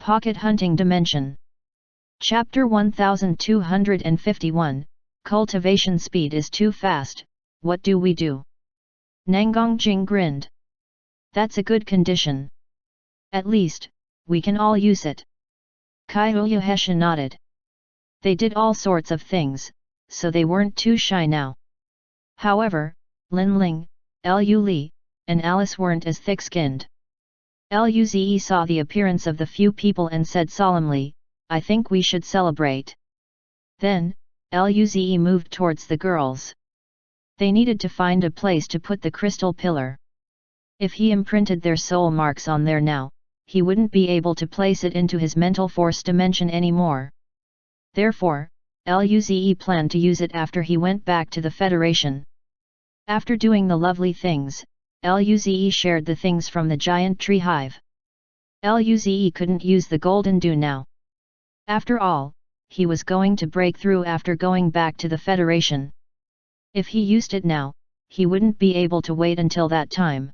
Pocket Hunting Dimension. Chapter 1251, Cultivation Speed is Too Fast, What Do We Do? Nangongjing grinned. That's a good condition. At least, we can all use it. Kaiuyuhesha nodded. They did all sorts of things, so they weren't too shy now. However, Lin Ling, Lu Li, and Alice weren't as thick-skinned. Luze saw the appearance of the few people and said solemnly, I think we should celebrate. Then, Luze moved towards the girls. They needed to find a place to put the crystal pillar. If he imprinted their soul marks on there now, he wouldn't be able to place it into his mental force dimension anymore. Therefore, Luze planned to use it after he went back to the Federation. After doing the lovely things, Luze shared the things from the giant tree hive. Luze couldn't use the golden dew now. After all, he was going to break through after going back to the Federation. If he used it now, he wouldn't be able to wait until that time.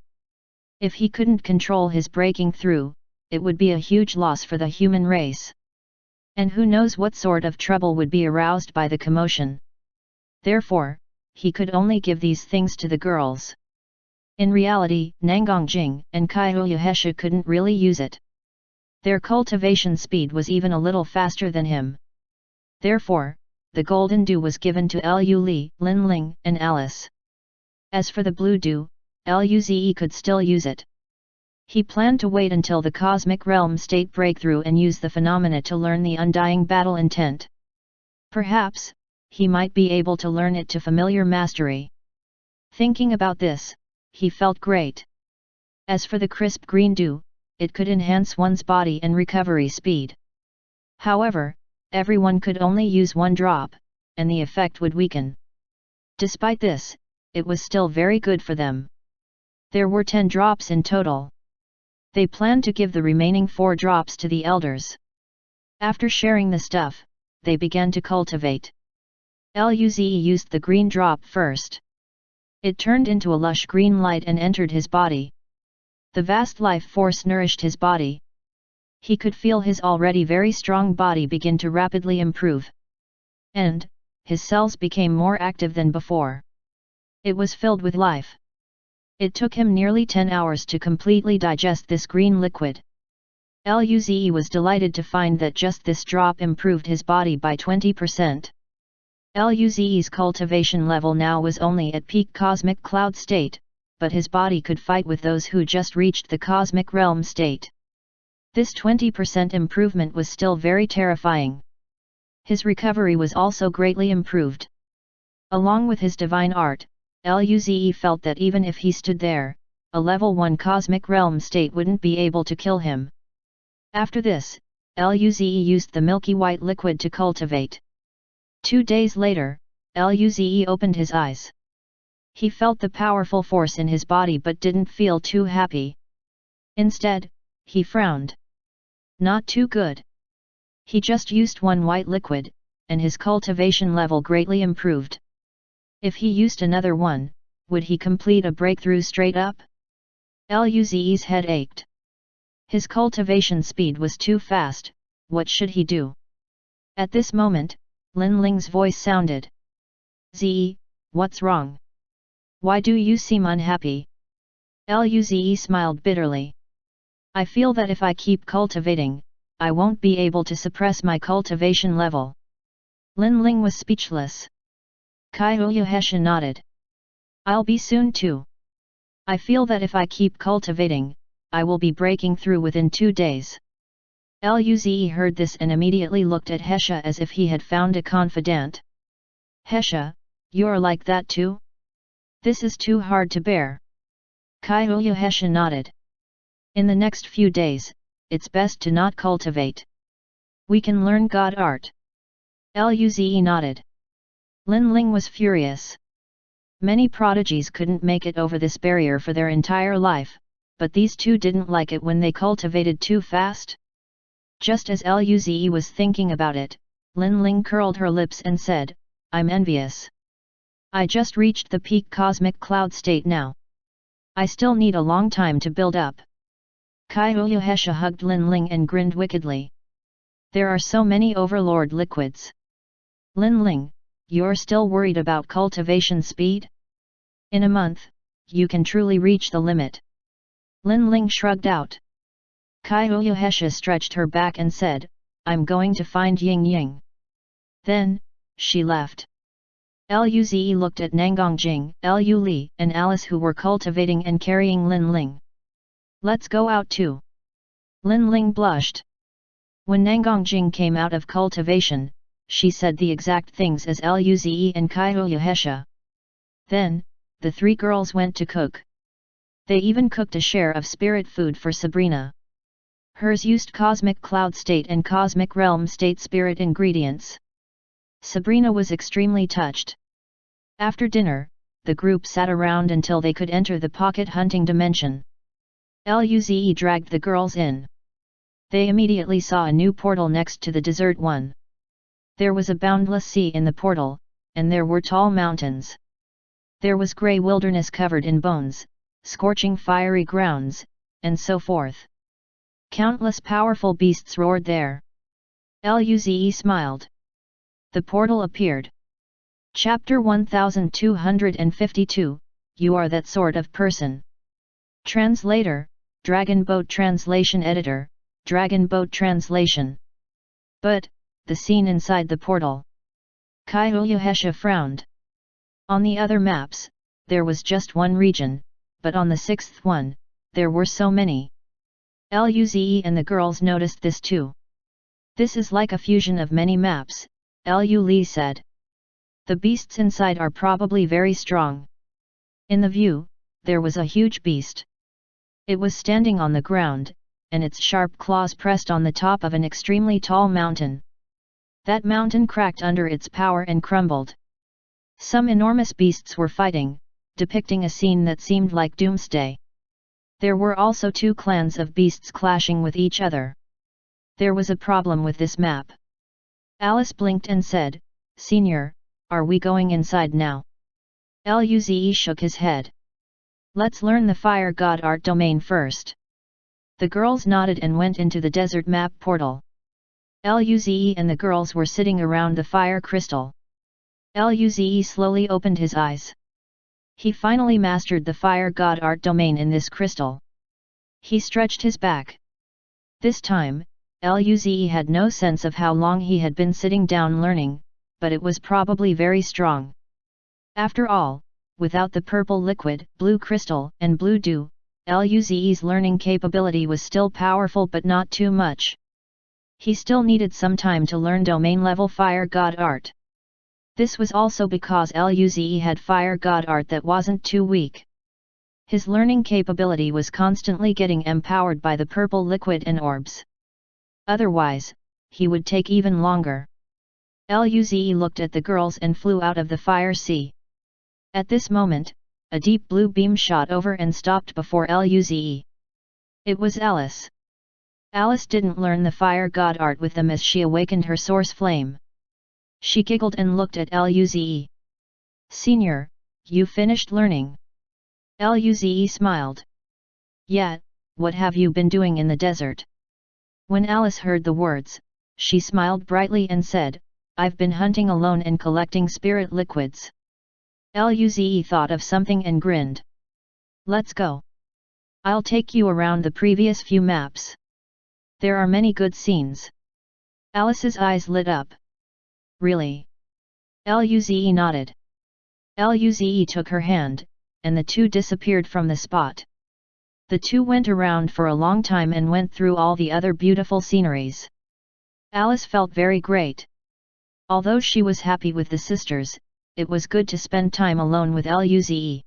If he couldn't control his breaking through, it would be a huge loss for the human race. And who knows what sort of trouble would be aroused by the commotion. Therefore, he could only give these things to the girls. In reality, Nangongjing and Kaiuyuhesha couldn't really use it. Their cultivation speed was even a little faster than him. Therefore, the golden dew was given to Lu Li, Lin Ling, and Alice. As for the blue dew, Luze could still use it. He planned to wait until the cosmic realm state breakthrough and use the phenomena to learn the undying battle intent. Perhaps, he might be able to learn it to familiar mastery. Thinking about this, he felt great. As for the crisp green dew, it could enhance one's body and recovery speed. However, everyone could only use one drop, and the effect would weaken. Despite this, it was still very good for them. There were 10 drops in total. They planned to give the remaining 4 drops to the elders. After sharing the stuff, they began to cultivate. Luze used the green drop first. It turned into a lush green light and entered his body. The vast life force nourished his body. He could feel his already very strong body begin to rapidly improve. And, his cells became more active than before. It was filled with life. It took him nearly 10 hours to completely digest this green liquid. Luze was delighted to find that just this drop improved his body by 20%. Luze's cultivation level now was only at peak cosmic cloud state, but his body could fight with those who just reached the cosmic realm state. This 20% improvement was still very terrifying. His recovery was also greatly improved. Along with his divine art, Luze felt that even if he stood there, a level 1 cosmic realm state wouldn't be able to kill him. After this, Luze used the milky white liquid to cultivate. 2 days later, Luze opened his eyes. He felt the powerful force in his body but didn't feel too happy. Instead, he frowned. Not too good. He just used one white liquid, and his cultivation level greatly improved. If he used another one, would he complete a breakthrough straight up? Luze's head ached. His cultivation speed was too fast, what should he do? At this moment, Lin Ling's voice sounded. Ze, what's wrong? Why do you seem unhappy? Luze smiled bitterly. I feel that if I keep cultivating, I won't be able to suppress my cultivation level. Lin Ling was speechless. Kaiuyuhesha nodded. I'll be soon too. I feel that if I keep cultivating, I will be breaking through within 2 days. Luze heard this and immediately looked at Hesha as if he had found a confidant. Hesha, you're like that too? This is too hard to bear. Kaiuyuhesha nodded. In the next few days, it's best to not cultivate. We can learn God art. Luze nodded. Lin Ling was furious. Many prodigies couldn't make it over this barrier for their entire life, but these two didn't like it when they cultivated too fast. Just as Luze was thinking about it, Lin Ling curled her lips and said, I'm envious. I just reached the peak cosmic cloud state now. I still need a long time to build up. Kaiouhesha hugged Lin Ling and grinned wickedly. There are so many overlord liquids. Lin Ling, you're still worried about cultivation speed? In a month, you can truly reach the limit. Lin Ling shrugged out. Kaiouhesha stretched her back and said, I'm going to find Ying Ying. Then, she left. Luze looked at Nangongjing, Lu Li, and Alice who were cultivating and carrying Lin Ling. Let's go out too. Lin Ling blushed. When Nangongjing came out of cultivation, she said the exact things as Luze and Kaiouhesha. Then, the three girls went to cook. They even cooked a share of spirit food for Sabrina. Hers used Cosmic Cloud State and Cosmic Realm State spirit ingredients. Sabrina was extremely touched. After dinner, the group sat around until they could enter the pocket hunting dimension. Luze dragged the girls in. They immediately saw a new portal next to the desert one. There was a boundless sea in the portal, and there were tall mountains. There was grey wilderness covered in bones, scorching fiery grounds, and so forth. Countless powerful beasts roared there. Luze smiled. The portal appeared. Chapter 1252, You Are That Sort of Person. Translator, Dragon Boat Translation Editor, Dragon Boat Translation. But, the scene inside the portal. Kaiouhesha frowned. On the other maps, there was just one region, but on the sixth one, there were so many. Luze and the girls noticed this too. This is like a fusion of many maps, Lu Li said. The beasts inside are probably very strong. In the view, there was a huge beast. It was standing on the ground, and its sharp claws pressed on the top of an extremely tall mountain. That mountain cracked under its power and crumbled. Some enormous beasts were fighting, depicting a scene that seemed like doomsday. There were also two clans of beasts clashing with each other. There was a problem with this map. Alice blinked and said, Senior, are we going inside now? Luze shook his head. Let's learn the Fire God Art domain first. The girls nodded and went into the desert map portal. Luze and the girls were sitting around the fire crystal. Luze slowly opened his eyes. He finally mastered the Fire God Art domain in this crystal. He stretched his back. This time, Luze had no sense of how long he had been sitting down learning, but it was probably very strong. After all, without the purple liquid, blue crystal, and blue dew, Luze's learning capability was still powerful but not too much. He still needed some time to learn domain-level Fire God Art. This was also because Luze had Fire God Art that wasn't too weak. His learning capability was constantly getting empowered by the purple liquid and orbs. Otherwise, he would take even longer. Luze looked at the girls and flew out of the fire sea. At this moment, a deep blue beam shot over and stopped before Luze. It was Alice. Alice didn't learn the Fire God Art with them as she awakened her source flame. She giggled and looked at Luze. Senior, you finished learning? Luze smiled. Yeah, what have you been doing in the desert? When Alice heard the words, she smiled brightly and said, I've been hunting alone and collecting spirit liquids. Luze thought of something and grinned. Let's go. I'll take you around the previous few maps. There are many good scenes. Alice's eyes lit up. Really? Luze nodded. Luze took her hand, and the two disappeared from the spot. The two went around for a long time and went through all the other beautiful sceneries. Alice felt very great. Although she was happy with the sisters, it was good to spend time alone with Luze.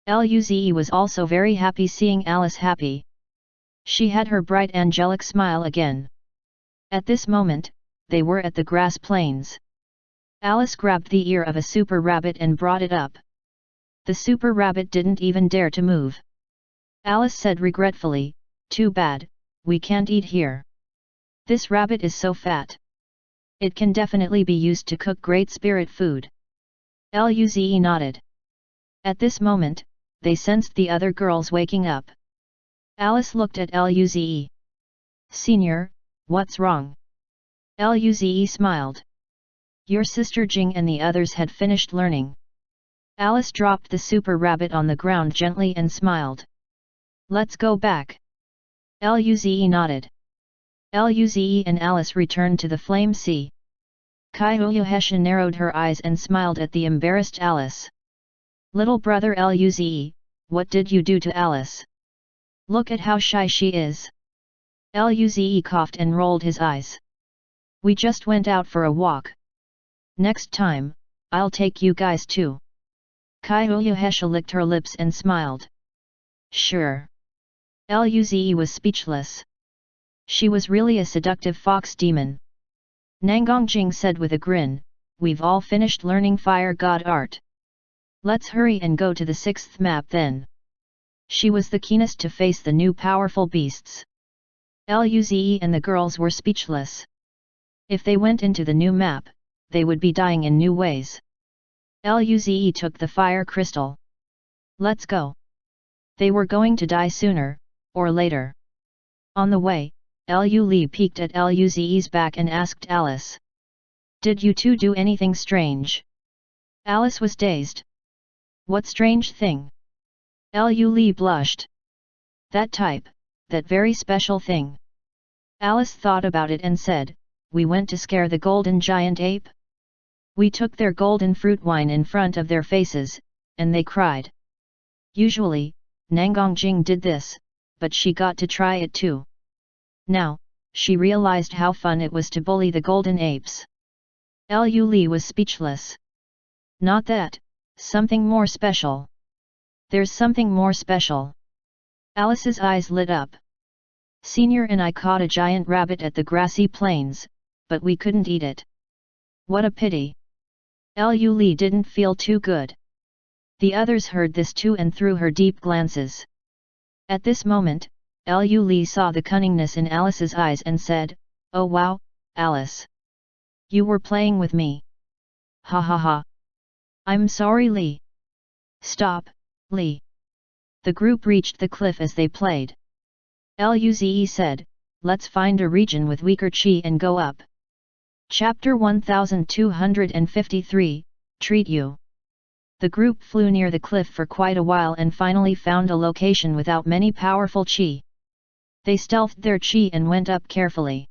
Luze was also very happy seeing Alice happy. She had her bright angelic smile again. At this moment, they were at the grass plains. Alice grabbed the ear of a super rabbit and brought it up. The super rabbit didn't even dare to move. Alice said regretfully, Too bad, we can't eat here. This rabbit is so fat. It can definitely be used to cook great spirit food. Luze nodded. At this moment, they sensed the other girls waking up. Alice looked at Luze. Senior, what's wrong? Luze smiled. Your sister Jing and the others had finished learning. Alice dropped the super rabbit on the ground gently and smiled. Let's go back. Luze nodded. Luze and Alice returned to the Flame Sea. Kyoyohesha narrowed her eyes and smiled at the embarrassed Alice. Little brother Luze, what did you do to Alice? Look at how shy she is. Luze coughed and rolled his eyes. We just went out for a walk. Next time, I'll take you guys too. Kyoyohesha licked her lips and smiled. Sure. Luze was speechless. She was really a seductive fox demon. Nangongjing said with a grin, we've all finished learning fire god art. Let's hurry and go to the 6th map then. She was the keenest to face the new powerful beasts. Luze and the girls were speechless. If they went into the new map, they would be dying in new ways. Luze took the fire crystal. Let's go. They were going to die sooner, or later. On the way, Lu peeked at Luze's back and asked Alice. Did you two do anything strange? Alice was dazed. What strange thing? Lu blushed. That type, that very special thing. Alice thought about it and said, we went to scare the golden giant ape. We took their golden fruit wine in front of their faces, and they cried. Usually, Nangongjing did this, but she got to try it too. Now, she realized how fun it was to bully the golden apes. Lu was speechless. Not that, something more special. There's something more special. Alice's eyes lit up. Senior and I caught a giant rabbit at the grassy plains, but we couldn't eat it. What a pity. Lu didn't feel too good. The others heard this too and threw her deep glances. At this moment, Lu saw the cunningness in Alice's eyes and said, oh wow, Alice. You were playing with me. Ha ha ha. I'm sorry Li. Stop, Li. The group reached the cliff as they played. Luze said, let's find a region with weaker chi and go up. Chapter 1253, Treat You. The group flew near the cliff for quite a while and finally found a location without many powerful chi. They stealthed their chi and went up carefully.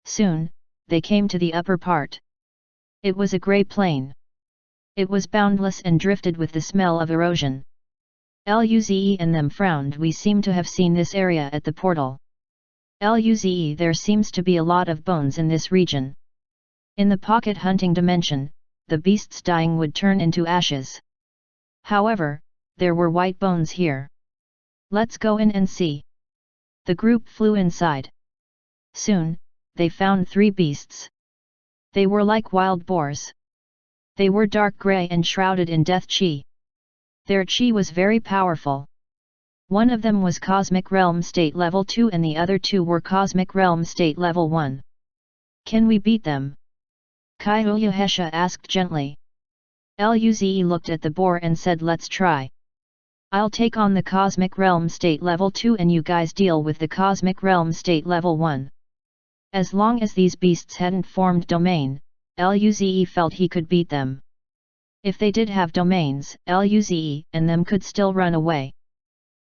Soon, they came to the upper part. It was a grey plain. It was boundless and drifted with the smell of erosion. Luze and them frowned. We seem to have seen this area at the portal. Luze, there seems to be a lot of bones in this region. In the pocket hunting dimension, the beasts dying would turn into ashes. However, there were white bones here. Let's go in and see. The group flew inside. Soon, they found 3 beasts. They were like wild boars. They were dark grey and shrouded in death chi. Their chi was very powerful. One of them was Cosmic Realm State Level 2 and the other 2 were Cosmic Realm State Level 1. Can we beat them? Kyoyohesha asked gently. Luze looked at the boar and said let's try. I'll take on the Cosmic Realm State Level 2 and you guys deal with the Cosmic Realm State Level 1. As long as these beasts hadn't formed domain, Luze felt he could beat them. If they did have domains, Luze and them could still run away.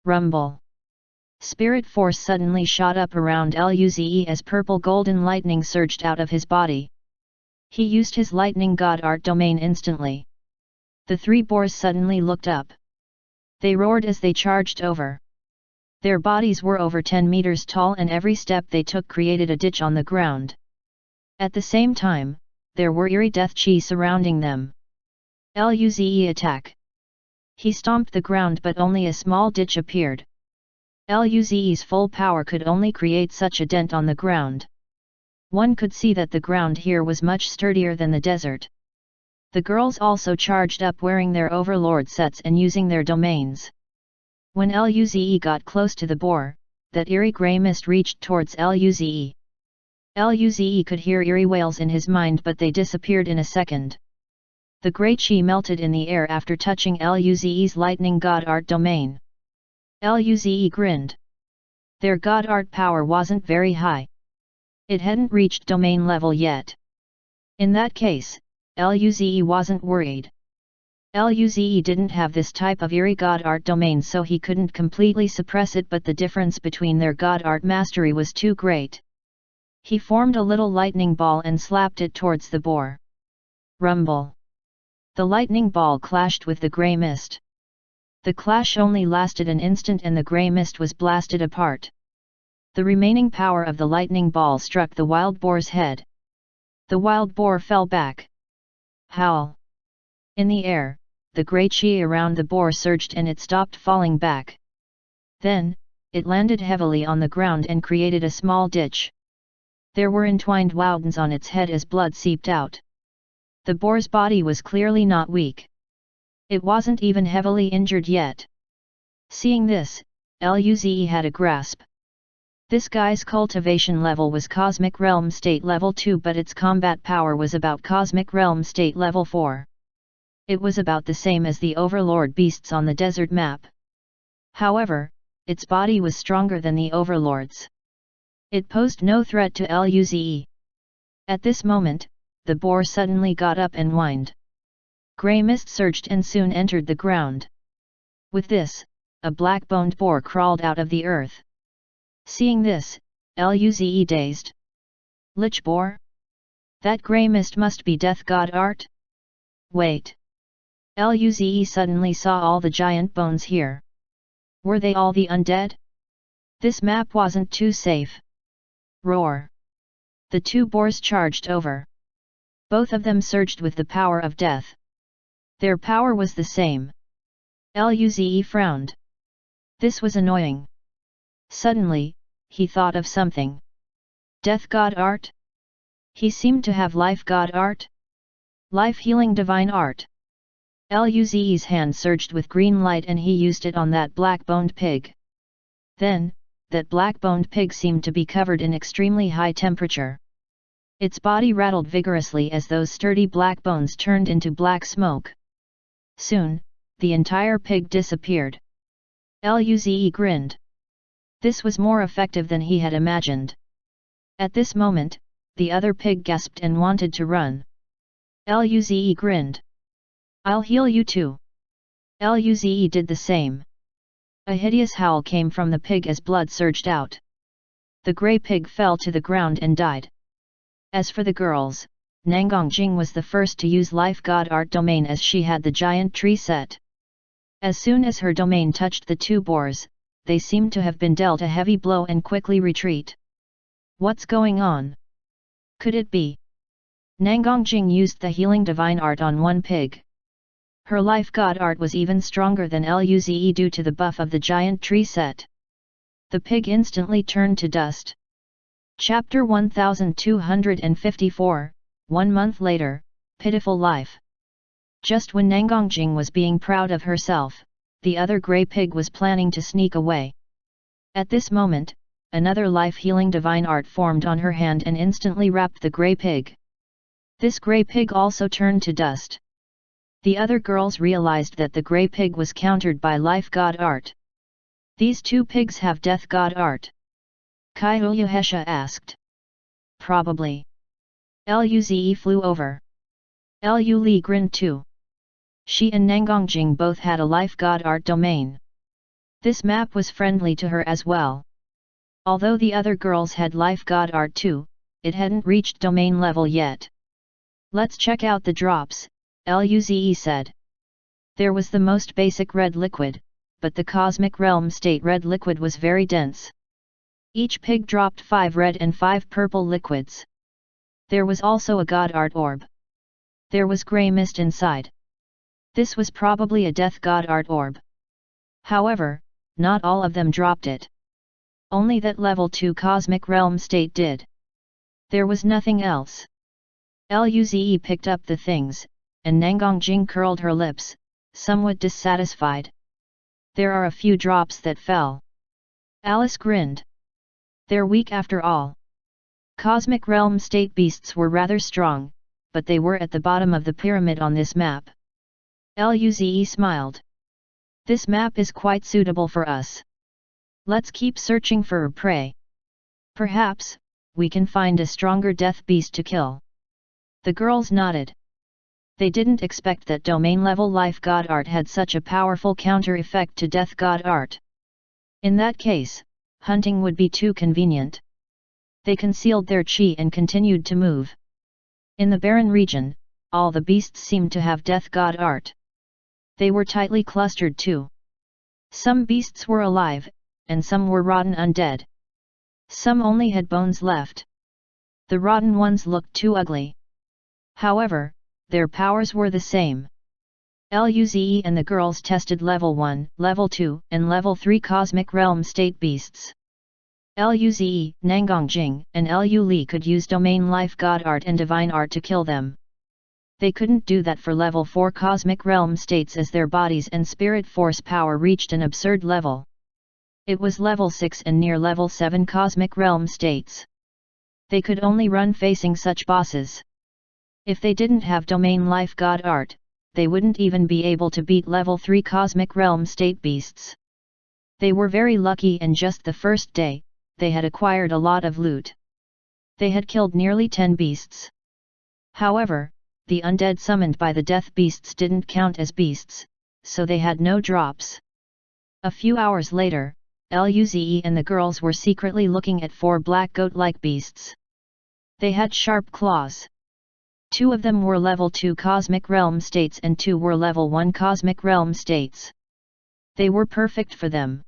Rumble. Spirit force suddenly shot up around Luze as purple golden lightning surged out of his body. He used his lightning god art domain instantly. The 3 boars suddenly looked up. They roared as they charged over. Their bodies were over 10 meters tall and every step they took created a ditch on the ground. At the same time, there were eerie death chi surrounding them. Luze attack. He stomped the ground but only a small ditch appeared. Luze's full power could only create such a dent on the ground. One could see that the ground here was much sturdier than the desert. The girls also charged up wearing their overlord sets and using their domains. When Luze got close to the boar, that eerie grey mist reached towards Luze. Luze could hear eerie wails in his mind but they disappeared in a second. The grey chi melted in the air after touching Luze's lightning god art domain. Luze grinned. Their god art power wasn't very high. It hadn't reached domain level yet. In that case, Luze wasn't worried. Luze didn't have this type of eerie god art domain, so he couldn't completely suppress it, but the difference between their god art mastery was too great. He formed a little lightning ball and slapped it towards the boar. Rumble. The lightning ball clashed with the grey mist. The clash only lasted an instant and the grey mist was blasted apart. The remaining power of the lightning ball struck the wild boar's head. The wild boar fell back. Howl! In the air, the grey chi around the boar surged and it stopped falling back. Then, it landed heavily on the ground and created a small ditch. There were entwined wounds on its head as blood seeped out. The boar's body was clearly not weak. It wasn't even heavily injured yet. Seeing this, Luze had a grasp. This guy's cultivation level was Cosmic Realm State Level 2, but its combat power was about Cosmic Realm State Level 4. It was about the same as the Overlord beasts on the desert map. However, its body was stronger than the Overlord's. It posed no threat to Luze. At this moment, the boar suddenly got up and whined. Grey mist surged and soon entered the ground. With this, a black-boned boar crawled out of the earth. Seeing this, Luze dazed. Lich boar? That grey mist must be death god art? Wait. Luze suddenly saw all the giant bones here. Were they all the undead? This map wasn't too safe. Roar! The two boars charged over. Both of them surged with the power of death. Their power was the same. Luze frowned. This was annoying. Suddenly, he thought of something. Death god art? He seemed to have life god art? Life healing divine art. Luze's hand surged with green light and he used it on that black-boned pig. Then, that black-boned pig seemed to be covered in extremely high temperature. Its body rattled vigorously as those sturdy black bones turned into black smoke. Soon, the entire pig disappeared. Luze grinned. This was more effective than he had imagined. At this moment, the other pig gasped and wanted to run. Luze grinned. I'll heal you too. Luze did the same. A hideous howl came from the pig as blood surged out. The grey pig fell to the ground and died. As for the girls, Nangongjing was the first to use Life God Art domain as she had the giant tree set. As soon as her domain touched the two boars, they seemed to have been dealt a heavy blow and quickly retreat. What's going on? Could it be? Nangongjing used the healing divine art on one pig. Her life god art was even stronger than Luze due to the buff of the giant tree set. The pig instantly turned to dust. Chapter 1254, 1 month later, Pitiful Life. Just when Nangongjing was being proud of herself, the other grey pig was planning to sneak away. At this moment, another life-healing divine art formed on her hand and instantly wrapped the grey pig. This grey pig also turned to dust. The other girls realized that the grey pig was countered by life god art. These two pigs have death god art? Kyuyuhesha asked. Probably. Luze flew over. Lu grinned too. She and Nangongjing both had a life god art domain. This map was friendly to her as well. Although the other girls had life god art too, it hadn't reached domain level yet. Let's check out the drops, Luze said. There was the most basic red liquid, but the Cosmic Realm State red liquid was very dense. Each pig dropped 5 red and 5 purple liquids. There was also a god art orb. There was grey mist inside. This was probably a death god art orb. However, not all of them dropped it. Only that level 2 Cosmic Realm State did. There was nothing else. Luze picked up the things, and Nangongjing curled her lips, somewhat dissatisfied. There are a few drops that fell. Alice grinned. They're weak after all. Cosmic Realm State beasts were rather strong, but they were at the bottom of the pyramid on this map. Luze smiled. This map is quite suitable for us. Let's keep searching for a prey. Perhaps, we can find a stronger death beast to kill. The girls nodded. They didn't expect that domain-level life god art had such a powerful counter-effect to death god art. In that case, hunting would be too convenient. They concealed their chi and continued to move. In the barren region, all the beasts seemed to have death god art. They were tightly clustered too. Some beasts were alive, and some were rotten undead. Some only had bones left. The rotten ones looked too ugly. However, their powers were the same. Luze and the girls tested level 1, level 2, and level 3 cosmic realm state beasts. Luze, Nangongjing, and Lu could use domain life god art and divine art to kill them. They couldn't do that for level 4 cosmic realm states as their bodies and spirit force power reached an absurd level. It was level 6 and near level 7 cosmic realm states. They could only run facing such bosses. If they didn't have domain life god art, they wouldn't even be able to beat level 3 cosmic realm state beasts. They were very lucky, and just the first day, they had acquired a lot of loot. They had killed nearly 10 beasts. However, the undead summoned by the death beasts didn't count as beasts, so they had no drops. A few hours later, Luze and the girls were secretly looking at 4 black goat-like beasts. They had sharp claws. 2 of them were level 2 cosmic realm states and 2 were level 1 cosmic realm states. They were perfect for them.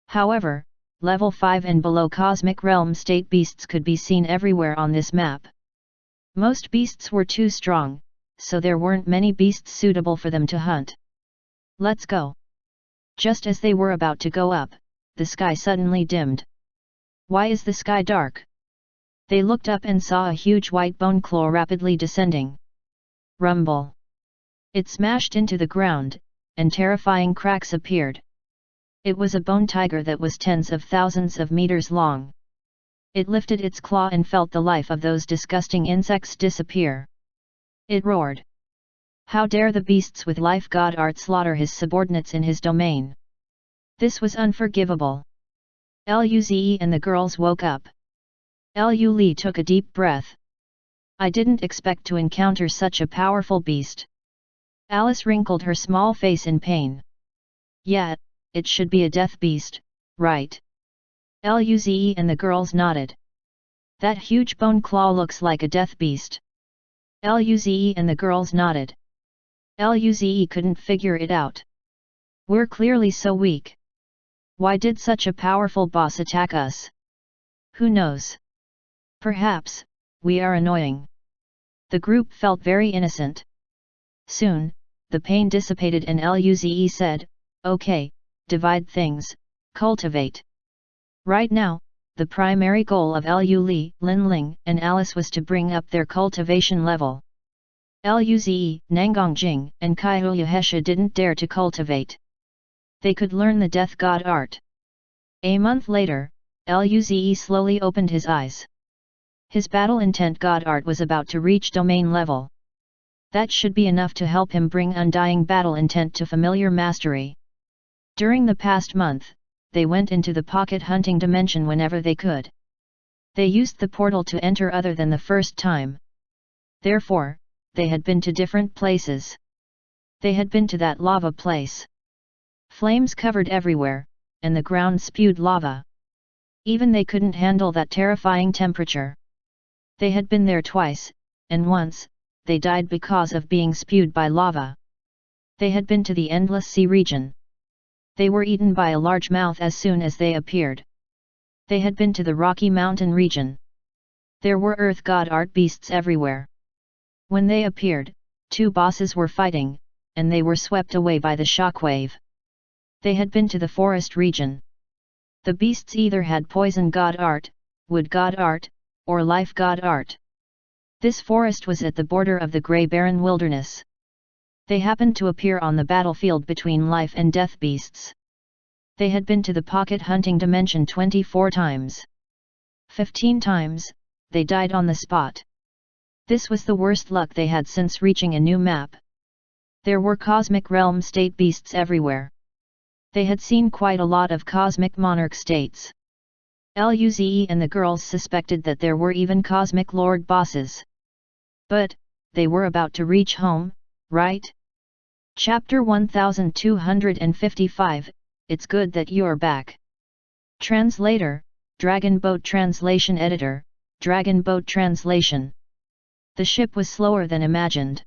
However, level 5 and below cosmic realm state beasts could be seen everywhere on this map. Most beasts were too strong, so there weren't many beasts suitable for them to hunt. Let's go. Just as they were about to go up, the sky suddenly dimmed. Why is the sky dark? They looked up and saw a huge white bone claw rapidly descending. Rumble! It smashed into the ground, and terrifying cracks appeared. It was a bone tiger that was tens of thousands of meters long. It lifted its claw and felt the life of those disgusting insects disappear. It roared. How dare the beasts with life god art slaughter his subordinates in his domain? This was unforgivable. Luze and the girls woke up. Lu took a deep breath. I didn't expect to encounter such a powerful beast. Alice wrinkled her small face in pain. Yeah, it should be a death beast, right? Luze and the girls nodded. That huge bone claw looks like a death beast. Luze and the girls nodded. Luze couldn't figure it out. We're clearly so weak. Why did such a powerful boss attack us? Who knows? Perhaps, we are annoying. The group felt very innocent. Soon, the pain dissipated and Luze said, okay, divide things, cultivate. Right now, the primary goal of Lu, Linling, and Alice was to bring up their cultivation level. Luze, Nangongjing, and Kaiyuhesha didn't dare to cultivate. They could learn the death god art. A month later, Luze slowly opened his eyes. His battle intent god art was about to reach domain level. That should be enough to help him bring undying battle intent to familiar mastery. During the past month, they went into the pocket hunting dimension whenever they could. They used the portal to enter other than the first time. Therefore, they had been to different places. They had been to that lava place. Flames covered everywhere, and the ground spewed lava. Even they couldn't handle that terrifying temperature. They had been there twice, and once, they died because of being spewed by lava. They had been to the Endless Sea region. They were eaten by a large mouth as soon as they appeared. They had been to the Rocky Mountain region. There were earth god art beasts everywhere. When they appeared, 2 bosses were fighting, and they were swept away by the shockwave. They had been to the forest region. The beasts either had poison god art, wood god art, or life god art. This forest was at the border of the grey barren wilderness. They happened to appear on the battlefield between life and death beasts. They had been to the pocket hunting dimension 24 times. 15 times, they died on the spot. This was the worst luck they had since reaching a new map. There were cosmic realm state beasts everywhere. They had seen quite a lot of cosmic monarch states. Luze and the girls suspected that there were even cosmic lord bosses. But, they were about to reach home, right? Chapter 1255, It's good that you're back. Translator, Dragon Boat Translation Editor, Dragon Boat Translation. The ship was slower than imagined.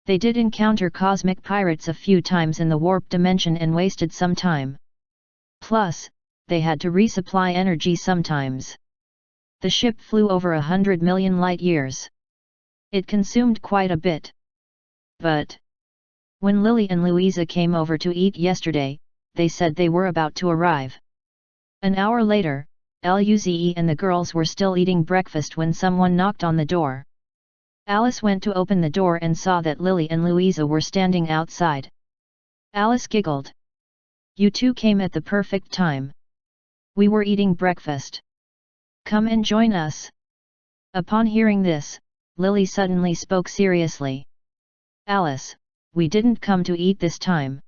They did encounter cosmic pirates a few times in the warp dimension and wasted some time. Plus, they had to resupply energy sometimes. The ship flew over 100 million light years. It consumed quite a bit. But when Lily and Louisa came over to eat yesterday, they said they were about to arrive. An hour later, Luze and the girls were still eating breakfast when someone knocked on the door. Alice went to open the door and saw that Lily and Louisa were standing outside. Alice giggled. You two came at the perfect time. We were eating breakfast. Come and join us. Upon hearing this, Lily suddenly spoke seriously. Alice, we didn't come to eat this time.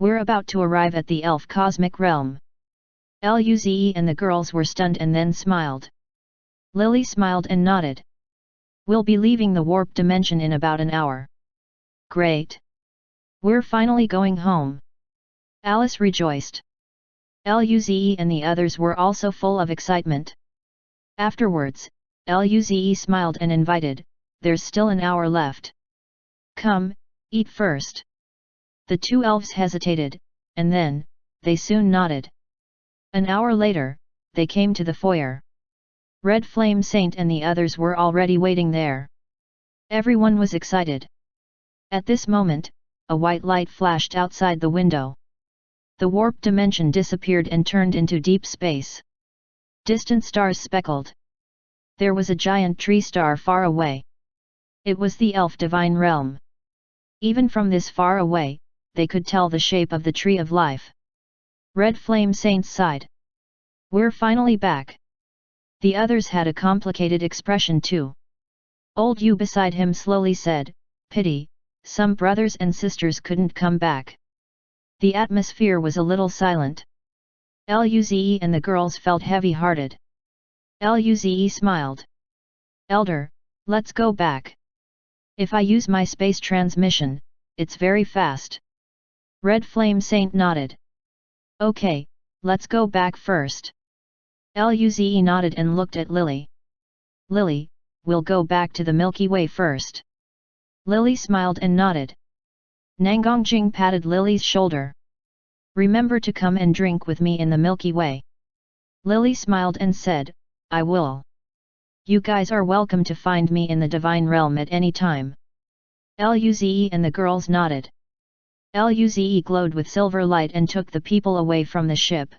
We're about to arrive at the elf cosmic realm. Luze and the girls were stunned and then smiled. Lily smiled and nodded. We'll be leaving the warp dimension in about an hour. Great. We're finally going home. Alice rejoiced. Luze and the others were also full of excitement. Afterwards, Luze smiled and invited, there's still an hour left. Come, eat first. The two elves hesitated, and then, they soon nodded. An hour later, they came to the foyer. Red Flame Saint and the others were already waiting there. Everyone was excited. At this moment, a white light flashed outside the window. The warp dimension disappeared and turned into deep space. Distant stars speckled. There was a giant tree star far away. It was the elf divine realm. Even from this far away, they could tell the shape of the tree of life. Red Flame Saint sighed. We're finally back. The others had a complicated expression too. Old Yu beside him slowly said, Pity, some brothers and sisters couldn't come back. The atmosphere was a little silent. Luze and the girls felt heavy-hearted. Luze smiled. Elder, let's go back. If I use my space transmission, it's very fast. Red Flame Saint nodded. Okay, let's go back first. Luze nodded and looked at Lily. Lily, we'll go back to the Milky Way first. Lily smiled and nodded. Nangongjing patted Lily's shoulder. Remember to come and drink with me in the Milky Way. Lily smiled and said, I will. You guys are welcome to find me in the Divine Realm at any time. Luze and the girls nodded. Luze glowed with silver light and took the people away from the ship.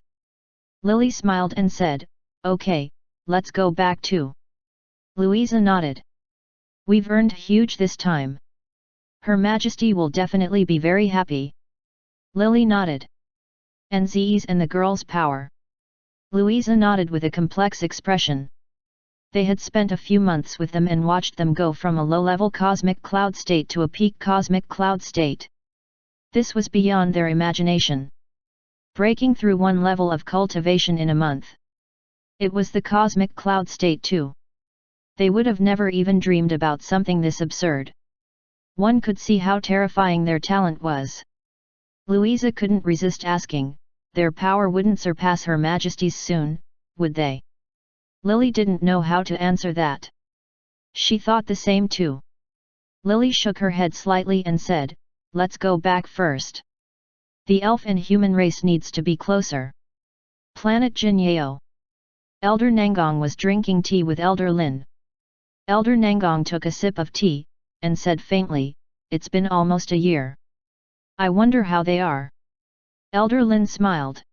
Lily smiled and said, Okay, let's go back too. Louisa nodded. We've earned huge this time. Her Majesty will definitely be very happy. Lily nodded. And Z's and the girls' power. Louisa nodded with a complex expression. They had spent a few months with them and watched them go from a low-level cosmic cloud state to a peak cosmic cloud state. This was beyond their imagination. Breaking through one level of cultivation in a month. It was the cosmic cloud state too. They would have never even dreamed about something this absurd. One could see how terrifying their talent was. Louisa couldn't resist asking, their power wouldn't surpass Her Majesty's soon, would they? Lily didn't know how to answer that. She thought the same too. Lily shook her head slightly and said, Let's go back first. The elf and human race needs to be closer. Planet Jinyeo. Elder Nangong was drinking tea with Elder Lin. Elder Nangong took a sip of tea, and said faintly, It's been almost a year. I wonder how they are. Elder Lin smiled.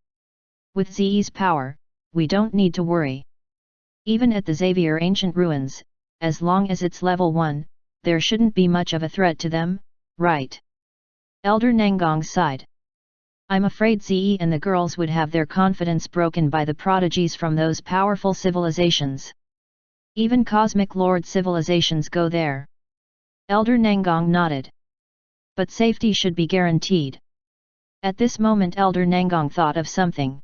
With Ze's power, we don't need to worry. Even at the Xavier Ancient Ruins, as long as it's level 1, there shouldn't be much of a threat to them, right? Elder Nangong sighed. I'm afraid Ze and the girls would have their confidence broken by the prodigies from those powerful civilizations. Even cosmic lord civilizations go there. Elder Nangong nodded. But safety should be guaranteed. At this moment Elder Nangong thought of something.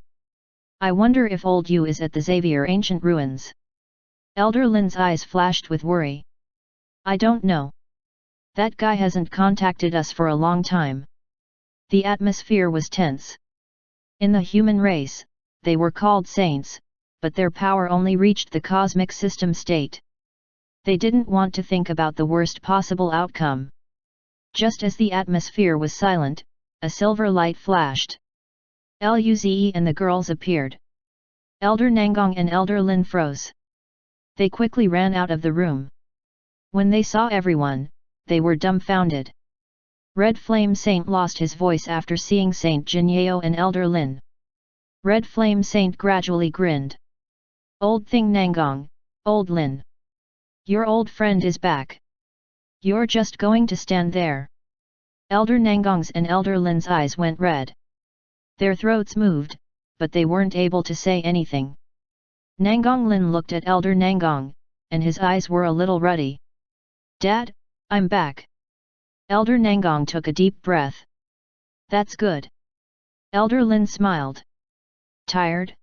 I wonder if old Yu is at the Xavier ancient ruins. Elder Lin's eyes flashed with worry. I don't know. That guy hasn't contacted us for a long time. The atmosphere was tense. In the human race, they were called saints, but their power only reached the cosmic system state. They didn't want to think about the worst possible outcome. Just as the atmosphere was silent, a silver light flashed. Luze and the girls appeared. Elder Nangong and Elder Lin froze. They quickly ran out of the room. When they saw everyone, they were dumbfounded. Red Flame Saint lost his voice after seeing Saint Jinyeo and Elder Lin. Red Flame Saint gradually grinned. Old thing Nangong, old Lin. Your old friend is back. You're just going to stand there. Elder Nangong's and Elder Lin's eyes went red. Their throats moved, but they weren't able to say anything. Nangong Lin looked at Elder Nangong, and his eyes were a little ruddy. Dad, I'm back. Elder Nangong took a deep breath. That's good. Elder Lin smiled. Tired?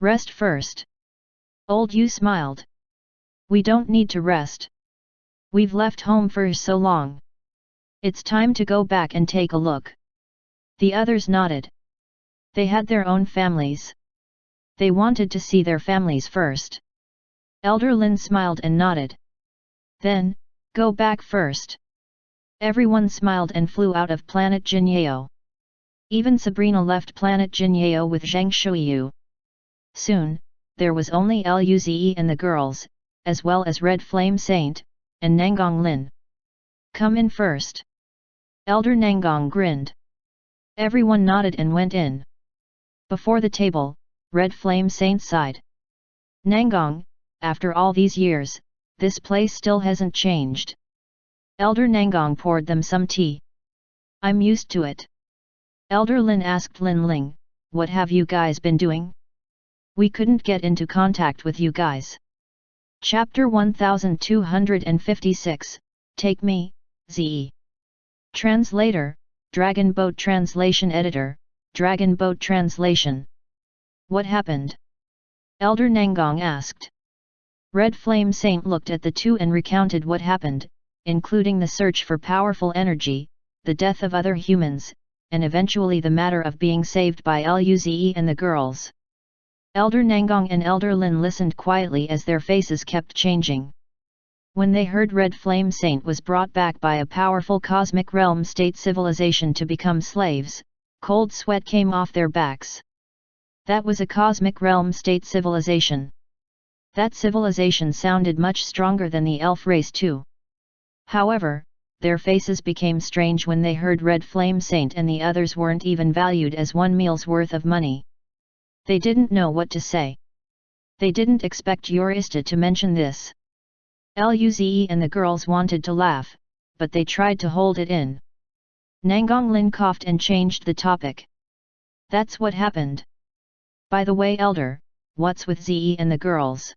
Rest first. Old Yu smiled. We don't need to rest. We've left home for so long. It's time to go back and take a look. The others nodded. They had their own families. They wanted to see their families first. Elder Lin smiled and nodded. Then, go back first. Everyone smiled and flew out of planet Jinyeo. Even Sabrina left planet Jinyeo with Zhang Shuiyu. Soon, there was only Luze and the girls, as well as Red Flame Saint, and Nangong Lin. Come in first. Elder Nangong grinned. Everyone nodded and went in. Before the table, Red Flame Saint sighed. Nangong, after all these years, this place still hasn't changed. Elder Nangong poured them some tea. I'm used to it. Elder Lin asked Lin Ling, what have you guys been doing? We couldn't get into contact with you guys. Chapter 1256, Take Me, Ze. Translator, Dragon Boat Translation Editor, Dragon Boat Translation. What happened? Elder Nangong asked. Red Flame Saint looked at the two and recounted what happened, including the search for powerful energy, the death of other humans, and eventually the matter of being saved by Luze and the girls. Elder Nangong and Elder Lin listened quietly as their faces kept changing. When they heard Red Flame Saint was brought back by a powerful cosmic realm state civilization to become slaves, cold sweat came off their backs. That was a cosmic realm state civilization. That civilization sounded much stronger than the elf race too. However, their faces became strange when they heard Red Flame Saint and the others weren't even valued as one meal's worth of money. They didn't know what to say. They didn't expect Eurista to mention this. Luze and the girls wanted to laugh, but they tried to hold it in. Nangong Lin coughed and changed the topic. That's what happened. By the way, Elder, what's with Ze and the girls?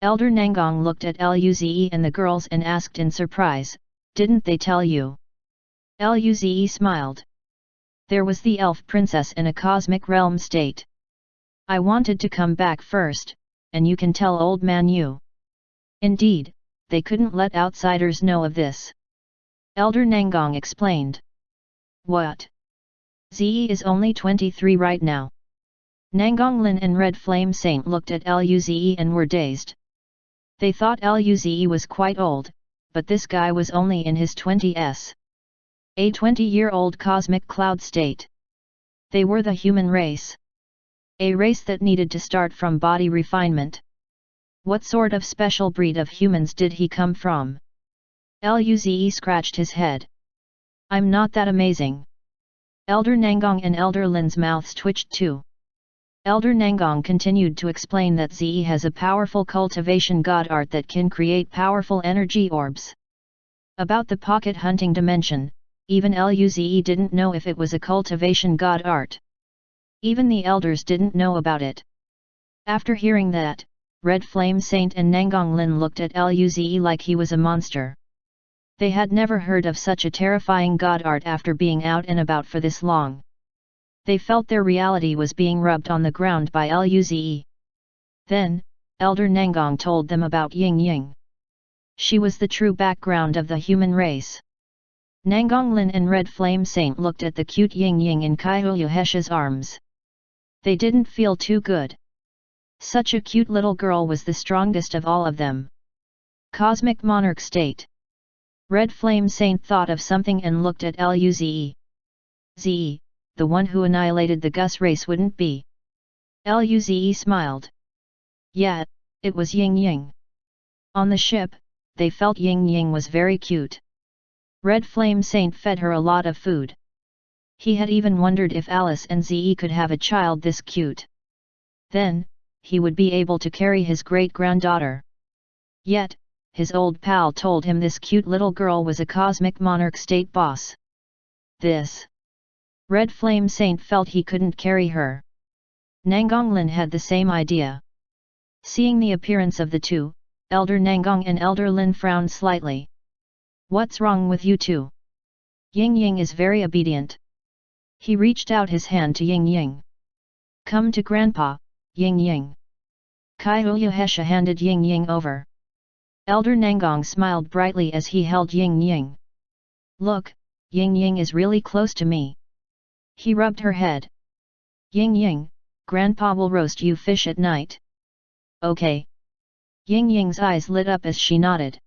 Elder Nangong looked at Luze and the girls and asked in surprise, didn't they tell you? Luze smiled. There was the elf princess in a cosmic realm state. I wanted to come back first, and you can tell old man you. Indeed, they couldn't let outsiders know of this. Elder Nangong explained. What? Ze is only 23 right now. Nangong Lin and Red Flame Saint looked at Luze and were dazed. They thought Luze was quite old, but this guy was only in his 20s. A 20-year-old cosmic cloud state. They were the human race. A race that needed to start from body refinement. What sort of special breed of humans did he come from? Luze scratched his head. I'm not that amazing. Elder Nangong and Elder Lin's mouths twitched too. Elder Nangong continued to explain that Ze has a powerful cultivation god art that can create powerful energy orbs. About the pocket hunting dimension, even Luze didn't know if it was a cultivation god art. Even the elders didn't know about it. After hearing that, Red Flame Saint and Nangong Lin looked at Luze like he was a monster. They had never heard of such a terrifying god art after being out and about for this long. They felt their reality was being rubbed on the ground by Luze. Then, Elder Nangong told them about Ying Ying. She was the true background of the human race. Nangonglin and Red Flame Saint looked at the cute Ying Ying in Kaiuyuhesha's arms. They didn't feel too good. Such a cute little girl was the strongest of all of them. Cosmic Monarch State. Red Flame Saint thought of something and looked at Luze. Ze, the one who annihilated the Gus race wouldn't be. Luze smiled. Yeah, it was Ying Ying. On the ship, they felt Ying Ying was very cute. Red Flame Saint fed her a lot of food. He had even wondered if Alice and Ze could have a child this cute. Then, he would be able to carry his great-granddaughter. Yet, his old pal told him this cute little girl was a Cosmic Monarch State boss. This. Red Flame Saint felt he couldn't carry her. Nangonglin had the same idea. Seeing the appearance of the two, Elder Nangong and Elder Lin frowned slightly. What's wrong with you two? Ying Ying is very obedient. He reached out his hand to Ying Ying. Come to Grandpa, Ying Ying. Kaiuyuhesha handed Ying Ying over. Elder Nangong smiled brightly as he held Ying Ying. Look, Ying Ying is really close to me. He rubbed her head. Ying Ying, Grandpa will roast you fish at night. Okay. Ying Ying's eyes lit up as she nodded.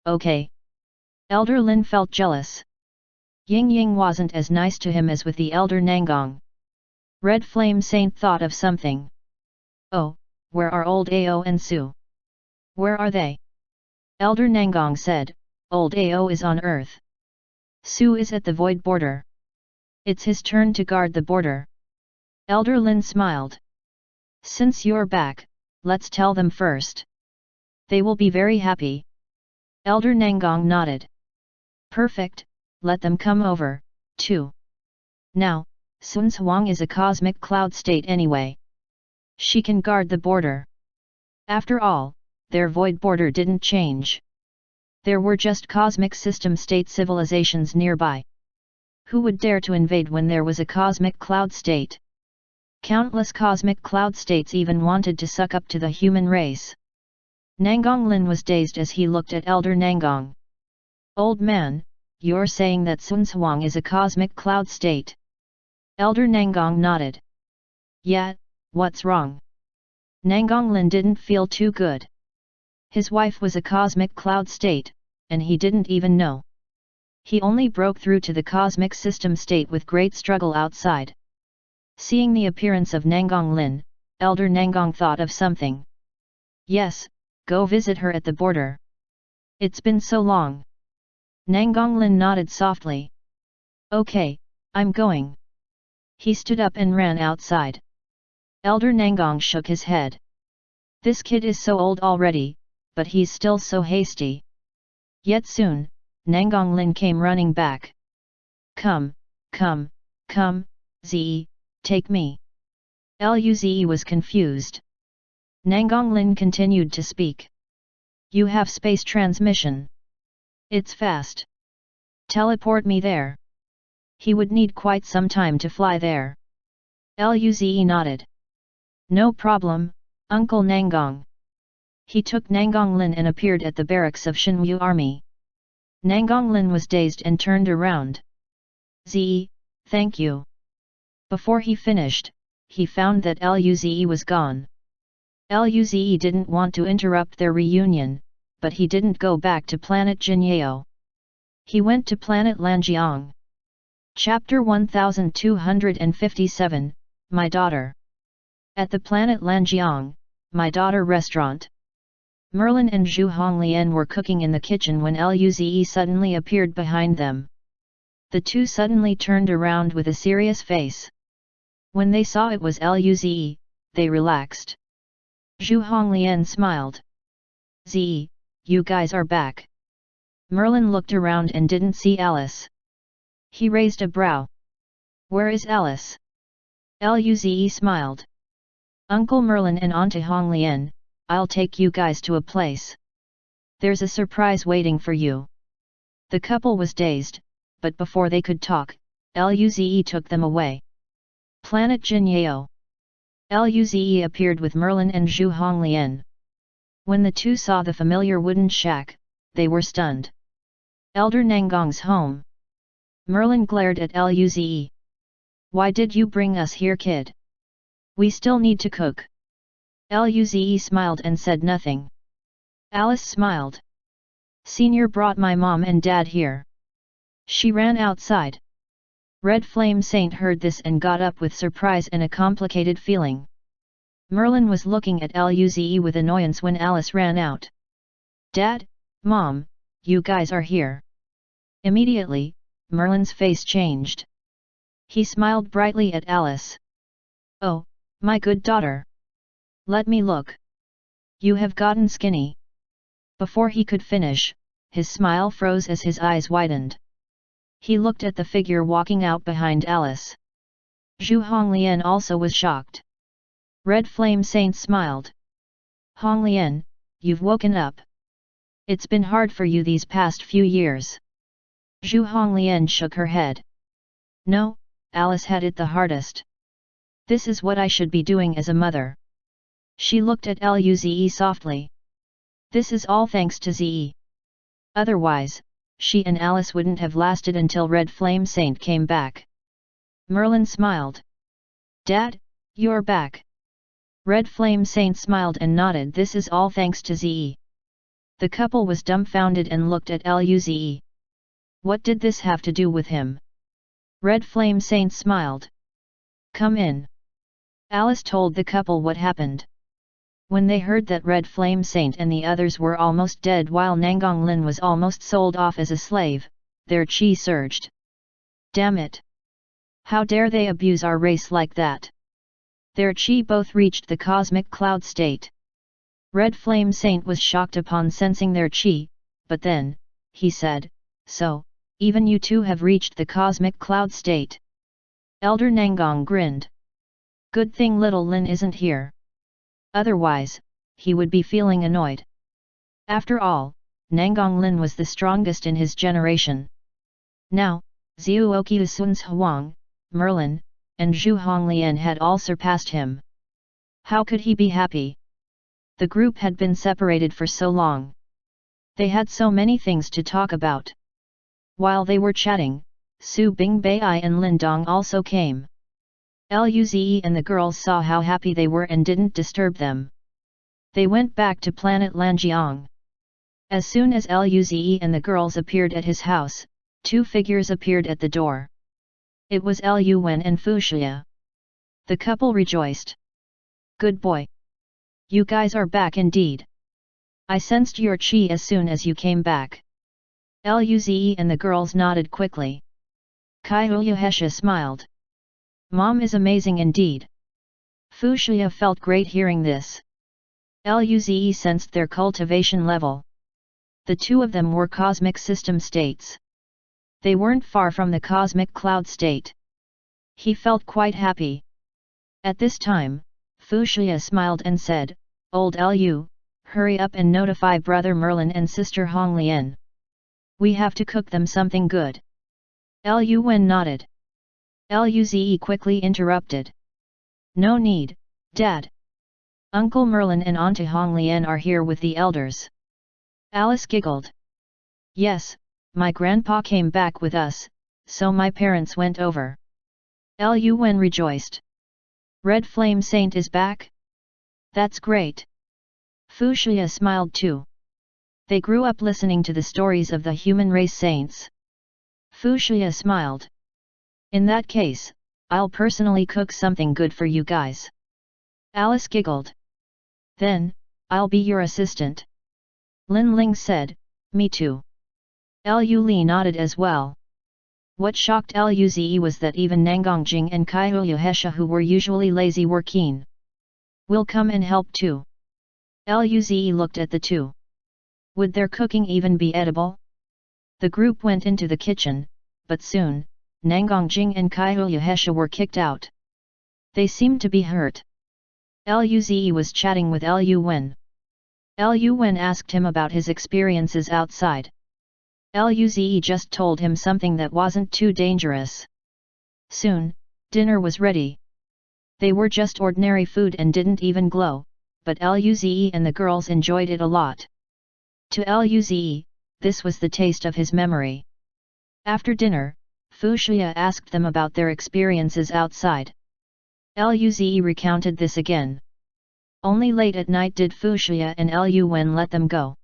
Okay. Elder Lin felt jealous. Ying Ying wasn't as nice to him as with the Elder Nangong. Red Flame Saint thought of something. Oh, where are old Ao and Su? Where are they? Elder Nangong said, old Ao is on Earth. Su is at the void border. It's his turn to guard the border. Elder Lin smiled. Since you're back, let's tell them first. They will be very happy. Elder Nangong nodded. Perfect, let them come over, too. Now, Sun Huang is a cosmic cloud state anyway. She can guard the border. After all, their void border didn't change. There were just cosmic system state civilizations nearby. Who would dare to invade when there was a cosmic cloud state? Countless cosmic cloud states even wanted to suck up to the human race. Nangonglin was dazed as he looked at Elder Nangong. Old man, you're saying that Sun Huang is a cosmic cloud state? Elder Nangong nodded. Yeah, what's wrong? Nangonglin didn't feel too good. His wife was a cosmic cloud state, and he didn't even know. He only broke through to the cosmic system state with great struggle outside. Seeing the appearance of Nangonglin, Elder Nangong thought of something. Yes, go visit her at the border. It's been so long. Nangonglin nodded softly. Okay, I'm going. He stood up and ran outside. Elder Nangong shook his head. This kid is so old already, but he's still so hasty. Yet soon, Nangonglin came running back. Come, come, come, Ze, take me. Luze was confused. Nangonglin continued to speak. You have space transmission. It's fast. Teleport me there. He would need quite some time to fly there. Luze nodded. No problem, Uncle Nangong. He took Nangonglin and appeared at the barracks of Shinwu Army. Nangonglin was dazed and turned around. Ze, thank you. Before he finished, he found that Luze was gone. Luze didn't want to interrupt their reunion, but he didn't go back to planet Jinyao. He went to planet Lanjiang. Chapter 1257, My Daughter. At the planet Lanjiang, My Daughter restaurant. Merlin and Zhu Honglian were cooking in the kitchen when Luze suddenly appeared behind them. The two suddenly turned around with a serious face. When they saw it was Luze, they relaxed. Zhu Honglian smiled. Ze, you guys are back. Merlin looked around and didn't see Alice. He raised a brow. Where is Alice? Luze smiled. Uncle Merlin and Auntie Honglian, I'll take you guys to a place. There's a surprise waiting for you. The couple was dazed, but before they could talk, Luze took them away. Planet Jinyao. Luze appeared with Merlin and Zhu Honglian. When the two saw the familiar wooden shack, they were stunned. Elder Nangong's home. Merlin glared at Luze. Why did you bring us here, kid? We still need to cook. Luze smiled and said nothing. Alice smiled. Senior brought my mom and dad here. She ran outside. Red Flame Saint heard this and got up with surprise and a complicated feeling. Merlin was looking at Luze with annoyance when Alice ran out. Dad, Mom, you guys are here. Immediately, Merlin's face changed. He smiled brightly at Alice. Oh, my good daughter. Let me look. You have gotten skinny. Before he could finish, his smile froze as his eyes widened. He looked at the figure walking out behind Alice. Zhu Honglian also was shocked. Red Flame Saint smiled. Honglian, you've woken up. It's been hard for you these past few years. Zhu Honglian shook her head. No, Alice had it the hardest. This is what I should be doing as a mother. She looked at Luze softly. This is all thanks to Ze. Otherwise, she and Alice wouldn't have lasted until Red Flame Saint came back. Merlin smiled. Dad, you're back. Red Flame Saint smiled and nodded. This is all thanks to Ze. The couple was dumbfounded and looked at Luze. What did this have to do with him? Red Flame Saint smiled. Come in. Alice told the couple what happened. When they heard that Red Flame Saint and the others were almost dead while Nangong Lin was almost sold off as a slave, their chi surged. Damn it! How dare they abuse our race like that? Their chi both reached the cosmic cloud state. Red Flame Saint was shocked upon sensing their chi, but then, he said, so, even you two have reached the cosmic cloud state. Elder Nangong grinned. Good thing little Lin isn't here. Otherwise, he would be feeling annoyed. After all, Nangong Lin was the strongest in his generation. Now, Zhuoqiu Sun's Huang, Merlin, and Zhu Honglian had all surpassed him. How could he be happy? The group had been separated for so long. They had so many things to talk about. While they were chatting, Su Bingbai and Lin Dong also came. Luze and the girls saw how happy they were and didn't disturb them. They went back to planet Lanjiang. As soon as Luze and the girls appeared at his house, two figures appeared at the door. It was Lu Wen and Fuxia. The couple rejoiced. Good boy. You guys are back indeed. I sensed your chi as soon as you came back. Luze and the girls nodded quickly. Kaiyuhesha smiled. Mom is amazing indeed. Fuxia felt great hearing this. Luze sensed their cultivation level. The two of them were cosmic system states. They weren't far from the cosmic cloud state. He felt quite happy. At this time, Fuxia smiled and said, Old Lu, hurry up and notify brother Merlin and sister Honglian. We have to cook them something good. Lu Wen nodded. Luze quickly interrupted. No need, Dad. Uncle Merlin and Auntie Honglian are here with the elders. Alice giggled. Yes, my grandpa came back with us, so my parents went over. Lu Wen rejoiced. Red Flame Saint is back? That's great. Fuxia smiled too. They grew up listening to the stories of the human race saints. Fuxia smiled. In that case, I'll personally cook something good for you guys. Alice giggled. Then, I'll be your assistant. Lin Ling said, me too. Lu Li nodded as well. What shocked Luze was that even Nangong Jing and Kaiyuhesha, who were usually lazy, were keen. We'll come and help too. Luze looked at the two. Would their cooking even be edible? The group went into the kitchen, but soon, Nangong Jing and Kaiyuhesha were kicked out. They seemed to be hurt. Luze was chatting with Lu Wen. Lu Wen asked him about his experiences outside. Luze just told him something that wasn't too dangerous. Soon, dinner was ready. They were just ordinary food and didn't even glow, but Luze and the girls enjoyed it a lot. To Luze, this was the taste of his memory. After dinner, Fuxia asked them about their experiences outside. Luze recounted this again. Only late at night did Fuxia and Lu Wen let them go.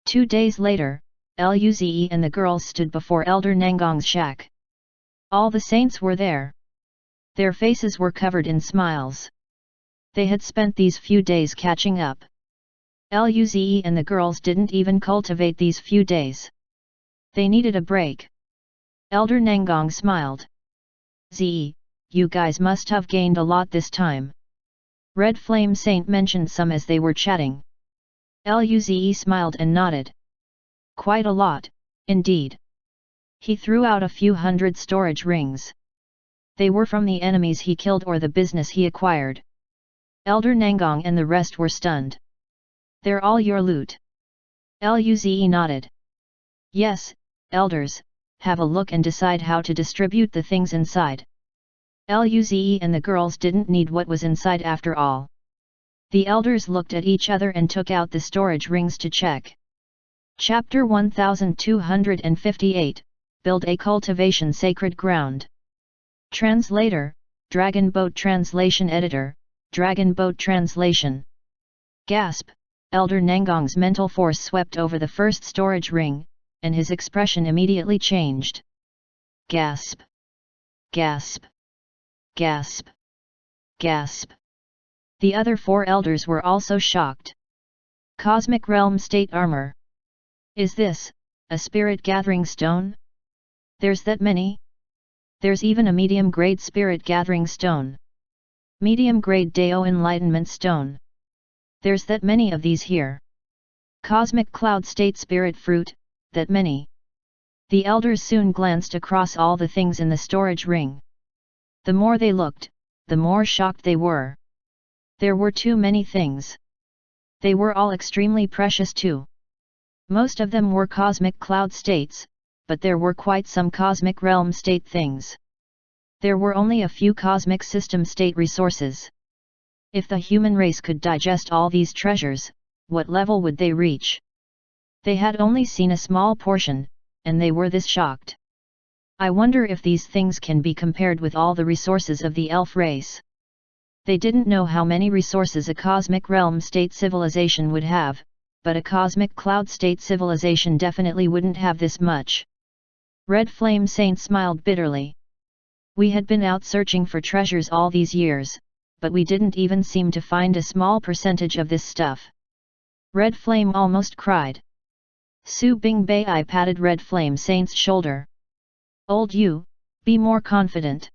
2 days later, Luze and the girls stood before Elder Nangong's shack. All the saints were there. Their faces were covered in smiles. They had spent these few days catching up. Luze and the girls didn't even cultivate these few days. They needed a break. Elder Nangong smiled. Ze, you guys must have gained a lot this time. Red Flame Saint mentioned some as they were chatting. Luze smiled and nodded. Quite a lot, indeed. He threw out a few hundred storage rings. They were from the enemies he killed or the business he acquired. Elder Nangong and the rest were stunned. They're all your loot. Luze nodded. Yes, elders, have a look and decide how to distribute the things inside. Luze and the girls didn't need what was inside after all. The elders looked at each other and took out the storage rings to check. Chapter 1258, Build a Cultivation Sacred Ground. Translator, Dragon Boat Translation Editor, Dragon Boat Translation. Gasp! Elder Nangong's mental force swept over the first storage ring, and his expression immediately changed. Gasp! Gasp! Gasp! Gasp! The other 4 elders were also shocked. Cosmic Realm State Armor. Is this a spirit gathering stone? There's that many? There's even a medium-grade spirit gathering stone. Medium-grade Dao Enlightenment Stone. There's that many of these here. Cosmic Cloud State Spirit Fruit, that many. The elders soon glanced across all the things in the storage ring. The more they looked, the more shocked they were. There were too many things. They were all extremely precious too. Most of them were cosmic cloud states, but there were quite some cosmic realm state things. There were only a few cosmic system state resources. If the human race could digest all these treasures, what level would they reach? They had only seen a small portion, and they were this shocked. I wonder if these things can be compared with all the resources of the elf race. They didn't know how many resources a cosmic realm state civilization would have, but a cosmic cloud state civilization definitely wouldn't have this much. Red Flame Saint smiled bitterly. We had been out searching for treasures all these years, but we didn't even seem to find a small percentage of this stuff. Red Flame almost cried. Su Bingbei patted Red Flame Saint's shoulder. Old you, be more confident.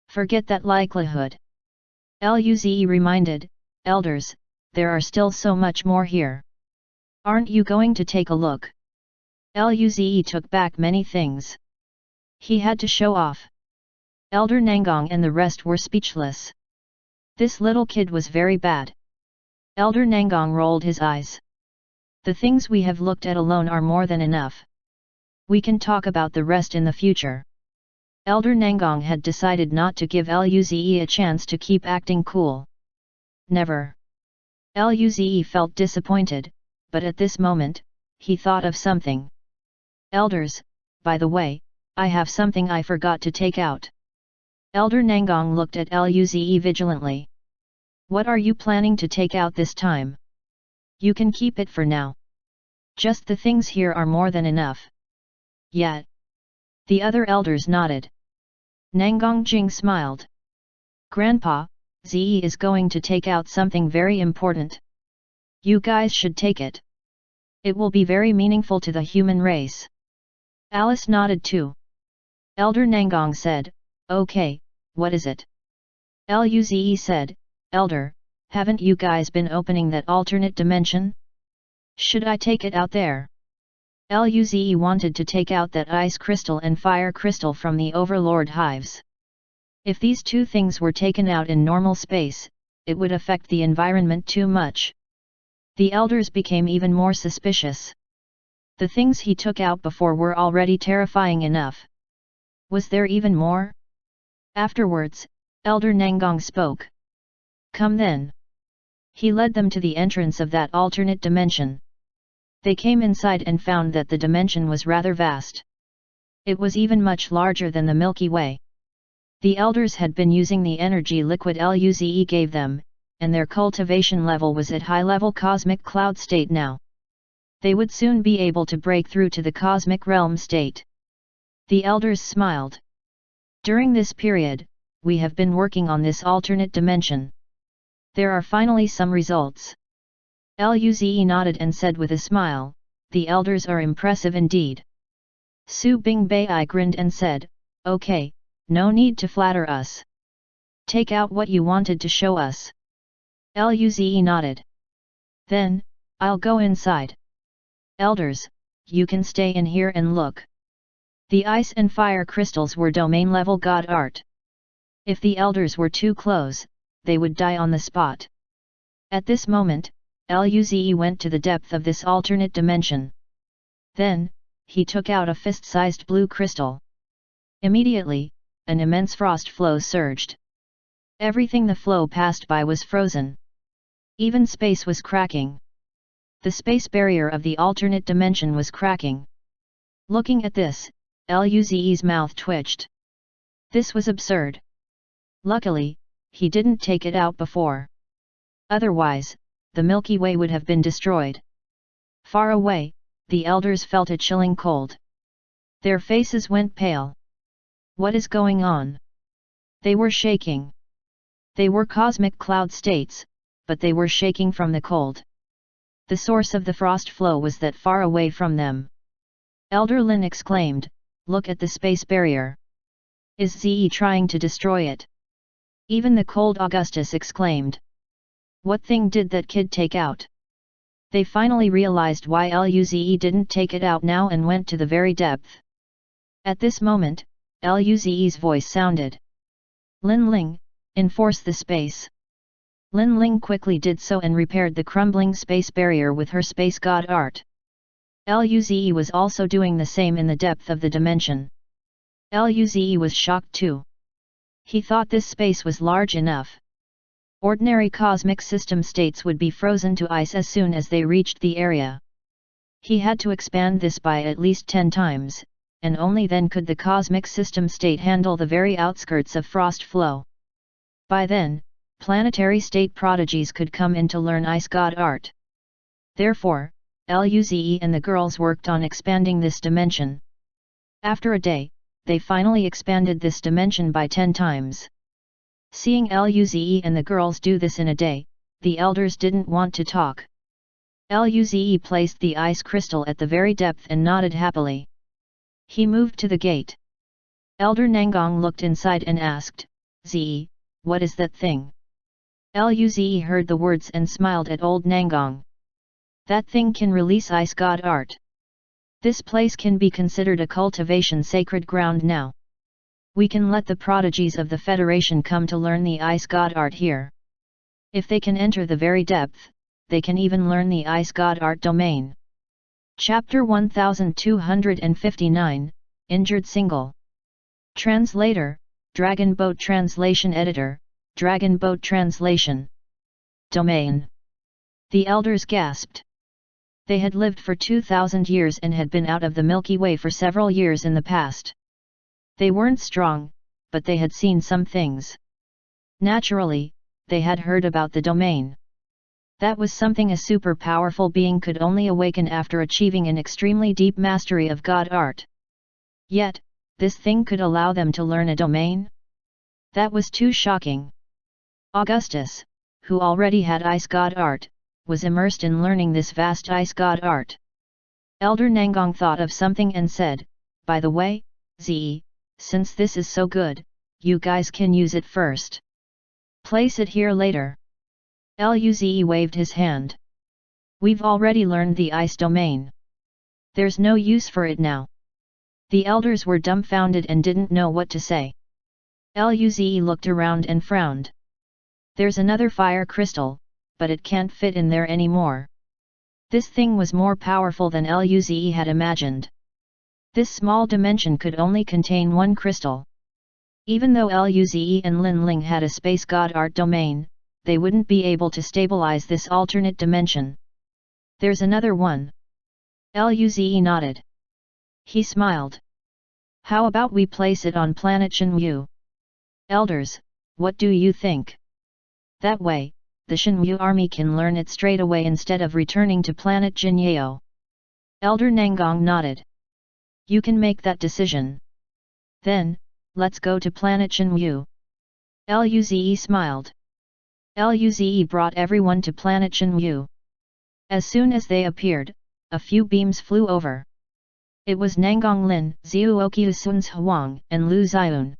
Forget that likelihood. Luze reminded, elders, there are still so much more here. Aren't you going to take a look? Luze took back many things. He had to show off. Elder Nangong and the rest were speechless. This little kid was very bad. Elder Nangong rolled his eyes. The things we have looked at alone are more than enough. We can talk about the rest in the future. Elder Nangong had decided not to give Luze a chance to keep acting cool. Never. Luze felt disappointed, but at this moment, he thought of something. Elders, by the way, I have something I forgot to take out. Elder Nangong looked at Luze vigilantly. What are you planning to take out this time? You can keep it for now. Just the things here are more than enough. Yet. The other elders nodded. Nangong Jing smiled. Grandpa, Ze is going to take out something very important. You guys should take it. It will be very meaningful to the human race. Alice nodded too. Elder Nangong said, okay, what is it? Luze said, Elder, haven't you guys been opening that alternate dimension? Should I take it out there? Luze wanted to take out that ice crystal and fire crystal from the Overlord hives. If these two things were taken out in normal space, it would affect the environment too much. The elders became even more suspicious. The things he took out before were already terrifying enough. Was there even more? Afterwards, Elder Nangong spoke. Come then. He led them to the entrance of that alternate dimension. They came inside and found that the dimension was rather vast. It was even much larger than the Milky Way. The elders had been using the energy liquid Luze gave them, and their cultivation level was at high-level cosmic cloud state now. They would soon be able to break through to the cosmic realm state. The elders smiled. During this period, we have been working on this alternate dimension. There are finally some results. Luze nodded and said with a smile, the elders are impressive indeed. Su Bingbai grinned and said, okay, no need to flatter us. Take out what you wanted to show us. Luze nodded. Then, I'll go inside. Elders, you can stay in here and look. The ice and fire crystals were domain-level god art. If the elders were too close, they would die on the spot. At this moment, Luze went to the depth of this alternate dimension. Then, he took out a fist-sized blue crystal. Immediately, an immense frost flow surged. Everything the flow passed by was frozen. Even space was cracking. The space barrier of the alternate dimension was cracking. Looking at this, Luze's mouth twitched. This was absurd. Luckily, he didn't take it out before. Otherwise, the Milky Way would have been destroyed. Far away, the elders felt a chilling cold. Their faces went pale. What is going on? They were shaking. They were cosmic cloud states, but they were shaking from the cold. The source of the frost flow was that far away from them. Elder Lin exclaimed, look at the space barrier. Is Ze trying to destroy it? Even the cold Augustus exclaimed. What thing did that kid take out? They finally realized why Luze didn't take it out now and went to the very depth. At this moment, Luze's voice sounded. Lin Ling, enforce the space. Lin Ling quickly did so and repaired the crumbling space barrier with her space god art. Luze was also doing the same in the depth of the dimension. Luze was shocked too. He thought this space was large enough. Ordinary cosmic system states would be frozen to ice as soon as they reached the area. He had to expand this by at least 10 times, and only then could the cosmic system state handle the very outskirts of frost flow. By then, planetary state prodigies could come in to learn ice god art. Therefore, Luze and the girls worked on expanding this dimension. After a day, they finally expanded this dimension by 10 times. Seeing Luze and the girls do this in a day, the elders didn't want to talk. Luze placed the ice crystal at the very depth and nodded happily. He moved to the gate. Elder Nangong looked inside and asked, Ze, what is that thing? Luze heard the words and smiled at old Nangong. That thing can release ice god art. This place can be considered a cultivation sacred ground now. We can let the prodigies of the Federation come to learn the ice god art here. If they can enter the very depth, they can even learn the ice god art domain. Chapter 1259, Injured Single. Translator, Dragon Boat Translation Editor, Dragon Boat Translation. Domain. The elders gasped. They had lived for 2,000 years and had been out of the Milky Way for several years in the past. They weren't strong, but they had seen some things. Naturally, they had heard about the domain. That was something a super powerful being could only awaken after achieving an extremely deep mastery of god art. Yet, this thing could allow them to learn a domain? That was too shocking. Augustus, who already had ice god art, was immersed in learning this vast ice god art. Elder Nangong thought of something and said, by the way, Ze, since this is so good, you guys can use it first. Place it here later. Luze waved his hand. We've already learned the ice domain. There's no use for it now. The elders were dumbfounded and didn't know what to say. Luze looked around and frowned. There's another fire crystal, but it can't fit in there anymore. This thing was more powerful than Luze had imagined. This small dimension could only contain one crystal. Even though Luze and Lin Ling had a space god art domain, they wouldn't be able to stabilize this alternate dimension. There's another one. Luze nodded. He smiled. How about we place it on planet Shenwu? Elders, what do you think? That way, the Shenwu army can learn it straight away instead of returning to planet Jinyeo. Elder Nangong nodded. You can make that decision. Then, let's go to planet Shenwu. Luze smiled. Luze brought everyone to planet Shenwu. As soon as they appeared, a few beams flew over. It was Nangong Lin, Zhuoqiu Sun's Huang, and Lu Xiun.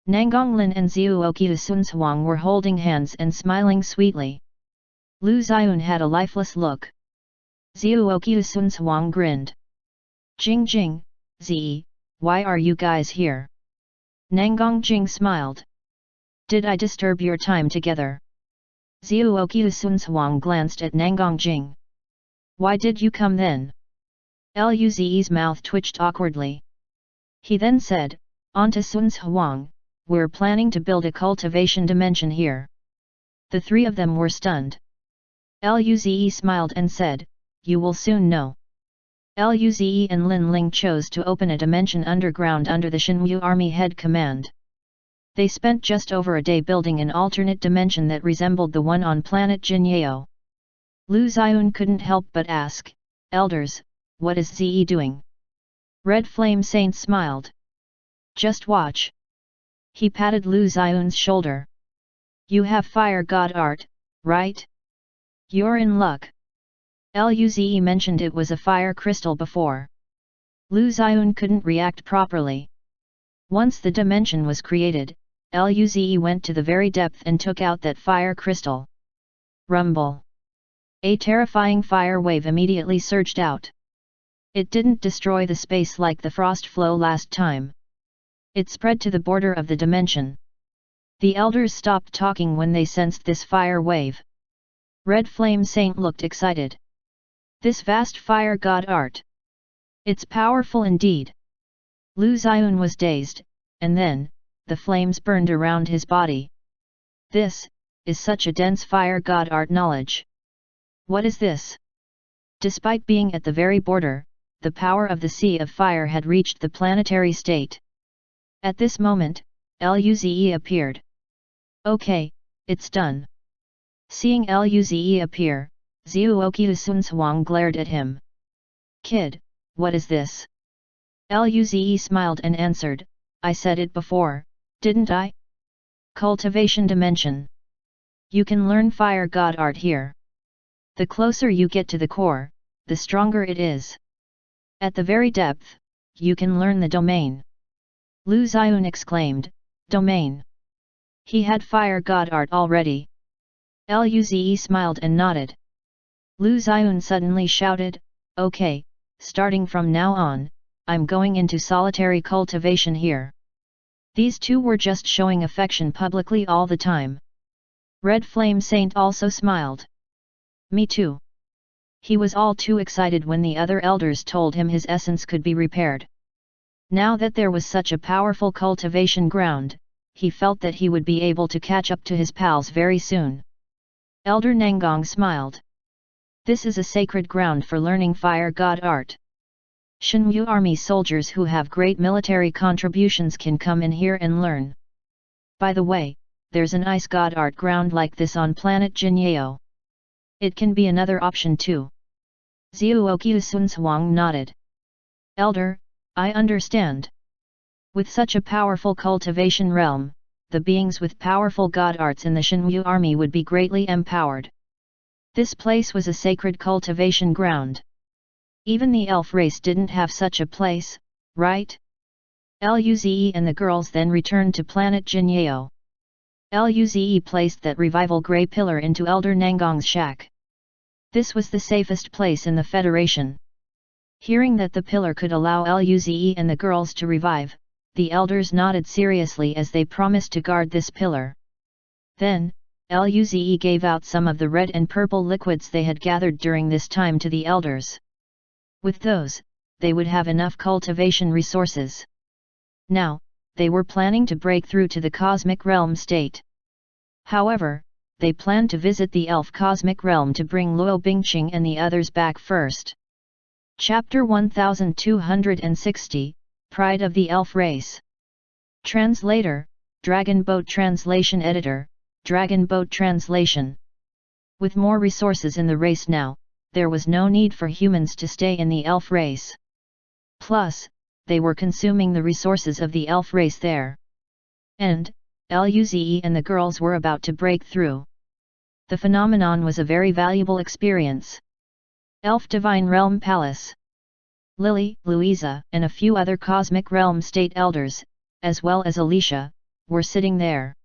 Nangong Lin and Zhuoqiu Sun's Huang were holding hands and smiling sweetly. Lu Xiun had a lifeless look. Zhuoqiu Sun's Huang grinned. Jing Jing, Zi, why are you guys here? Nangong Jing smiled. Did I disturb your time together? Zhuoqiu Sun's Huang glanced at Nangong Jing. Why did you come then? Luze's mouth twitched awkwardly. He then said, Onto Sun's Huang, we're planning to build a cultivation dimension here. The three of them were stunned. Luze smiled and said, you will soon know. Luze and Lin Ling chose to open a dimension underground under the Shenwu army head command. They spent just over a day building an alternate dimension that resembled the one on planet Jinyeo. Lu Xiun couldn't help but ask, Elders, what is Zi doing? Red Flame Saint smiled. Just watch. He patted Lu Xiun's shoulder. You have fire god art, right? You're in luck. Luze mentioned it was a fire crystal before. Lu Xiun couldn't react properly. Once the dimension was created, Luze went to the very depth and took out that fire crystal. Rumble. A terrifying fire wave immediately surged out. It didn't destroy the space like the frost flow last time. It spread to the border of the dimension. The elders stopped talking when they sensed this fire wave. Red Flame Saint looked excited. This vast fire god art. It's powerful indeed. Lu Xiun was dazed, and then, the flames burned around his body. This is such a dense fire god art knowledge. What is this? Despite being at the very border, the power of the Sea of Fire had reached the planetary state. At this moment, Luze appeared. Okay, it's done. Seeing Luze appear, Zhuoqiu Sun's Huang glared at him. Kid, what is this? Luze smiled and answered, I said it before, didn't I? Cultivation dimension. You can learn fire god art here. The closer you get to the core, the stronger it is. At the very depth, you can learn the domain. Lu Xiun exclaimed, domain. He had fire god art already. Luze smiled and nodded. Lu Xiun suddenly shouted, okay, starting from now on, I'm going into solitary cultivation here. These two were just showing affection publicly all the time. Red Flame Saint also smiled. Me too. He was all too excited when the other elders told him his essence could be repaired. Now that there was such a powerful cultivation ground, he felt that he would be able to catch up to his pals very soon. Elder Nangong smiled. This is a sacred ground for learning fire god art. Shenwu army soldiers who have great military contributions can come in here and learn. By the way, there's an ice god art ground like this on planet Jinyeo. It can be another option too. Zhuoqiu Sun's Huang nodded. Elder, I understand. With such a powerful cultivation realm, the beings with powerful god arts in the Shenwu army would be greatly empowered. This place was a sacred cultivation ground. Even the elf race didn't have such a place, right? Luze and the girls then returned to planet Jinyeo. Luze placed that revival grey pillar into Elder Nangong's shack. This was the safest place in the Federation. Hearing that the pillar could allow Luze and the girls to revive, the elders nodded seriously as they promised to guard this pillar. Then, Luze gave out some of the red and purple liquids they had gathered during this time to the elders. With those, they would have enough cultivation resources. Now, they were planning to break through to the cosmic realm state. However, they planned to visit the elf cosmic realm to bring Luo Bingqing and the others back first. Chapter 1260, Pride of the Elf Race. Translator, Dragon Boat Translation Editor, Dragon Boat Translation. With more resources in the race now, there was no need for humans to stay in the elf race. Plus, they were consuming the resources of the elf race there. And, Luze and the girls were about to break through. The phenomenon was a very valuable experience. Elf Divine Realm Palace. Lily, Louisa, and a few other Cosmic Realm State Elders, as well as Alicia, were sitting there.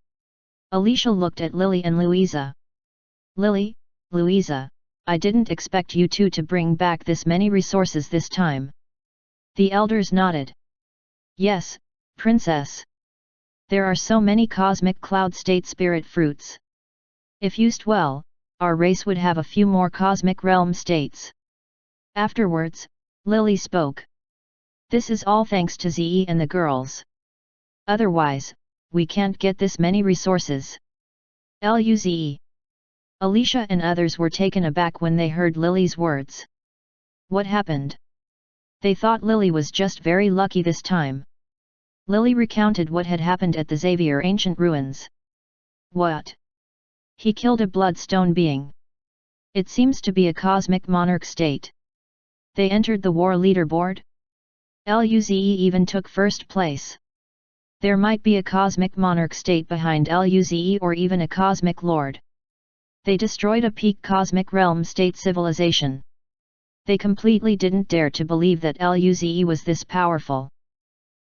Alicia looked at Lily and Louisa. Lily, Louisa, I didn't expect you two to bring back this many resources this time. The elders nodded. Yes, Princess. There are so many Cosmic Cloud State Spirit Fruits. If used well, our race would have a few more Cosmic Realm States. Afterwards, Lily spoke. This is all thanks to Ze and the girls. Otherwise, we can't get this many resources. Luze. Alicia and others were taken aback when they heard Lily's words. What happened? They thought Lily was just very lucky this time. Lily recounted what had happened at the Xavier Ancient Ruins. What? He killed a bloodstone being. It seems to be a cosmic monarch state. They entered the war leaderboard? Luze even took first place. There might be a cosmic monarch state behind Luze or even a cosmic lord. They destroyed a peak cosmic realm state civilization. They completely didn't dare to believe that Luze was this powerful.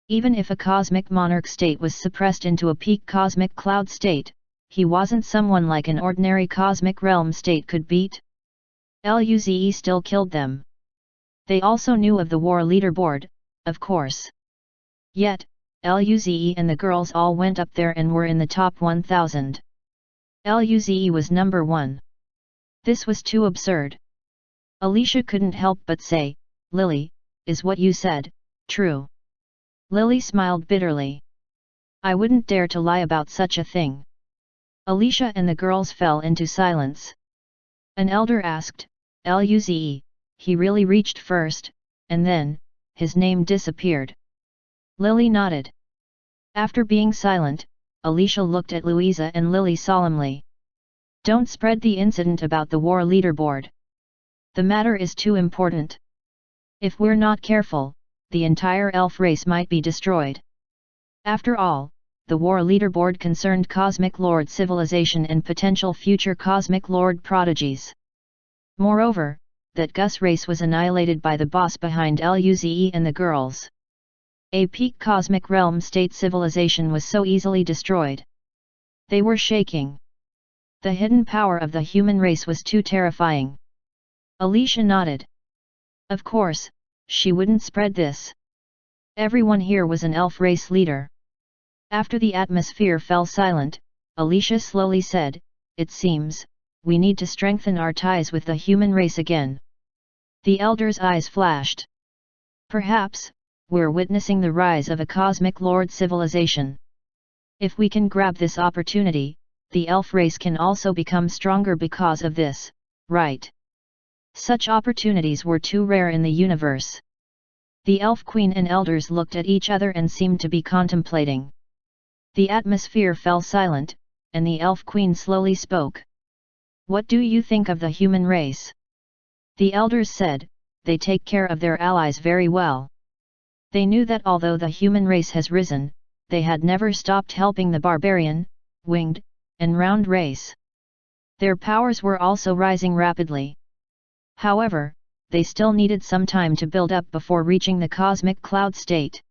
Even if a cosmic monarch state was suppressed into a peak cosmic cloud state, he wasn't someone like an ordinary cosmic realm state could beat. Luze still killed them. They also knew of the war leaderboard, of course. Yet, Luze and the girls all went up there and were in the top 1000. Luze was number 1. This was too absurd. Alicia couldn't help but say, Lily, is what you said true? Lily smiled bitterly. I wouldn't dare to lie about such a thing. Alicia and the girls fell into silence. An elder asked, Luze, he really reached first, and then, his name disappeared. Lily nodded. After being silent, Alicia looked at Louisa and Lily solemnly. Don't spread the incident about the war leaderboard. The matter is too important. If we're not careful, the entire elf race might be destroyed. After all, the war leaderboard concerned Cosmic Lord civilization and potential future Cosmic Lord prodigies. Moreover, that Gus race was annihilated by the boss behind Luze and the girls. A peak cosmic realm state civilization was so easily destroyed. They were shaking. The hidden power of the human race was too terrifying. Alicia nodded. Of course, she wouldn't spread this. Everyone here was an elf race leader. After the atmosphere fell silent, Alicia slowly said, it seems, we need to strengthen our ties with the human race again. The elder's eyes flashed. Perhaps, we're witnessing the rise of a cosmic lord civilization. If we can grab this opportunity, the elf race can also become stronger because of this, right? Such opportunities were too rare in the universe. The elf queen and elders looked at each other and seemed to be contemplating. The atmosphere fell silent, and the elf queen slowly spoke. What do you think of the human race? The elders said, they take care of their allies very well. They knew that although the human race has risen, they had never stopped helping the barbarian, winged, and round race. Their powers were also rising rapidly. However, they still needed some time to build up before reaching the cosmic cloud state.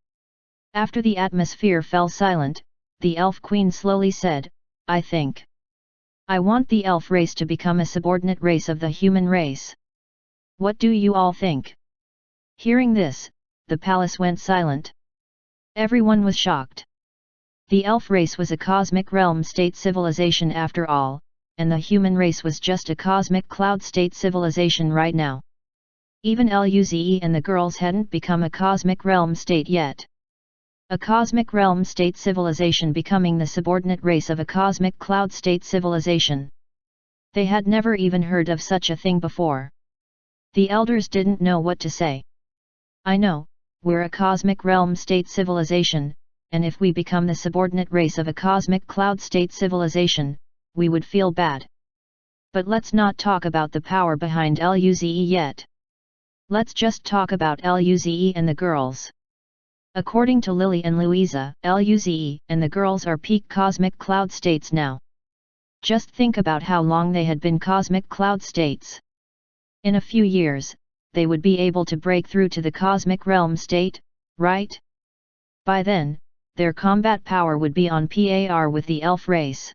After the atmosphere fell silent, the elf queen slowly said, I think. I want the elf race to become a subordinate race of the human race. What do you all think? Hearing this, the palace went silent. Everyone was shocked. The elf race was a cosmic realm state civilization after all, and the human race was just a cosmic cloud state civilization right now. Even Luze and the girls hadn't become a cosmic realm state yet. A cosmic realm state civilization becoming the subordinate race of a cosmic cloud state civilization. They had never even heard of such a thing before. The elders didn't know what to say. I know, we're a cosmic realm state civilization, and if we become the subordinate race of a cosmic cloud state civilization, we would feel bad. But let's not talk about the power behind Luze yet. Let's just talk about Luze and the girls. According to Lily and Louisa, Luze and the girls are peak cosmic cloud states now. Just think about how long they had been cosmic cloud states. In a few years, they would be able to break through to the cosmic realm state, right? By then, their combat power would be on par with the elf race.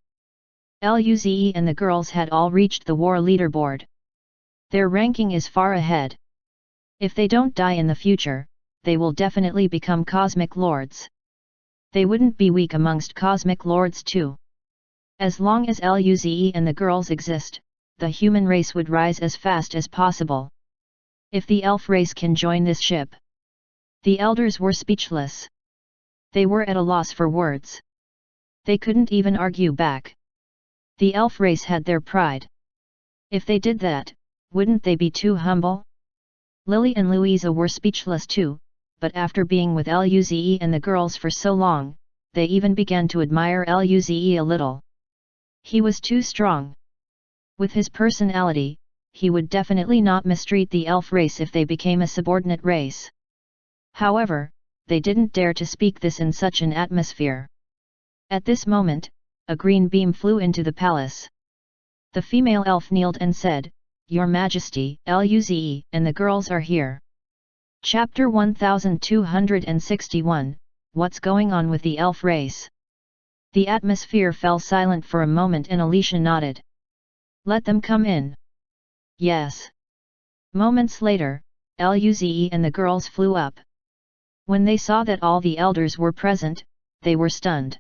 Luze and the girls had all reached the war leaderboard. Their ranking is far ahead. If they don't die in the future, they will definitely become cosmic lords. They wouldn't be weak amongst cosmic lords too. As long as Luze and the girls exist, the human race would rise as fast as possible. If the elf race can join this ship. The elders were speechless. They were at a loss for words. They couldn't even argue back. The elf race had their pride. If they did that, wouldn't they be too humble? Lily and Louisa were speechless too, but after being with Luze and the girls for so long, they even began to admire Luze a little. He was too strong. With his personality, he would definitely not mistreat the elf race if they became a subordinate race. However, they didn't dare to speak this in such an atmosphere. At this moment, a green beam flew into the palace. The female elf kneeled and said, "Your Majesty, Luze and the girls are here." Chapter 1261, What's going on with the elf race? The atmosphere fell silent for a moment and Alicia nodded. "Let them come in." "Yes." Moments later, Luze and the girls flew up. When they saw that all the elders were present, they were stunned.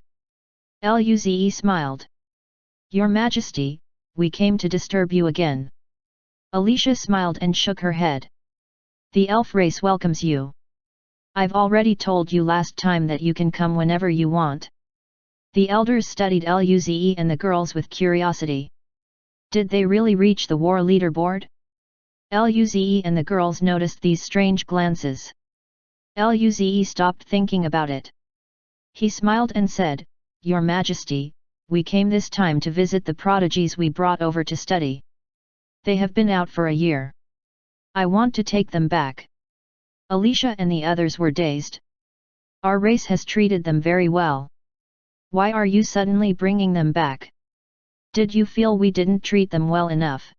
Luze smiled. "Your Majesty, we came to disturb you again." Alicia smiled and shook her head. "The elf race welcomes you. I've already told you last time that you can come whenever you want." The elders studied Luze and the girls with curiosity. Did they really reach the war leaderboard? Luze and the girls noticed these strange glances. Luze stopped thinking about it. He smiled and said, "Your Majesty, we came this time to visit the prodigies we brought over to study. They have been out for a year. I want to take them back." Alicia and the others were dazed. "Our race has treated them very well. Why are you suddenly bringing them back? Did you feel we didn't treat them well enough?"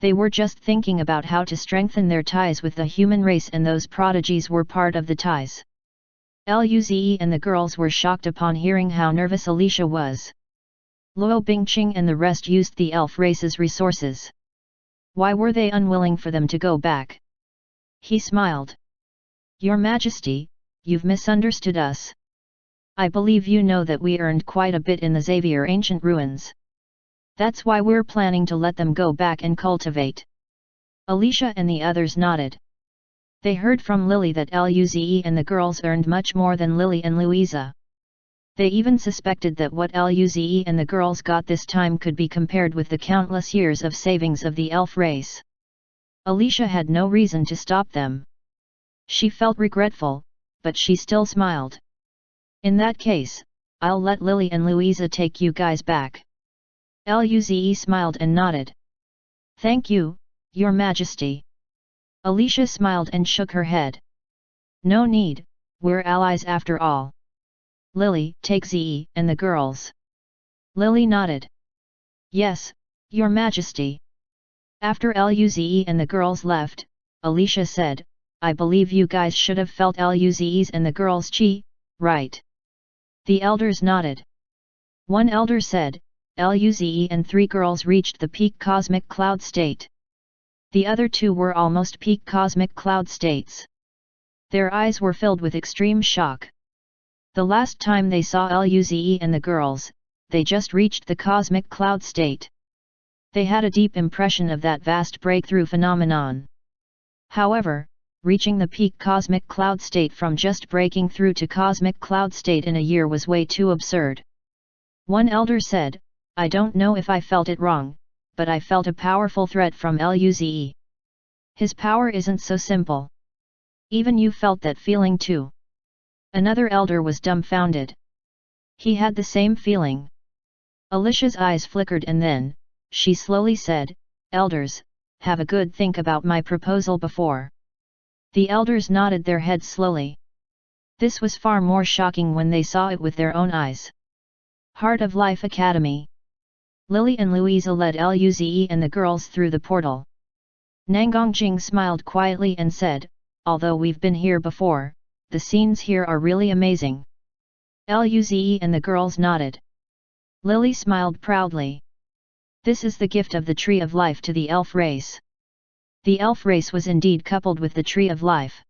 They were just thinking about how to strengthen their ties with the human race, and those prodigies were part of the ties. Luze and the girls were shocked upon hearing how nervous Alicia was. Luo Bingqing and the rest used the elf race's resources. Why were they unwilling for them to go back? He smiled. "Your Majesty, you've misunderstood us. I believe you know that we earned quite a bit in the Xavier ancient ruins. That's why we're planning to let them go back and cultivate." Alicia and the others nodded. They heard from Lily that Luze and the girls earned much more than Lily and Louisa. They even suspected that what Luze and the girls got this time could be compared with the countless years of savings of the elf race. Alicia had no reason to stop them. She felt regretful, but she still smiled. "In that case, I'll let Lily and Louisa take you guys back." Luze smiled and nodded. "Thank you, Your Majesty." Alicia smiled and shook her head. "No need, we're allies after all. Lily, take Ze and the girls." Lily nodded. "Yes, Your Majesty." After Luze and the girls left, Alicia said, "I believe you guys should have felt Luze's and the girls' chi, right?" The elders nodded. One elder said, "Luze and 3 girls reached the peak cosmic cloud state. The other 2 were almost peak cosmic cloud states." Their eyes were filled with extreme shock. The last time they saw Luze and the girls, they just reached the cosmic cloud state. They had a deep impression of that vast breakthrough phenomenon. However, reaching the peak cosmic cloud state from just breaking through to cosmic cloud state in a year was way too absurd. One elder said, I don't know if I felt it wrong, but I felt a powerful threat from Luze. His power isn't so simple. Even you felt that feeling too. Another elder was dumbfounded. He had the same feeling. Alicia's eyes flickered and then, she slowly said, Elders, have a good think about my proposal before. The elders nodded their heads slowly. This was far more shocking when they saw it with their own eyes. Heart of Life Academy. Lily and Louisa led Luze and the girls through the portal. Nangongjing smiled quietly and said, although we've been here before, the scenes here are really amazing. Luze and the girls nodded. Lily smiled proudly. This is the gift of the Tree of Life to the elf race. The elf race was indeed coupled with the Tree of Life.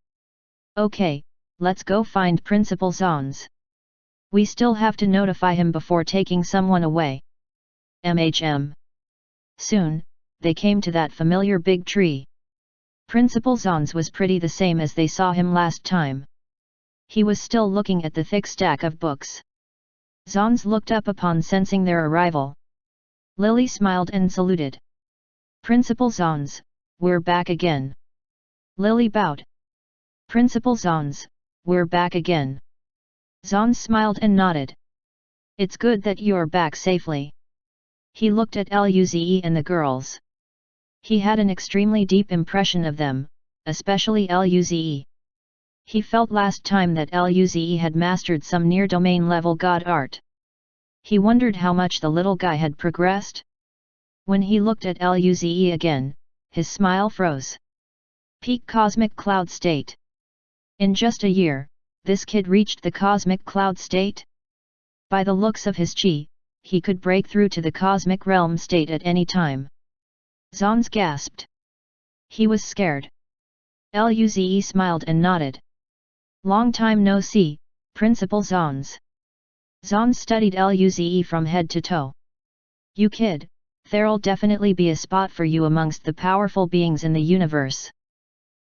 Okay, let's go find Principal Zons. We still have to notify him before taking someone away. Soon, they came to that familiar big tree. Principal Zons was pretty the same as they saw him last time. He was still looking at the thick stack of books. Zons looked up upon sensing their arrival. Lily smiled and saluted. Principal Zons, we're back again. Lily bowed. Principal Zons, we're back again. Zons smiled and nodded. It's good that you're back safely. He looked at Luze and the girls. He had an extremely deep impression of them, especially Luze. He felt last time that Luze had mastered some near-domain level god art. He wondered how much the little guy had progressed. When he looked at Luze again, his smile froze. Peak cosmic cloud state. In just a year, this kid reached the cosmic cloud state? By the looks of his chi, he could break through to the cosmic realm state at any time. Zons gasped. He was scared. Luze smiled and nodded. Long time no see, Principal Zons. Zons studied Luze from head to toe. You kid, there'll definitely be a spot for you amongst the powerful beings in the universe.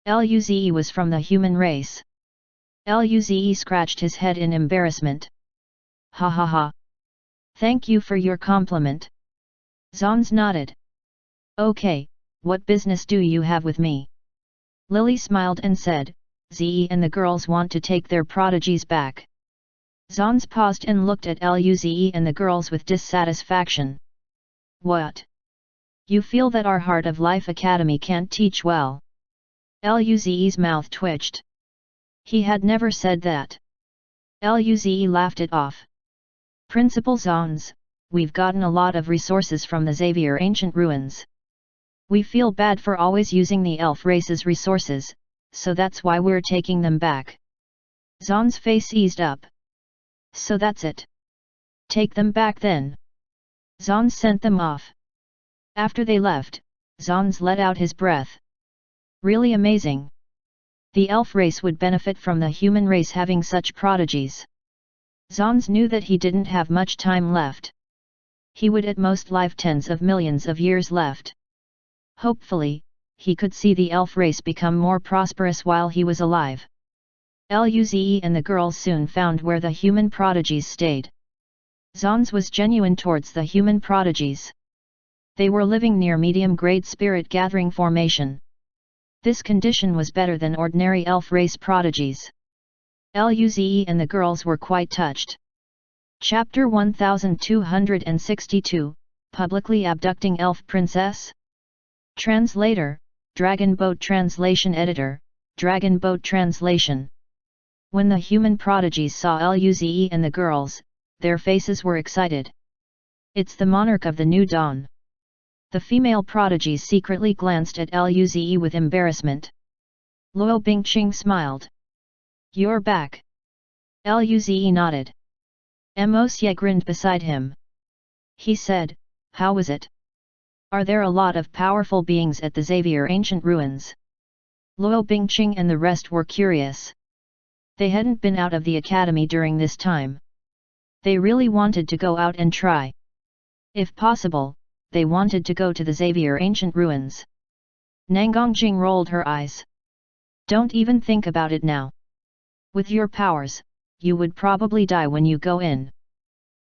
Luze was from the human race. Luze scratched his head in embarrassment. Ha ha ha. Thank you for your compliment. Zons nodded. Okay, what business do you have with me? Lily smiled and said, Ze and the girls want to take their prodigies back. Zons paused and looked at Luze and the girls with dissatisfaction. What? You feel that our Heart of Life Academy can't teach well? Luze's mouth twitched. He had never said that. Luze laughed it off. Principal Zons, we've gotten a lot of resources from the Xavier Ancient Ruins. We feel bad for always using the elf race's resources, so that's why we're taking them back. Zon's face eased up. So that's it. Take them back then. Zons sent them off. After they left, Zons let out his breath. Really amazing. The elf race would benefit from the human race having such prodigies. Zons knew that he didn't have much time left. He would at most live tens of millions of years left. Hopefully, he could see the elf race become more prosperous while he was alive. Luze and the girls soon found where the human prodigies stayed. Zons was genuine towards the human prodigies. They were living near medium-grade spirit gathering formation. This condition was better than ordinary elf race prodigies. Luze and the girls were quite touched. Chapter 1262, Publicly Abducting Elf Princess? Translator, Dragon Boat Translation Editor, Dragon Boat Translation. When the human prodigies saw Luze and the girls, their faces were excited. It's the monarch of the new dawn. The female prodigies secretly glanced at Luze with embarrassment. Luo Bingqing smiled. You're back. Luze nodded. Mosye grinned beside him. He said, how was it? Are there a lot of powerful beings at the Xavier Ancient Ruins? Luo Bingqing and the rest were curious. They hadn't been out of the academy during this time. They really wanted to go out and try. If possible, they wanted to go to the Xavier Ancient Ruins. Nangongjing rolled her eyes. Don't even think about it now. With your powers, you would probably die when you go in.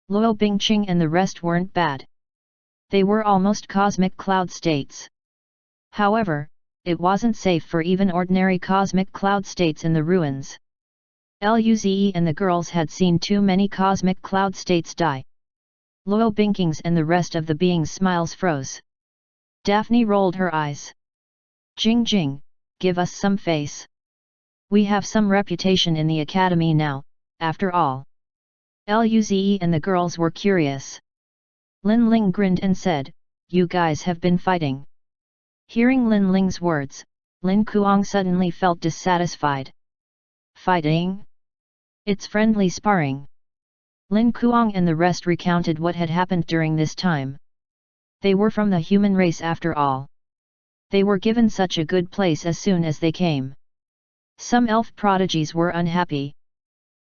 Luo Bingqing and the rest weren't bad. They were almost cosmic cloud states. However, it wasn't safe for even ordinary cosmic cloud states in the ruins. Luze and the girls had seen too many cosmic cloud states die. Luo Bingqing's and the rest of the beings' smiles froze. Daphne rolled her eyes. Jing Jing, give us some face. We have some reputation in the academy now, after all. Luze and the girls were curious. Lin Ling grinned and said, you guys have been fighting. Hearing Lin Ling's words, Lin Kuang suddenly felt dissatisfied. Fighting? It's friendly sparring. Lin Kuang and the rest recounted what had happened during this time. They were from the human race after all. They were given such a good place as soon as they came. Some elf prodigies were unhappy.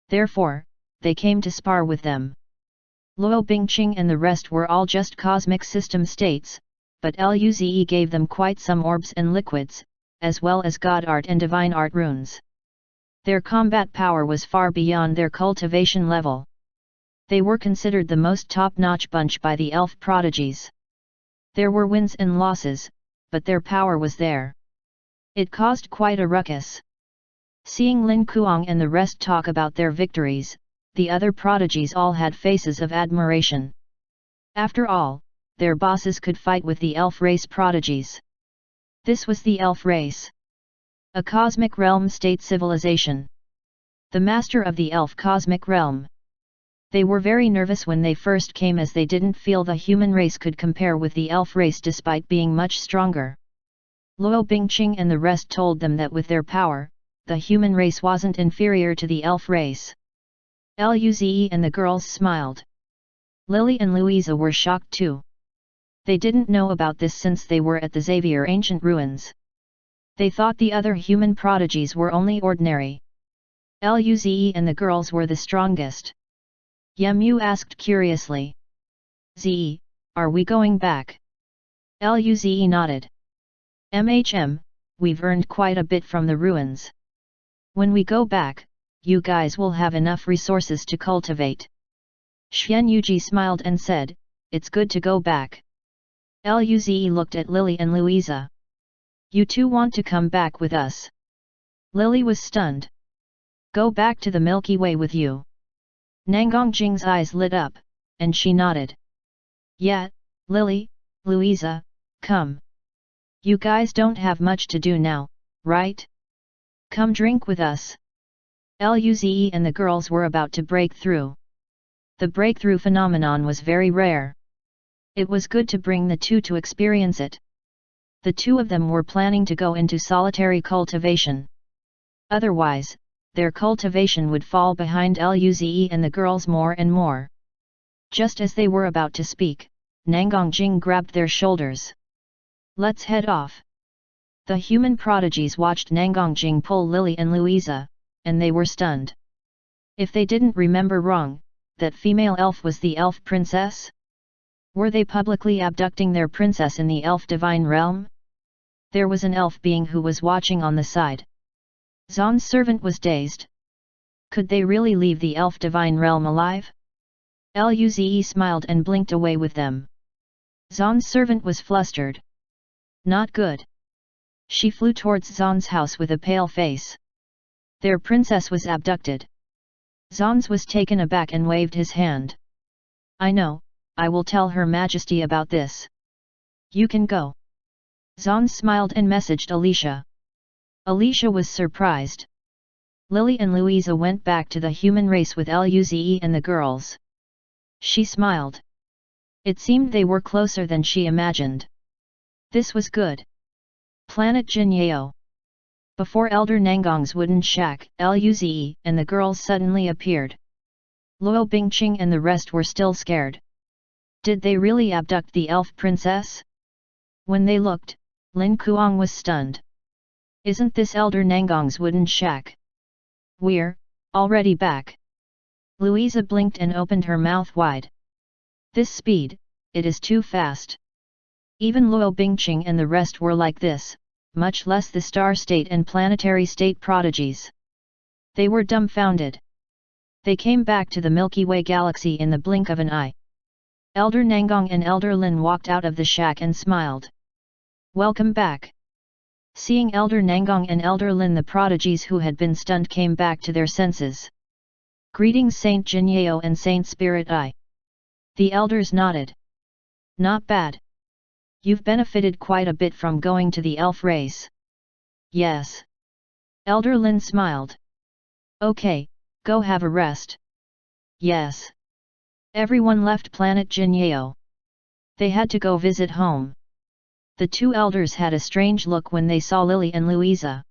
Therefore, they came to spar with them. Luo Bingqing and the rest were all just cosmic system states, but Luze gave them quite some orbs and liquids, as well as god art and divine art runes. Their combat power was far beyond their cultivation level. They were considered the most top-notch bunch by the elf prodigies. There were wins and losses, but their power was there. It caused quite a ruckus. Seeing Lin Kuang and the rest talk about their victories, the other prodigies all had faces of admiration. After all, their bosses could fight with the elf race prodigies. This was the elf race. A cosmic realm state civilization. The master of the elf cosmic realm. They were very nervous when they first came as they didn't feel the human race could compare with the elf race despite being much stronger. Luo Bingqing and the rest told them that with their power, the human race wasn't inferior to the elf race. Luze and the girls smiled. Lily and Louisa were shocked too. They didn't know about this since they were at the Xavier ancient ruins. They thought the other human prodigies were only ordinary. Luze and the girls were the strongest. Yemu asked curiously. Ze, are we going back? Luze nodded. We've earned quite a bit from the ruins. When we go back, you guys will have enough resources to cultivate. Xian Yuji smiled and said, it's good to go back. Luze looked at Lily and Louisa. You two want to come back with us? Lily was stunned. Go back to the Milky Way with you. Nangang Jing's eyes lit up, and she nodded. Yeah, Lily, Louisa, come. You guys don't have much to do now, right? Come drink with us. Luze and the girls were about to break through. The breakthrough phenomenon was very rare. It was good to bring the two to experience it. The two of them were planning to go into solitary cultivation. Otherwise, their cultivation would fall behind Luze and the girls more and more. Just as they were about to speak, Nangang Jing grabbed their shoulders. Let's head off. The human prodigies watched Nangang Jing pull Lily and Louisa, and they were stunned. If they didn't remember wrong, that female elf was the elf princess? Were they publicly abducting their princess in the elf divine realm? There was an elf being who was watching on the side. Zon's servant was dazed. Could they really leave the elf divine realm alive? Luze smiled and blinked away with them. Zon's servant was flustered. Not good. She flew towards Zon's house with a pale face. Their princess was abducted. Zons was taken aback and waved his hand. I know, I will tell Her Majesty about this. You can go. Zons smiled and messaged Alicia. Alicia was surprised. Lily and Louisa went back to the human race with Luze and the girls. She smiled. It seemed they were closer than she imagined. This was good. Planet Jinyeo. Before Elder Nangong's wooden shack, Luze and the girls suddenly appeared. Luo Bingqing and the rest were still scared. Did they really abduct the elf princess? When they looked, Lin Kuang was stunned. Isn't this Elder Nangong's wooden shack? We're already back. Louisa blinked and opened her mouth wide. This speed, it is too fast. Even Luo Bingqing and the rest were like this, much less the star state and planetary state prodigies. They were dumbfounded. They came back to the Milky Way galaxy in the blink of an eye. Elder Nangong and Elder Lin walked out of the shack and smiled. Welcome back. Seeing Elder Nangong and Elder Lin, the prodigies who had been stunned came back to their senses. Greetings Saint Jinyeo and Saint Spirit Eye. The elders nodded. Not bad. You've benefited quite a bit from going to the elf race. Yes. Elder Lin smiled. Okay, go have a rest. Yes. Everyone left planet Jinyeo. They had to go visit home. The two elders had a strange look when they saw Lily and Louisa.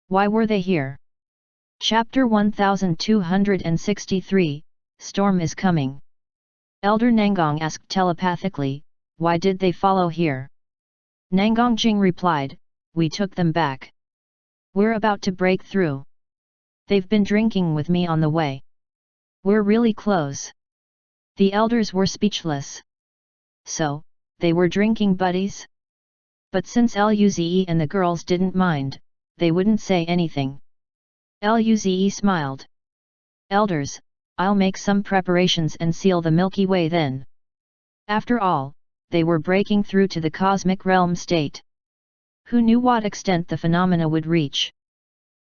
Why were they here? Chapter 1263, Storm is Coming. Elder Nangong asked telepathically, why did they follow here? Nangong Jing replied, we took them back. We're about to break through. They've been drinking with me on the way. We're really close. The elders were speechless. So, they were drinking buddies? But since Luze and the girls didn't mind, they wouldn't say anything. Luze smiled. Elders, I'll make some preparations and seal the Milky Way then. After all, they were breaking through to the cosmic realm state. Who knew what extent the phenomena would reach?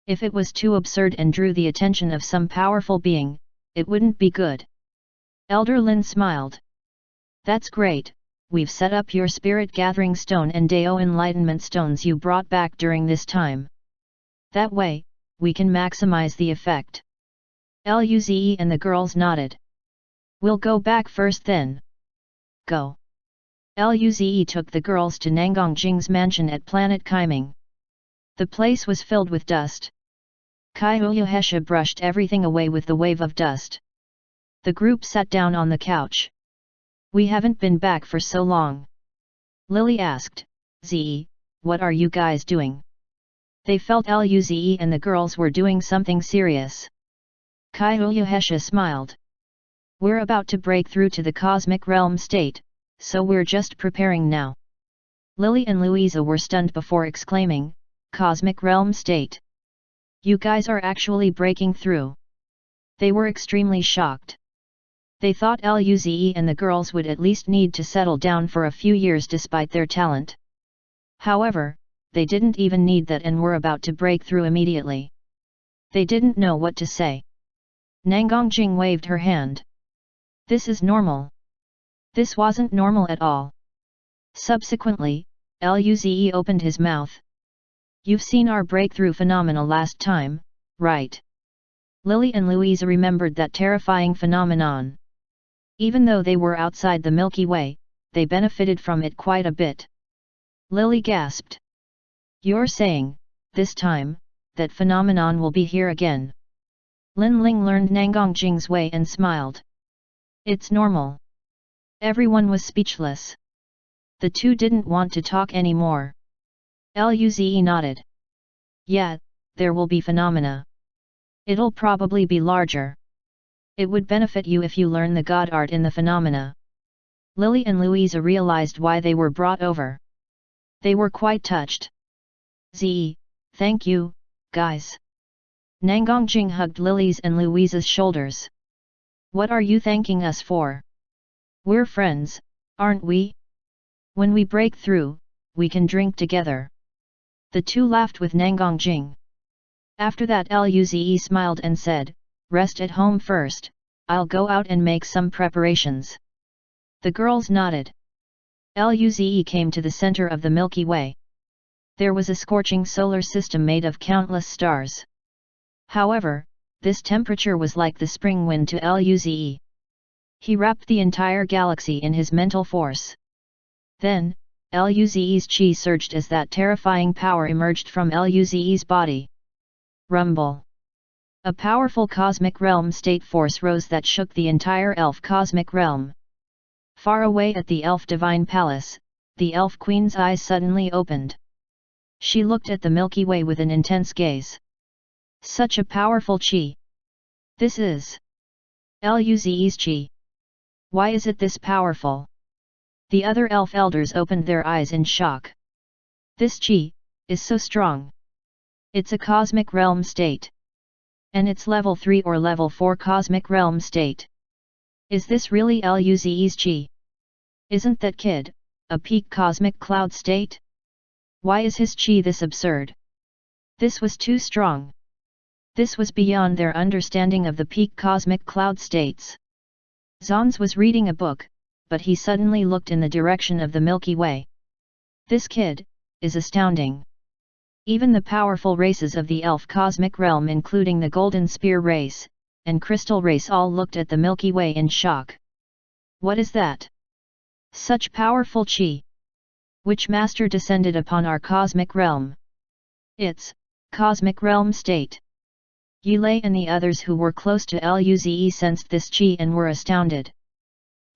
If it was too absurd and drew the attention of some powerful being, it wouldn't be good. Elder Lin smiled. That's great, we've set up your spirit gathering stone and Dao enlightenment stones you brought back during this time. That way, we can maximize the effect. Luze and the girls nodded. We'll go back first then. Go. Luze took the girls to Nangong Jing's mansion at planet Kaiming. The place was filled with dust. Kai Uyuhesha brushed everything away with the wave of dust. The group sat down on the couch. We haven't been back for so long. Lily asked, Ze, what are you guys doing? They felt Luze and the girls were doing something serious. Kai Uyuhesha smiled. We're about to break through to the cosmic realm state, so we're just preparing now. Lily and Louisa were stunned before exclaiming, Cosmic realm state. You guys are actually breaking through. They were extremely shocked. They thought Luze and the girls would at least need to settle down for a few years despite their talent. However, they didn't even need that and were about to break through immediately. They didn't know what to say. Nangong Jing waved her hand. This is normal. This wasn't normal at all. Subsequently, Luze opened his mouth. You've seen our breakthrough phenomena last time, right? Lily and Louisa remembered that terrifying phenomenon. Even though they were outside the Milky Way, they benefited from it quite a bit. Lily gasped. You're saying, this time, that phenomenon will be here again? Lin Ling learned Nangong Jing's way and smiled. It's normal. Everyone was speechless. The two didn't want to talk anymore. Luze nodded. Yeah, there will be phenomena. It'll probably be larger. It would benefit you if you learn the god art in the phenomena. Lily and Louisa realized why they were brought over. They were quite touched. Ze, thank you, guys. Nangong Jing hugged Lily's and Louisa's shoulders. What are you thanking us for? We're friends, aren't we? When we break through, we can drink together. The two laughed with Nangong Jing. After that Luze smiled and said, rest at home first, I'll go out and make some preparations. The girls nodded. Luze came to the center of the Milky Way. There was a scorching solar system made of countless stars. However, this temperature was like the spring wind to Luze. He wrapped the entire galaxy in his mental force. Then, Luze's chi surged as that terrifying power emerged from Luze's body. Rumble. A powerful cosmic realm state force rose that shook the entire elf cosmic realm. Far away at the elf divine palace, the elf queen's eyes suddenly opened. She looked at the Milky Way with an intense gaze. Such a powerful chi. This is Luze's chi. Why is it this powerful? The other elf elders opened their eyes in shock. This chi, is so strong. It's a cosmic realm state. And it's level 3 or level 4 cosmic realm state. Is this really Luze's chi? Isn't that kid a peak cosmic cloud state? Why is his chi this absurd? This was too strong. This was beyond their understanding of the peak cosmic cloud states. Zons was reading a book, but he suddenly looked in the direction of the Milky Way. This kid is astounding. Even the powerful races of the elf cosmic realm, including the Golden Spear race and Crystal race, all looked at the Milky Way in shock. What is that? Such powerful chi! Which master descended upon our cosmic realm? It's cosmic realm state. Yilei and the others who were close to Luze sensed this chi and were astounded.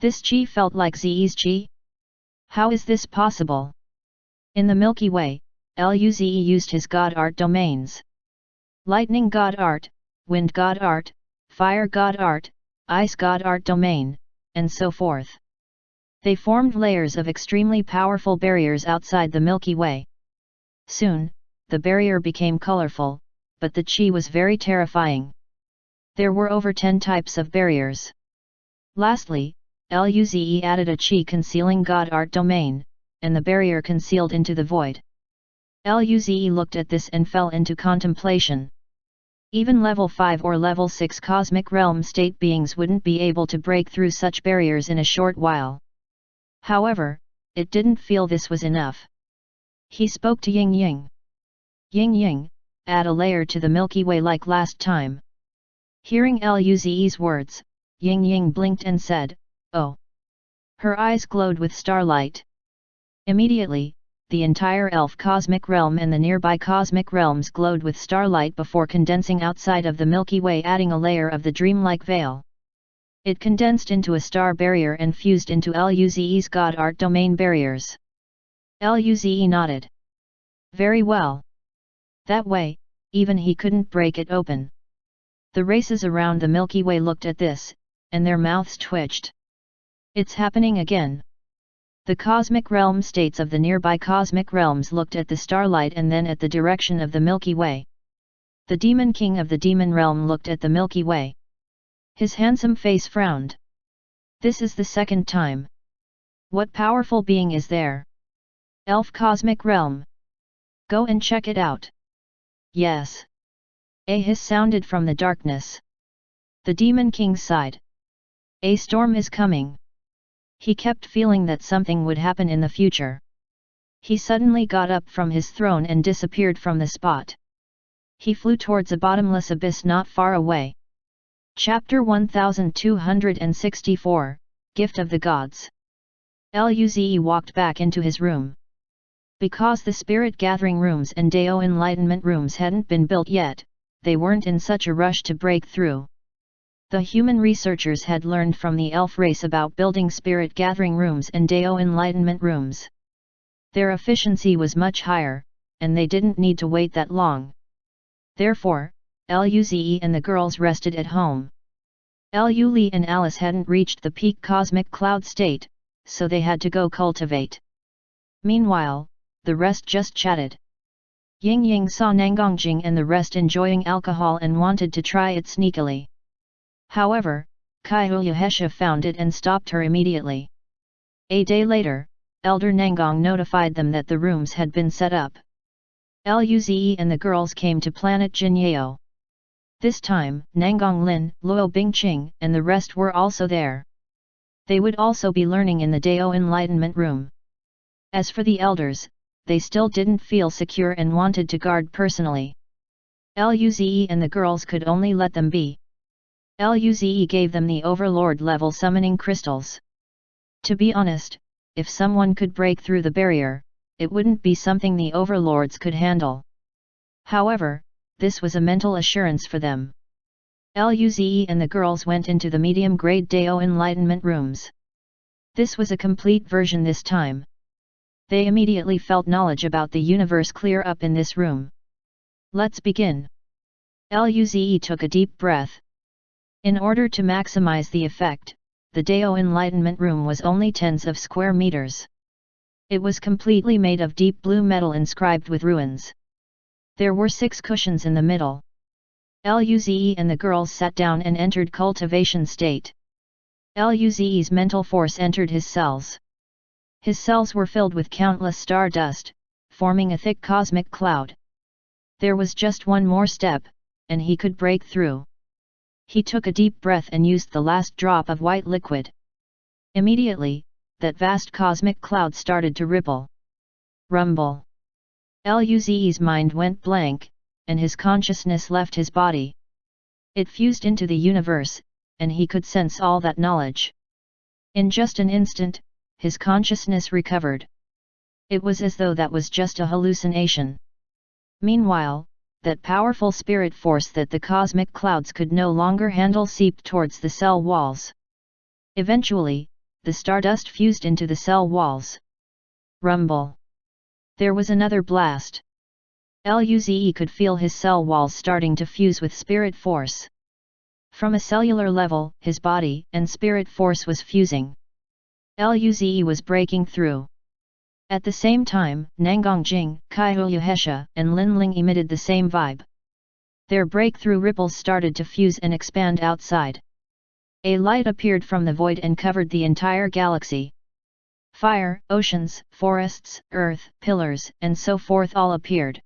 This chi felt like Ze's chi? How is this possible? In the Milky Way, Luze used his God Art domains. Lightning God Art, Wind God Art, Fire God Art, Ice God Art domain, and so forth. They formed layers of extremely powerful barriers outside the Milky Way. Soon, the barrier became colorful, but the chi was very terrifying. There were over 10 types of barriers. Lastly, Luze added a chi concealing God Art domain, and the barrier concealed into the void. Luze looked at this and fell into contemplation. Even level 5 or level 6 cosmic realm state beings wouldn't be able to break through such barriers in a short while. However, it didn't feel this was enough. He spoke to Ying Ying. Ying Ying, add a layer to the Milky Way like last time. Hearing Luze's words, Ying Ying blinked and said, "Oh." Her eyes glowed with starlight. Immediately, the entire elf cosmic realm and the nearby cosmic realms glowed with starlight before condensing outside of the Milky Way, adding a layer of the dreamlike veil. It condensed into a star barrier and fused into Luze's God Art domain barriers. Luze nodded. Very well. That way, even he couldn't break it open. The races around the Milky Way looked at this, and their mouths twitched. It's happening again. The cosmic realm states of the nearby cosmic realms looked at the starlight and then at the direction of the Milky Way. The demon king of the demon realm looked at the Milky Way. His handsome face frowned. This is the second time. What powerful being is there? Elf cosmic realm. Go and check it out. Yes. A hiss sounded from the darkness. The demon king sighed. A storm is coming. He kept feeling that something would happen in the future. He suddenly got up from his throne and disappeared from the spot. He flew towards a bottomless abyss not far away. Chapter 1264, Gift of the Gods. Luze walked back into his room. Because the spirit gathering rooms and Dao enlightenment rooms hadn't been built yet, they weren't in such a rush to break through. The human researchers had learned from the elf race about building spirit gathering rooms and Dao enlightenment rooms. Their efficiency was much higher, and they didn't need to wait that long. Therefore, Luze and the girls rested at home. Li and Alice hadn't reached the peak cosmic cloud state, so they had to go cultivate. Meanwhile, the rest just chatted. Ying Ying saw Nangongjing and the rest enjoying alcohol and wanted to try it sneakily. However, Kaiyuhesha found it and stopped her immediately. A day later, Elder Nangong notified them that the rooms had been set up. Luze and the girls came to planet Jinyeo. This time, Nangong Lin, Luo Bingqing and the rest were also there. They would also be learning in the Dao Enlightenment Room. As for the elders, they still didn't feel secure and wanted to guard personally. Luze and the girls could only let them be. Luze gave them the Overlord level summoning crystals. To be honest, if someone could break through the barrier, it wouldn't be something the Overlords could handle. However, this was a mental assurance for them. Luze and the girls went into the medium-grade Dao enlightenment rooms. This was a complete version this time. They immediately felt knowledge about the universe clear up in this room. Let's begin. Luze took a deep breath. In order to maximize the effect, the Dao Enlightenment Room was only tens of square meters. It was completely made of deep blue metal inscribed with runes. There were 6 cushions in the middle. Luze and the girls sat down and entered cultivation state. Luze's mental force entered his cells. His cells were filled with countless star dust, forming a thick cosmic cloud. There was just one more step, and he could break through. He took a deep breath and used the last drop of white liquid. Immediately, that vast cosmic cloud started to ripple. Rumble. Luze's mind went blank, and his consciousness left his body. It fused into the universe, and he could sense all that knowledge. In just an instant, his consciousness recovered. It was as though that was just a hallucination. Meanwhile, that powerful spirit force that the cosmic clouds could no longer handle seeped towards the cell walls. Eventually, the stardust fused into the cell walls. Rumble. There was another blast. Luze could feel his cell walls starting to fuse with spirit force. From a cellular level, his body and spirit force was fusing. Luze was breaking through. At the same time, Nangongjing, Kaiyuhesha, and Linling emitted the same vibe. Their breakthrough ripples started to fuse and expand outside. A light appeared from the void and covered the entire galaxy. Fire, oceans, forests, earth, pillars, and so forth all appeared.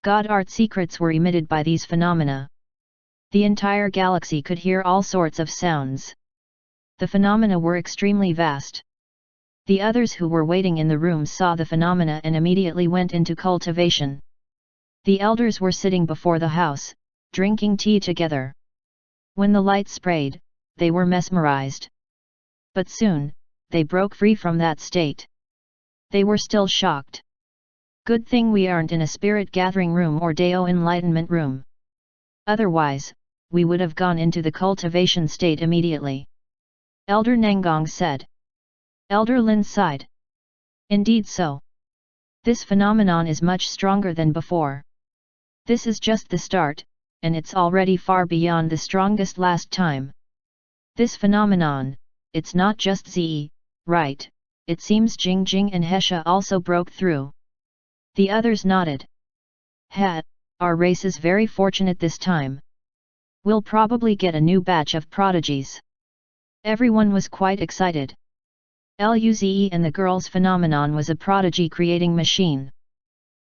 God art secrets were emitted by these phenomena. The entire galaxy could hear all sorts of sounds. The phenomena were extremely vast. The others who were waiting in the room saw the phenomena and immediately went into cultivation. The elders were sitting before the house, drinking tea together. When the light sprayed, they were mesmerized. But soon, they broke free from that state. They were still shocked. Good thing we aren't in a spirit gathering room or Dao enlightenment room. Otherwise, we would have gone into the cultivation state immediately. Elder Nangong said. Elder Lin sighed. Indeed so. This phenomenon is much stronger than before. This is just the start, and it's already far beyond the strongest last time. This phenomenon, it's not just Ze, right? It seems Jing Jing and Hesha also broke through. The others nodded. Our race is very fortunate this time. We'll probably get a new batch of prodigies. Everyone was quite excited. Luze and the girls' phenomenon was a prodigy-creating machine.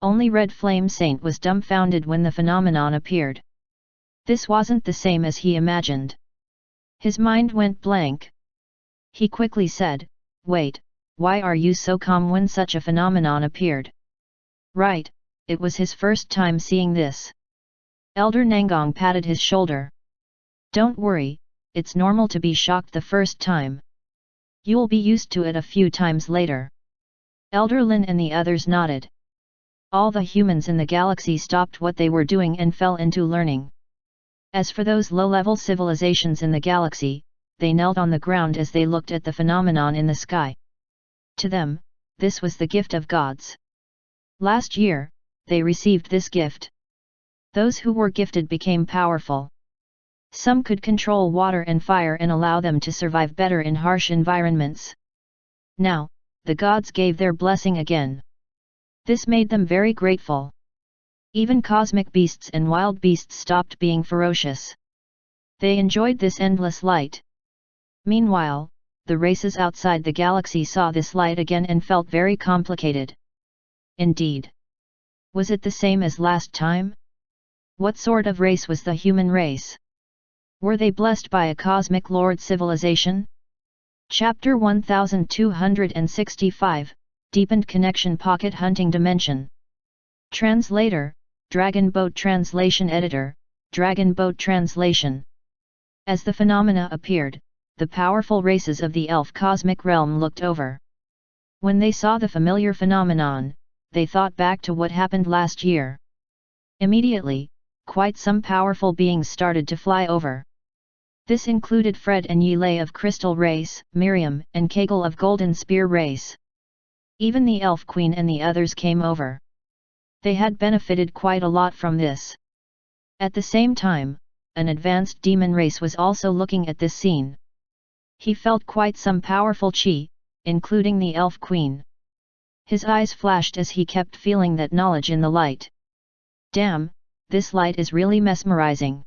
Only Red Flame Saint was dumbfounded when the phenomenon appeared. This wasn't the same as he imagined. His mind went blank. He quickly said, "Wait, why are you so calm when such a phenomenon appeared?" Right, it was his first time seeing this. Elder Nangong patted his shoulder. Don't worry, it's normal to be shocked the first time. You'll be used to it a few times later. Elder Lin and the others nodded. All the humans in the galaxy stopped what they were doing and fell into learning. As for those low-level civilizations in the galaxy, they knelt on the ground as they looked at the phenomenon in the sky. To them, this was the gift of gods. Last year, they received this gift. Those who were gifted became powerful. Some could control water and fire and allow them to survive better in harsh environments. Now, the gods gave their blessing again. This made them very grateful. Even cosmic beasts and wild beasts stopped being ferocious. They enjoyed this endless light. Meanwhile, the races outside the galaxy saw this light again and felt very complicated. Indeed. Was it the same as last time? What sort of race was the human race? Were they blessed by a cosmic lord civilization? Chapter 1265, Deepened Connection Pocket Hunting Dimension. Translator, Dragon Boat Translation Editor, Dragon Boat Translation. As the phenomena appeared, the powerful races of the elf cosmic realm looked over. When they saw the familiar phenomenon, they thought back to what happened last year. Immediately, quite some powerful beings started to fly over. This included Fred and Yilei of Crystal Race, Miriam and Kegel of Golden Spear Race. Even the Elf Queen and the others came over. They had benefited quite a lot from this. At the same time, an advanced demon race was also looking at this scene. He felt quite some powerful chi, including the Elf Queen. His eyes flashed as he kept feeling that knowledge in the light. Damn, this light is really mesmerizing.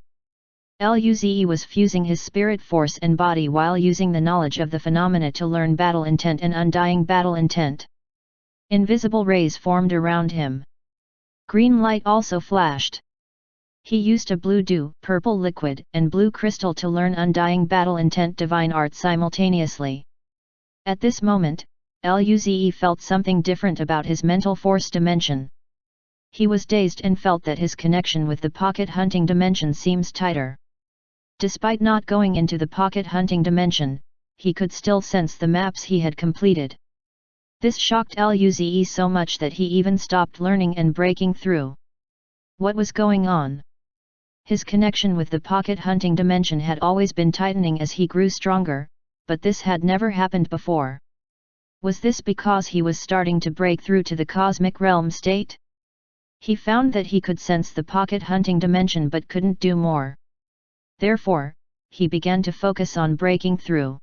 Luze was fusing his spirit force and body while using the knowledge of the phenomena to learn battle intent and undying battle intent. Invisible rays formed around him. Green light also flashed. He used a blue dew, purple liquid, and blue crystal to learn undying battle intent divine art simultaneously. At this moment, Luze felt something different about his mental force dimension. He was dazed and felt that his connection with the pocket hunting dimension seems tighter. Despite not going into the pocket hunting dimension, he could still sense the maps he had completed. This shocked Luze so much that he even stopped learning and breaking through. What was going on? His connection with the pocket hunting dimension had always been tightening as he grew stronger, but this had never happened before. Was this because he was starting to break through to the cosmic realm state? He found that he could sense the pocket hunting dimension but couldn't do more. Therefore, he began to focus on breaking through.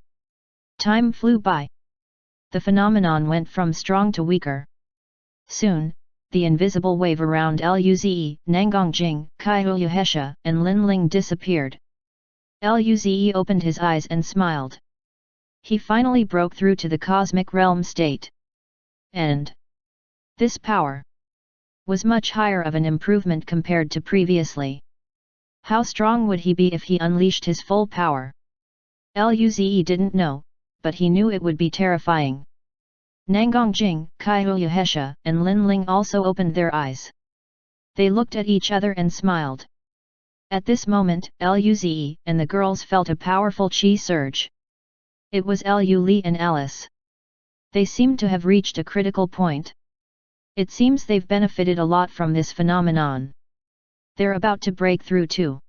Time flew by. The phenomenon went from strong to weaker. Soon, the invisible wave around Luze, Nangongjing, Kaiyuhesha, and Linling disappeared. Luze opened his eyes and smiled. He finally broke through to the cosmic realm state. And this power was much higher of an improvement compared to previously. How strong would he be if he unleashed his full power? Luze didn't know, but he knew it would be terrifying. Nangongjing, Kaiyuhesha, and Linling also opened their eyes. They looked at each other and smiled. At this moment, Luze and the girls felt a powerful chi surge. It was Lu and Alice. They seemed to have reached a critical point. It seems they've benefited a lot from this phenomenon. They're about to break through too.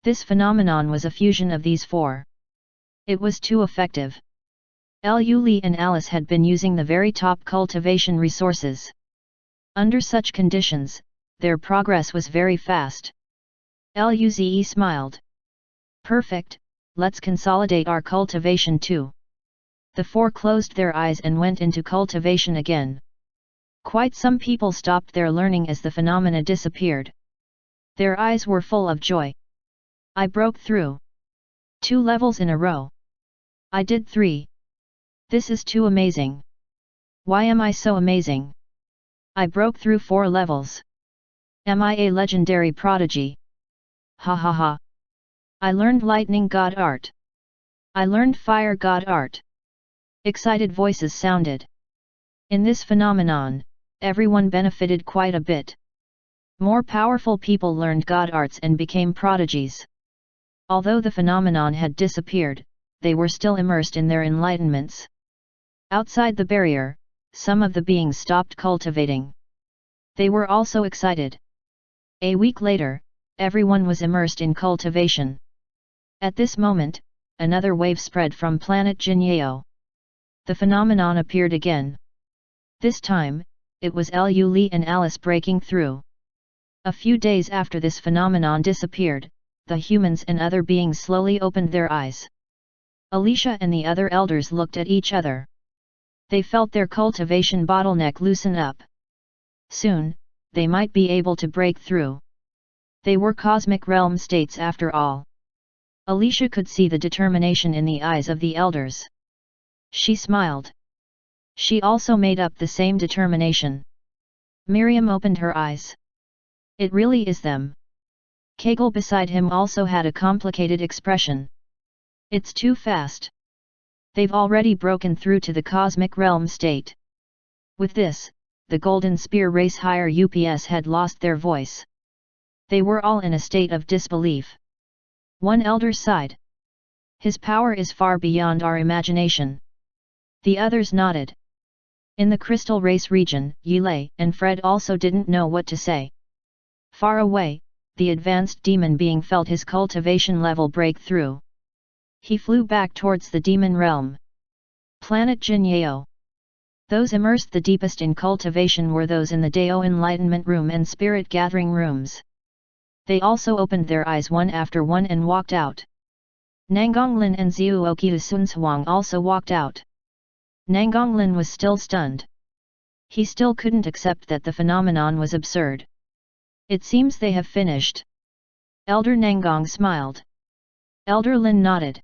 This phenomenon was a fusion of these four. It was too effective. Lu and Alice had been using the very top cultivation resources. Under such conditions, their progress was very fast. Luze smiled. Perfect, let's consolidate our cultivation too. The four closed their eyes and went into cultivation again. Quite some people stopped their learning as the phenomena disappeared. Their eyes were full of joy. I broke through 2 levels in a row. I did 3. This is too amazing. Why am I so amazing? I broke through 4 levels. Am I a legendary prodigy? Ha ha ha. I learned lightning god art. I learned fire god art. Excited voices sounded. In this phenomenon, everyone benefited quite a bit. More powerful people learned god arts and became prodigies. Although the phenomenon had disappeared, they were still immersed in their enlightenments. Outside the barrier, some of the beings stopped cultivating. They were also excited. A week later, everyone was immersed in cultivation. At this moment, another wave spread from planet Jinyeo. The phenomenon appeared again. This time, it was Lu and Alice breaking through. A few days after this phenomenon disappeared, the humans and other beings slowly opened their eyes. Alicia and the other elders looked at each other. They felt their cultivation bottleneck loosen up. Soon, they might be able to break through. They were cosmic realm states after all. Alicia could see the determination in the eyes of the elders. She smiled. She also made up the same determination. Miriam opened her eyes. It really is them. Kegel beside him also had a complicated expression. It's too fast. They've already broken through to the cosmic realm state. With this, the Golden Spear race higher UPS had lost their voice. They were all in a state of disbelief. One elder sighed. His power is far beyond our imagination. The others nodded. In the Crystal Race region, Yilei and Fred also didn't know what to say. Far away, the advanced demon being felt his cultivation level break through. He flew back towards the demon realm. Planet Jinyeo. Those immersed the deepest in cultivation were those in the Dao Enlightenment Room and Spirit Gathering Rooms. They also opened their eyes one after one and walked out. Nangonglin and Xiuoqiu Sunsuang also walked out. Nangonglin was still stunned. He still couldn't accept that the phenomenon was absurd. It seems they have finished. Elder Nangong smiled. Elder Lin nodded.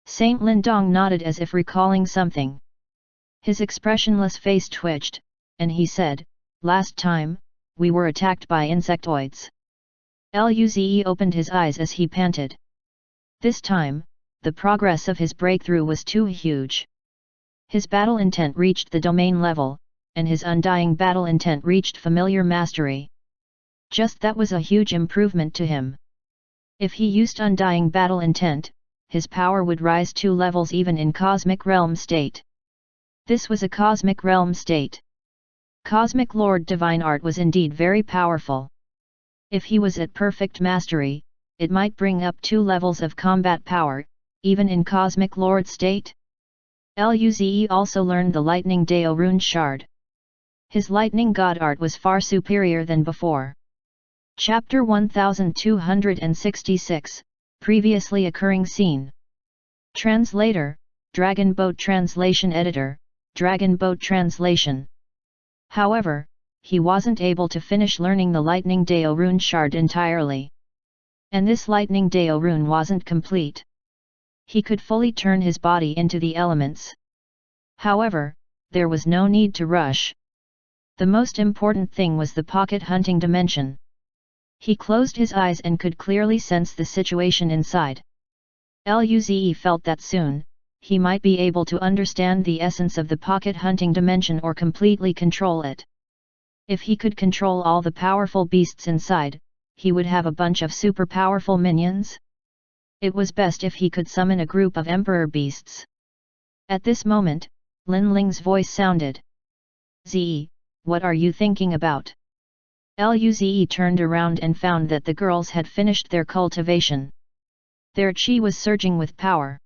Saint Lindong nodded as if recalling something. His expressionless face twitched, and he said, "Last time, we were attacked by insectoids." Luze opened his eyes as he panted. This time, the progress of his breakthrough was too huge. His battle intent reached the domain level, and his undying battle intent reached familiar mastery. Just that was a huge improvement to him. If he used undying battle intent, his power would rise 2 levels even in cosmic realm state. This was a cosmic realm state. Cosmic Lord Divine Art was indeed very powerful. If he was at perfect mastery, it might bring up 2 levels of combat power, even in Cosmic Lord state. Luze also learned the Lightning Dao Rune Shard. His Lightning God Art was far superior than before. Chapter 1266, Previously Occurring Scene. Translator, Dragon Boat Translation Editor, Dragon Boat Translation. However, he wasn't able to finish learning the Lightning Dao Rune Shard entirely. And this Lightning Dao Rune wasn't complete. He could fully turn his body into the elements. However, there was no need to rush. The most important thing was the pocket hunting dimension. He closed his eyes and could clearly sense the situation inside. Luze felt that soon, he might be able to understand the essence of the pocket hunting dimension or completely control it. If he could control all the powerful beasts inside, he would have a bunch of super powerful minions. It was best if he could summon a group of emperor beasts. At this moment, Lin Ling's voice sounded. "Ze, what are you thinking about?" Luze turned around and found that the girls had finished their cultivation. Their chi was surging with power.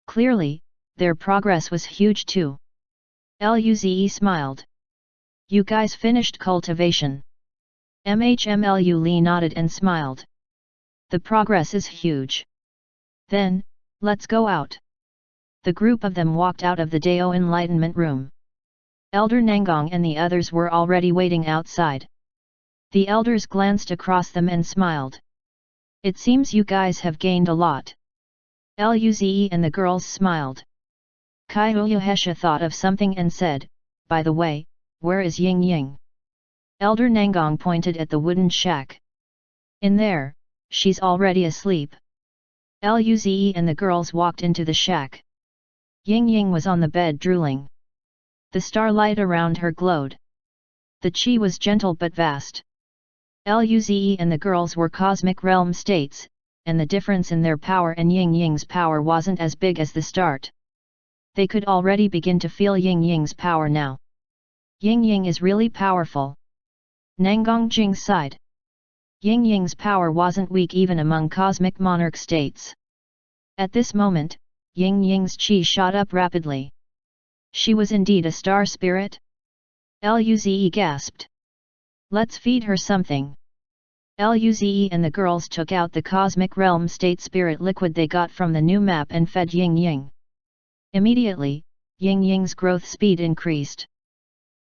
Clearly, their progress was huge too. Luze smiled. "You guys finished cultivation?" Mhmlu Li nodded and smiled. "The progress is huge. Then, let's go out." The group of them walked out of the Dao Enlightenment Room. Elder Nangong and the others were already waiting outside. The elders glanced across them and smiled. "It seems you guys have gained a lot." Luze and the girls smiled. Kaiuyuhesha thought of something and said, "By the way, where is Ying Ying?" Elder Nangong pointed at the wooden shack. "In there, she's already asleep." Luze and the girls walked into the shack. Ying Ying was on the bed drooling. The starlight around her glowed. The chi was gentle but vast. Luze and the girls were cosmic realm states, and the difference in their power and Ying Ying's power wasn't as big as the start. They could already begin to feel Ying Ying's power now. Ying Ying is really powerful. Nangong Jing sighed. Ying Ying's power wasn't weak even among cosmic monarch states. At this moment, Ying Ying's chi shot up rapidly. She was indeed a star spirit? Luze gasped. "Let's feed her something." Luze and the girls took out the cosmic realm state spirit liquid they got from the new map and fed Ying Ying. Immediately, Ying Ying's growth speed increased.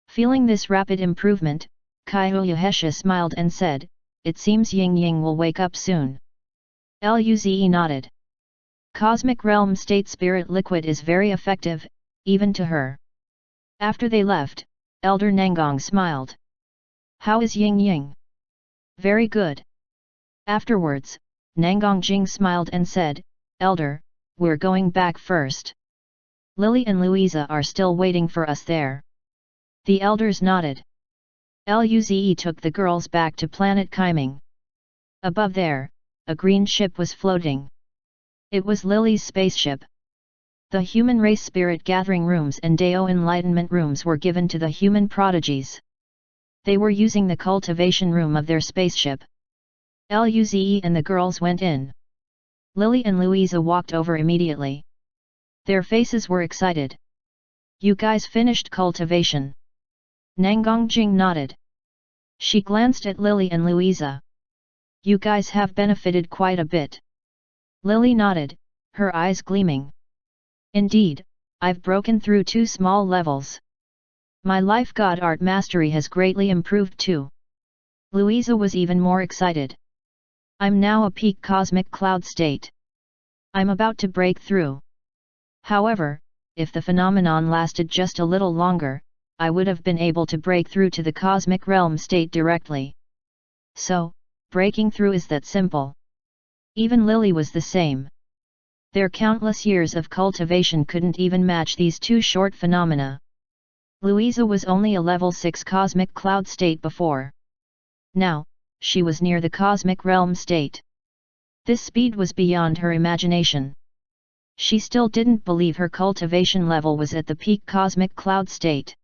Feeling this rapid improvement, Kaiuyuhesha smiled and said, "It seems Ying Ying will wake up soon." Luze nodded. Cosmic realm state spirit liquid is very effective, even to her. After they left, Elder Nangong smiled. "How is Ying Ying?" "Very good." Afterwards, Nangong Jing smiled and said, "Elder, we're going back first. Lily and Louisa are still waiting for us there." The elders nodded. Luze took the girls back to planet Kaiming. Above there, a green ship was floating. It was Lily's spaceship. The human race spirit gathering rooms and Dao enlightenment rooms were given to the human prodigies. They were using the cultivation room of their spaceship. Luze and the girls went in. Lily and Louisa walked over immediately. Their faces were excited. "You guys finished cultivation?" Nangong Jing nodded. She glanced at Lily and Louisa. "You guys have benefited quite a bit." Lily nodded, her eyes gleaming. "Indeed, I've broken through 2 small levels." My life god art mastery has greatly improved too. Louisa was even more excited. I'm now a peak cosmic cloud state. I'm about to break through. However, if the phenomenon lasted just a little longer, I would have been able to break through to the cosmic realm state directly. So, breaking through is that simple. Even Lily was the same. Their countless years of cultivation couldn't even match these two short phenomena. Louisa was only a level 6 cosmic cloud state before. Now, she was near the cosmic realm state. This speed was beyond her imagination. She still didn't believe her cultivation level was at the peak cosmic cloud state.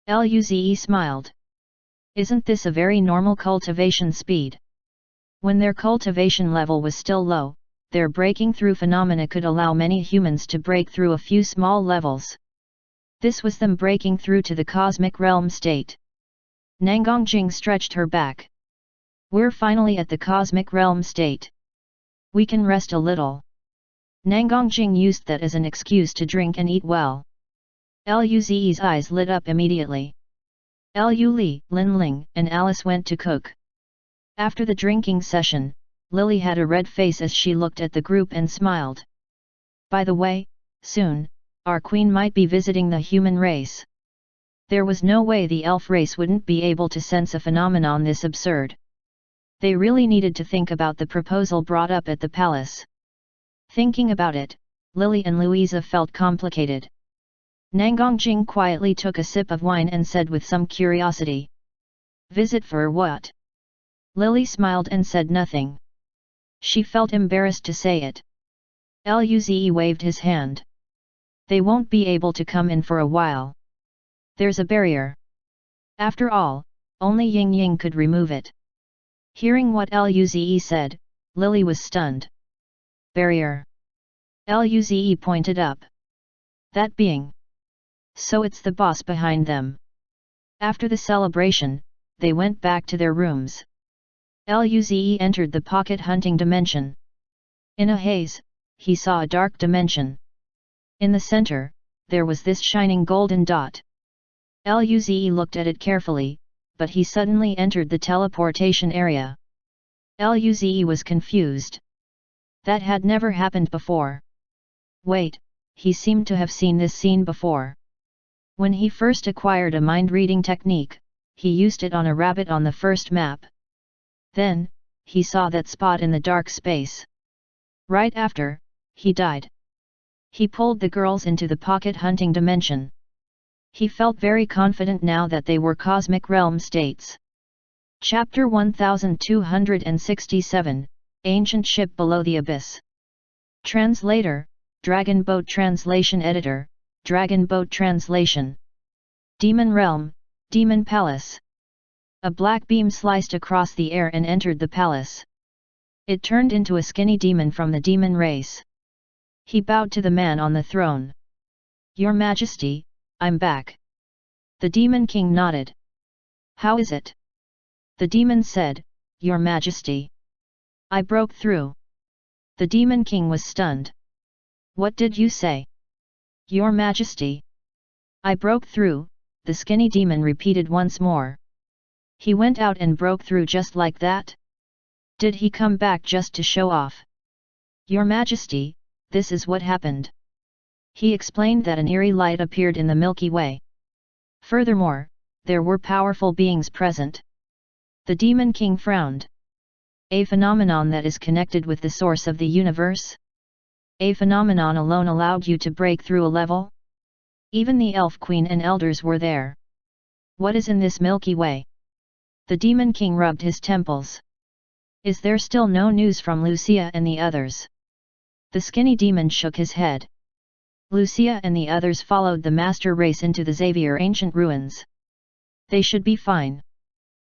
Luze smiled. Isn't this a very normal cultivation speed? When their cultivation level was still low, their breaking through phenomena could allow many humans to break through a few small levels. This was them breaking through to the cosmic realm state. Nangongjing stretched her back. We're finally at the cosmic realm state. We can rest a little. Nangongjing used that as an excuse to drink and eat well. Luze's eyes lit up immediately. Lu Li, Lin Ling, and Alice went to cook. After the drinking session, Lily had a red face as she looked at the group and smiled. By the way, soon, our queen might be visiting the human race. There was no way the elf race wouldn't be able to sense a phenomenon this absurd. They really needed to think about the proposal brought up at the palace. Thinking about it, Lily and Louisa felt complicated. Nangongjing quietly took a sip of wine and said with some curiosity. Visit for what? Lily smiled and said nothing. She felt embarrassed to say it. Luze waved his hand. They won't be able to come in for a while. There's a barrier. After all, only Ying Ying could remove it. Hearing what Luze said, Lily was stunned. Barrier. Luze pointed up. That being. So it's the boss behind them. After the celebration, they went back to their rooms. Luze entered the pocket hunting dimension. In a haze, he saw a dark dimension. In the center, there was this shining golden dot. Luze looked at it carefully, but he suddenly entered the teleportation area. Luze was confused. That had never happened before. Wait, he seemed to have seen this scene before. When he first acquired a mind-reading technique, he used it on a rabbit on the first map. Then, he saw that spot in the dark space. Right after, he died. He pulled the girls into the pocket hunting dimension. He felt very confident now that they were cosmic realm states. Chapter 1267, Ancient Ship Below the Abyss. Translator, Dragon Boat Translation Editor, Dragon Boat Translation. Demon Realm, Demon Palace. A black beam sliced across the air and entered the palace. It turned into a skinny demon from the demon race. He bowed to the man on the throne. Your Majesty, I'm back. The Demon King nodded. How is it? The demon said, Your Majesty. I broke through. The Demon King was stunned. What did you say? Your Majesty. I broke through, the skinny demon repeated once more. He went out and broke through just like that? Did he come back just to show off? Your Majesty, this is what happened. He explained that an eerie light appeared in the Milky Way. Furthermore, there were powerful beings present. The Demon King frowned. A phenomenon that is connected with the source of the universe? A phenomenon alone allowed you to break through a level? Even the Elf Queen and elders were there. What is in this Milky Way? The Demon King rubbed his temples. Is there still no news from Lucia and the others? The skinny demon shook his head. Lucia and the others followed the master race into the Xavier ancient ruins. They should be fine.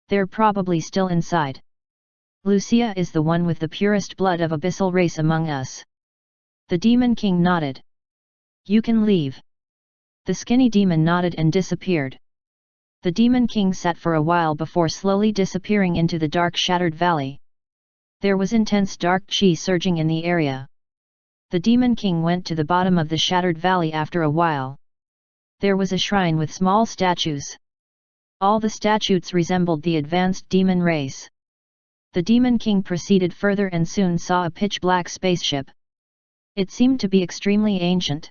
They're probably still inside. Lucia is the one with the purest blood of abyssal race among us. The Demon King nodded. You can leave. The skinny demon nodded and disappeared. The Demon King sat for a while before slowly disappearing into the dark shattered valley. There was intense dark chi surging in the area. The Demon King went to the bottom of the shattered valley after a while. There was a shrine with small statues. All the statues resembled the advanced demon race. The Demon King proceeded further and soon saw a pitch-black spaceship. It seemed to be extremely ancient.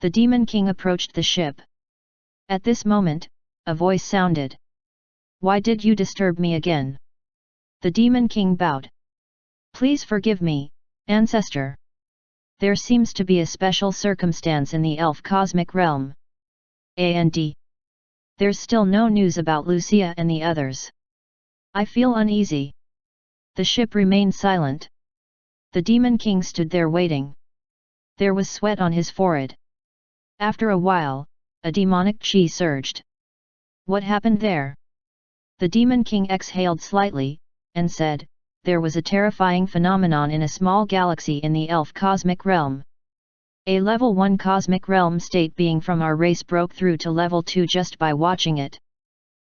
The Demon King approached the ship. At this moment, a voice sounded. "Why did you disturb me again?" The Demon King bowed. "Please forgive me, ancestor. There seems to be a special circumstance in the elf cosmic realm. And there's still no news about Lucia and the others. I feel uneasy." The ship remained silent. The Demon King stood there waiting. There was sweat on his forehead. After a while, a demonic chi surged. "What happened there?" The Demon King exhaled slightly, and said, "There was a terrifying phenomenon in a small galaxy in the elf cosmic realm. A level 1 cosmic realm state being from our race broke through to level 2 just by watching it."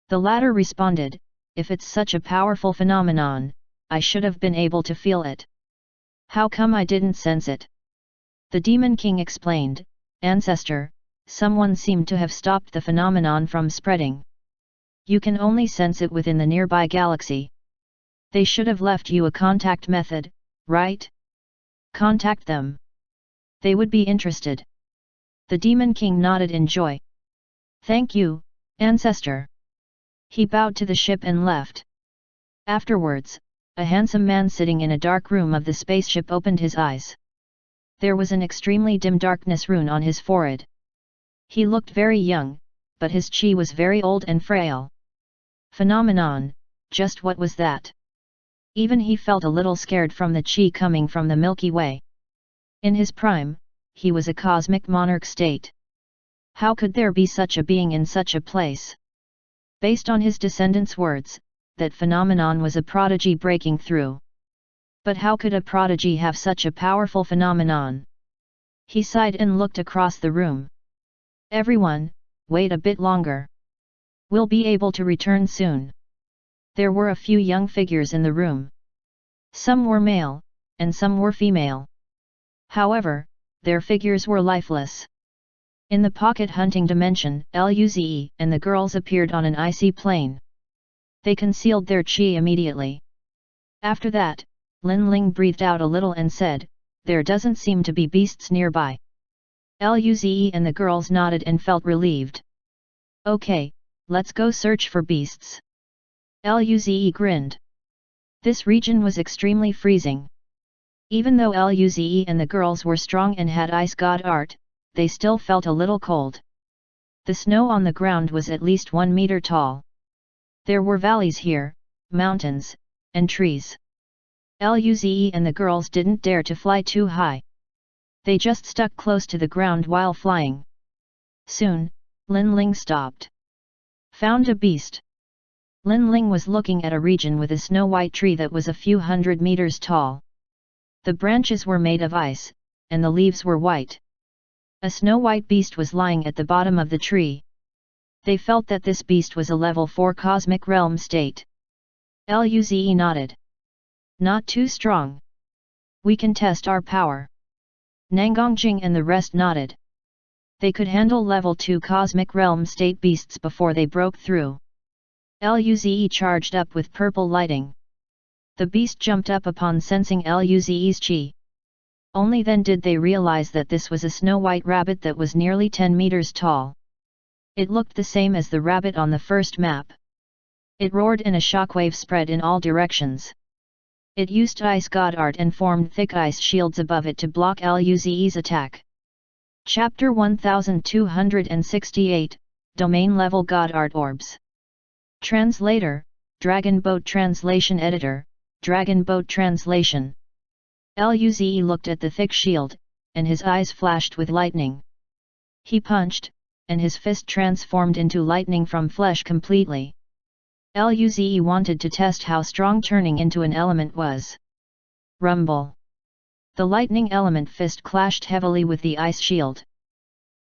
The latter responded, "If it's such a powerful phenomenon, I should have been able to feel it. How come I didn't sense it?" The Demon King explained, "Ancestor, someone seemed to have stopped the phenomenon from spreading. You can only sense it within the nearby galaxy. They should have left you a contact method, right? Contact them. They would be interested." The Demon King nodded in joy. "Thank you, ancestor." He bowed to the ship and left. Afterwards, a handsome man sitting in a dark room of the spaceship opened his eyes. There was an extremely dim darkness rune on his forehead. He looked very young, but his chi was very old and frail. Phenomenon, just what was that? Even he felt a little scared from the chi coming from the Milky Way. In his prime, he was a cosmic monarch state. How could there be such a being in such a place? Based on his descendants' words, that phenomenon was a prodigy breaking through. But how could a prodigy have such a powerful phenomenon? He sighed and looked across the room. "Everyone, wait a bit longer. We'll be able to return soon." There were a few young figures in the room. Some were male, and some were female. However, their figures were lifeless. In the pocket hunting dimension, Luze and the girls appeared on an icy plane. They concealed their chi immediately. After that, Lin Ling breathed out a little and said, "There doesn't seem to be beasts nearby." Luze and the girls nodded and felt relieved. "Okay, let's go search for beasts." Luze grinned. This region was extremely freezing. Even though Luze and the girls were strong and had ice god art, they still felt a little cold. The snow on the ground was at least 1 meter tall. There were valleys here, mountains, and trees. Luze and the girls didn't dare to fly too high. They just stuck close to the ground while flying. Soon, Lin Ling stopped. "Found a beast." Lin Ling was looking at a region with a snow-white tree that was a few hundred meters tall. The branches were made of ice, and the leaves were white. A snow-white beast was lying at the bottom of the tree. They felt that this beast was a level 4 cosmic realm state. Luze nodded. "Not too strong. We can test our power." Nangongjing and the rest nodded. They could handle level 2 cosmic realm state beasts before they broke through. Luze charged up with purple lighting. The beast jumped up upon sensing Luze's chi. Only then did they realize that this was a snow-white rabbit that was nearly 10 meters tall. It looked the same as the rabbit on the first map. It roared and a shockwave spread in all directions. It used ice god art and formed thick ice shields above it to block Luze's attack. Chapter 1268, Domain Level God Art Orbs. Translator, Dragon Boat Translation Editor, Dragon Boat Translation. Luze looked at the thick shield, and his eyes flashed with lightning. He punched, and his fist transformed into lightning from flesh completely. Luze wanted to test how strong turning into an element was. Rumble. The lightning element fist clashed heavily with the ice shield.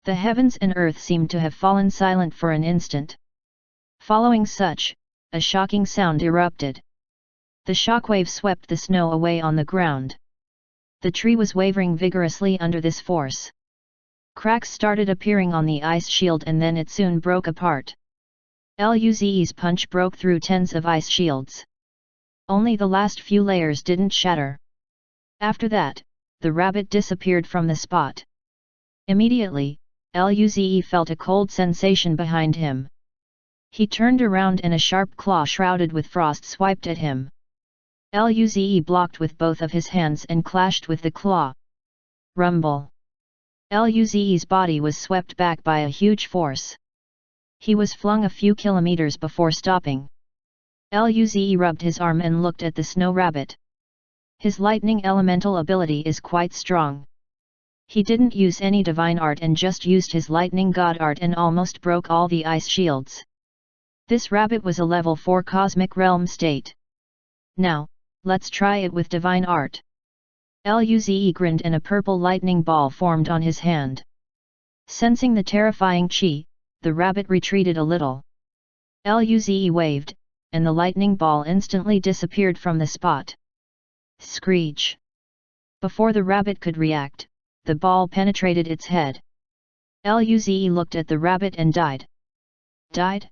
The heavens and earth seemed to have fallen silent for an instant. Following such, a shocking sound erupted. The shockwave swept the snow away on the ground. The tree was wavering vigorously under this force. Cracks started appearing on the ice shield and then it soon broke apart. Luze's punch broke through tens of ice shields. Only the last few layers didn't shatter. After that, the rabbit disappeared from the spot. Immediately, Luze felt a cold sensation behind him. He turned around and a sharp claw shrouded with frost swiped at him. Luze blocked with both of his hands and clashed with the claw. Rumble. Luze's body was swept back by a huge force. He was flung a few kilometers before stopping. Luze rubbed his arm and looked at the snow rabbit. His lightning elemental ability is quite strong. He didn't use any divine art and just used his lightning god art and almost broke all the ice shields. This rabbit was a level 4 cosmic realm state. Now, let's try it with divine art. Luze grinned and a purple lightning ball formed on his hand. Sensing the terrifying chi, the rabbit retreated a little. Luze waved, and the lightning ball instantly disappeared from the spot. Screech! Before the rabbit could react, the ball penetrated its head. Luze looked at the rabbit and died. Died?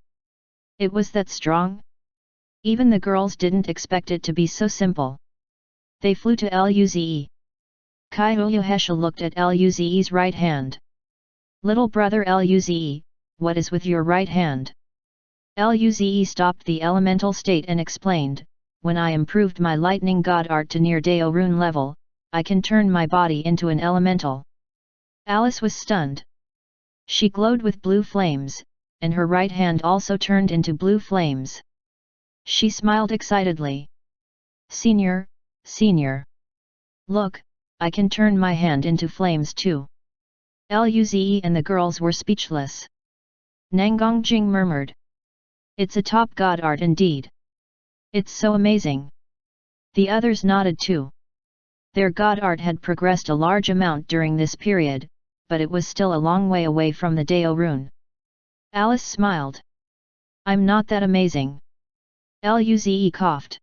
It was that strong? Even the girls didn't expect it to be so simple. They flew to Luze. Kyoyohesha looked at Luze's right hand. Little brother Luze, what is with your right hand? Luze stopped the elemental state and explained, when I improved my lightning god art to near Dao rune level, I can turn my body into an elemental. Alice was stunned. She glowed with blue flames, and her right hand also turned into blue flames. She smiled excitedly. Senior, senior. Look, I can turn my hand into flames too. Luze and the girls were speechless. Nangongjing murmured. It's a top god art indeed. It's so amazing. The others nodded too. Their god art had progressed a large amount during this period, but it was still a long way away from the Dao rune. Alice smiled. I'm not that amazing. Luze coughed.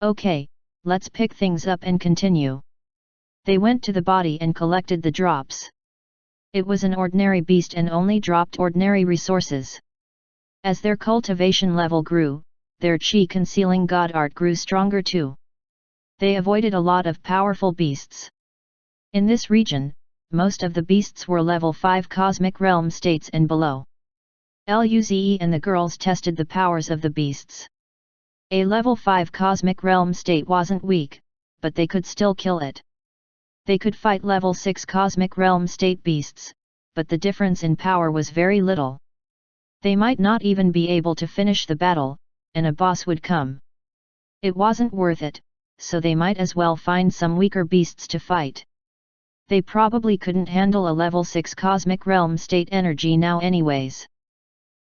Okay, let's pick things up and continue. They went to the body and collected the drops. It was an ordinary beast and only dropped ordinary resources. As their cultivation level grew, their chi concealing god art grew stronger too. They avoided a lot of powerful beasts. In this region, most of the beasts were level 5 cosmic realm states and below. Luze and the girls tested the powers of the beasts. A level 5 cosmic realm state wasn't weak, but they could still kill it. They could fight level 6 cosmic realm state beasts, but the difference in power was very little. They might not even be able to finish the battle, and a boss would come. It wasn't worth it, so they might as well find some weaker beasts to fight. They probably couldn't handle a level 6 cosmic realm state energy now anyways.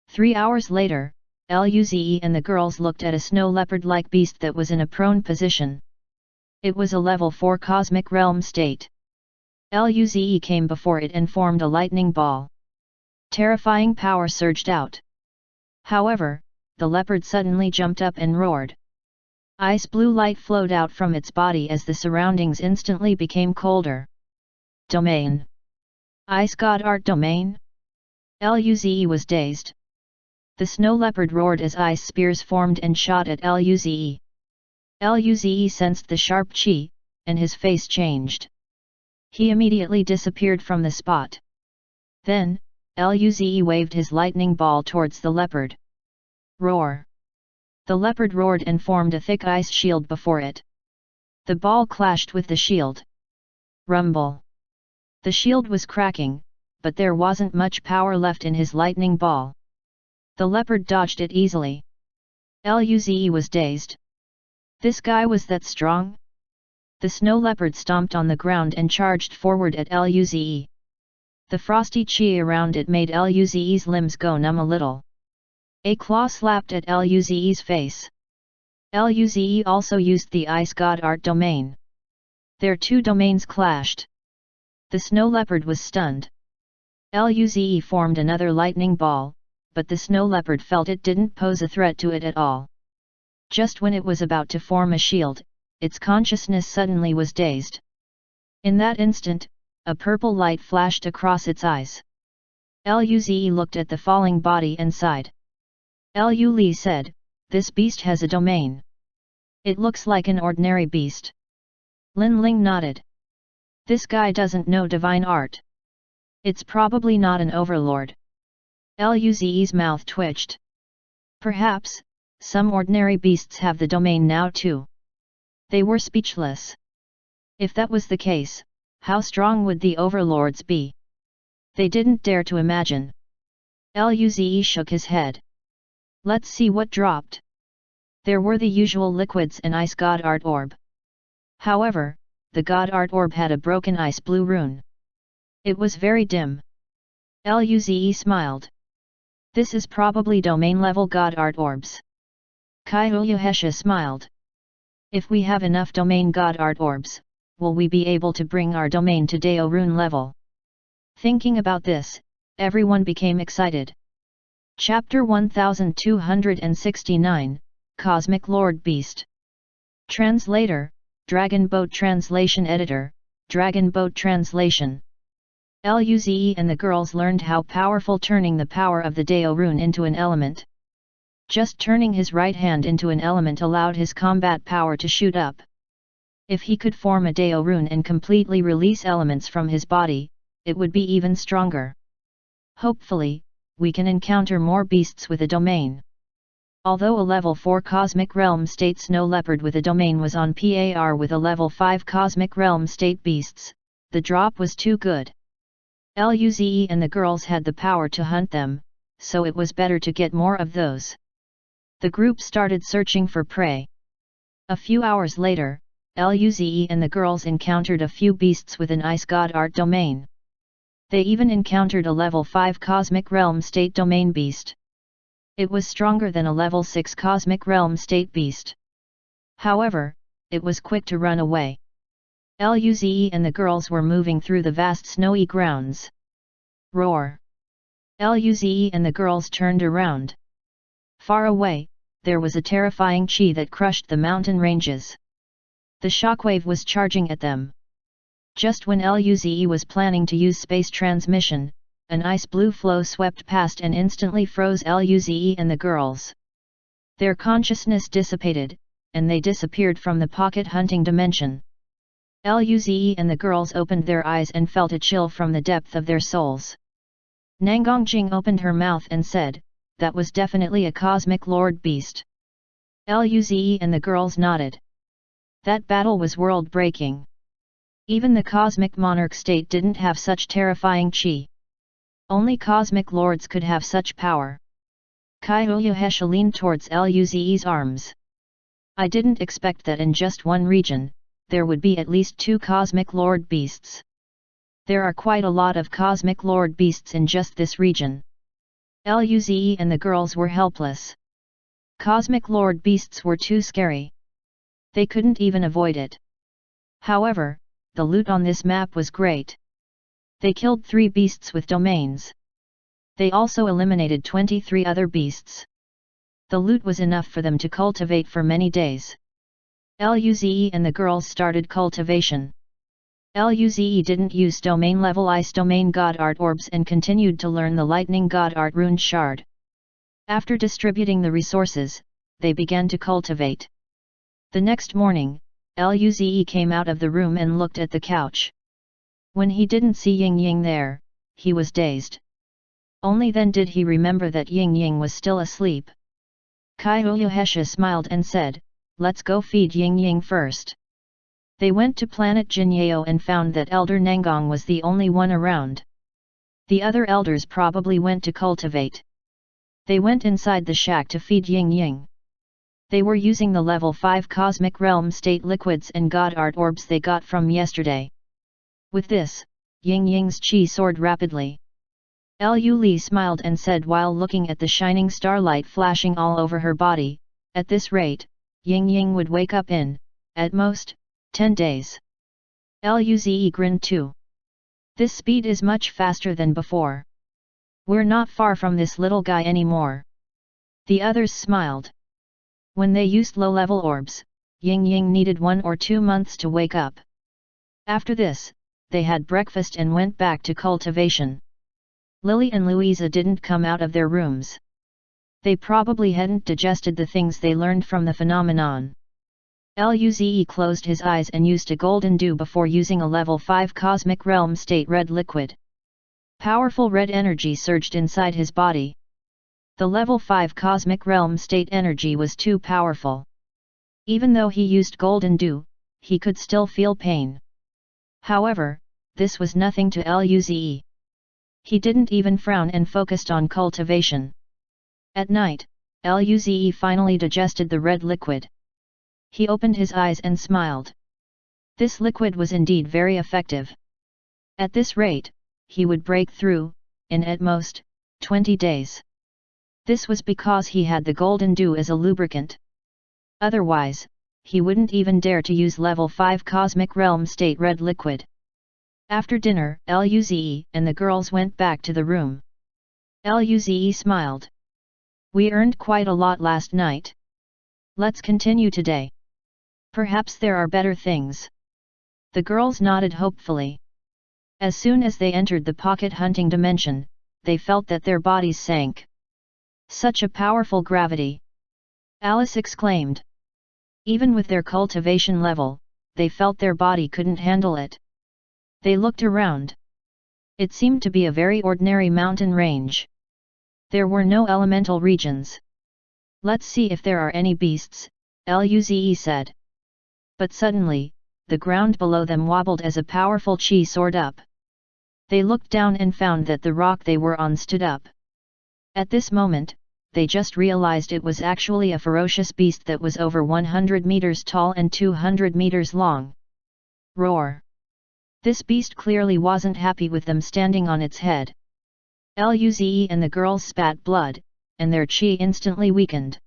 3 hours later, Luze and the girls looked at a snow leopard-like beast that was in a prone position. It was a level 4 cosmic realm state. Luze came before it and formed a lightning ball. Terrifying power surged out. However, the leopard suddenly jumped up and roared. Ice blue light flowed out from its body as the surroundings instantly became colder. Domain. Ice god art domain? Luze was dazed. The snow leopard roared as ice spears formed and shot at Luze. Luze sensed the sharp chi, and his face changed. He immediately disappeared from the spot. Then, Luze waved his lightning ball towards the leopard. Roar! The leopard roared and formed a thick ice shield before it. The ball clashed with the shield. Rumble! The shield was cracking, but there wasn't much power left in his lightning ball. The leopard dodged it easily. Luze was dazed. This guy was that strong? The snow leopard stomped on the ground and charged forward at Luze. The frosty chi around it made Luze's limbs go numb a little. A claw slapped at Luze's face. Luze also used the ice god art domain. Their two domains clashed. The snow leopard was stunned. Luze formed another lightning ball, but the snow leopard felt it didn't pose a threat to it at all. Just when it was about to form a shield, its consciousness suddenly was dazed. In that instant, a purple light flashed across its eyes. Luze looked at the falling body and sighed. Lu Li said, "This beast has a domain. It looks like an ordinary beast." Lin Ling nodded. "This guy doesn't know divine art. It's probably not an overlord." Luze's mouth twitched. "Perhaps, some ordinary beasts have the domain now too." They were speechless. If that was the case, how strong would the overlords be? They didn't dare to imagine. Luze shook his head. "Let's see what dropped." There were the usual liquids and ice god art orb. However, the god art orb had a broken ice blue rune. It was very dim. Luze smiled. "This is probably domain level god art orbs." Kai Uyuhesha smiled. "If we have enough domain god art orbs, will we be able to bring our domain to Dao rune level?" Thinking about this, everyone became excited. Chapter 1269, Cosmic Lord Beast. Translator, Dragon Boat Translation Editor, Dragon Boat Translation. Luze and the girls learned how powerful turning the power of the Dao rune into an element. Just turning his right hand into an element allowed his combat power to shoot up. If he could form a Dao rune and completely release elements from his body, it would be even stronger. Hopefully, we can encounter more beasts with a domain. Although a level 4 Cosmic Realm State Snow Leopard with a domain was on par with a level 5 Cosmic Realm State Beasts, the drop was too good. Luze and the girls had the power to hunt them, so it was better to get more of those. The group started searching for prey. A few hours later, Luze and the girls encountered a few beasts with an ice god art domain. They even encountered a level 5 Cosmic Realm State Domain Beast. It was stronger than a level 6 Cosmic Realm State Beast. However, it was quick to run away. Luze and the girls were moving through the vast snowy grounds. Roar! Luze and the girls turned around. Far away, there was a terrifying chi that crushed the mountain ranges. The shockwave was charging at them. Just when Luze was planning to use space transmission, an ice blue flow swept past and instantly froze Luze and the girls. Their consciousness dissipated, and they disappeared from the pocket hunting dimension. Luze and the girls opened their eyes and felt a chill from the depth of their souls. Nangongjing opened her mouth and said, "That was definitely a Cosmic Lord Beast." Luze and the girls nodded. That battle was world-breaking. Even the Cosmic Monarch state didn't have such terrifying chi. Only Cosmic Lords could have such power. Kai Uyuhesha leaned towards Luze's arms. "I didn't expect that in just one region, there would be at least 2 Cosmic Lord Beasts. There are quite a lot of Cosmic Lord Beasts in just this region." Luze and the girls were helpless. Cosmic Lord Beasts were too scary. They couldn't even avoid it. However, the loot on this map was great. They killed 3 beasts with domains. They also eliminated 23 other beasts. The loot was enough for them to cultivate for many days. Luze and the girls started cultivation. Luze didn't use domain level ice domain god art orbs and continued to learn the lightning god art rune shard. After distributing the resources, they began to cultivate. The next morning, Luze came out of the room and looked at the couch. When he didn't see Ying Ying there, he was dazed. Only then did he remember that Ying Ying was still asleep. Kai Uyuhesha smiled and said, "Let's go feed Ying Ying first." They went to planet Jinyao and found that Elder Nangong was the only one around. The other elders probably went to cultivate. They went inside the shack to feed Ying Ying. They were using the level 5 Cosmic Realm State liquids and God Art orbs they got from yesterday. With this, Ying Ying's chi soared rapidly. Lu Li smiled and said while looking at the shining starlight flashing all over her body, "At this rate, Ying Ying would wake up in, at most, 10 days. Luze grinned too. "This speed is much faster than before. We're not far from this little guy anymore." The others smiled. When they used low-level orbs, Ying Ying needed 1 or 2 months to wake up. After this, they had breakfast and went back to cultivation. Lily and Louisa didn't come out of their rooms. They probably hadn't digested the things they learned from the phenomenon. Luze closed his eyes and used a golden dew before using a level 5 cosmic realm state red liquid. Powerful red energy surged inside his body. The level 5 cosmic realm state energy was too powerful. Even though he used golden dew, he could still feel pain. However, this was nothing to Luze. He didn't even frown and focused on cultivation. At night, Luze finally digested the red liquid. He opened his eyes and smiled. This liquid was indeed very effective. At this rate, he would break through, in at most, 20 days. This was because he had the golden dew as a lubricant. Otherwise, he wouldn't even dare to use level 5 cosmic realm state red liquid. After dinner, Luze and the girls went back to the room. Luze smiled. We earned quite a lot last night. Let's continue today. Perhaps there are better things. The girls nodded hopefully. As soon as they entered the pocket hunting dimension, they felt that their bodies sank. Such a powerful gravity! Alice exclaimed. Even with their cultivation level, they felt their body couldn't handle it. They looked around. It seemed to be a very ordinary mountain range. There were no elemental regions. Let's see if there are any beasts, Luze said. But suddenly, the ground below them wobbled as a powerful chi soared up. They looked down and found that the rock they were on stood up. At this moment, they just realized it was actually a ferocious beast that was over 100 meters tall and 200 meters long. Roar! This beast clearly wasn't happy with them standing on its head. Luze and the girls spat blood, and their chi instantly weakened.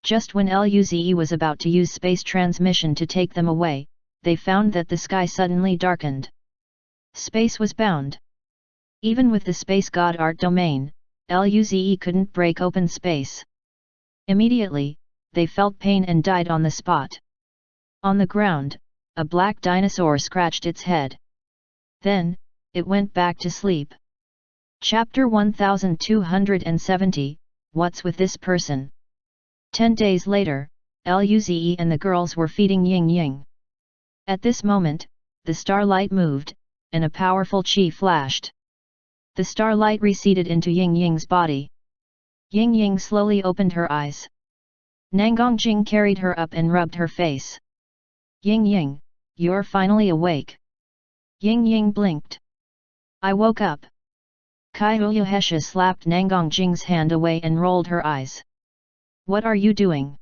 Just when Luze was about to use space transmission to take them away, they found that the sky suddenly darkened. Space was bound. Even with the space god art domain, Luze couldn't break open space. Immediately, they felt pain and died on the spot. On the ground, a black dinosaur scratched its head. Then, it went back to sleep. Chapter 1270, What's with this person? 10 days later, Luze and the girls were feeding Ying Ying. At this moment, the starlight moved, and a powerful chi flashed. The starlight receded into Ying Ying's body. Ying Ying slowly opened her eyes. Nangongjing carried her up and rubbed her face. Ying Ying, you're finally awake. Ying Ying blinked. I woke up. Kaiuyuhesha slapped Nangongjing's hand away and rolled her eyes. What are you doing?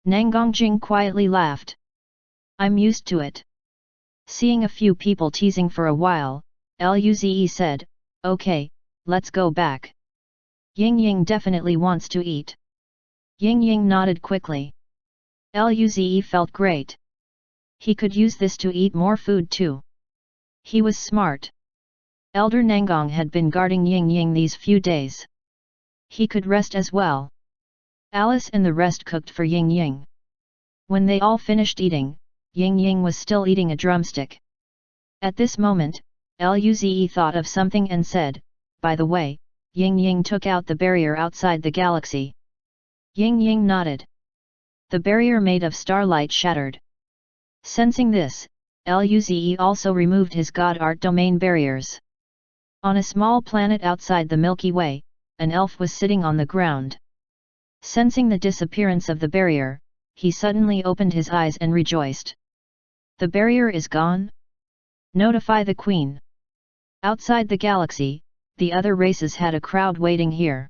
Nangongjing quietly laughed. I'm used to it. Seeing a few people teasing for a while, Luze said, okay, let's go back. Ying Ying definitely wants to eat. Ying Ying nodded quickly. Luze felt great. He could use this to eat more food too. He was smart. Elder Nangong had been guarding Ying Ying these few days. He could rest as well. Alice and the rest cooked for Ying Ying. When they all finished eating, Ying Ying was still eating a drumstick. At this moment, Luze thought of something and said, by the way, Ying Ying took out the barrier outside the galaxy. Ying Ying nodded. The barrier made of starlight shattered. Sensing this, Luze also removed his god art domain barriers. On a small planet outside the Milky Way, an elf was sitting on the ground. Sensing the disappearance of the barrier, he suddenly opened his eyes and rejoiced. The barrier is gone? Notify the Queen. Outside the galaxy, the other races had a crowd waiting here.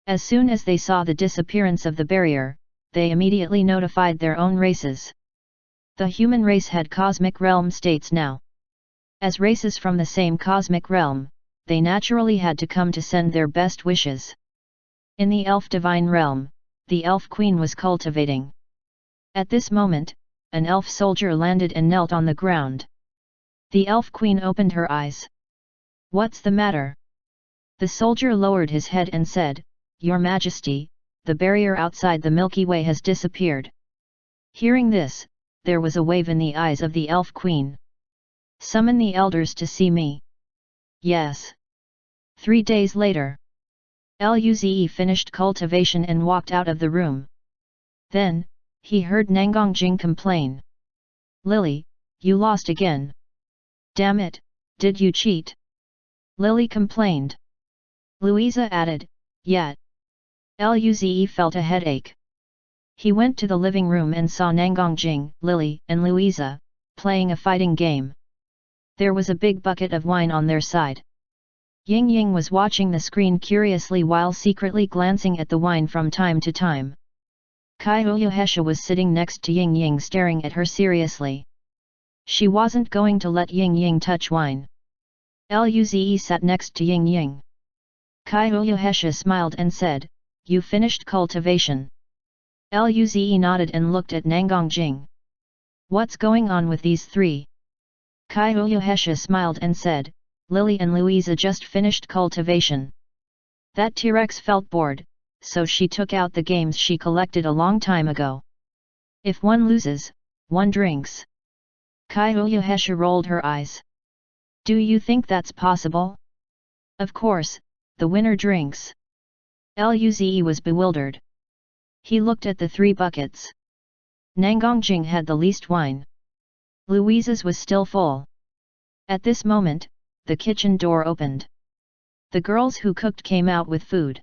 As soon as they saw the disappearance of the barrier, they immediately notified their own races. The human race had cosmic realm states now. As races from the same cosmic realm, they naturally had to come to send their best wishes. In the elf divine realm, the elf queen was cultivating. At this moment, an elf soldier landed and knelt on the ground. The elf queen opened her eyes. What's the matter? The soldier lowered his head and said, Your Majesty, the barrier outside the Milky Way has disappeared. Hearing this, there was a wave in the eyes of the elf queen. Summon the elders to see me. Yes. 3 days later. Luze finished cultivation and walked out of the room. Then, he heard Nangongjing complain. Lily, you lost again. Damn it, did you cheat? Lily complained. Louisa added, yeah. Luze felt a headache. He went to the living room and saw Nangongjing, Lily, and Louisa, playing a fighting game. There was a big bucket of wine on their side. Ying Ying was watching the screen curiously while secretly glancing at the wine from time to time. Kyoyohesha was sitting next to Ying Ying staring at her seriously. She wasn't going to let Ying Ying touch wine. Luze sat next to Ying Ying. Kyoyohesha smiled and said, you finished cultivation. Luze nodded and looked at Nangongjing. What's going on with these three? Kyoyohesha smiled and said, Lily and Louisa just finished cultivation. That T-Rex felt bored, so she took out the games she collected a long time ago. If one loses, one drinks. Kyoyohesha rolled her eyes. Do you think that's possible? Of course, the winner drinks. Luze was bewildered. He looked at the 3 buckets. Nangongjing had the least wine. Louisa's was still full. At this moment, the kitchen door opened. The girls who cooked came out with food.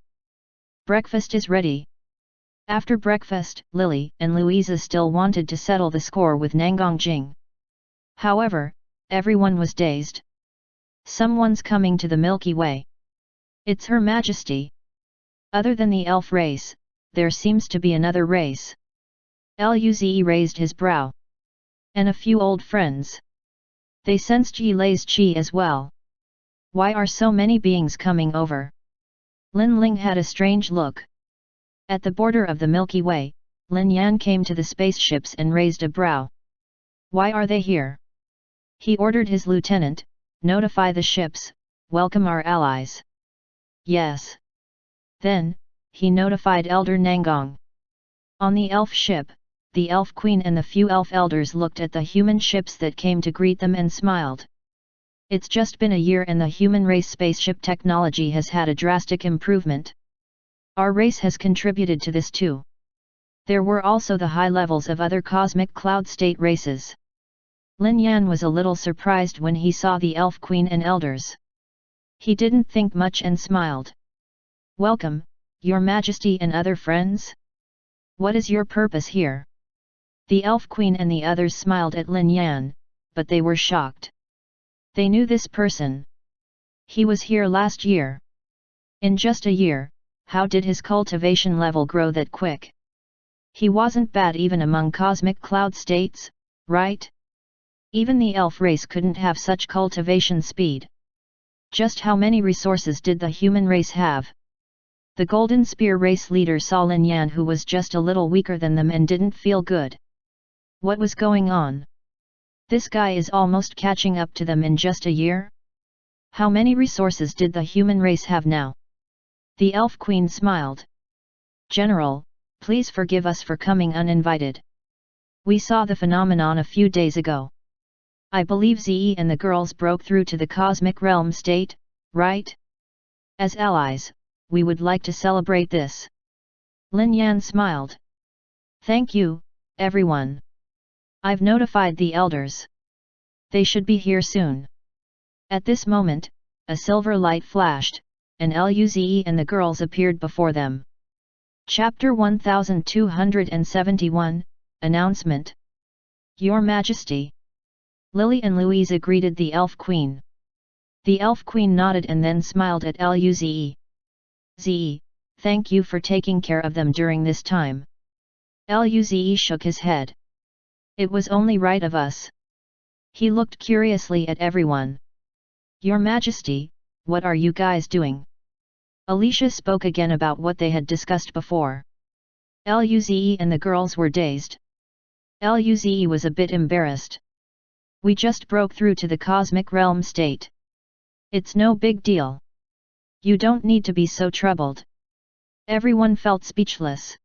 Breakfast is ready. After breakfast, Lily and Louisa still wanted to settle the score with Nangongjing. However, everyone was dazed. Someone's coming to the Milky Way. It's Her Majesty. Other than the elf race, there seems to be another race. Luze raised his brow. And a few old friends. They sensed Yi Lei's chi as well. Why are so many beings coming over? Lin Ling had a strange look. At the border of the Milky Way, Lin Yan came to the spaceships and raised a brow. Why are they here? He ordered his lieutenant, notify the ships, welcome our allies. Yes. Then, he notified Elder Nangong. On the elf ship, the elf queen and the few elf elders looked at the human ships that came to greet them and smiled. It's just been a year and the human race spaceship technology has had a drastic improvement. Our race has contributed to this too. There were also the high levels of other cosmic cloud state races. Lin Yan was a little surprised when he saw the elf queen and elders. He didn't think much and smiled. Welcome, Your Majesty and other friends? What is your purpose here? The elf queen and the others smiled at Lin Yan, but they were shocked. They knew this person. He was here last year. In just a year, how did his cultivation level grow that quick? He wasn't bad even among cosmic cloud states, right? Even the elf race couldn't have such cultivation speed. Just how many resources did the human race have? The Golden Spear race leader saw Lin Yan, who was just a little weaker than them, and didn't feel good. What was going on? This guy is almost catching up to them in just a year? How many resources did the human race have now? The elf queen smiled. General, please forgive us for coming uninvited. We saw the phenomenon a few days ago. I believe Ze and the girls broke through to the cosmic realm state, right? As allies, we would like to celebrate this. Lin Yan smiled. Thank you, everyone. I've notified the elders. They should be here soon. At this moment, a silver light flashed, and Luze and the girls appeared before them. Chapter 1271, Announcement. Your Majesty. Lily and Louisa greeted the Elf Queen. The Elf Queen nodded and then smiled at Luze. Ze, thank you for taking care of them during this time. Luze shook his head. It was only right of us. He looked curiously at everyone. Your Majesty, what are you guys doing? Alicia spoke again about what they had discussed before. Luze and the girls were dazed. Luze was a bit embarrassed. We just broke through to the cosmic realm state. It's no big deal. You don't need to be so troubled. Everyone felt speechless.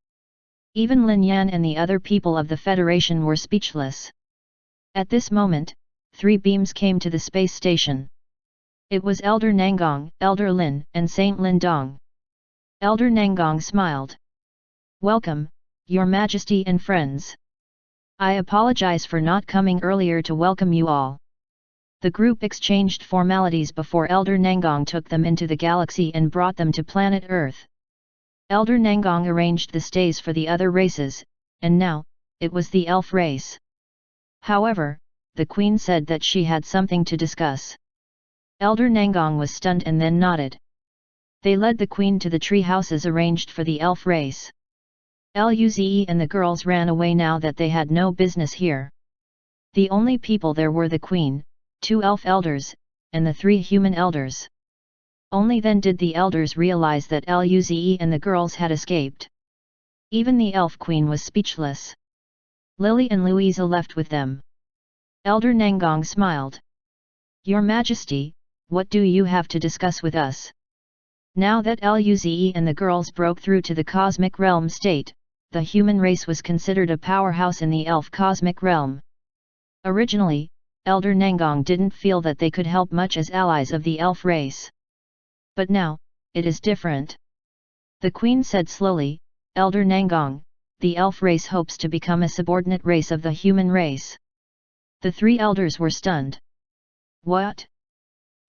Even Lin Yan and the other people of the Federation were speechless. At this moment, 3 beams came to the space station. It was Elder Nangong, Elder Lin, and Saint Lin Dong. Elder Nangong smiled. "Welcome, Your Majesty and friends. I apologize for not coming earlier to welcome you all." The group exchanged formalities before Elder Nangong took them into the galaxy and brought them to planet Earth. Elder Nangong arranged the stays for the other races, and now, it was the elf race. However, the Queen said that she had something to discuss. Elder Nangong was stunned and then nodded. They led the Queen to the tree houses arranged for the elf race. Luze and the girls ran away now that they had no business here. The only people there were the Queen, 2 elf elders, and the 3 human elders. Only then did the elders realize that Luze and the girls had escaped. Even the elf queen was speechless. Lily and Louisa left with them. Elder Nangong smiled. "Your Majesty, what do you have to discuss with us?" Now that Luze and the girls broke through to the cosmic realm state, the human race was considered a powerhouse in the elf cosmic realm. Originally, Elder Nangong didn't feel that they could help much as allies of the elf race. But now, it is different. The Queen said slowly, "Elder Nangong, the elf race hopes to become a subordinate race of the human race." The 3 elders were stunned. What?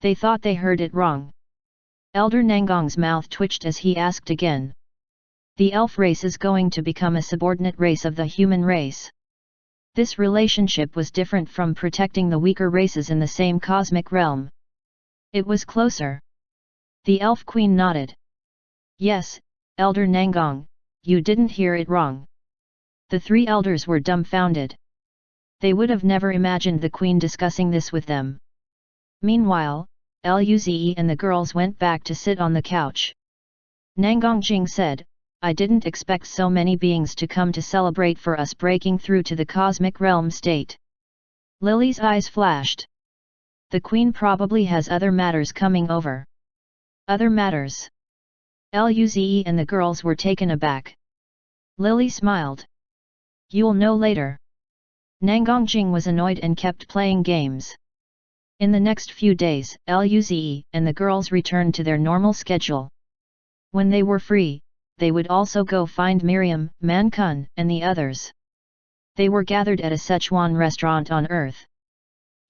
They thought they heard it wrong. Elder Nangong's mouth twitched as he asked again. The elf race is going to become a subordinate race of the human race. This relationship was different from protecting the weaker races in the same cosmic realm. It was closer. The elf queen nodded. "Yes, Elder Nangong, you didn't hear it wrong." The 3 elders were dumbfounded. They would have never imagined the Queen discussing this with them. Meanwhile, Luze and the girls went back to sit on the couch. Nangong Jing said, "I didn't expect so many beings to come to celebrate for us breaking through to the cosmic realm state." Lily's eyes flashed. The Queen probably has other matters coming over. Other matters? Luze and the girls were taken aback. Lily smiled. "You'll know later." Nangong Jing was annoyed and kept playing games. In the next few days, Luze and the girls returned to their normal schedule. When they were free, they would also go find Miriam, Man Kun, and the others. They were gathered at a Sichuan restaurant on Earth.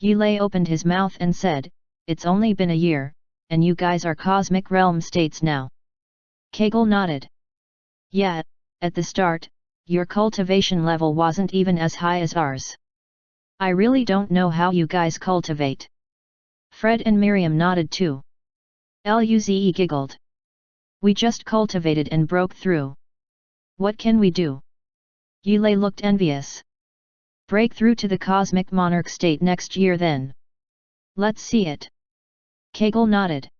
Yulei opened his mouth and said, "It's only been a year, and you guys are cosmic realm states now." Kegel nodded. "Yeah, at the start, your cultivation level wasn't even as high as ours. I really don't know how you guys cultivate." Fred and Miriam nodded too. Luze giggled. "We just cultivated and broke through. What can we do?" Yulei looked envious. "Break through to the cosmic monarch state next year then. Let's see it." Kegel nodded.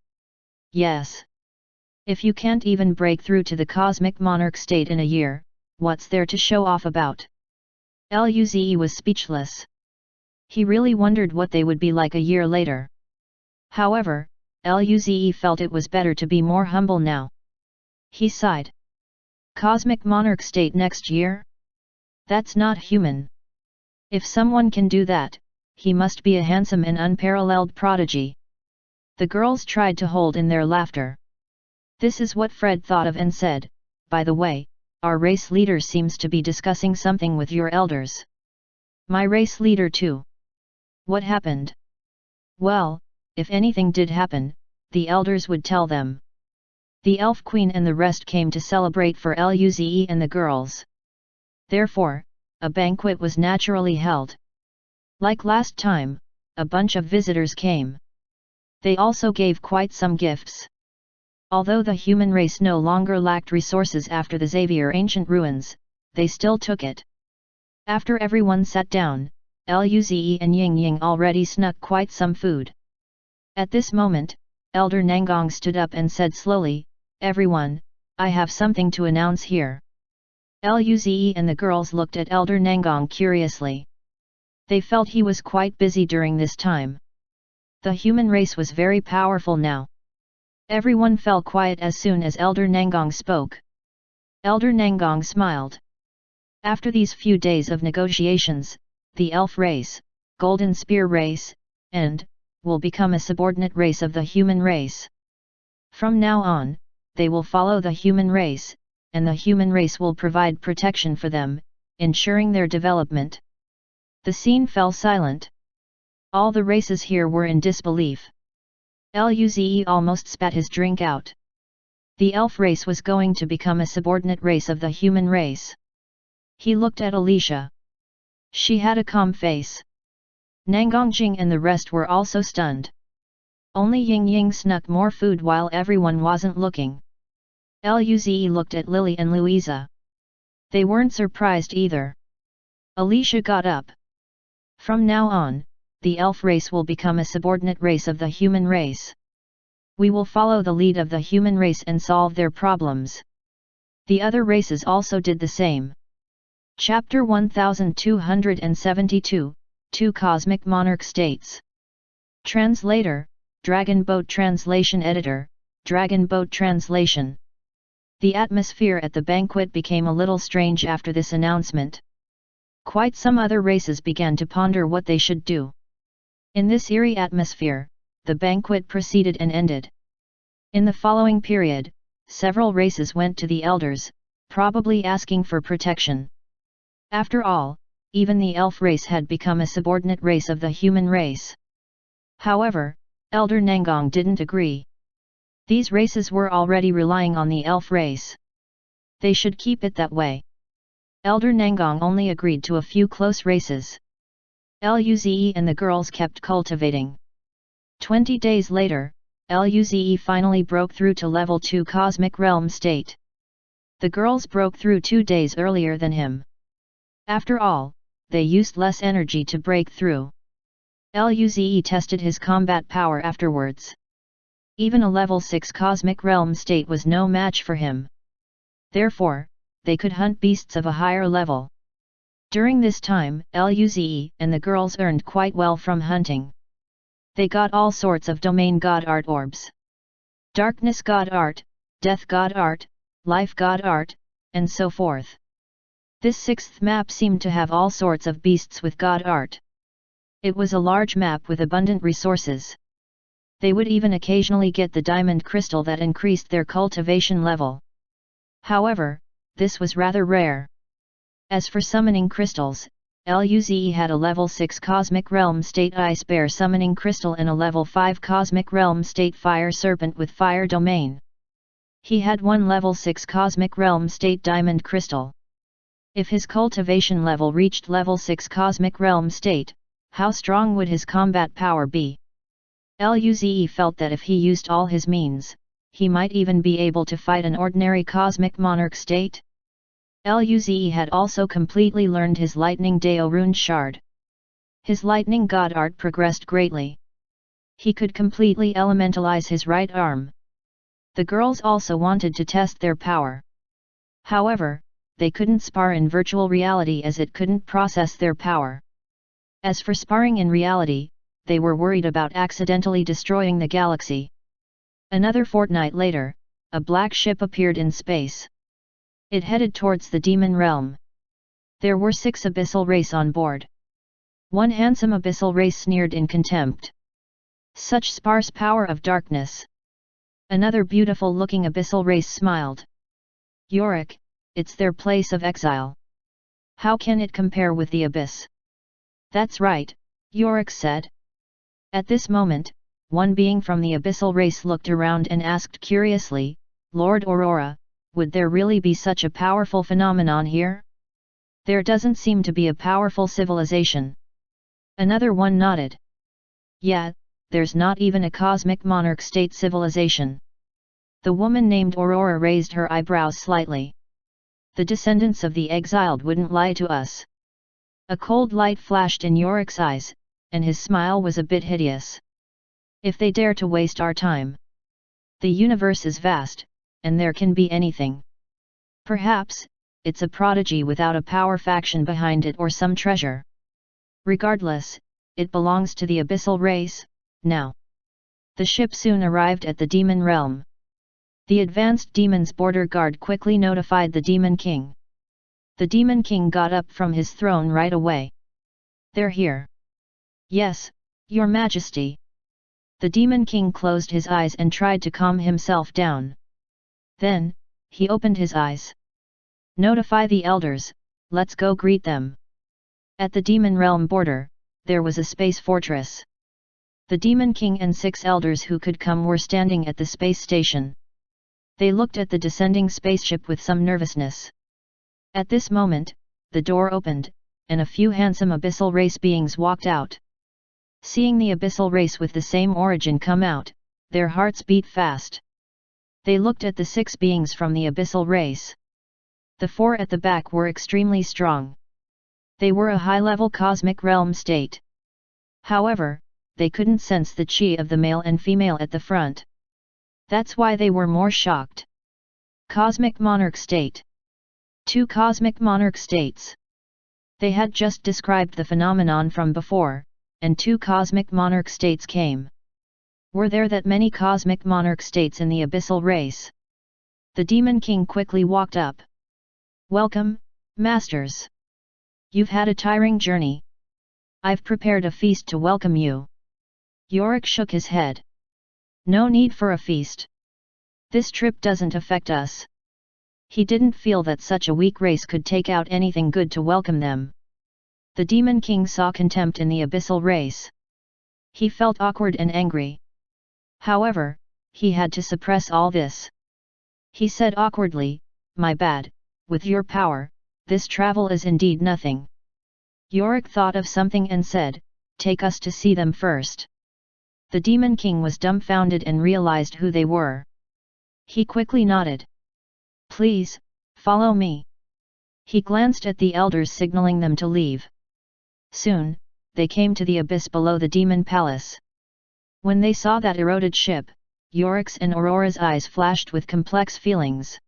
"Yes. If you can't even break through to the cosmic monarch state in a year, what's there to show off about?" Luze was speechless. He really wondered what they would be like a year later. However, Luze felt it was better to be more humble now. He sighed. "Cosmic monarch state next year? That's not human. If someone can do that, he must be a handsome and unparalleled prodigy." The girls tried to hold in their laughter. This is what Fred thought of and said, "By the way, our race leader seems to be discussing something with your elders." "My race leader too. What happened?" "Well, if anything did happen, the elders would tell them." The elf queen and the rest came to celebrate for Luze and the girls. Therefore, a banquet was naturally held. Like last time, a bunch of visitors came. They also gave quite some gifts. Although the human race no longer lacked resources after the Xavier ancient ruins, they still took it. After everyone sat down, Luze and Ying Ying already snuck quite some food. At this moment, Elder Nangong stood up and said slowly, "Everyone, I have something to announce here." Luze and the girls looked at Elder Nangong curiously. They felt he was quite busy during this time. The human race was very powerful now. Everyone fell quiet as soon as Elder Nangong spoke. Elder Nangong smiled. After these few days of negotiations, the elf race, Golden Spear race, and will become a subordinate race of the human race. From now on, they will follow the human race, and the human race will provide protection for them, ensuring their development. The scene fell silent. All the races here were in disbelief. Luze almost spat his drink out. The elf race was going to become a subordinate race of the human race. He looked at Alicia. She had a calm face. Nangongjing and the rest were also stunned. Only Ying Ying snuck more food while everyone wasn't looking. Luze looked at Lily and Louisa. They weren't surprised either. Alicia got up. From now on, the elf race will become a subordinate race of the human race. We will follow the lead of the human race and solve their problems. The other races also did the same. Chapter 1272, Two Cosmic Monarch States. Translator, Dragon Boat Translation Editor, Dragon Boat Translation. The atmosphere at the banquet became a little strange after this announcement. Quite some other races began to ponder what they should do. In this eerie atmosphere, the banquet proceeded and ended. In the following period, several races went to the elders, probably asking for protection. After all, even the elf race had become a subordinate race of the human race. However, Elder Nangong didn't agree. These races were already relying on the elf race. They should keep it that way. Elder Nangong only agreed to a few close races. Luze and the girls kept cultivating. 20 days later, Luze finally broke through to level 2 Cosmic Realm state. The girls broke through 2 days earlier than him. After all, they used less energy to break through. Luze tested his combat power afterwards. Even a level 6 Cosmic Realm state was no match for him. Therefore, they could hunt beasts of a higher level. During this time, Luze and the girls earned quite well from hunting. They got all sorts of domain god art orbs. Darkness god art, death god art, life god art, and so forth. This 6th map seemed to have all sorts of beasts with god art. It was a large map with abundant resources. They would even occasionally get the diamond crystal that increased their cultivation level. However, this was rather rare. As for summoning crystals, Luze had a level 6 Cosmic Realm State Ice Bear Summoning Crystal and a level 5 Cosmic Realm State Fire Serpent with Fire Domain. He had one level 6 Cosmic Realm State Diamond Crystal. If his cultivation level reached level 6 Cosmic Realm State, how strong would his combat power be? Luze felt that if he used all his means, he might even be able to fight an ordinary Cosmic Monarch State. Luze had also completely learned his Lightning Deo Rune Shard. His Lightning God art progressed greatly. He could completely elementalize his right arm. The girls also wanted to test their power. However, they couldn't spar in virtual reality as it couldn't process their power. As for sparring in reality, they were worried about accidentally destroying the galaxy. Another fortnight later, a black ship appeared in space. It headed towards the demon realm. There were 6 abyssal race on board. One handsome abyssal race sneered in contempt. Such sparse power of darkness. Another beautiful-looking abyssal race smiled. Yorick, it's their place of exile. How can it compare with the abyss? That's right, Yorick said. At this moment, one being from the abyssal race looked around and asked curiously, Lord Aurora, would there really be such a powerful phenomenon here? There doesn't seem to be a powerful civilization. Another one nodded. Yeah, there's not even a Cosmic Monarch State civilization. The woman named Aurora raised her eyebrows slightly. The descendants of the exiled wouldn't lie to us. A cold light flashed in Yorick's eyes, and his smile was a bit hideous. If they dare to waste our time. The universe is vast, and there can be anything. Perhaps, it's a prodigy without a power faction behind it or some treasure. Regardless, it belongs to the abyssal race, now. The ship soon arrived at the demon realm. The advanced demon's border guard quickly notified the Demon King. The Demon King got up from his throne right away. They're here. Yes, your majesty. The Demon King closed his eyes and tried to calm himself down. Then, he opened his eyes. Notify the elders, let's go greet them. At the Demon Realm border, there was a space fortress. The Demon King and 6 elders who could come were standing at the space station. They looked at the descending spaceship with some nervousness. At this moment, the door opened, and a few handsome abyssal race beings walked out. Seeing the abyssal race with the same origin come out, their hearts beat fast. They looked at the 6 beings from the abyssal race. The 4 at the back were extremely strong. They were a high-level cosmic realm state. However, they couldn't sense the chi of the male and female at the front. That's why they were more shocked. Cosmic Monarch State. 2 Cosmic Monarch States. They had just described the phenomenon from before, and 2 Cosmic Monarch States came. Were there that many Cosmic Monarch States in the abyssal race? The Demon King quickly walked up. Welcome, Masters. You've had a tiring journey. I've prepared a feast to welcome you. Yorick shook his head. No need for a feast. This trip doesn't affect us. He didn't feel that such a weak race could take out anything good to welcome them. The Demon King saw contempt in the abyssal race. He felt awkward and angry. However, he had to suppress all this. He said awkwardly, my bad, with your power, this travel is indeed nothing. Yorick thought of something and said, take us to see them first. The Demon King was dumbfounded and realized who they were. He quickly nodded. Please, follow me. He glanced at the elders signaling them to leave. Soon, they came to the abyss below the Demon Palace. When they saw that eroded ship, Yorick's and Aurora's eyes flashed with complex feelings.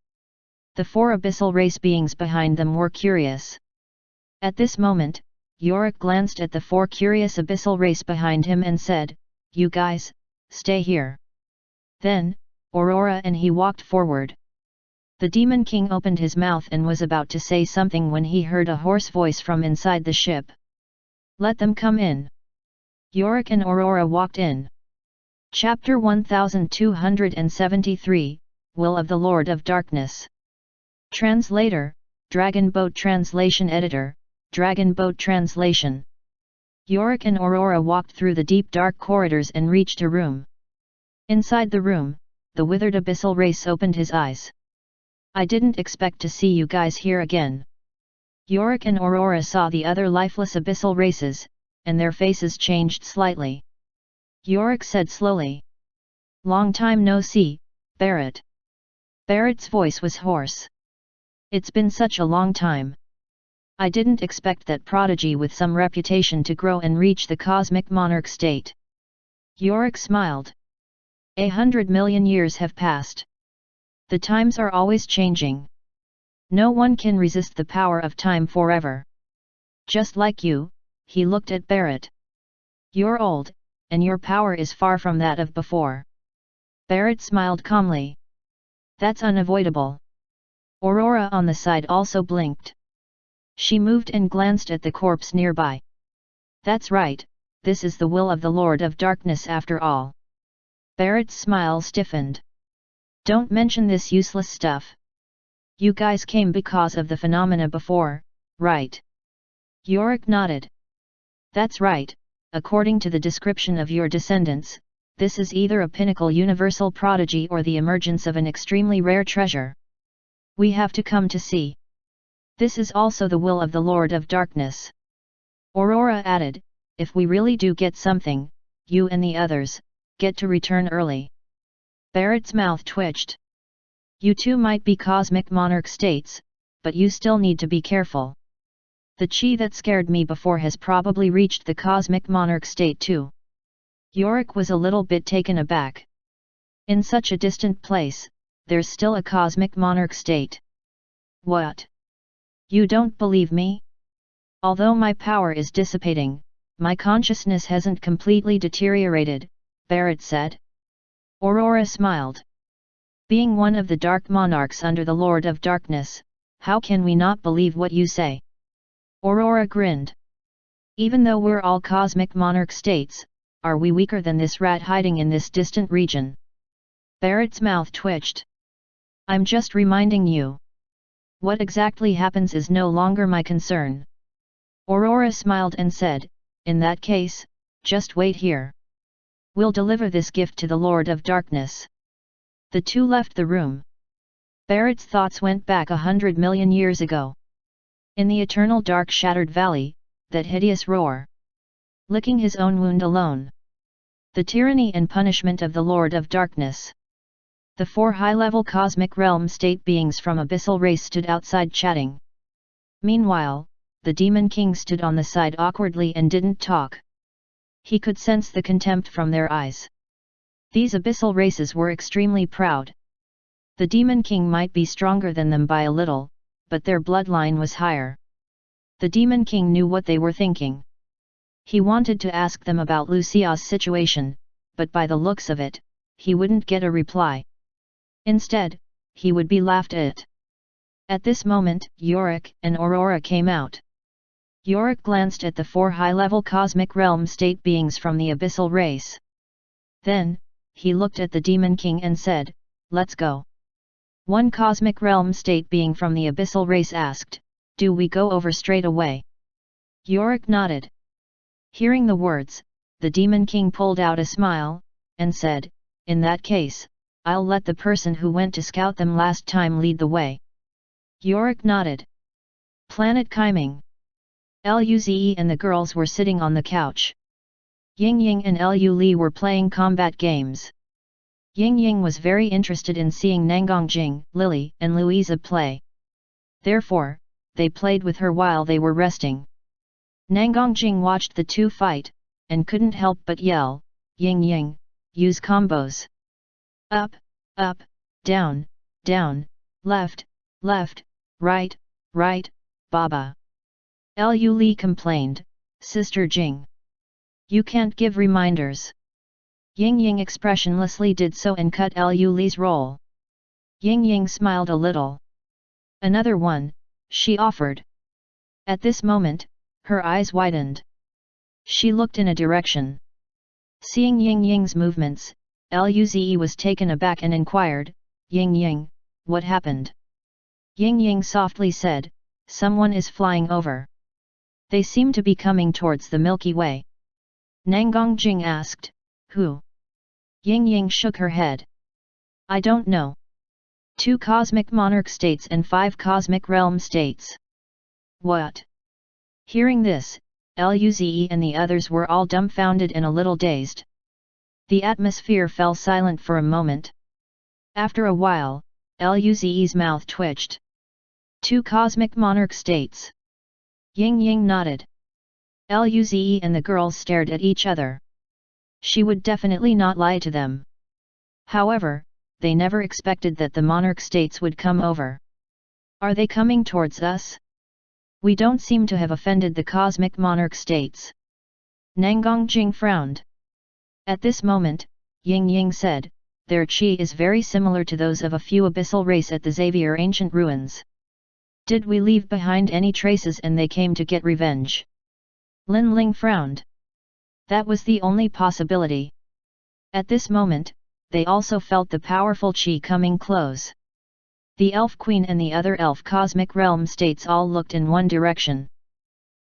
The 4 abyssal race beings behind them were curious. At this moment, Yorick glanced at the 4 curious abyssal race behind him and said, you guys, stay here. Then, Aurora and he walked forward. The Demon King opened his mouth and was about to say something when he heard a hoarse voice from inside the ship. Let them come in. Yorick and Aurora walked in. Chapter 1273, Will of the Lord of Darkness. Translator, Dragon Boat Translation Editor, Dragon Boat Translation. Yorick and Aurora walked through the deep dark corridors and reached a room. Inside the room, the withered abyssal race opened his eyes. I didn't expect to see you guys here again. Yorick and Aurora saw the other lifeless abyssal races, and their faces changed slightly. Yorick said slowly. Long time no see, Barrett. Barrett's voice was hoarse. It's been such a long time. I didn't expect that prodigy with some reputation to grow and reach the cosmic monarch state. Yorick smiled. 100 million years have passed. The times are always changing. No one can resist the power of time forever. Just like you, he looked at Barrett. You're old, and your power is far from that of before. Barrett smiled calmly. That's unavoidable. Aurora on the side also blinked. She moved and glanced at the corpse nearby. That's right, this is the will of the Lord of Darkness after all. Barrett's smile stiffened. Don't mention this useless stuff. You guys came because of the phenomena before, right? Yorick nodded. That's right, according to the description of your descendants, this is either a pinnacle universal prodigy or the emergence of an extremely rare treasure. We have to come to see. This is also the will of the Lord of Darkness. Aurora added, if we really do get something, you and the others, get to return early. Barrett's mouth twitched. You two might be cosmic monarch states, but you still need to be careful. The chi that scared me before has probably reached the cosmic monarch state too. Yorick was a little bit taken aback. In such a distant place, there's still a cosmic monarch state. What? You don't believe me? Although my power is dissipating, my consciousness hasn't completely deteriorated, Barrett said. Aurora smiled. Being one of the dark monarchs under the Lord of Darkness, how can we not believe what you say? Aurora grinned. Even though we're all cosmic monarch states, are we weaker than this rat hiding in this distant region? Barrett's mouth twitched. I'm just reminding you. What exactly happens is no longer my concern. Aurora smiled and said, in that case, just wait here. We'll deliver this gift to the Lord of Darkness. The two left the room. Barrett's thoughts went back 100 million years ago. In the eternal dark shattered valley, that hideous roar. Licking his own wound alone. The tyranny and punishment of the Lord of Darkness. The four high-level cosmic realm state beings from Abyssal Race stood outside chatting. Meanwhile, the Demon King stood on the side awkwardly and didn't talk. He could sense the contempt from their eyes. These Abyssal races were extremely proud. The Demon King might be stronger than them by a little, but their bloodline was higher. The Demon King knew what they were thinking. He wanted to ask them about Lucia's situation, but by the looks of it, he wouldn't get a reply. Instead, he would be laughed at. At this moment, Yorick and Aurora came out. Yorick glanced at the four high-level cosmic realm state beings from the Abyssal Race. Then, he looked at the Demon King and said, let's go. One cosmic realm state being from the Abyssal Race asked, do we go over straight away? Yorick nodded. Hearing the words, the Demon King pulled out a smile, and said, in that case, I'll let the person who went to scout them last time lead the way. Yorick nodded. Planet Chiming. Luze and the girls were sitting on the couch. Ying Ying and Lu Li were playing combat games. Ying Ying was very interested in seeing Nangongjing, Lily, and Louisa play. Therefore, they played with her while they were resting. Nangongjing watched the two fight, and couldn't help but yell, Ying Ying, use combos. Up, up, down, down, left, left, right, right, Baba. Lu Li complained, Sister Jing. You can't give reminders. Ying Ying expressionlessly did so and cut Lu Li's roll. Ying Ying smiled a little. Another one, she offered. At this moment, her eyes widened. She looked in a direction. Seeing Ying Ying's movements, Luze was taken aback and inquired, Ying Ying, what happened? Ying Ying softly said, someone is flying over. They seem to be coming towards the Milky Way. Nangongjing asked, who? Ying Ying shook her head. I don't know. 2 cosmic monarch states and 5 cosmic realm states. What? Hearing this, Luze and the others were all dumbfounded and a little dazed. The atmosphere fell silent for a moment. After a while, Luze's mouth twitched. 2 cosmic monarch states. Ying Ying nodded. Luze and the girls stared at each other. She would definitely not lie to them. However, they never expected that the monarch states would come over. Are they coming towards us? We don't seem to have offended the cosmic monarch states. Nangongjing frowned. At this moment, Ying Ying said, their chi is very similar to those of a few abyssal race at the Xavier ancient ruins. Did we leave behind any traces and they came to get revenge? Lin Ling frowned. That was the only possibility. At this moment, they also felt the powerful chi coming close. The Elf Queen and the other elf cosmic realm states all looked in one direction.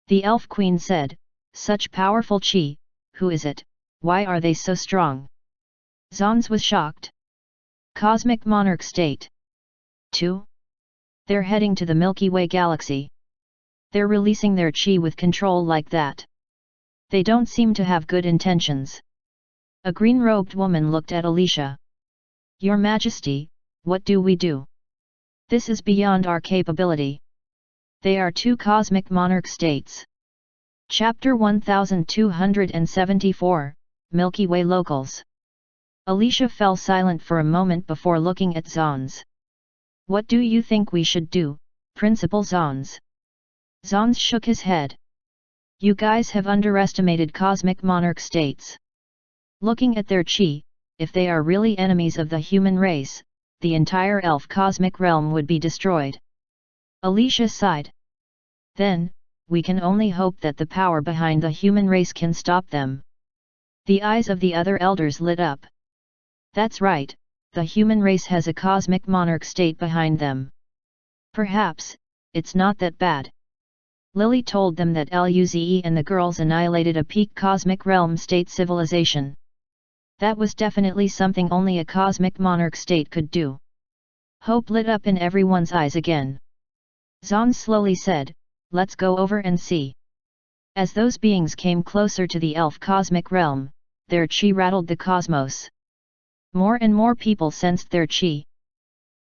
The Elf Queen said, such powerful chi, who is it, why are they so strong? Zons was shocked. Cosmic Monarch State. 2. They're heading to the Milky Way galaxy. They're releasing their chi with control like that. They don't seem to have good intentions. A green-robed woman looked at Alicia. Your Majesty, what do we do? This is beyond our capability. They are 2 cosmic monarch states. Chapter 1274, Milky Way Locals. Alicia fell silent for a moment before looking at Zons. What do you think we should do, Principal Zons? Zons shook his head. You guys have underestimated cosmic monarch states. Looking at their chi, if they are really enemies of the human race, the entire elf cosmic realm would be destroyed. Alicia sighed. Then, we can only hope that the power behind the human race can stop them. The eyes of the other elders lit up. That's right, the human race has a cosmic monarch state behind them. Perhaps, it's not that bad. Lily told them that Luze and the girls annihilated a peak cosmic realm state civilization. That was definitely something only a cosmic monarch state could do. Hope lit up in everyone's eyes again. Zon slowly said, "Let's go over and see." As those beings came closer to the elf cosmic realm, their chi rattled the cosmos. More and more people sensed their chi.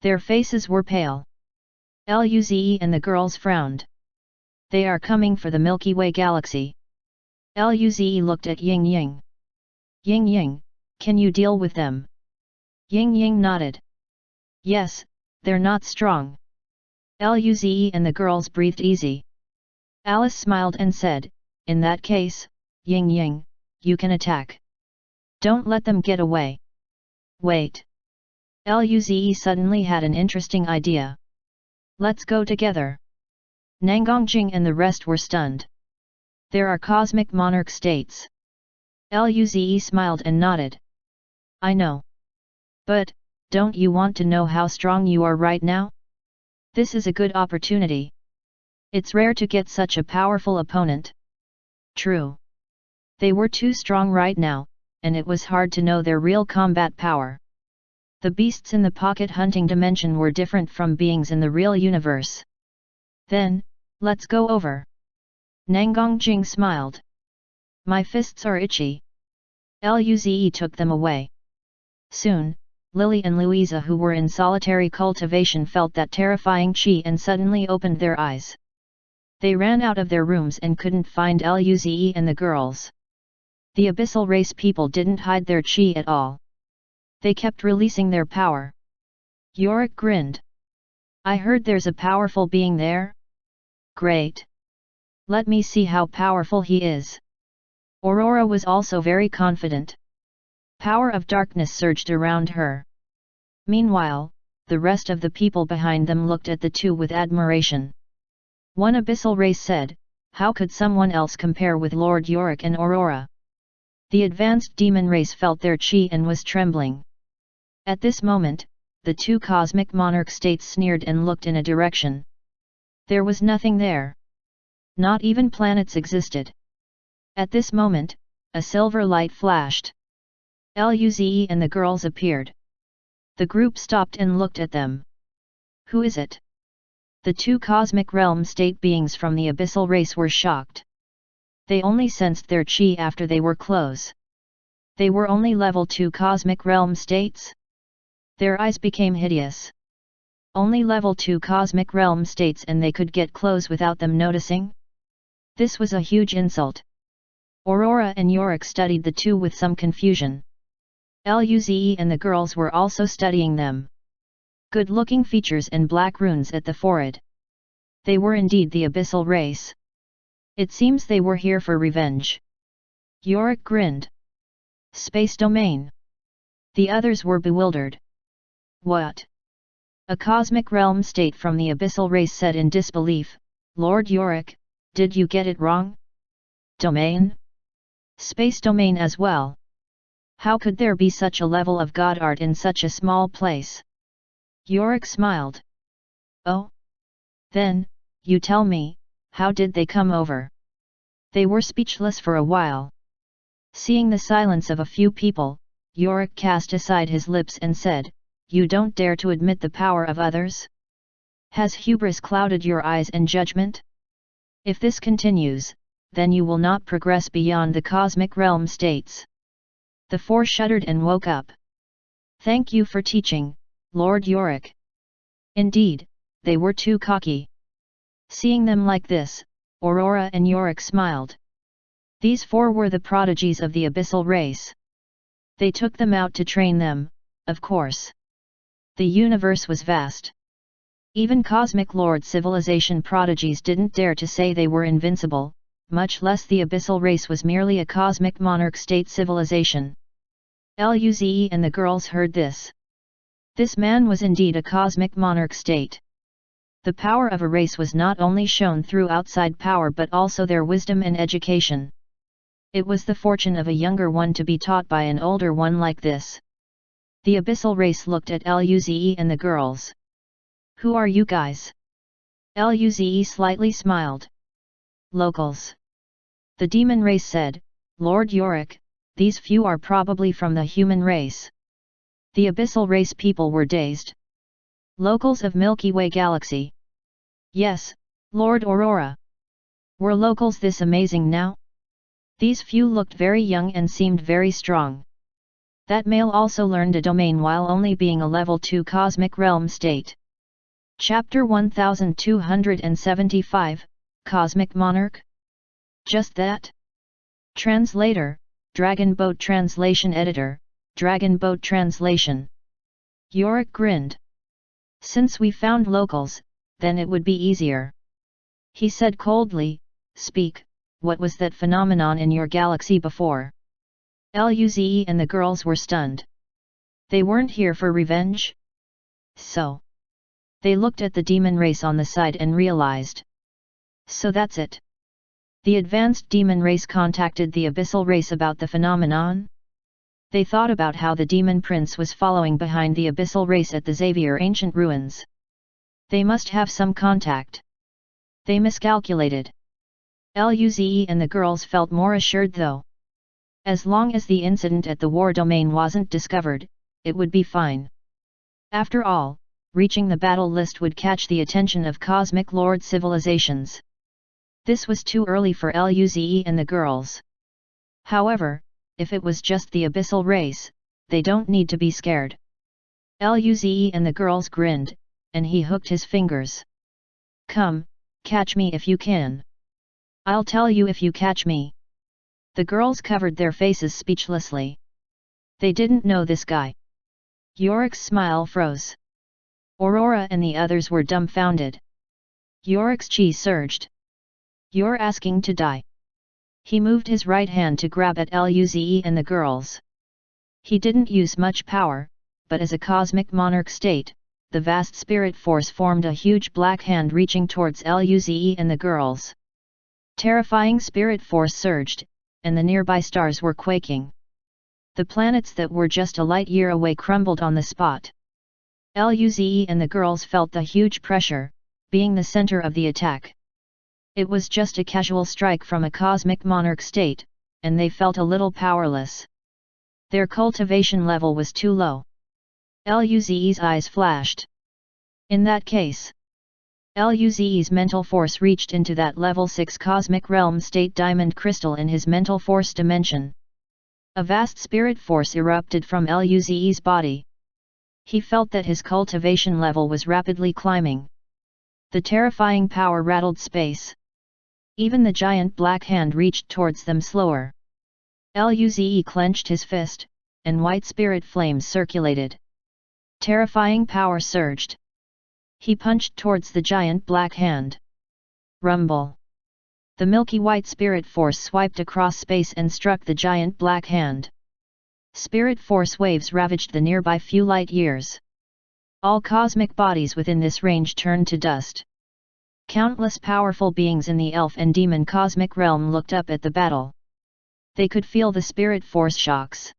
Their faces were pale. Luze and the girls frowned. They are coming for the Milky Way galaxy. Luze looked at Ying Ying. Ying Ying, can you deal with them? Ying Ying nodded. Yes, they're not strong. Luze and the girls breathed easy. Alice smiled and said, in that case, Ying Ying, you can attack. Don't let them get away. Wait. Luze suddenly had an interesting idea. Let's go together. Nangongjing and the rest were stunned. There are cosmic monarch states. Luze smiled and nodded. I know. But, don't you want to know how strong you are right now? This is a good opportunity. It's rare to get such a powerful opponent. True. They were too strong right now, and it was hard to know their real combat power. The beasts in the pocket hunting dimension were different from beings in the real universe. Then, let's go over. Nangongjing smiled. My fists are itchy. Luze took them away. Soon, Lily and Louisa, who were in solitary cultivation, felt that terrifying chi and suddenly opened their eyes. They ran out of their rooms and couldn't find Luze and the girls. The abyssal race people didn't hide their chi at all. They kept releasing their power. Yorick grinned. I heard there's a powerful being there? Great. Let me see how powerful he is. Aurora was also very confident. Power of darkness surged around her. Meanwhile, the rest of the people behind them looked at the two with admiration. One abyssal race said, how could someone else compare with Lord Yorick and Aurora? The advanced demon race felt their chi and was trembling. At this moment, the two cosmic monarch states sneered and looked in a direction. There was nothing there. Not even planets existed. At this moment, a silver light flashed. Luze and the girls appeared. The group stopped and looked at them. Who is it? The two cosmic realm state beings from the abyssal race were shocked. They only sensed their chi after they were close. They were only level 2 cosmic realm states? Their eyes became hideous. Only level 2 cosmic realm states, and they could get close without them noticing? This was a huge insult. Aurora and Yorick studied the two with some confusion. Luze and the girls were also studying them. Good-looking features and black runes at the forehead. They were indeed the abyssal race. It seems they were here for revenge. Yorick grinned. Space domain. The others were bewildered. What? A cosmic realm state from the abyssal race said in disbelief, Lord Yorick, did you get it wrong? Domain? Space domain as well. How could there be such a level of god art in such a small place? Yorick smiled. Oh? Then, you tell me, how did they come over? They were speechless for a while. Seeing the silence of a few people, Yorick cast aside his lips and said, you don't dare to admit the power of others? Has hubris clouded your eyes and judgment? If this continues, then you will not progress beyond the cosmic realm states. The four shuddered and woke up. Thank you for teaching, Lord Yorick. Indeed, they were too cocky. Seeing them like this, Aurora and Yorick smiled. These four were the prodigies of the abyssal race. They took them out to train them, of course. The universe was vast. Even cosmic lord civilization prodigies didn't dare to say they were invincible, much less the abyssal race was merely a cosmic monarch state civilization. Luze and the girls heard this. This man was indeed a cosmic monarch state. The power of a race was not only shown through outside power but also their wisdom and education. It was the fortune of a younger one to be taught by an older one like this. The abyssal race looked at Luze and the girls. "Who are you guys?" Luze slightly smiled. "Locals." The demon race said, "Lord Yorick, these few are probably from the human race." The abyssal race people were dazed. "Locals of Milky Way Galaxy." "Yes, Lord Aurora." "Were locals this amazing now?" These few looked very young and seemed very strong. That male also learned a domain while only being a level 2 cosmic realm state. Chapter 1275, Cosmic Monarch? Just that? Translator, Dragon Boat Translation Editor, Dragon Boat Translation. Yorick grinned. "Since we found locals, then it would be easier." He said coldly, "Speak, what was that phenomenon in your galaxy before?" Luze and the girls were stunned. They weren't here for revenge? So? They looked at the demon race on the side and realized. So that's it. The advanced demon race contacted the abyssal race about the phenomenon? They thought about how the demon prince was following behind the abyssal race at the Xavier ancient ruins. They must have some contact. They miscalculated. Luze and the girls felt more assured though. As long as the incident at the war domain wasn't discovered, it would be fine. After all, reaching the battle list would catch the attention of cosmic lord civilizations. This was too early for Luze and the girls. However, if it was just the abyssal race, they don't need to be scared. Luze and the girls grinned, and he hooked his fingers. "Come, catch me if you can. I'll tell you if you catch me." The girls covered their faces speechlessly. They didn't know this guy. Yorick's smile froze. Aurora and the others were dumbfounded. Yorick's chi surged. "You're asking to die." He moved his right hand to grab at Luze and the girls. He didn't use much power, but as a cosmic monarch state, the vast spirit force formed a huge black hand reaching towards Luze and the girls. Terrifying spirit force surged, and the nearby stars were quaking. The planets that were just a light year away crumbled on the spot. Luze and the girls felt the huge pressure, being the center of the attack. It was just a casual strike from a cosmic monarch state, and they felt a little powerless. Their cultivation level was too low. Luze's eyes flashed. In that case, Luze's mental force reached into that level 6 cosmic realm state diamond crystal in his mental force dimension. A vast spirit force erupted from Luze's body. He felt that his cultivation level was rapidly climbing. The terrifying power rattled space. Even the giant black hand reached towards them slower. Luze clenched his fist, and white spirit flames circulated. Terrifying power surged. He punched towards the giant black hand. Rumble. The milky white spirit force swiped across space and struck the giant black hand. Spirit force waves ravaged the nearby few light years. All cosmic bodies within this range turned to dust. Countless powerful beings in the elf and demon cosmic realm looked up at the battle. They could feel the spirit force shocks.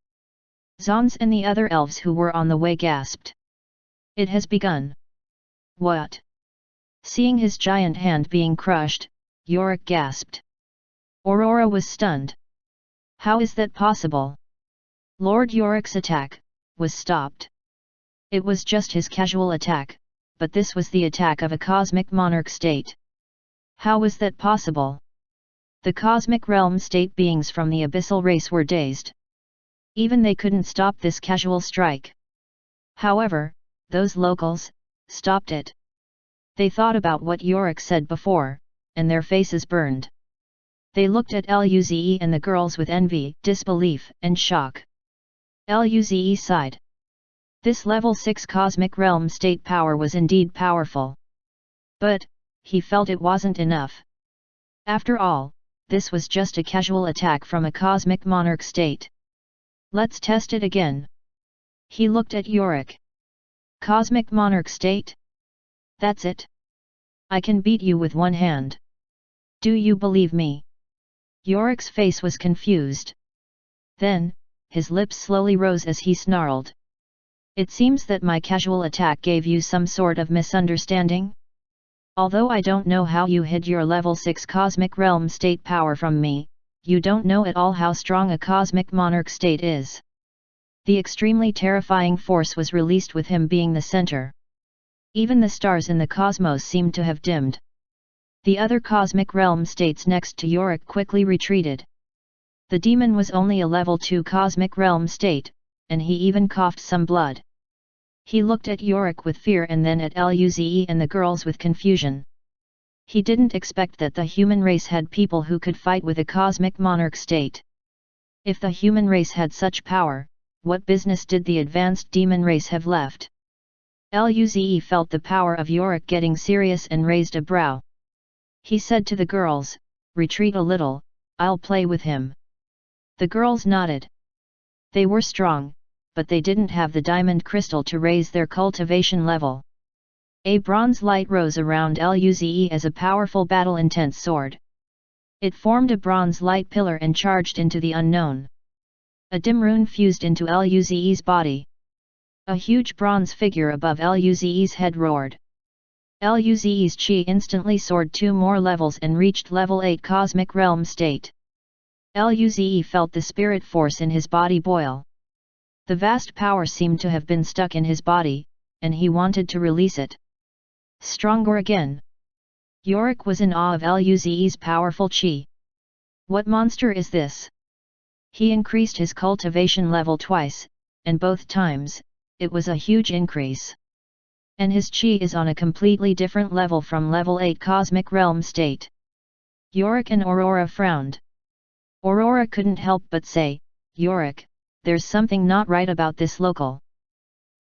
Zons and the other elves who were on the way gasped. It has begun. What? Seeing his giant hand being crushed, Yorick gasped. Aurora was stunned. How is that possible? Lord Yorick's attack was stopped. It was just his casual attack, but this was the attack of a cosmic monarch state. How was that possible? The cosmic realm state beings from the abyssal race were dazed. Even they couldn't stop this casual strike. However, those locals stopped it. They thought about what Yorick said before, and their faces burned. They looked at Luze and the girls with envy, disbelief, and shock. Luze sighed. This level 6 cosmic realm state power was indeed powerful. But, he felt it wasn't enough. After all, this was just a casual attack from a cosmic monarch state. Let's test it again. He looked at Yorick. Cosmic monarch state? That's it? I can beat you with one hand. Do you believe me? Yorik's face was confused. Then, his lips slowly rose as he snarled. It seems that my casual attack gave you some sort of misunderstanding? Although I don't know how you hid your level 6 cosmic realm state power from me, you don't know at all how strong a cosmic monarch state is. The extremely terrifying force was released with him being the center. Even the stars in the cosmos seemed to have dimmed. The other cosmic realm states next to Yorik quickly retreated. The demon was only a level 2 cosmic realm state, and he even coughed some blood. He looked at Yorik with fear and then at Luze and the girls with confusion. He didn't expect that the human race had people who could fight with a cosmic monarch state. If the human race had such power, what business did the advanced demon race have left? Luze felt the power of Yorik getting serious and raised a brow. He said to the girls, "Retreat a little, I'll play with him." The girls nodded. They were strong, but they didn't have the diamond crystal to raise their cultivation level. A bronze light rose around Luze as a powerful battle-intense sword. It formed a bronze light pillar and charged into the unknown. A dim rune fused into Luze's body. A huge bronze figure above Luze's head roared. Luze's chi instantly soared 2 more levels and reached level 8 cosmic realm state. Luze felt the spirit force in his body boil. The vast power seemed to have been stuck in his body, and he wanted to release it. Stronger again. Yorik was in awe of Luze's powerful chi. What monster is this? He increased his cultivation level twice, and both times, it was a huge increase. And his chi is on a completely different level from level 8 cosmic realm state. Yorik and Aurora frowned. Aurora couldn't help but say, "Yorik, there's something not right about this local."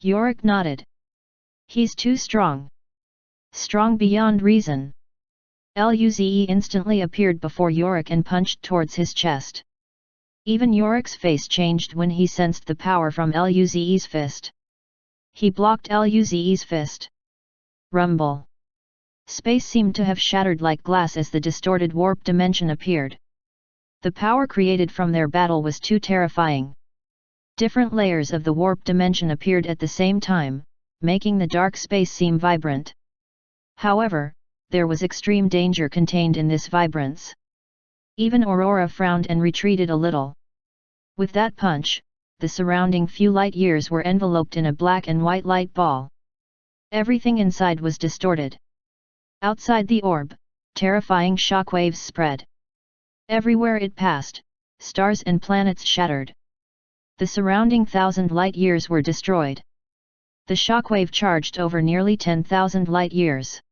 Yorik nodded. "He's too strong. Strong beyond reason." Luze instantly appeared before Yorik and punched towards his chest. Even Yorik's face changed when he sensed the power from Luze's fist. He blocked Luze's fist. Rumble. Space seemed to have shattered like glass as the distorted warp dimension appeared. The power created from their battle was too terrifying. Different layers of the warp dimension appeared at the same time, making the dark space seem vibrant. However, there was extreme danger contained in this vibrance. Even Aurora frowned and retreated a little. With that punch, the surrounding few light years were enveloped in a black and white light ball. Everything inside was distorted. Outside the orb, terrifying shockwaves spread. Everywhere it passed, stars and planets shattered. The surrounding 1,000 light years were destroyed. The shockwave charged over nearly 10,000 light years.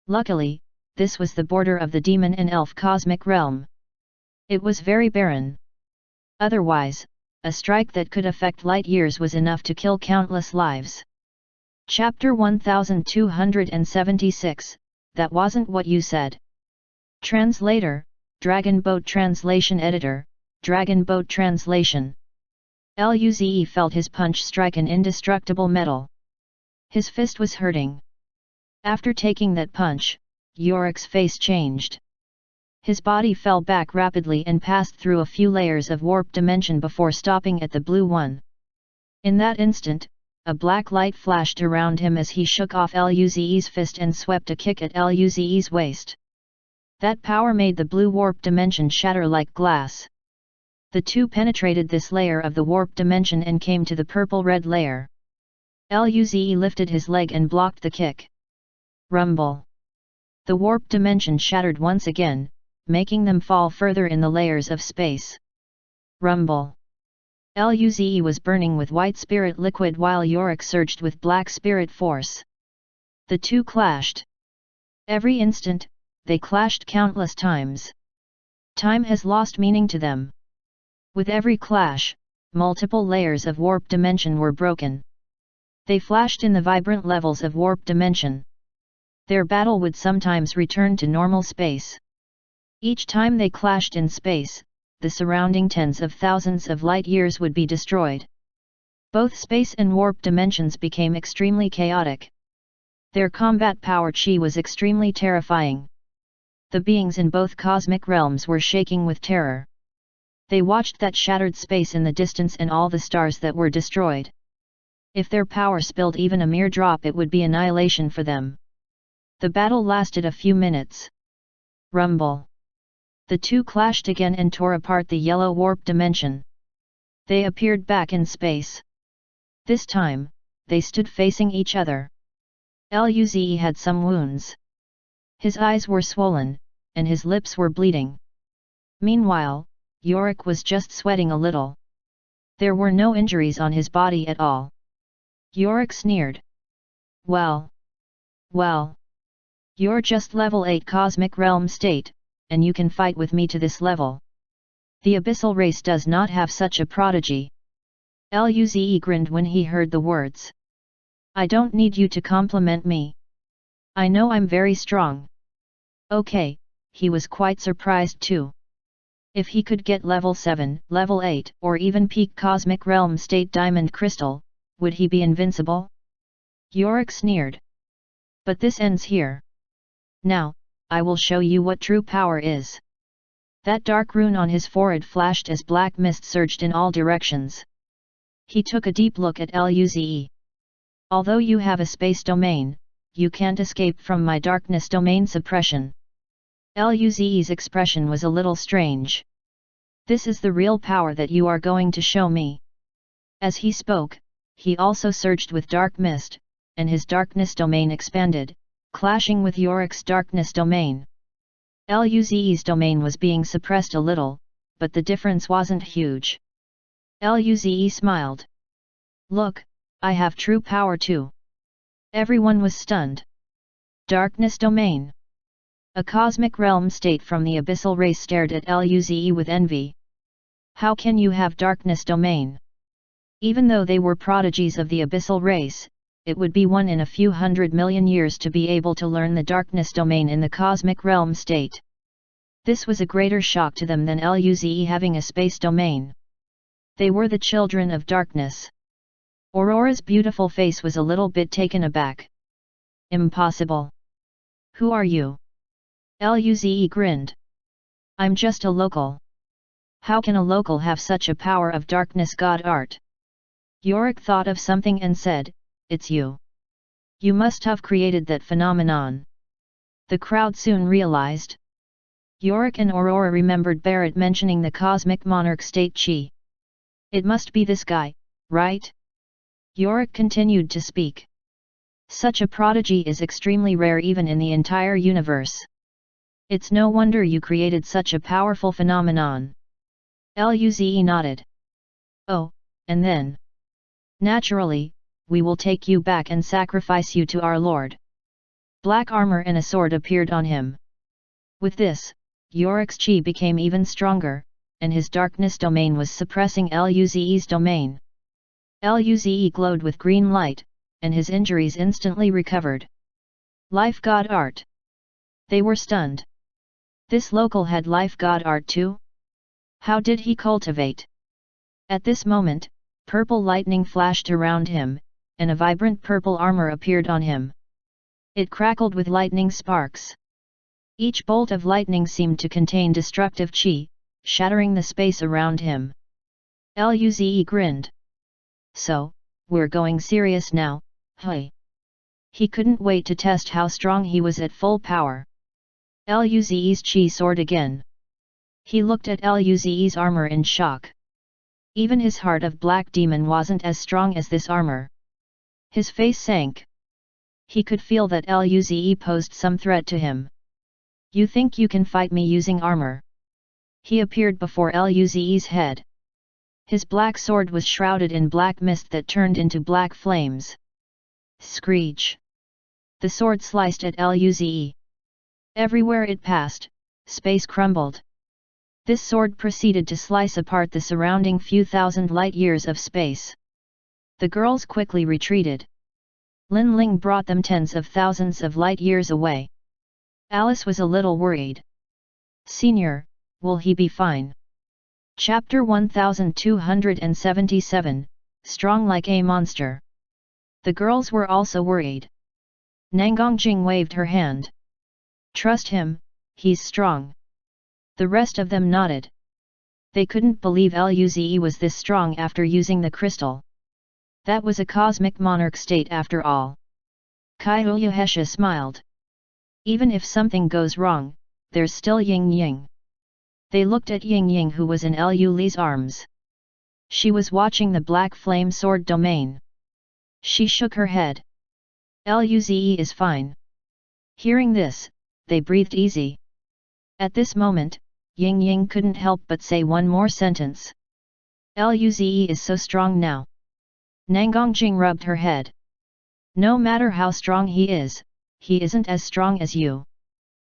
Luckily, this was the border of the demon and elf cosmic realm. It was very barren. Otherwise, a strike that could affect light years was enough to kill countless lives. Chapter 1276, That Wasn't What You Said. Translator, Dragon Boat Translation Editor, Dragon Boat Translation. Luze felt his punch strike an indestructible metal. His fist was hurting. After taking that punch, Yorik's face changed. His body fell back rapidly and passed through a few layers of warp dimension before stopping at the blue one. In that instant, a black light flashed around him as he shook off Luze's fist and swept a kick at Luze's waist. That power made the blue warp dimension shatter like glass. The two penetrated this layer of the warp dimension and came to the purple-red layer. Luze lifted his leg and blocked the kick. Rumble. The warp dimension shattered once again, making them fall further in the layers of space. Rumble. Luze was burning with white spirit liquid while Yorik surged with black spirit force. The two clashed. Every instant, they clashed countless times. Time has lost meaning to them. With every clash, multiple layers of warp dimension were broken. They flashed in the vibrant levels of warp dimension. Their battle would sometimes return to normal space. Each time they clashed in space, the surrounding tens of thousands of light years would be destroyed. Both space and warp dimensions became extremely chaotic. Their combat power chi was extremely terrifying. The beings in both cosmic realms were shaking with terror. They watched that shattered space in the distance and all the stars that were destroyed. If their power spilled even a mere drop, it would be annihilation for them. The battle lasted a few minutes. Rumble. The two clashed again and tore apart the yellow warp dimension. They appeared back in space. This time, they stood facing each other. Luze had some wounds. His eyes were swollen, and his lips were bleeding. Meanwhile, Yorick was just sweating a little. There were no injuries on his body at all. Yorick sneered. Well. You're just level 8 cosmic realm state, and you can fight with me to this level. The abyssal race does not have such a prodigy. Luze grinned when he heard the words. I don't need you to compliment me. I know I'm very strong. Okay, he was quite surprised too. If he could get level 7, level 8, or even peak cosmic realm state diamond crystal, would he be invincible? Yorick sneered. But this ends here. Now, I will show you what true power is. That dark rune on his forehead flashed as black mist surged in all directions. He took a deep look at Luze. Although you have a space domain, you can't escape from my darkness domain suppression. Luze's expression was a little strange. This is the real power that you are going to show me. As he spoke, he also surged with dark mist, and his darkness domain expanded, clashing with Yorick's darkness domain. Luze's domain was being suppressed a little, but the difference wasn't huge. Luze smiled. Look, I have true power too. Everyone was stunned. Darkness domain. A cosmic realm state from the abyssal race stared at Luze with envy. How can you have darkness domain? Even though they were prodigies of the abyssal race, it would be one in a few 100 million years to be able to learn the darkness domain in the cosmic realm state. This was a greater shock to them than Luze having a space domain. They were the children of darkness. Aurora's beautiful face was a little bit taken aback. Impossible. Who are you? Luze grinned. I'm just a local. How can a local have such a power of darkness god art? Yorick thought of something and said, it's you. You must have created that phenomenon. The crowd soon realized. Yorick and Aurora remembered Barrett mentioning the cosmic monarch state chi. It must be this guy, right? Yorick continued to speak. Such a prodigy is extremely rare even in the entire universe. It's no wonder you created such a powerful phenomenon. Luze nodded. Oh, and then? Naturally, we will take you back and sacrifice you to our lord. Black armor and a sword appeared on him. With this, Yorick's chi became even stronger, and his darkness domain was suppressing Luze's domain. Luze glowed with green light, and his injuries instantly recovered. Life god art. They were stunned. This local had life god art too? How did he cultivate? At this moment, purple lightning flashed around him, and a vibrant purple armor appeared on him. It crackled with lightning sparks. Each bolt of lightning seemed to contain destructive chi, shattering the space around him. Luze grinned. So, we're going serious now, hey? He couldn't wait to test how strong he was at full power. Luze's chi soared again. He looked at Luze's armor in shock. Even his heart of black demon wasn't as strong as this armor. His face sank. He could feel that Luze posed some threat to him. You think you can fight me using armor? He appeared before Luze's head. His black sword was shrouded in black mist that turned into black flames. Screech! The sword sliced at Luze. Everywhere it passed, space crumbled. This sword proceeded to slice apart the surrounding few thousand light-years of space. The girls quickly retreated. Lin Ling brought them tens of thousands of light-years away. Alice was a little worried. Senior, will he be fine? Chapter 1277, Strong like a Monster. The girls were also worried. Nangongjing waved her hand. Trust him, he's strong. The rest of them nodded. They couldn't believe Luze was this strong after using the crystal. That was a cosmic monarch state after all. Kai Ulyahesha smiled. Even if something goes wrong, there's still Ying Ying. They looked at Ying Ying, who was in Luli's arms. She was watching the black flame sword domain. She shook her head. Luze is fine. Hearing this, they breathed easy. At this moment, Ying Ying couldn't help but say one more sentence. Luze is so strong now. Nangongjing rubbed her head. No matter how strong he isn't as strong as you.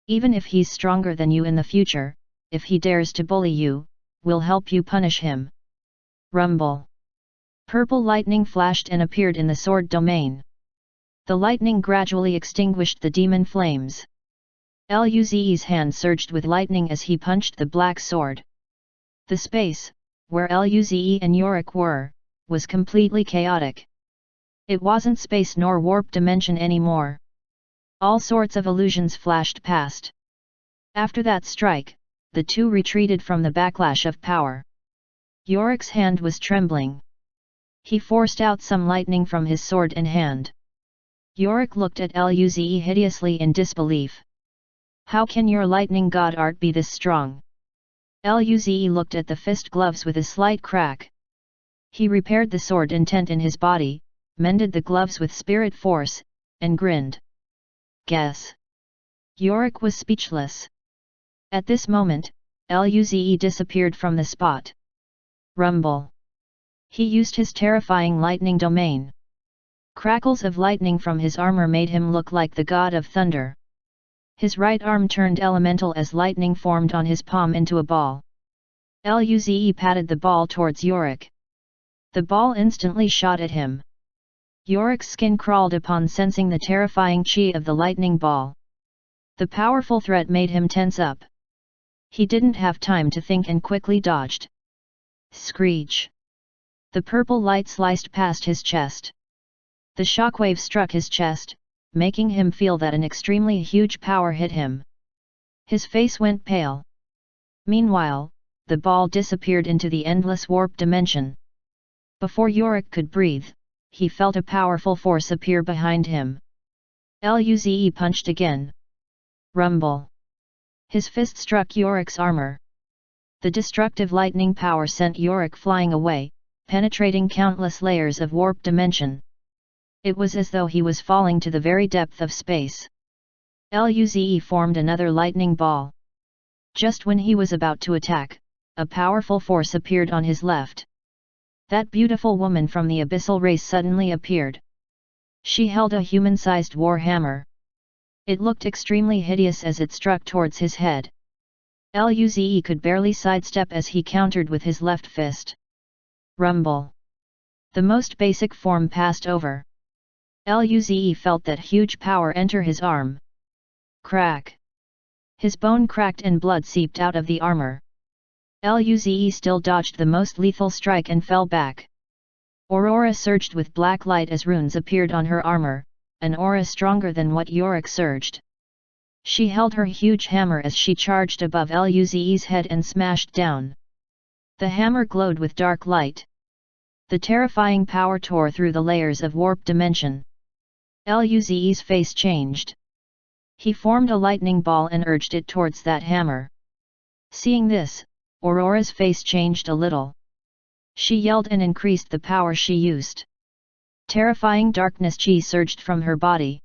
Even if he's stronger than you in the future, if he dares to bully you, we'll help you punish him. Rumble. Purple lightning flashed and appeared in the sword domain. The lightning gradually extinguished the demon flames. Luze's hand surged with lightning as he punched the black sword. The space, where Luze and Yorick were, was completely chaotic. It wasn't space nor warp dimension anymore. All sorts of illusions flashed past. After that strike, the two retreated from the backlash of power. Yorick's hand was trembling. He forced out some lightning from his sword and hand. Yorick looked at Luze hideously in disbelief. How can your lightning god art be this strong? Luze looked at the fist gloves with a slight crack. He repaired the sword intent in his body, mended the gloves with spirit force, and grinned. Guess. Yorick was speechless. At this moment, Luze disappeared from the spot. Rumble. He used his terrifying lightning domain. Crackles of lightning from his armor made him look like the god of thunder. His right arm turned elemental as lightning formed on his palm into a ball. Luze patted the ball towards Yorick. The ball instantly shot at him. Yorick's skin crawled upon sensing the terrifying chi of the lightning ball. The powerful threat made him tense up. He didn't have time to think and quickly dodged. Screech! The purple light sliced past his chest. The shockwave struck his chest, making him feel that an extremely huge power hit him. His face went pale. Meanwhile, the ball disappeared into the endless warp dimension. Before Yorick could breathe, he felt a powerful force appear behind him. Luze punched again. Rumble. His fist struck Yorick's armor. The destructive lightning power sent Yorick flying away, penetrating countless layers of warp dimension. It was as though he was falling to the very depth of space. Luze formed another lightning ball. Just when he was about to attack, a powerful force appeared on his left. That beautiful woman from the abyssal race suddenly appeared. She held a human-sized war hammer. It looked extremely hideous as it struck towards his head. Luze could barely sidestep as he countered with his left fist. Rumble. The most basic form passed over. Luze felt that huge power enter his arm. Crack! His bone cracked and blood seeped out of the armor. Luze still dodged the most lethal strike and fell back. Aurora surged with black light as runes appeared on her armor, an aura stronger than what Yorick surged. She held her huge hammer as she charged above Luze's head and smashed down. The hammer glowed with dark light. The terrifying power tore through the layers of warp dimension. Luze's face changed. He formed a lightning ball and urged it towards that hammer. Seeing this, Aurora's face changed a little. She yelled and increased the power she used. Terrifying darkness chi surged from her body.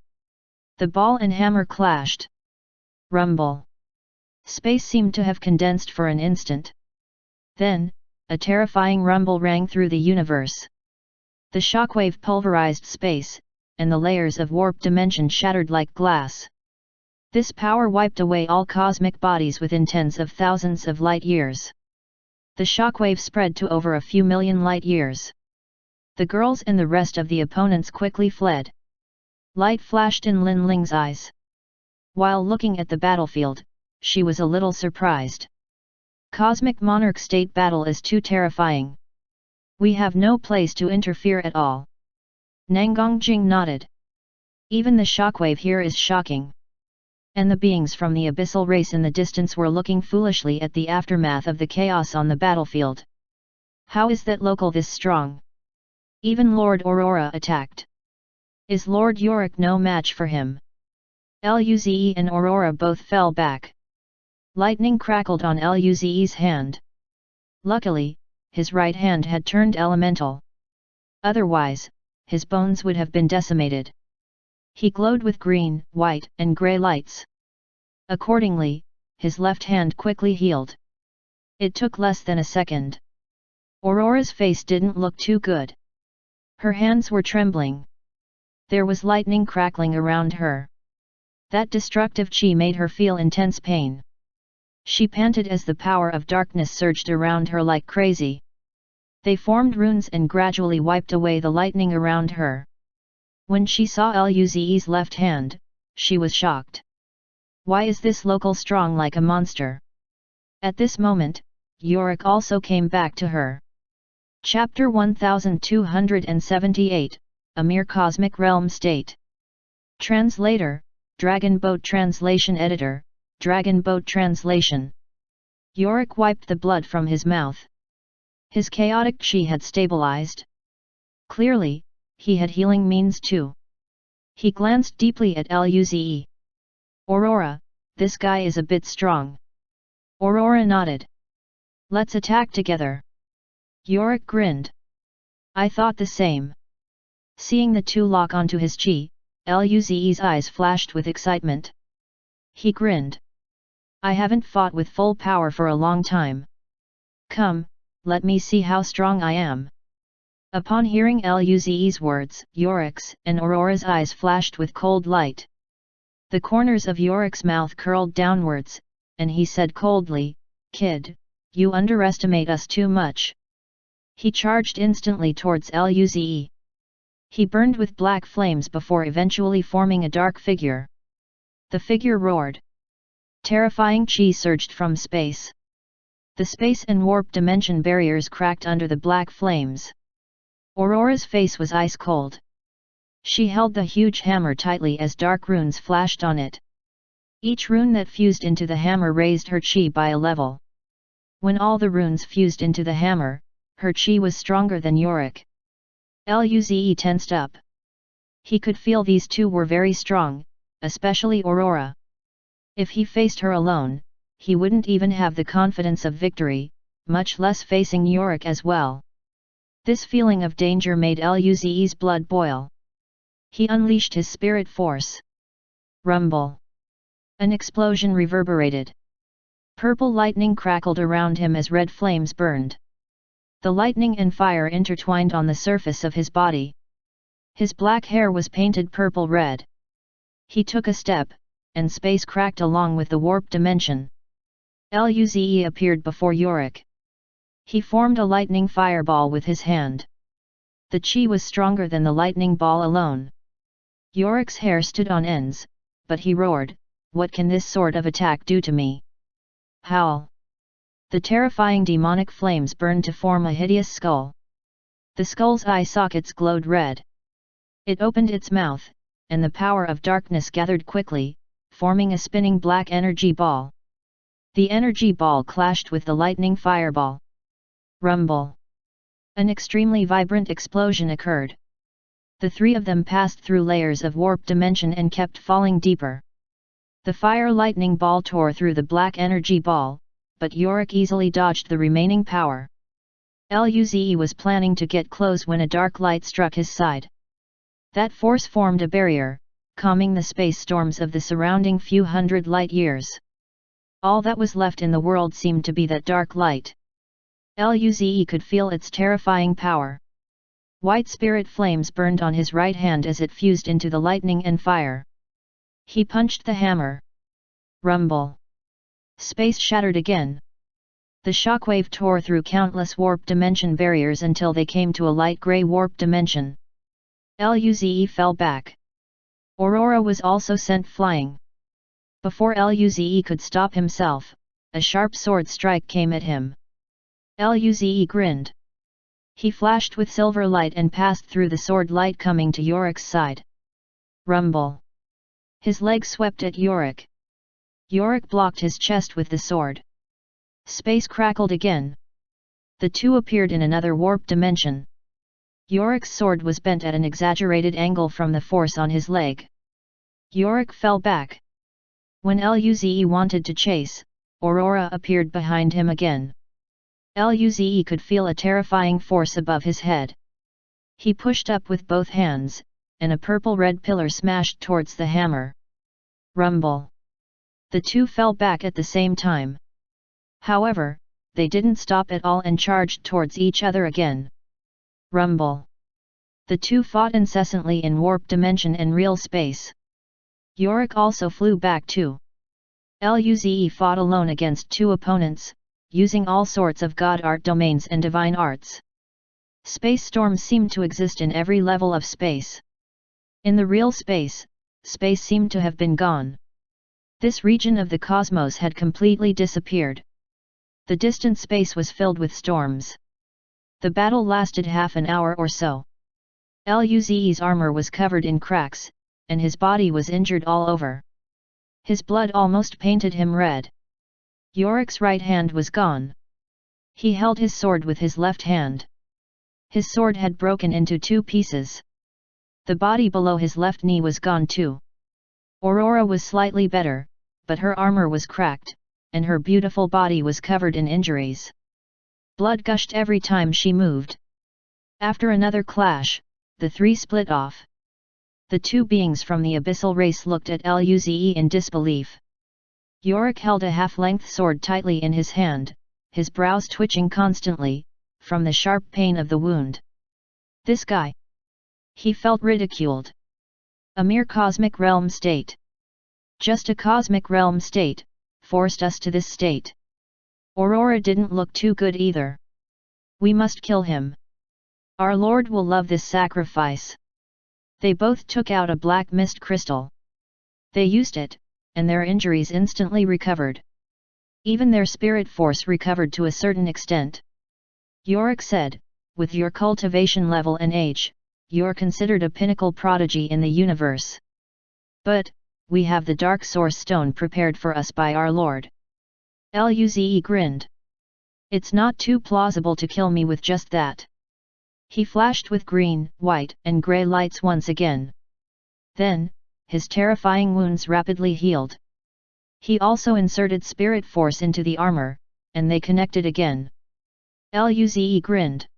The ball and hammer clashed. Rumble. Space seemed to have condensed for an instant. Then, a terrifying rumble rang through the universe. The shockwave pulverized space, and the layers of warp dimension shattered like glass. This power wiped away all cosmic bodies within tens of thousands of light years. The shockwave spread to over a few million light years. The girls and the rest of the opponents quickly fled. Light flashed in Lin Ling's eyes. While looking at the battlefield, she was a little surprised. Cosmic Monarch State battle is too terrifying. We have no place to interfere at all. Nangongjing nodded. Even the shockwave here is shocking. And the beings from the abyssal race in the distance were looking foolishly at the aftermath of the chaos on the battlefield. How is that local this strong? Even Lord Aurora attacked. Is Lord Yorick no match for him? Luze and Aurora both fell back. Lightning crackled on Luze's hand. Luckily, his right hand had turned elemental. Otherwise, his bones would have been decimated. He glowed with green, white, and grey lights. Accordingly, his left hand quickly healed. It took less than a second. Aurora's face didn't look too good. Her hands were trembling. There was lightning crackling around her. That destructive chi made her feel intense pain. She panted as the power of darkness surged around her like crazy. They formed runes and gradually wiped away the lightning around her. When she saw Luze's left hand, she was shocked. Why is this local strong like a monster? At this moment, Yorick also came back to her. Chapter 1278, A Mere Cosmic Realm State. Translator, Dragon Boat Translation Editor, Dragon Boat Translation. Yorick wiped the blood from his mouth. His chaotic chi had stabilized. Clearly, he had healing means too. He glanced deeply at Luze. Aurora, this guy is a bit strong. Aurora nodded. Let's attack together. Yorick grinned. I thought the same. Seeing the two lock onto his chi, Luze's eyes flashed with excitement. He grinned. I haven't fought with full power for a long time. Come, let me see how strong I am. Upon hearing Luze's words, Yorick's and Aurora's eyes flashed with cold light. The corners of Yorick's mouth curled downwards, and he said coldly, Kid, you underestimate us too much. He charged instantly towards Luze. He burned with black flames before eventually forming a dark figure. The figure roared. Terrifying chi surged from space. The space and warp dimension barriers cracked under the black flames. Aurora's face was ice cold. She held the huge hammer tightly as dark runes flashed on it. Each rune that fused into the hammer raised her chi by a level. When all the runes fused into the hammer, her chi was stronger than Yorick. Luze tensed up. He could feel these two were very strong, especially Aurora. If he faced her alone, he wouldn't even have the confidence of victory, much less facing Yorick as well. This feeling of danger made Luze's blood boil. He unleashed his spirit force. Rumble. An explosion reverberated. Purple lightning crackled around him as red flames burned. The lightning and fire intertwined on the surface of his body. His black hair was painted purple-red. He took a step, and space cracked along with the warp dimension. Luze appeared before Yorick. He formed a lightning fireball with his hand. The chi was stronger than the lightning ball alone. Yorick's hair stood on ends, but he roared, What can this sort of attack do to me? Howl! The terrifying demonic flames burned to form a hideous skull. The skull's eye sockets glowed red. It opened its mouth, and the power of darkness gathered quickly, forming a spinning black energy ball. The energy ball clashed with the lightning fireball. Rumble! An extremely vibrant explosion occurred. The three of them passed through layers of warp dimension and kept falling deeper. The fire lightning ball tore through the black energy ball, but Yorick easily dodged the remaining power. Luze was planning to get close when a dark light struck his side. That force formed a barrier, calming the space storms of the surrounding few hundred light years. All that was left in the world seemed to be that dark light. Luze could feel its terrifying power. White spirit flames burned on his right hand as it fused into the lightning and fire. He punched the hammer. Rumble! Space shattered again. The shockwave tore through countless warp dimension barriers until they came to a light grey warp dimension. Luze fell back. Aurora was also sent flying. Before Luze could stop himself, a sharp sword strike came at him. Luze grinned. He flashed with silver light and passed through the sword light coming to Yorick's side. Rumble. His leg swept at Yorick. Yorick blocked his chest with the sword. Space crackled again. The two appeared in another warp dimension. Yorick's sword was bent at an exaggerated angle from the force on his leg. Yorick fell back. When Luze wanted to chase, Aurora appeared behind him again. Luze could feel a terrifying force above his head. He pushed up with both hands, and a purple-red pillar smashed towards the hammer. Rumble. The two fell back at the same time. However, they didn't stop at all and charged towards each other again. Rumble. The two fought incessantly in warp dimension and real space. Yorick also flew back too. Luze fought alone against two opponents, using all sorts of god art domains and divine arts. Space storms seemed to exist in every level of space. In the real space, space seemed to have been gone. This region of the cosmos had completely disappeared. The distant space was filled with storms. The battle lasted half an hour or so. Luze's armor was covered in cracks, and his body was injured all over. His blood almost painted him red. Yorick's right hand was gone. He held his sword with his left hand. His sword had broken into two pieces. The body below his left knee was gone too. Aurora was slightly better, but her armor was cracked, and her beautiful body was covered in injuries. Blood gushed every time she moved. After another clash, the three split off. The two beings from the abyssal race looked at Luze in disbelief. Yorick held a half-length sword tightly in his hand, his brows twitching constantly, from the sharp pain of the wound. This guy. He felt ridiculed. A mere cosmic realm state. Just a cosmic realm state, forced us to this state. Aurora didn't look too good either. We must kill him. Our Lord will love this sacrifice. They both took out a black mist crystal. They used it, and their injuries instantly recovered. Even their spirit force recovered to a certain extent. Yorick said, with your cultivation level and age, you're considered a pinnacle prodigy in the universe. But, we have the Dark Source Stone prepared for us by our Lord. Luze grinned. It's not too plausible to kill me with just that. He flashed with green, white, and grey lights once again. Then, his terrifying wounds rapidly healed. He also inserted spirit force into the armor, and they connected again. Luze grinned.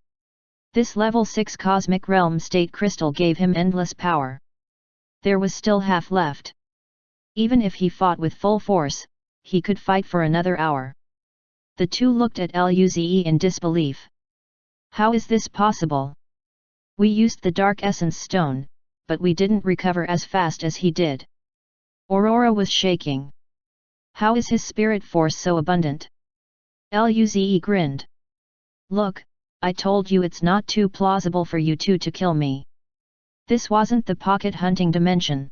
This level 6 cosmic realm state crystal gave him endless power. There was still half left. Even if he fought with full force, he could fight for another hour. The two looked at Luze in disbelief. How is this possible? We used the Dark Essence Stone, but we didn't recover as fast as he did. Aurora was shaking. How is his spirit force so abundant? Luze grinned. Look, I told you it's not too plausible for you two to kill me. This wasn't the pocket hunting dimension.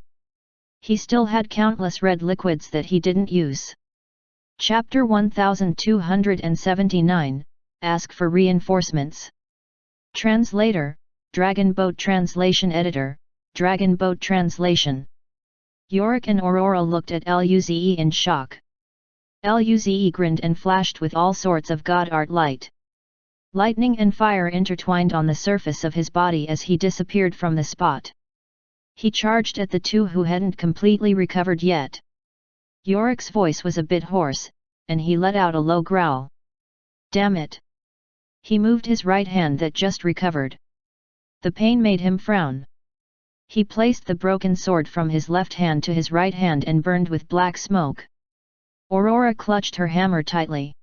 He still had countless red liquids that he didn't use. Chapter 1279, Ask for Reinforcements. Translator, Dragon Boat Translation Editor, Dragon Boat Translation. Yorick and Aurora looked at Luze in shock. Luze grinned and flashed with all sorts of god art light. Lightning and fire intertwined on the surface of his body as he disappeared from the spot. He charged at the two who hadn't completely recovered yet. Yorick's voice was a bit hoarse, and he let out a low growl. Damn it! He moved his right hand that just recovered. The pain made him frown. He placed the broken sword from his left hand to his right hand and burned with black smoke. Aurora clutched her hammer tightly.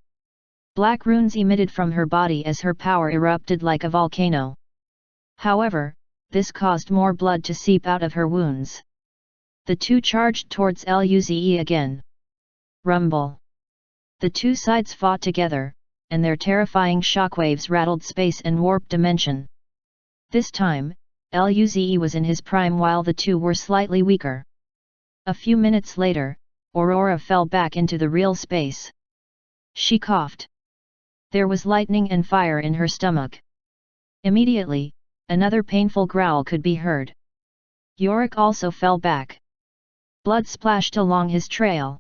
Black runes emitted from her body as her power erupted like a volcano. However, this caused more blood to seep out of her wounds. The two charged towards Luze again. Rumble. The two sides fought together, and their terrifying shockwaves rattled space and warp dimension. This time, Luze was in his prime while the two were slightly weaker. A few minutes later, Aurora fell back into the real space. She coughed. There was lightning and fire in her stomach. Immediately, another painful growl could be heard. Yorick also fell back. Blood splashed along his trail.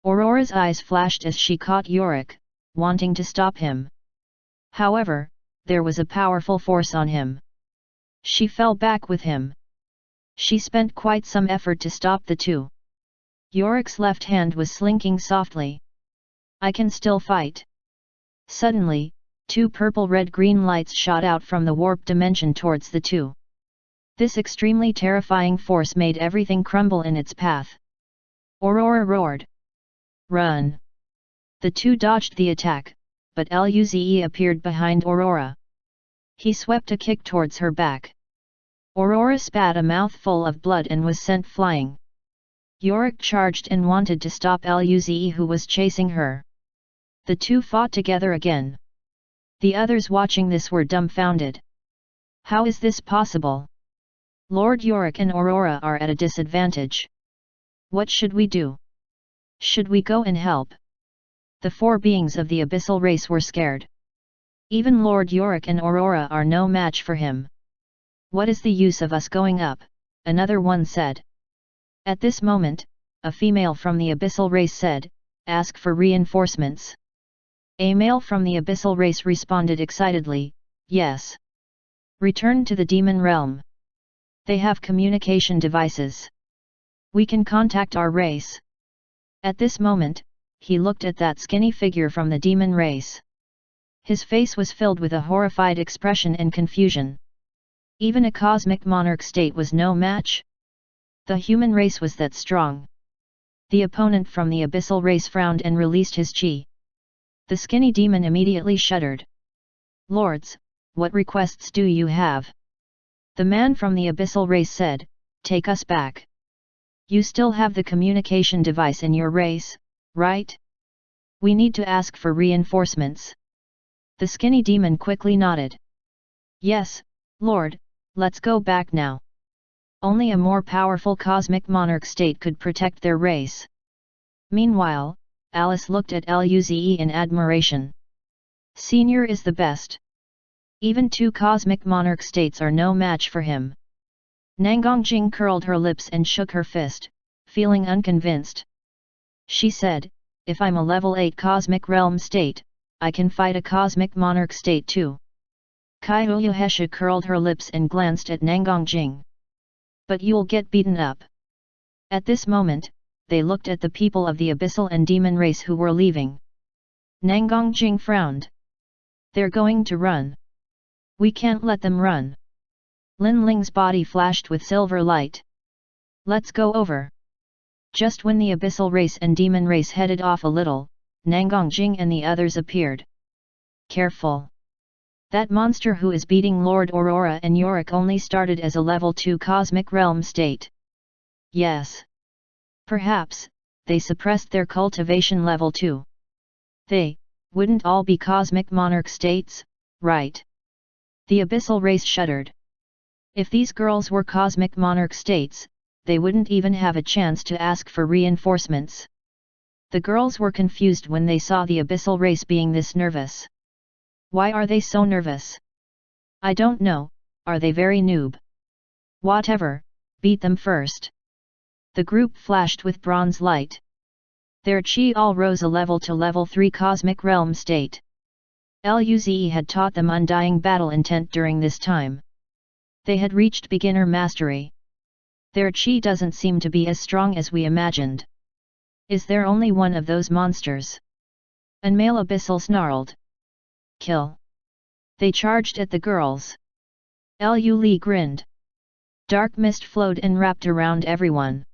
Aurora's eyes flashed as she caught Yorick, wanting to stop him. However, there was a powerful force on him. She fell back with him. She spent quite some effort to stop the two. Yorick's left hand was slinking softly. I can still fight. Suddenly, two purple red-green lights shot out from the warp dimension towards the two. This extremely terrifying force made everything crumble in its path. Aurora roared. Run! The two dodged the attack, but Luze appeared behind Aurora. He swept a kick towards her back. Aurora spat a mouthful of blood and was sent flying. Yorick charged and wanted to stop Luze, who was chasing her. The two fought together again. The others watching this were dumbfounded. How is this possible? Lord Yorick and Aurora are at a disadvantage. What should we do? Should we go and help? The four beings of the abyssal race were scared. Even Lord Yorick and Aurora are no match for him. What is the use of us going up? Another one said. At this moment, a female from the abyssal race said, ask for reinforcements. A male from the abyssal race responded excitedly, yes. Return to the demon realm. They have communication devices. We can contact our race. At this moment, he looked at that skinny figure from the demon race. His face was filled with a horrified expression and confusion. Even a cosmic monarch state was no match. The human race was that strong. The opponent from the abyssal race frowned and released his chi. The skinny demon immediately shuddered. Lords, what requests do you have? The man from the abyssal race said, take us back. You still have the communication device in your race, right? We need to ask for reinforcements. The skinny demon quickly nodded. Yes, Lord, let's go back now. Only a more powerful cosmic monarch state could protect their race. Meanwhile, Alice looked at Luze in admiration. Senior is the best. Even two cosmic monarch states are no match for him. Nangongjing curled her lips and shook her fist, feeling unconvinced. She said, if I'm a level 8 cosmic realm state, I can fight a cosmic monarch state too. Kai Uyuhesha curled her lips and glanced at Nangongjing. But you'll get beaten up. At this moment, they looked at the people of the abyssal and demon race who were leaving. Nangongjing frowned. They're going to run. We can't let them run. Lin Ling's body flashed with silver light. Let's go over. Just when the abyssal race and demon race headed off a little, Nangongjing and the others appeared. Careful. That monster who is beating Lord Aurora and Yorick only started as a level 2 cosmic realm state. Yes. Perhaps, they suppressed their cultivation level 2. They wouldn't all be cosmic monarch states, right? The abyssal race shuddered. If these girls were cosmic monarch states, they wouldn't even have a chance to ask for reinforcements. The girls were confused when they saw the abyssal race being this nervous. Why are they so nervous? I don't know, are they very noob? Whatever, beat them first. The group flashed with bronze light. Their chi all rose a level to level 3 cosmic realm state. Luze had taught them undying battle intent during this time. They had reached beginner mastery. Their chi doesn't seem to be as strong as we imagined. Is there only one of those monsters? An male abyssal snarled. Kill. They charged at the girls. Lu grinned. Dark mist flowed and wrapped around everyone.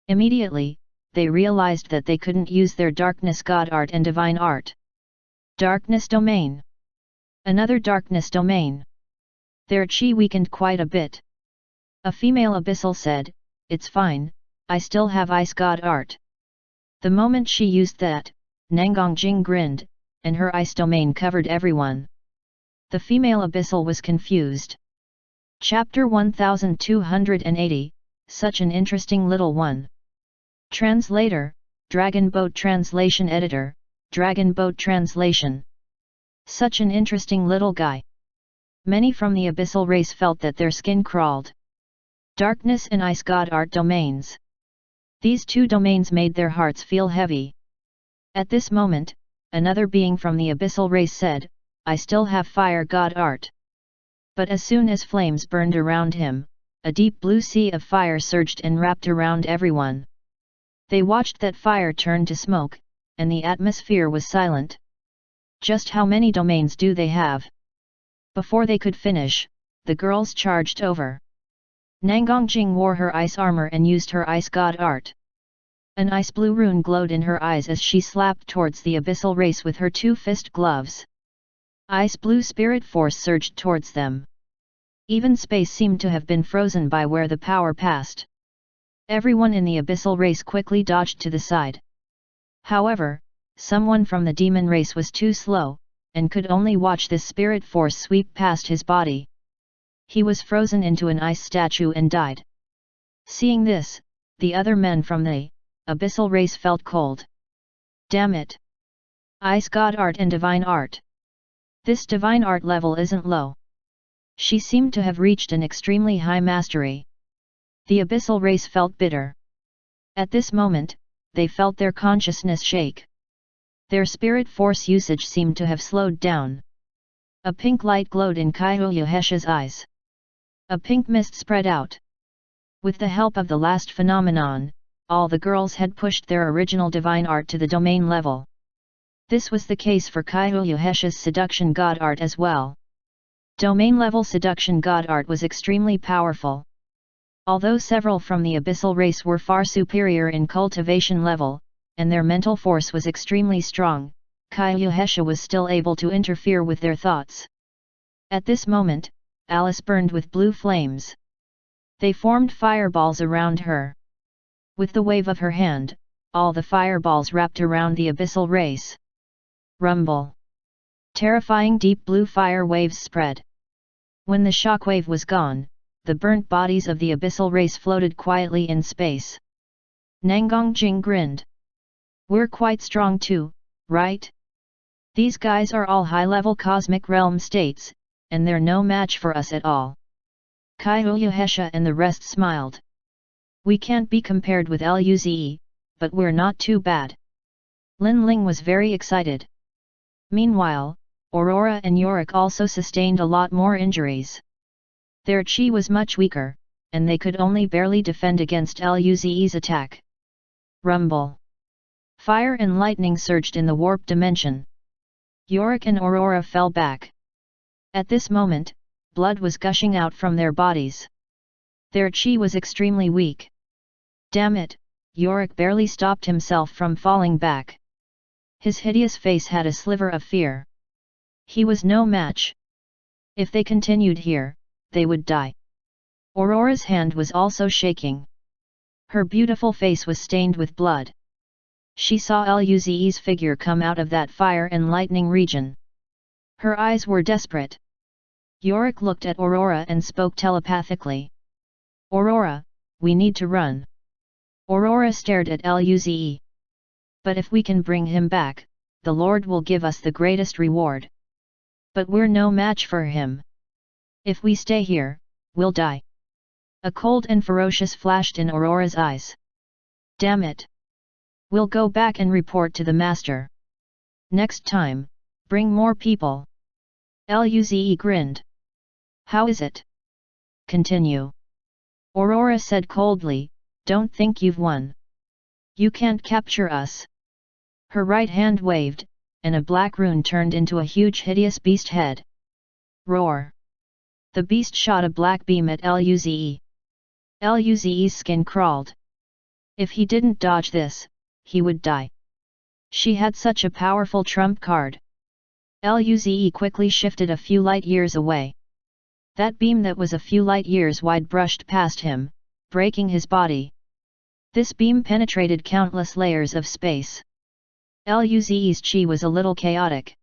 Immediately, they realized that they couldn't use their darkness god art and divine art. Darkness domain. Another darkness domain. Their chi weakened quite a bit. A female abyssal said, it's fine, I still have ice god art. The moment she used that, Nangongjing grinned, and her ice domain covered everyone. The female abyssal was confused. Chapter 1280, such an interesting little one. Translator, Dragon Boat Translation Editor, Dragon Boat Translation. Such an interesting little guy. Many from the abyssal race felt that their skin crawled. Darkness and Ice God Art domains. These two domains made their hearts feel heavy. At this moment, another being from the abyssal race said, I still have Fire God Art. But as soon as flames burned around him, a deep blue sea of fire surged and wrapped around everyone. They watched that fire turn to smoke, and the atmosphere was silent. Just how many domains do they have? Before they could finish, the girls charged over. Nangongjing wore her ice armor and used her ice god art. An ice blue rune glowed in her eyes as she slapped towards the abyssal race with her two fist gloves. Ice blue spirit force surged towards them. Even space seemed to have been frozen by where the power passed. Everyone in the abyssal race quickly dodged to the side. However, someone from the demon race was too slow, and could only watch this spirit force sweep past his body. He was frozen into an ice statue and died. Seeing this, the other men from the abyssal race felt cold. Damn it! Ice God Art and Divine Art. This Divine Art level isn't low. She seemed to have reached an extremely high mastery. The abyssal race felt bitter. At this moment, they felt their consciousness shake. Their spirit force usage seemed to have slowed down. A pink light glowed in Kaihulyahesha's eyes. A pink mist spread out. With the help of the last phenomenon, all the girls had pushed their original divine art to the domain level. This was the case for Kaihulyahesha's seduction god art as well. Domain level seduction god art was extremely powerful. Although several from the abyssal race were far superior in cultivation level, and their mental force was extremely strong, Kaihulyahesha was still able to interfere with their thoughts. At this moment, Alice burned with blue flames. They formed fireballs around her. With the wave of her hand, all the fireballs wrapped around the abyssal race. Rumble! Terrifying deep blue fire waves spread. When the shockwave was gone, the burnt bodies of the abyssal race floated quietly in space. Nangongjing grinned. We're quite strong too, right? These guys are all high-level cosmic realm states, and they're no match for us at all. Kaihulyahesha and the rest smiled. We can't be compared with Luze, but we're not too bad. Lin Ling was very excited. Meanwhile, Aurora and Yorick also sustained a lot more injuries. Their chi was much weaker, and they could only barely defend against Luze's attack. Rumble! Fire and lightning surged in the warp dimension. Yorick and Aurora fell back. At this moment, blood was gushing out from their bodies. Their chi was extremely weak. Damn it, Yorick barely stopped himself from falling back. His hideous face had a sliver of fear. He was no match. If they continued here, they would die. Aurora's hand was also shaking. Her beautiful face was stained with blood. She saw Luze's figure come out of that fire and lightning region. Her eyes were desperate. Yorick looked at Aurora and spoke telepathically. Aurora, we need to run. Aurora stared at Luze. But if we can bring him back, the Lord will give us the greatest reward. But we're no match for him. If we stay here, we'll die. A cold and ferocious flashed in Aurora's eyes. Damn it! We'll go back and report to the master. Next time, bring more people. Luze grinned. How is it? Continue. Aurora said coldly, don't think you've won. You can't capture us. Her right hand waved, and a black rune turned into a huge hideous beast head. Roar! The beast shot a black beam at Luze. Luze's skin crawled. If he didn't dodge this, he would die. She had such a powerful trump card. Luze quickly shifted a few light years away. That beam that was a few light years wide brushed past him, breaking his body. This beam penetrated countless layers of space. Luze's chi was a little chaotic.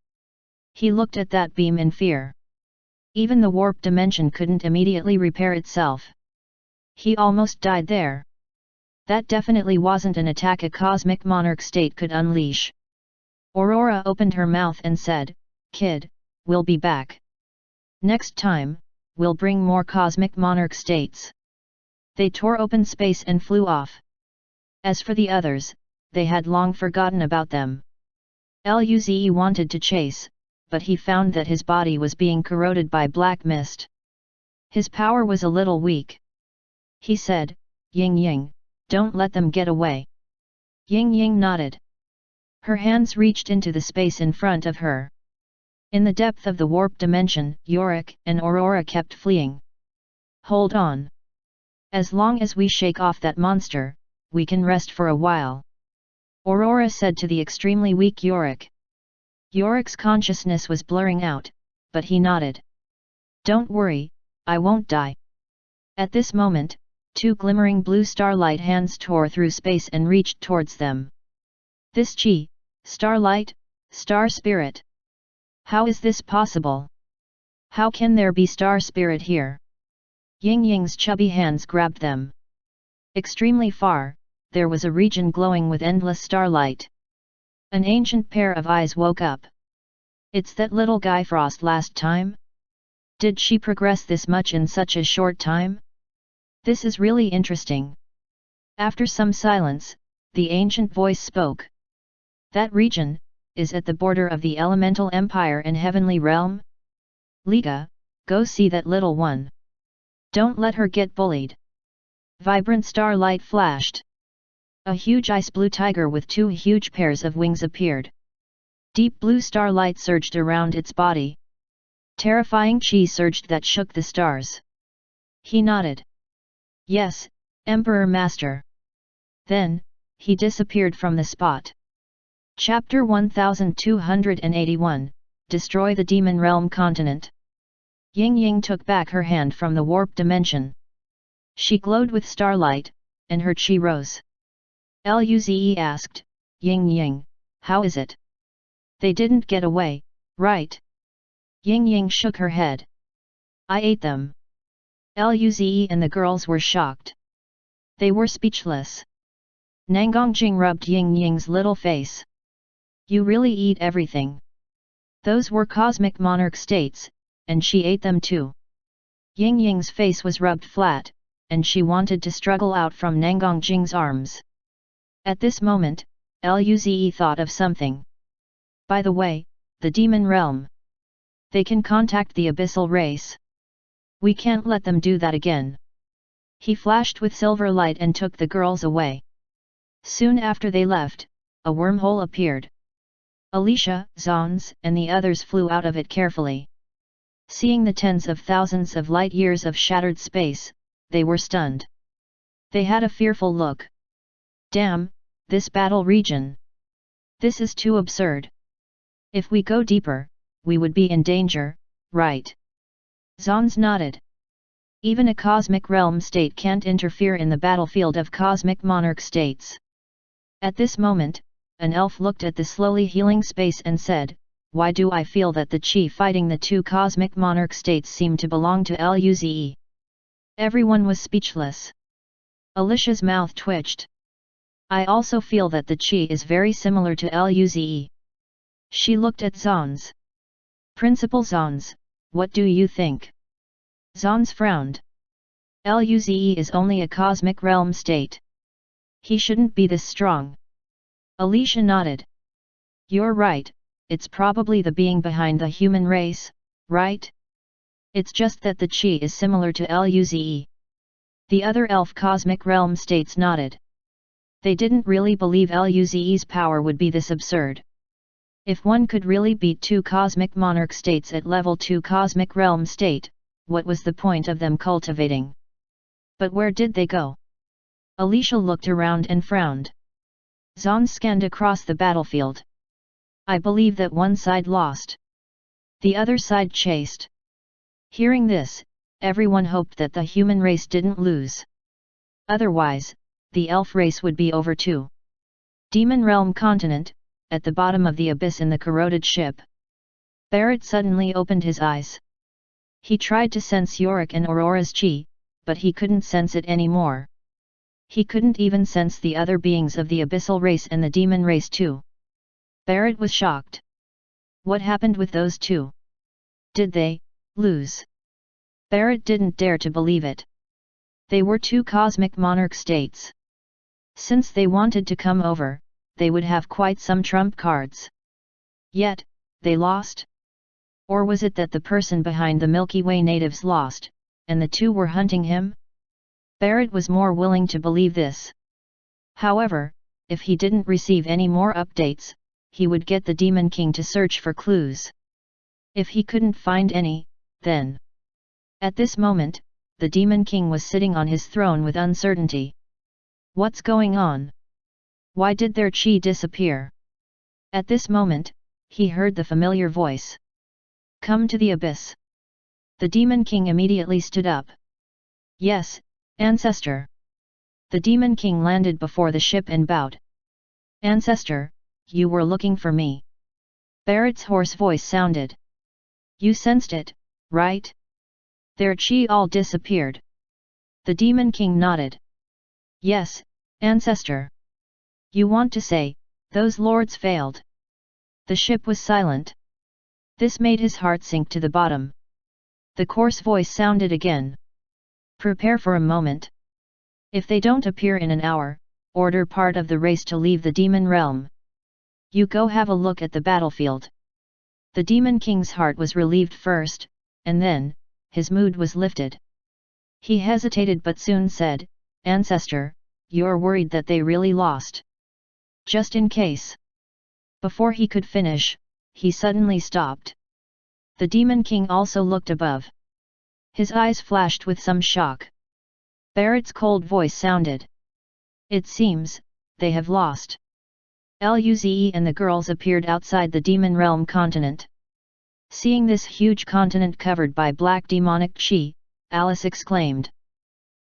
He looked at that beam in fear. Even the warp dimension couldn't immediately repair itself. He almost died there. That definitely wasn't an attack a cosmic monarch state could unleash. Aurora opened her mouth and said, Kid, we'll be back. Next time, we'll bring more cosmic monarch states. They tore open space and flew off. As for the others, they had long forgotten about them. Luze wanted to chase, but he found that his body was being corroded by black mist. His power was a little weak. He said, "Ying Ying, don't let them get away." Ying Ying nodded. Her hands reached into the space in front of her. In the depth of the warp dimension, Yorick and Aurora kept fleeing. "Hold on. As long as we shake off that monster, we can rest for a while," Aurora said to the extremely weak Yorick. Yorick's consciousness was blurring out, but he nodded. "Don't worry, I won't die." At this moment, two glimmering blue starlight hands tore through space and reached towards them. "This Chi, Starlight, Star Spirit. How is this possible? How can there be Star Spirit here?" Ying Ying's chubby hands grabbed them. Extremely far, there was a region glowing with endless starlight. An ancient pair of eyes woke up. "It's that little guy Frost last time? Did she progress this much in such a short time? This is really interesting." After some silence, the ancient voice spoke. "That region is at the border of the Elemental Empire and Heavenly Realm. Liga, go see that little one. Don't let her get bullied." Vibrant starlight flashed. A huge ice blue tiger with two huge pairs of wings appeared. Deep blue starlight surged around its body. Terrifying chi surged that shook the stars. He nodded. "Yes, Emperor Master." Then, he disappeared from the spot. Chapter 1281, Destroy the Demon Realm Continent. Ying Ying took back her hand from the warp dimension. She glowed with starlight, and her chi rose. Luze asked, "Ying Ying, how is it? They didn't get away, right?" Ying Ying shook her head. "I ate them." Luze and the girls were shocked. They were speechless. Nangongjing rubbed Ying Ying's little face. "You really eat everything. Those were cosmic monarch states, and she ate them too." Ying Ying's face was rubbed flat, and she wanted to struggle out from Nangongjing's arms. At this moment, Luze thought of something. "By the way, the demon realm. They can contact the abyssal race. We can't let them do that again." He flashed with silver light and took the girls away. Soon after they left, a wormhole appeared. Alicia, Zons, and the others flew out of it carefully. Seeing the tens of thousands of light years of shattered space, they were stunned. They had a fearful look. "Damn, this battle region! This is too absurd. If we go deeper, we would be in danger, right?" Zons nodded. "Even a cosmic realm state can't interfere in the battlefield of cosmic monarch states." At this moment, an elf looked at the slowly healing space and said, "Why do I feel that the chi fighting the two cosmic monarch states seem to belong to Luze?" Everyone was speechless. Alicia's mouth twitched. "I also feel that the chi is very similar to Luze." She looked at Zons. "Principal Zons, what do you think?" Zons frowned. "Luze is only a cosmic realm state. He shouldn't be this strong." Alicia nodded. "You're right, it's probably the being behind the human race, right? It's just that the chi is similar to Luze." The other elf cosmic realm states nodded. They didn't really believe Luze's power would be this absurd. If one could really beat two cosmic monarch states at level 2 cosmic realm state, what was the point of them cultivating? But where did they go? Alicia looked around and frowned. Zon scanned across the battlefield. "I believe that one side lost. The other side chased." Hearing this, everyone hoped that the human race didn't lose. Otherwise, the elf race would be over too. Demon Realm Continent, at the bottom of the abyss in the corroded ship. Barrett suddenly opened his eyes. He tried to sense Yorick and Aurora's chi, but he couldn't sense it anymore. He couldn't even sense the other beings of the abyssal race and the demon race too. Barrett was shocked. What happened with those two? Did they lose? Barrett didn't dare to believe it. They were two cosmic monarch states. Since they wanted to come over, they would have quite some trump cards. Yet, they lost? Or was it that the person behind the Milky Way natives lost, and the two were hunting him? Barrett was more willing to believe this. However, if he didn't receive any more updates, he would get the Demon King to search for clues. If he couldn't find any, then... At this moment, the Demon King was sitting on his throne with uncertainty. What's going on? Why did their chi disappear? At this moment, he heard the familiar voice. Come to the abyss. The Demon King immediately stood up. Yes, Ancestor. The Demon King landed before the ship and bowed. Ancestor, you were looking for me. Barrett's hoarse voice sounded. You sensed it, right? Their chi all disappeared. The Demon King nodded. Yes, Ancestor. You want to say, those lords failed. The ship was silent. This made his heart sink to the bottom. The coarse voice sounded again. Prepare for a moment. If they don't appear in an hour, order part of the race to leave the demon realm. You go have a look at the battlefield. The Demon King's heart was relieved first, and then, his mood was lifted. He hesitated but soon said, Ancestor, you're worried that they really lost. Just in case. Before he could finish, he suddenly stopped. The Demon King also looked above. His eyes flashed with some shock. Barrett's cold voice sounded. It seems, they have lost. Luze and the girls appeared outside the demon realm continent. Seeing this huge continent covered by black demonic chi, Alice exclaimed.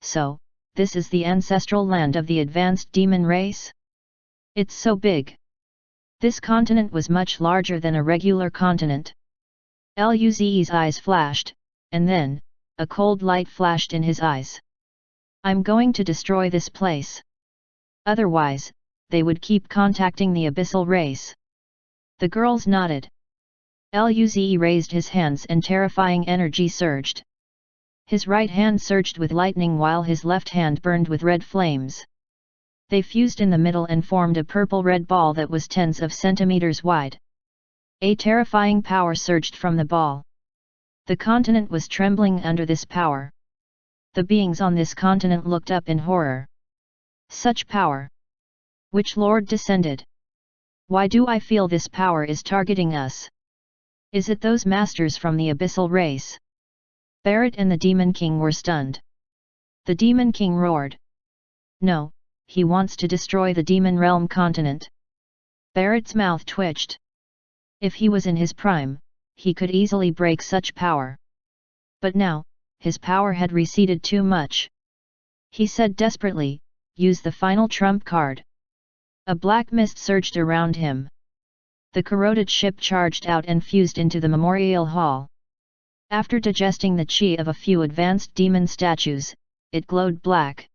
So, this is the ancestral land of the advanced demon race? It's so big. This continent was much larger than a regular continent. Luze's eyes flashed, and then, a cold light flashed in his eyes. I'm going to destroy this place. Otherwise, they would keep contacting the abyssal race. The girls nodded. Luze raised his hands and terrifying energy surged. His right hand surged with lightning while his left hand burned with red flames. They fused in the middle and formed a purple-red ball that was tens of centimeters wide. A terrifying power surged from the ball. The continent was trembling under this power. The beings on this continent looked up in horror. Such power! Which lord descended? Why do I feel this power is targeting us? Is it those masters from the abyssal race? Barrett and the Demon King were stunned. The Demon King roared. No, he wants to destroy the demon realm continent. Barrett's mouth twitched. If he was in his prime, he could easily break such power. But now, his power had receded too much. He said desperately, use the final trump card. A black mist surged around him. The corroded ship charged out and fused into the memorial hall. After digesting the chi of a few advanced demon statues, it glowed black.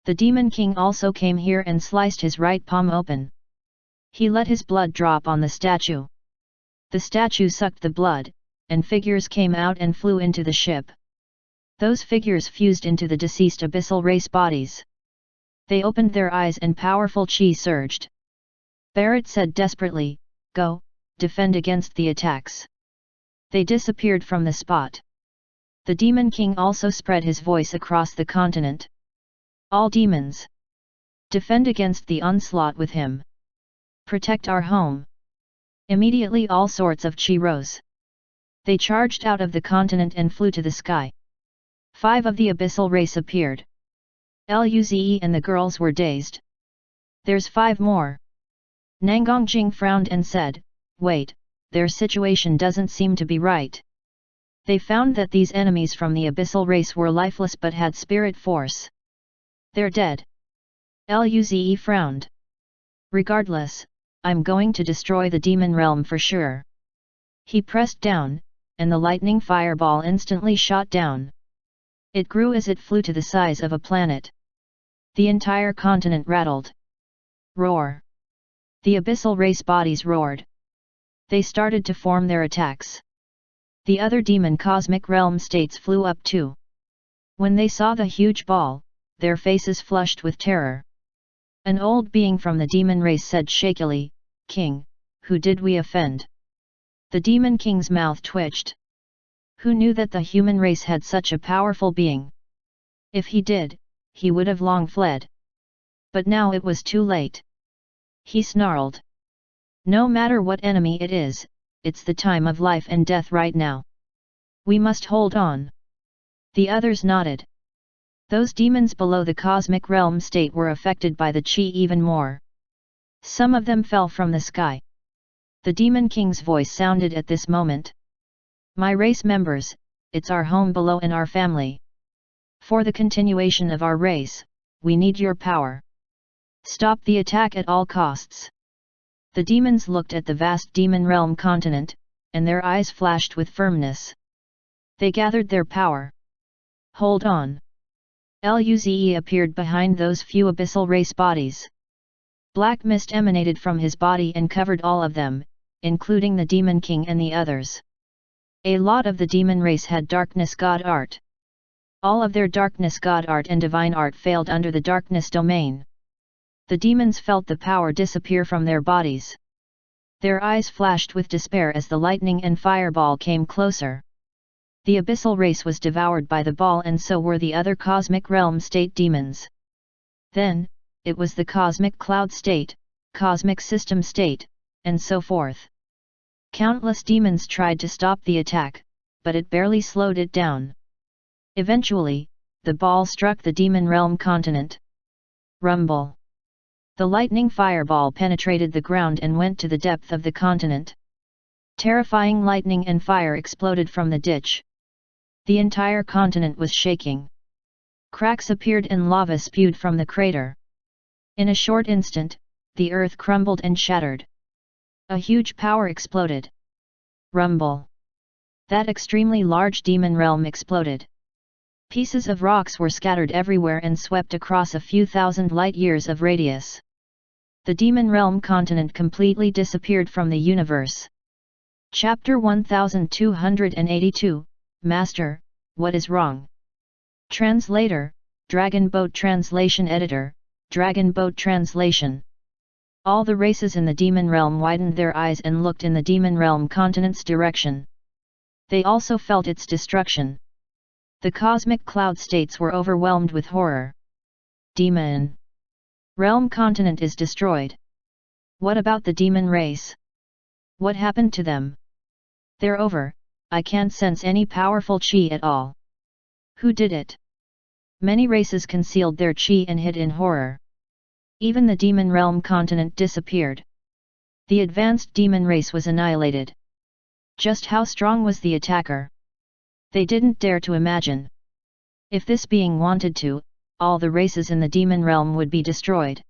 The Demon King also came here and sliced his right palm open. He let his blood drop on the statue. The statue sucked the blood, and figures came out and flew into the ship. Those figures fused into the deceased abyssal race bodies. They opened their eyes and powerful chi surged. Barrett said desperately, go, defend against the attacks. They disappeared from the spot. The Demon King also spread his voice across the continent. All demons! Defend against the onslaught with him. Protect our home. Immediately all sorts of chi rose. They charged out of the continent and flew to the sky. 5 of the abyssal race appeared. Luze and the girls were dazed. There's 5 more. Nangongjing frowned and said, wait, their situation doesn't seem to be right. They found that these enemies from the abyssal race were lifeless but had spirit force. They're dead. Luze frowned. Regardless, I'm going to destroy the demon realm for sure. He pressed down, and the lightning fireball instantly shot down. It grew as it flew to the size of a planet. The entire continent rattled. Roar! The abyssal race bodies roared. They started to form their attacks. The other demon cosmic realm states flew up too. When they saw the huge ball, their faces flushed with terror. An old being from the demon race said shakily, "King, who did we offend?" The demon king's mouth twitched. Who knew that the human race had such a powerful being? If he did, he would have long fled. But now it was too late. He snarled. "No matter what enemy it is, it's the time of life and death right now. We must hold on." The others nodded. Those demons below the cosmic realm state were affected by the chi even more. Some of them fell from the sky. The demon king's voice sounded at this moment. "My race members, it's our home below and our family. For the continuation of our race, we need your power. Stop the attack at all costs." The demons looked at the vast demon realm continent, and their eyes flashed with firmness. They gathered their power. "Hold on." Luze appeared behind those few abyssal race bodies. Black mist emanated from his body and covered all of them, including the demon king and the others. A lot of the demon race had darkness god art. All of their darkness god art and divine art failed under the darkness domain. The demons felt the power disappear from their bodies. Their eyes flashed with despair as the lightning and fireball came closer. The abyssal race was devoured by the ball, and so were the other cosmic realm state demons. Then, it was the cosmic cloud state, cosmic system state, and so forth. Countless demons tried to stop the attack, but it barely slowed it down. Eventually, the ball struck the demon realm continent. Rumble. The lightning fireball penetrated the ground and went to the depth of the continent. Terrifying lightning and fire exploded from the ditch. The entire continent was shaking. Cracks appeared and lava spewed from the crater. In a short instant, the earth crumbled and shattered. A huge power exploded. Rumble. That extremely large demon realm exploded. Pieces of rocks were scattered everywhere and swept across a few thousand light-years of radius. The demon realm continent completely disappeared from the universe. Chapter 1282, Master, what is wrong? Translator, Dragon Boat Translation Editor, Dragon Boat Translation. All the races in the demon realm widened their eyes and looked in the demon realm continent's direction. They also felt its destruction. The cosmic cloud states were overwhelmed with horror. Demon realm continent is destroyed. What about the demon race? What happened to them? They're over. I can't sense any powerful chi at all. Who did it? Many races concealed their chi and hid in horror. Even the demon realm continent disappeared. The advanced demon race was annihilated. Just how strong was the attacker? They didn't dare to imagine. If this being wanted to, all the races in the demon realm would be destroyed.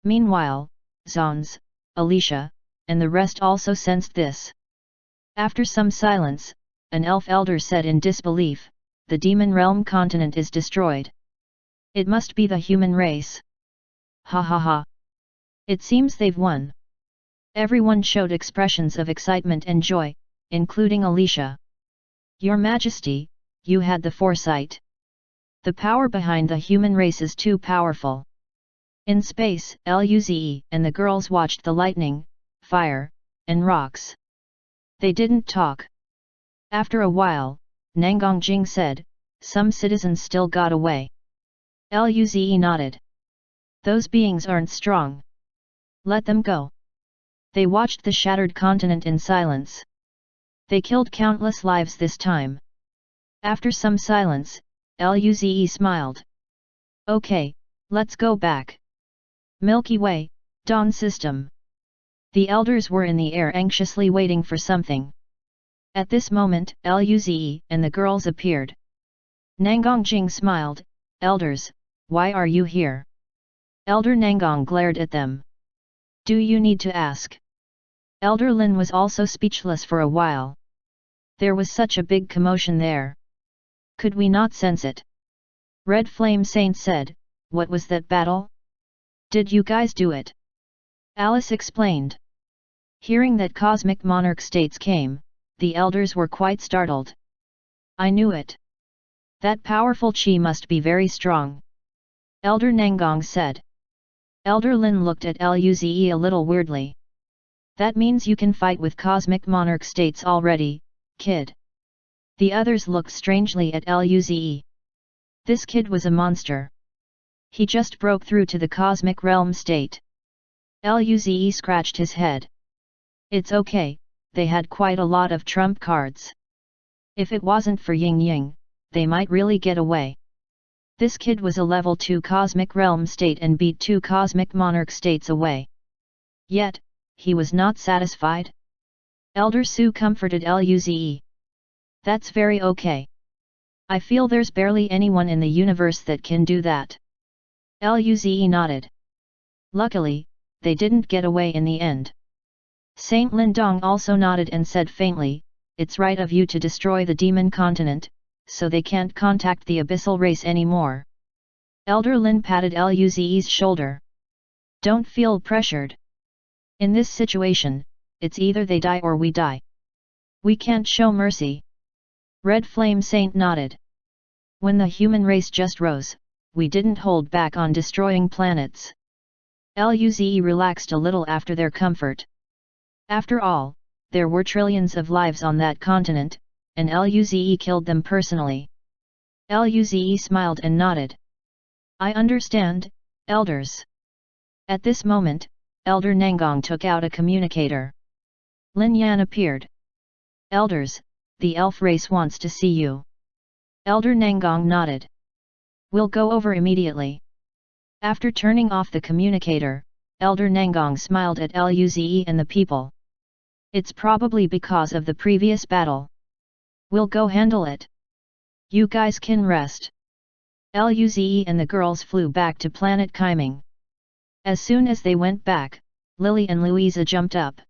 Meanwhile, Zons, Alicia, and the rest also sensed this. After some silence, an elf elder said in disbelief, "The demon realm continent is destroyed. It must be the human race. Ha ha ha. It seems they've won." Everyone showed expressions of excitement and joy, including Alicia. "Your Majesty, you had the foresight. The power behind the human race is too powerful." In space, Luze and the girls watched the lightning, fire, and rocks. They didn't talk. After a while, Nangongjing said, "Some citizens still got away." Luze nodded. "Those beings aren't strong. Let them go." They watched the shattered continent in silence. They killed countless lives this time. After some silence, Luze smiled. "Okay, let's go back. Milky Way, Dawn System." The elders were in the air anxiously waiting for something. At this moment, Luze and the girls appeared. Nangongjing smiled, "Elders, why are you here?" Elder Nangong glared at them. "Do you need to ask?" Elder Lin was also speechless for a while. There was such a big commotion there. Could we not sense it? Red Flame Saint said, "What was that battle? Did you guys do it?" Alice explained. Hearing that cosmic monarch states came, the elders were quite startled. "I knew it. That powerful qi must be very strong. Elder Nangong said. Elder Lin looked at Luze a little weirdly. That means you can fight with cosmic monarch states already, kid. The others looked strangely at Luze. This kid was a monster. He just broke through to the cosmic realm state. Luze scratched his head. It's okay, they had quite a lot of trump cards. If it wasn't for Ying Ying, they might really get away. This kid was a level 2 cosmic realm state and beat 2 cosmic monarch states away. Yet, he was not satisfied. Elder Su comforted Luze. That's very okay. I feel there's barely anyone in the universe that can do that. Luze nodded. Luckily, they didn't get away in the end. Saint Lindong also nodded and said faintly, it's right of you to destroy the demon continent, so they can't contact the abyssal race anymore. Elder Lin patted Luze's shoulder. Don't feel pressured. In this situation, it's either they die or we die. We can't show mercy. Red Flame Saint nodded. When the human race just rose, we didn't hold back on destroying planets. Luze relaxed a little after their comfort. After all, there were trillions of lives on that continent, and Luze killed them personally. Luze smiled and nodded. I understand, elders. At this moment, Elder Nangong took out a communicator. Lin Yan appeared. Elders, the elf race wants to see you. Elder Nangong nodded. We'll go over immediately. After turning off the communicator, Elder Nangong smiled at Luze and the people. It's probably because of the previous battle. We'll go handle it. You guys can rest. Luze and the girls flew back to planet Kaiming. As soon as they went back, Lily and Louisa jumped up.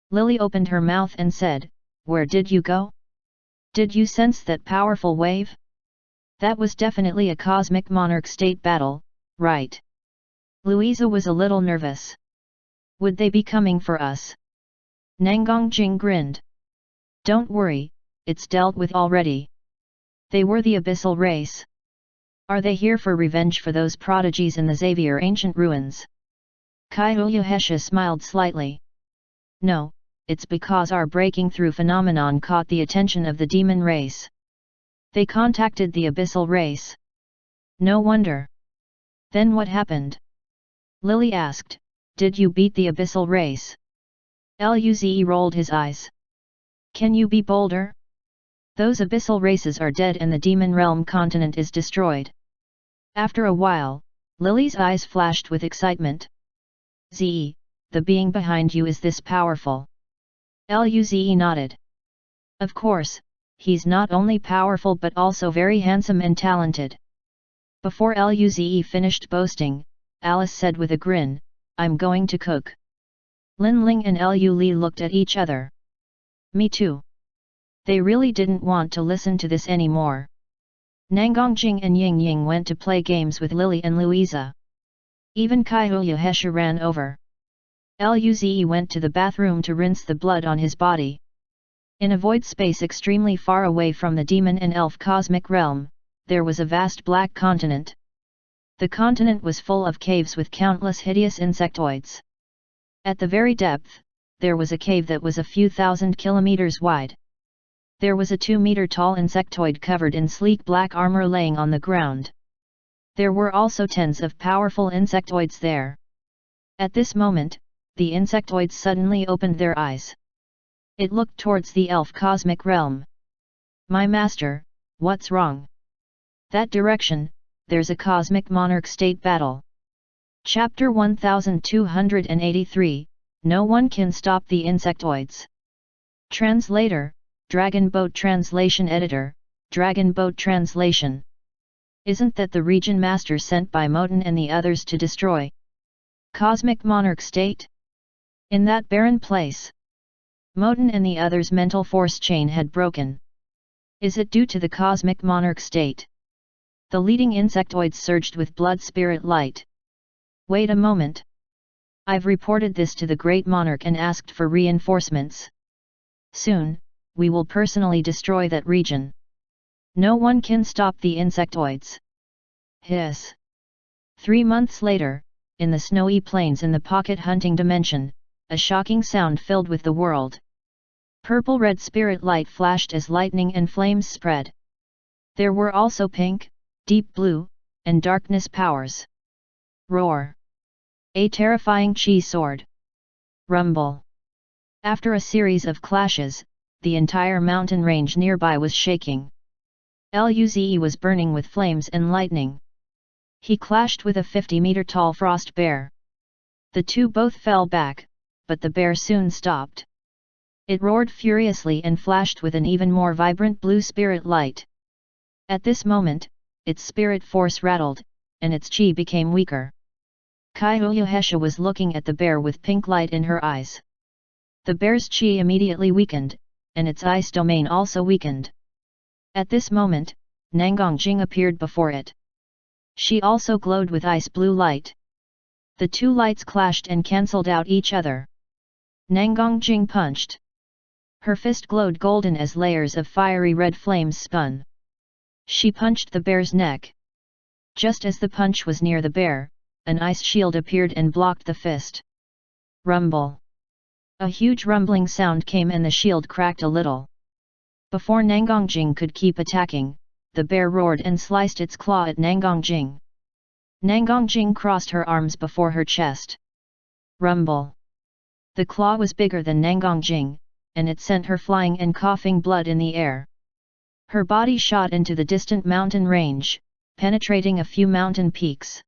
Lily opened her mouth and said, Where did you go? Did you sense that powerful wave? That was definitely a cosmic monarch state battle, right? Louisa was a little nervous. Would they be coming for us? Nangong Jing grinned. Don't worry, it's dealt with already. They were the abyssal race. Are they here for revenge for those prodigies in the Xavier ancient ruins? Kaihuya Hesha smiled slightly. No, it's because our breaking through phenomenon caught the attention of the demon race. They contacted the abyssal race. No wonder. Then what happened? Lily asked, Did you beat the abyssal race? Luze rolled his eyes. Can you be bolder? Those abyssal races are dead and the demon realm continent is destroyed. After a while, Lily's eyes flashed with excitement. Ze, the being behind you is this powerful. Luze nodded. Of course, he's not only powerful but also very handsome and talented. Before Luze finished boasting, Alice said with a grin, I'm going to cook. Lin Ling and Lu Li looked at each other. Me too. They really didn't want to listen to this anymore. Nangong Jing and Ying Ying went to play games with Lily and Louisa. Even Kaihuya Hesha ran over. Luze went to the bathroom to rinse the blood on his body. In a void space extremely far away from the demon and elf cosmic realm, there was a vast black continent. The continent was full of caves with countless hideous insectoids. At the very depth, there was a cave that was a few thousand kilometers wide. There was a 2-meter-tall insectoid covered in sleek black armor laying on the ground. There were also tens of powerful insectoids there. At this moment, the insectoids suddenly opened their eyes. It looked towards the elf cosmic realm. My master, what's wrong? That direction, there's a cosmic monarch state battle. Chapter 1283, No one can stop the insectoids. Translator, Dragon Boat Translation Editor, Dragon Boat Translation. Isn't that the region master sent by Moten and the others to destroy cosmic monarch state? In that barren place, Moten and the others' mental force chain had broken. Is it due to the cosmic monarch state? The leading insectoids surged with blood spirit light. Wait a moment. I've reported this to the great monarch and asked for reinforcements. Soon, we will personally destroy that region. No one can stop the insectoids. Hiss. 3 months later, in the snowy plains in the pocket hunting dimension, a shocking sound filled with the world. Purple-red spirit light flashed as lightning and flames spread. There were also pink, deep blue, and darkness powers. Roar. A terrifying chi sword. Rumble. After a series of clashes, the entire mountain range nearby was shaking. Luze was burning with flames and lightning. He clashed with a 50-meter-tall frost bear. The two both fell back, but the bear soon stopped. It roared furiously and flashed with an even more vibrant blue spirit light. At this moment, its spirit force rattled, and its chi became weaker. Kyohesha was looking at the bear with pink light in her eyes. The bear's chi immediately weakened, and its ice domain also weakened. At this moment, Nangongjing appeared before it. She also glowed with ice blue light. The two lights clashed and cancelled out each other. Nangongjing punched. Her fist glowed golden as layers of fiery red flames spun. She punched the bear's neck. Just as the punch was near the bear, an ice shield appeared and blocked the fist. Rumble. A huge rumbling sound came and the shield cracked a little. Before Nangongjing could keep attacking, the bear roared and sliced its claw at Nangongjing. Nangongjing crossed her arms before her chest. Rumble. The claw was bigger than Nangongjing, and it sent her flying and coughing blood in the air. Her body shot into the distant mountain range, penetrating a few mountain peaks.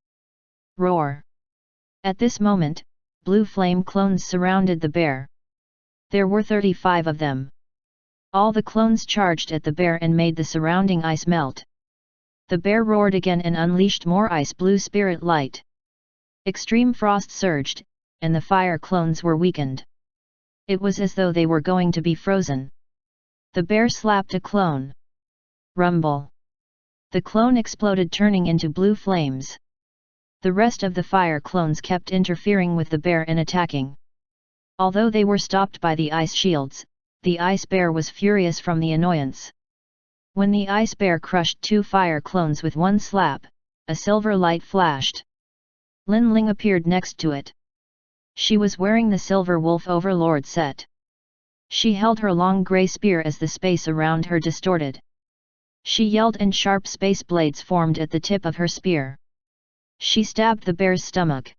Roar. At this moment, blue flame clones surrounded the bear. There were 35 of them. All the clones charged at the bear and made the surrounding ice melt. The bear roared again and unleashed more ice blue spirit light. Extreme frost surged, and the fire clones were weakened. It was as though they were going to be frozen. The bear slapped a clone. Rumble. The clone exploded, turning into blue flames. The rest of the fire clones kept interfering with the bear and attacking. Although they were stopped by the ice shields, the ice bear was furious from the annoyance. When the ice bear crushed 2 fire clones with one slap, a silver light flashed. Lin Ling appeared next to it. She was wearing the Silver Wolf Overlord set. She held her long grey spear as the space around her distorted. She yelled and sharp space blades formed at the tip of her spear. She stabbed the bear's stomach.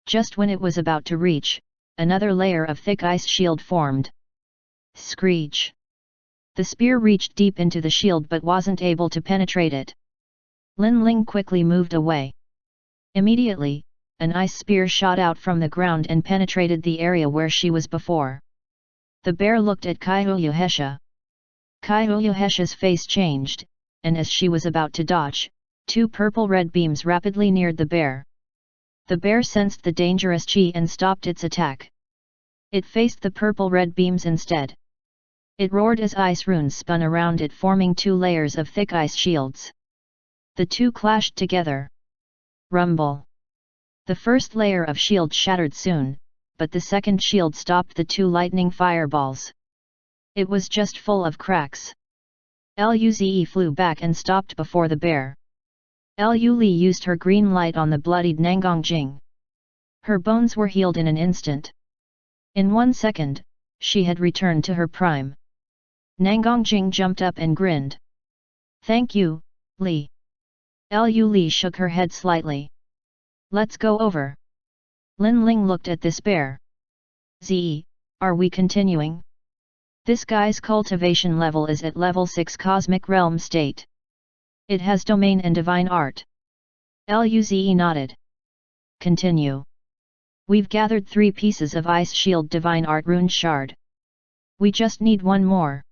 Just when it was about to reach, another layer of thick ice shield formed. Screech! The spear reached deep into the shield but wasn't able to penetrate it. Lin Ling quickly moved away. Immediately, an ice spear shot out from the ground and penetrated the area where she was before. The bear looked at Kyohesha. Kyohesha's face changed, and as she was about to dodge, 2 purple-red beams rapidly neared the bear. The bear sensed the dangerous chi and stopped its attack. It faced the purple-red beams instead. It roared as ice runes spun around it, forming 2 layers of thick ice shields. The two clashed together. Rumble. The first layer of shield shattered soon, but the second shield stopped the 2 lightning fireballs. It was just full of cracks. Luze flew back and stopped before the bear. Lu Li used her green light on the bloodied Nangongjing. Her bones were healed in an instant. In 1 second, she had returned to her prime. Nangongjing jumped up and grinned. "Thank you, Li." Lu Li shook her head slightly. "Let's go over." Lin Ling looked at this bear. "Zi, are we continuing? This guy's cultivation level is at level 6 Cosmic Realm State. It has Domain and Divine Art." Luze nodded. "Continue. We've gathered 3 pieces of Ice Shield Divine Art Rune Shard. We just need 1 more."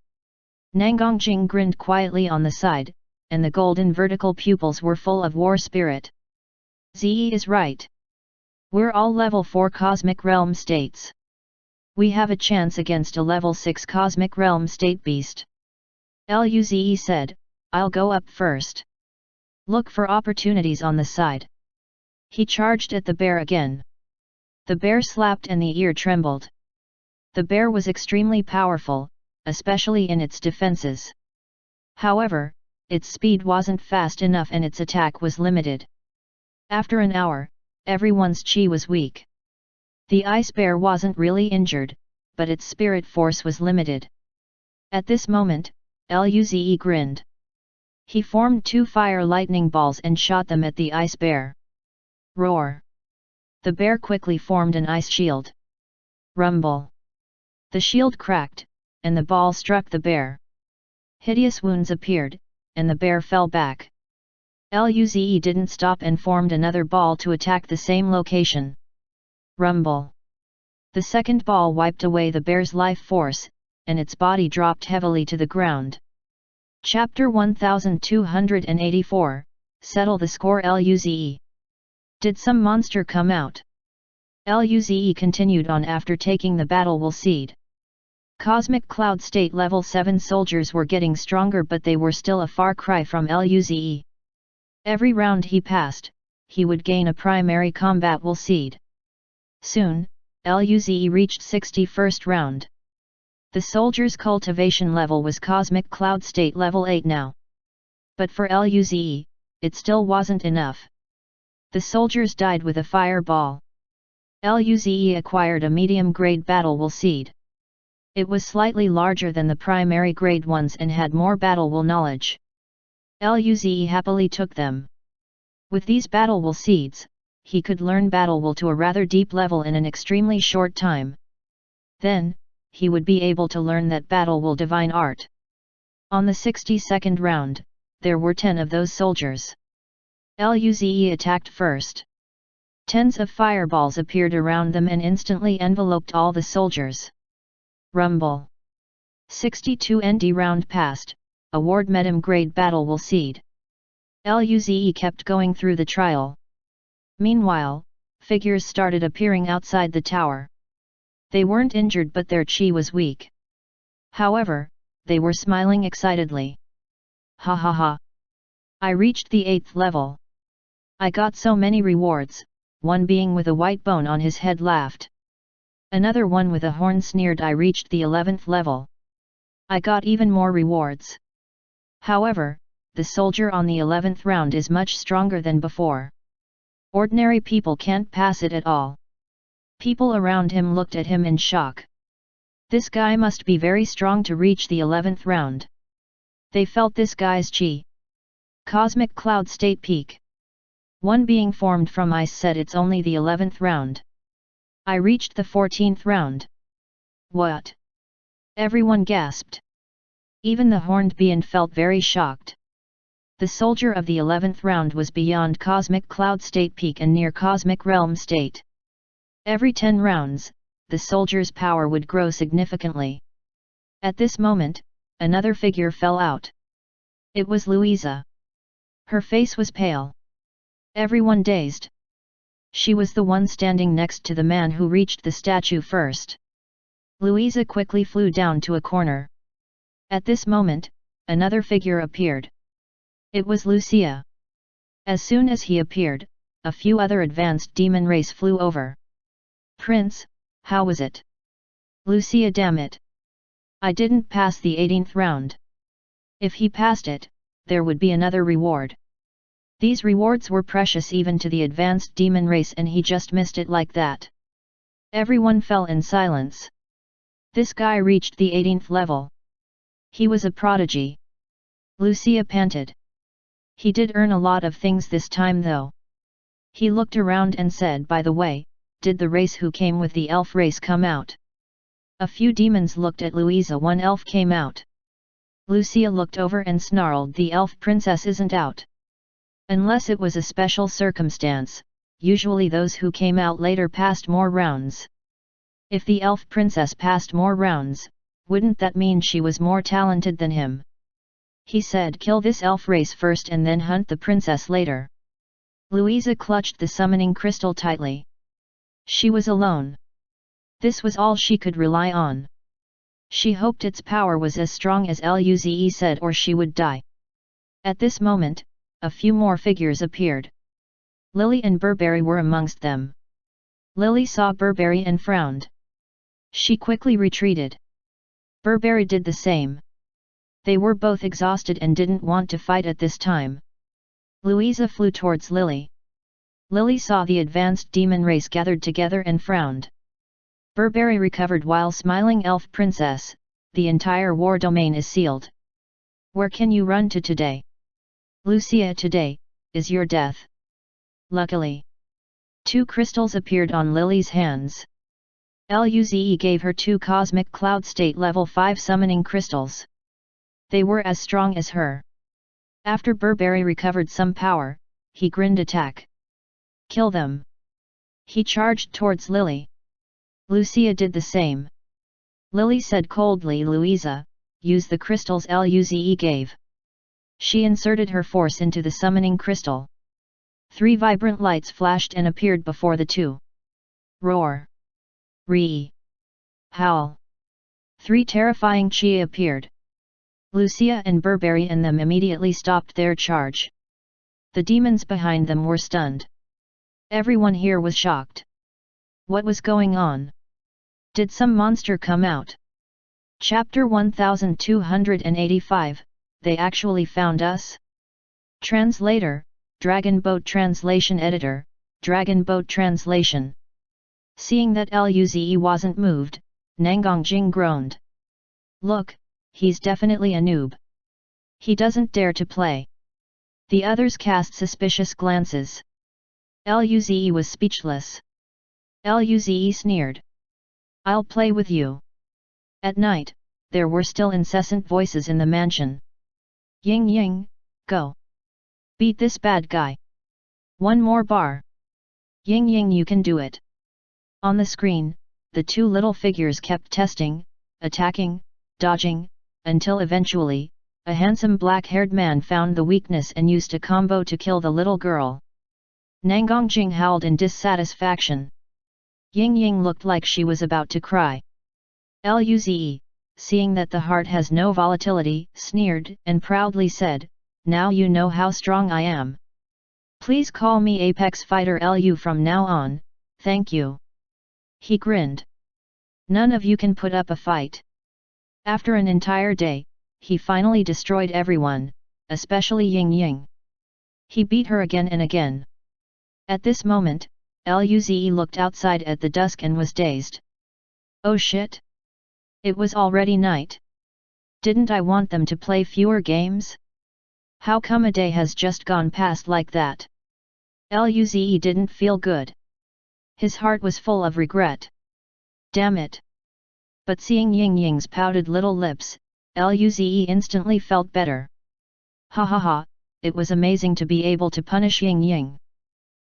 Nangongjing grinned quietly on the side, and the golden vertical pupils were full of war spirit. "Zi is right. We're all level 4 Cosmic Realm States. We have a chance against a level 6 Cosmic Realm State beast." Luze said, "I'll go up first. Look for opportunities on the side." He charged at the bear again. The bear slapped and the ear trembled. The bear was extremely powerful, especially in its defenses. However, its speed wasn't fast enough and its attack was limited. After an hour, everyone's chi was weak. The ice bear wasn't really injured, but its spirit force was limited. At this moment, Luze grinned. He formed 2 fire lightning balls and shot them at the ice bear. Roar! The bear quickly formed an ice shield. Rumble! The shield cracked, and the ball struck the bear. Hideous wounds appeared, and the bear fell back. Luze didn't stop and formed another ball to attack the same location. Rumble! The second ball wiped away the bear's life force, and its body dropped heavily to the ground. Chapter 1284, Settle the Score. Luze. Did some monster come out? Luze continued on after taking the battle will seed. Cosmic Cloud State Level 7 soldiers were getting stronger, but they were still a far cry from Luze. Every round he passed, he would gain a primary combat will seed. Soon, Luze reached 61st round. The soldier's cultivation level was Cosmic Cloud State Level 8 now. But for Luze, it still wasn't enough. The soldiers died with a fireball. Luze acquired a medium-grade battle will seed. It was slightly larger than the primary grade ones and had more battle will knowledge. Luze happily took them. With these battle will seeds, he could learn battle will to a rather deep level in an extremely short time. Then, he would be able to learn that battle will divine art. On the 62nd round, there were 10 of those soldiers. Luze attacked first. Tens of fireballs appeared around them and instantly enveloped all the soldiers. Rumble! 62 ND round passed, award medium grade battle will seed. Luze kept going through the trial. Meanwhile, figures started appearing outside the tower. They weren't injured but their chi was weak. However, they were smiling excitedly. Ha ha ha! I reached the 8th level. I got so many rewards, one being with a white bone on his head laughed. Another one with a horn sneered. I reached the 11th level. I got even more rewards. However, the soldier on the 11th round is much stronger than before. Ordinary people can't pass it at all. People around him looked at him in shock. This guy must be very strong to reach the 11th round. They felt this guy's chi. Cosmic Cloud State Peak. One being formed from ice said it's only the 11th round. I reached the 14th round. What? Everyone gasped. Even the horned being felt very shocked. The soldier of the 11th round was beyond Cosmic Cloud State Peak and near Cosmic Realm State. Every 10 rounds, the soldier's power would grow significantly. At this moment, another figure fell out. It was Louisa. Her face was pale. Everyone dazed. She was the one standing next to the man who reached the statue first. Louisa quickly flew down to a corner. At this moment, another figure appeared. It was Lucia. As soon as he appeared, a few other advanced demon race flew over. Prince, how was it? Lucia, damn it! I didn't pass the 18th round. If he passed it, there would be another reward. These rewards were precious even to the advanced demon race and he just missed it like that. Everyone fell in silence. This guy reached the 18th level. He was a prodigy. Lucia panted. He did earn a lot of things this time though. He looked around and said, by the way, did the race who came with the elf race come out? A few demons looked at Louisa. One elf came out. Lucia looked over and snarled, the elf princess isn't out. Unless it was a special circumstance, usually those who came out later passed more rounds. If the elf princess passed more rounds, wouldn't that mean she was more talented than him? He said, kill this elf race first and then hunt the princess later. Louisa clutched the summoning crystal tightly. She was alone. This was all she could rely on. She hoped its power was as strong as Luze said or she would die. At this moment, a few more figures appeared. Lily and Burberry were amongst them. Lily saw Burberry and frowned. She quickly retreated. Burberry did the same. They were both exhausted and didn't want to fight at this time. Louisa flew towards Lily. Lily saw the advanced demon race gathered together and frowned. Burberry recovered while smiling. Elf princess, the entire war domain is sealed. Where can you run to today? Lucia, today is your death. Luckily, 2 crystals appeared on Lily's hands. Luze gave her 2 cosmic cloud state level 5 summoning crystals. They were as strong as her. After Burberry recovered some power, he grinned. Attack. Kill them. He charged towards Lily. Lucia did the same. Lily said coldly, Louisa, use the crystals Luze gave. She inserted her force into the summoning crystal. 3 vibrant lights flashed and appeared before the 2. Roar. Ree. Howl. 3 terrifying chi appeared. Lucia and Burberry and them immediately stopped their charge. The demons behind them were stunned. Everyone here was shocked. What was going on? Did some monster come out? Chapter 1285, They Actually Found Us? Translator, Dragon Boat Translation Editor, Dragon Boat Translation. Seeing that Luze wasn't moved, Nangongjing groaned. Look, he's definitely a noob. He doesn't dare to play. The others cast suspicious glances. Luze was speechless. Luze sneered. I'll play with you. At night, there were still incessant voices in the mansion. Ying Ying, go. Beat this bad guy. One more bar. Ying Ying, you can do it. On the screen, the 2 little figures kept testing, attacking, dodging, until eventually, a handsome black-haired man found the weakness and used a combo to kill the little girl. Nangongjing howled in dissatisfaction. Ying Ying looked like she was about to cry. Luze, seeing that the heart has no volatility, sneered and proudly said, now you know how strong I am. Please call me Apex Fighter Lu from now on, thank you. He grinned. None of you can put up a fight. After an entire day, he finally destroyed everyone, especially Ying Ying. He beat her again and again. At this moment, Luze looked outside at the dusk and was dazed. Oh shit! It was already night. Didn't I want them to play fewer games? How come a day has just gone past like that? Luze didn't feel good. His heart was full of regret. Damn it! But seeing Ying Ying's pouted little lips, Luze instantly felt better. Ha ha ha, it was amazing to be able to punish Ying Ying.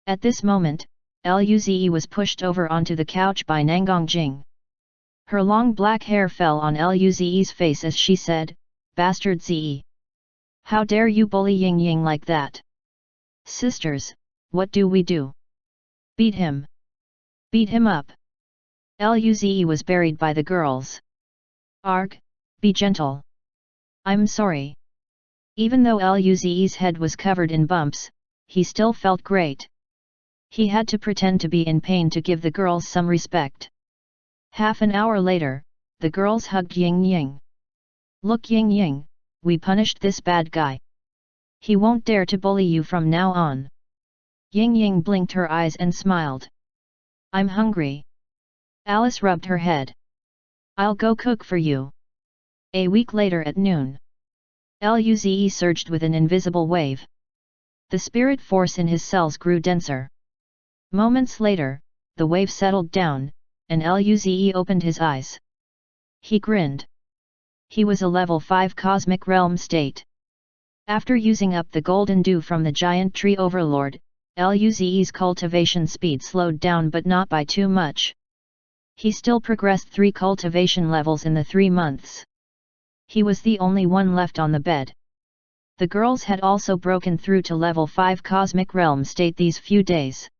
At this moment, Luze was pushed over onto the couch by Nangongjing. Her long black hair fell on Luze's face as she said, Bastard Ze! How dare you bully Ying Ying like that? Sisters, what do we do? Beat him! Beat him up! Luze was buried by the girls. Arg, be gentle. I'm sorry. Even though Luze's head was covered in bumps, he still felt great. He had to pretend to be in pain to give the girls some respect. Half an hour later, the girls hugged Ying Ying. Look Ying Ying, we punished this bad guy. He won't dare to bully you from now on. Ying Ying blinked her eyes and smiled. I'm hungry. Alice rubbed her head. I'll go cook for you. A week later at noon. Luze surged with an invisible wave. The spirit force in his cells grew denser. Moments later, the wave settled down, and Luze opened his eyes. He grinned. He was a level 5 cosmic realm state. After using up the golden dew from the giant tree overlord, Luze's cultivation speed slowed down but not by too much. He still progressed 3 cultivation levels in the 3 months. He was the only one left on the bed. The girls had also broken through to level 5 cosmic realm state these few days.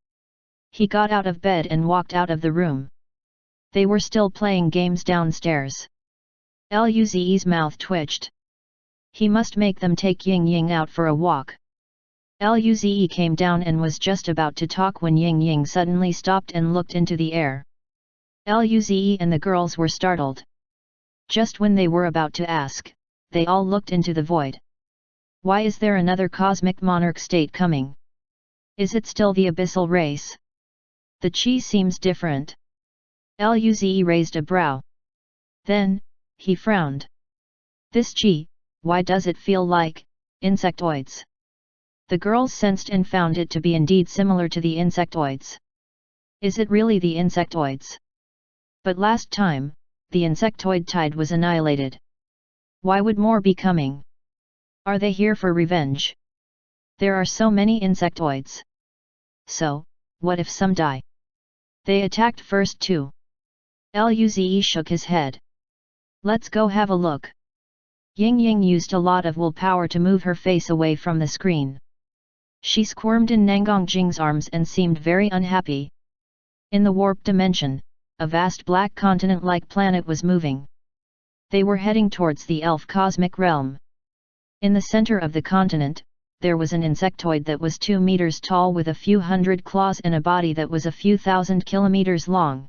He got out of bed and walked out of the room. They were still playing games downstairs. Luze's mouth twitched. He must make them take Ying Ying out for a walk. Luze came down and was just about to talk when Ying Ying suddenly stopped and looked into the air. Luze and the girls were startled. Just when they were about to ask, they all looked into the void. Why is there another cosmic monarch state coming? Is it still the abyssal race? The chi seems different. Luze raised a brow. Then, he frowned. This chi, why does it feel like insectoids? The girls sensed and found it to be indeed similar to the insectoids. Is it really the insectoids? But last time, the insectoid tide was annihilated. Why would more be coming? Are they here for revenge? There are so many insectoids. So, what if some die? They attacked first too. Luze shook his head. Let's go have a look. Ying Ying used a lot of willpower to move her face away from the screen. She squirmed in Nangong Jing's arms and seemed very unhappy. In the warp dimension, a vast black continent-like planet was moving. They were heading towards the elf cosmic realm. In the center of the continent, there was an insectoid that was 2 meters tall with a few hundred claws and a body that was a few thousand kilometers long.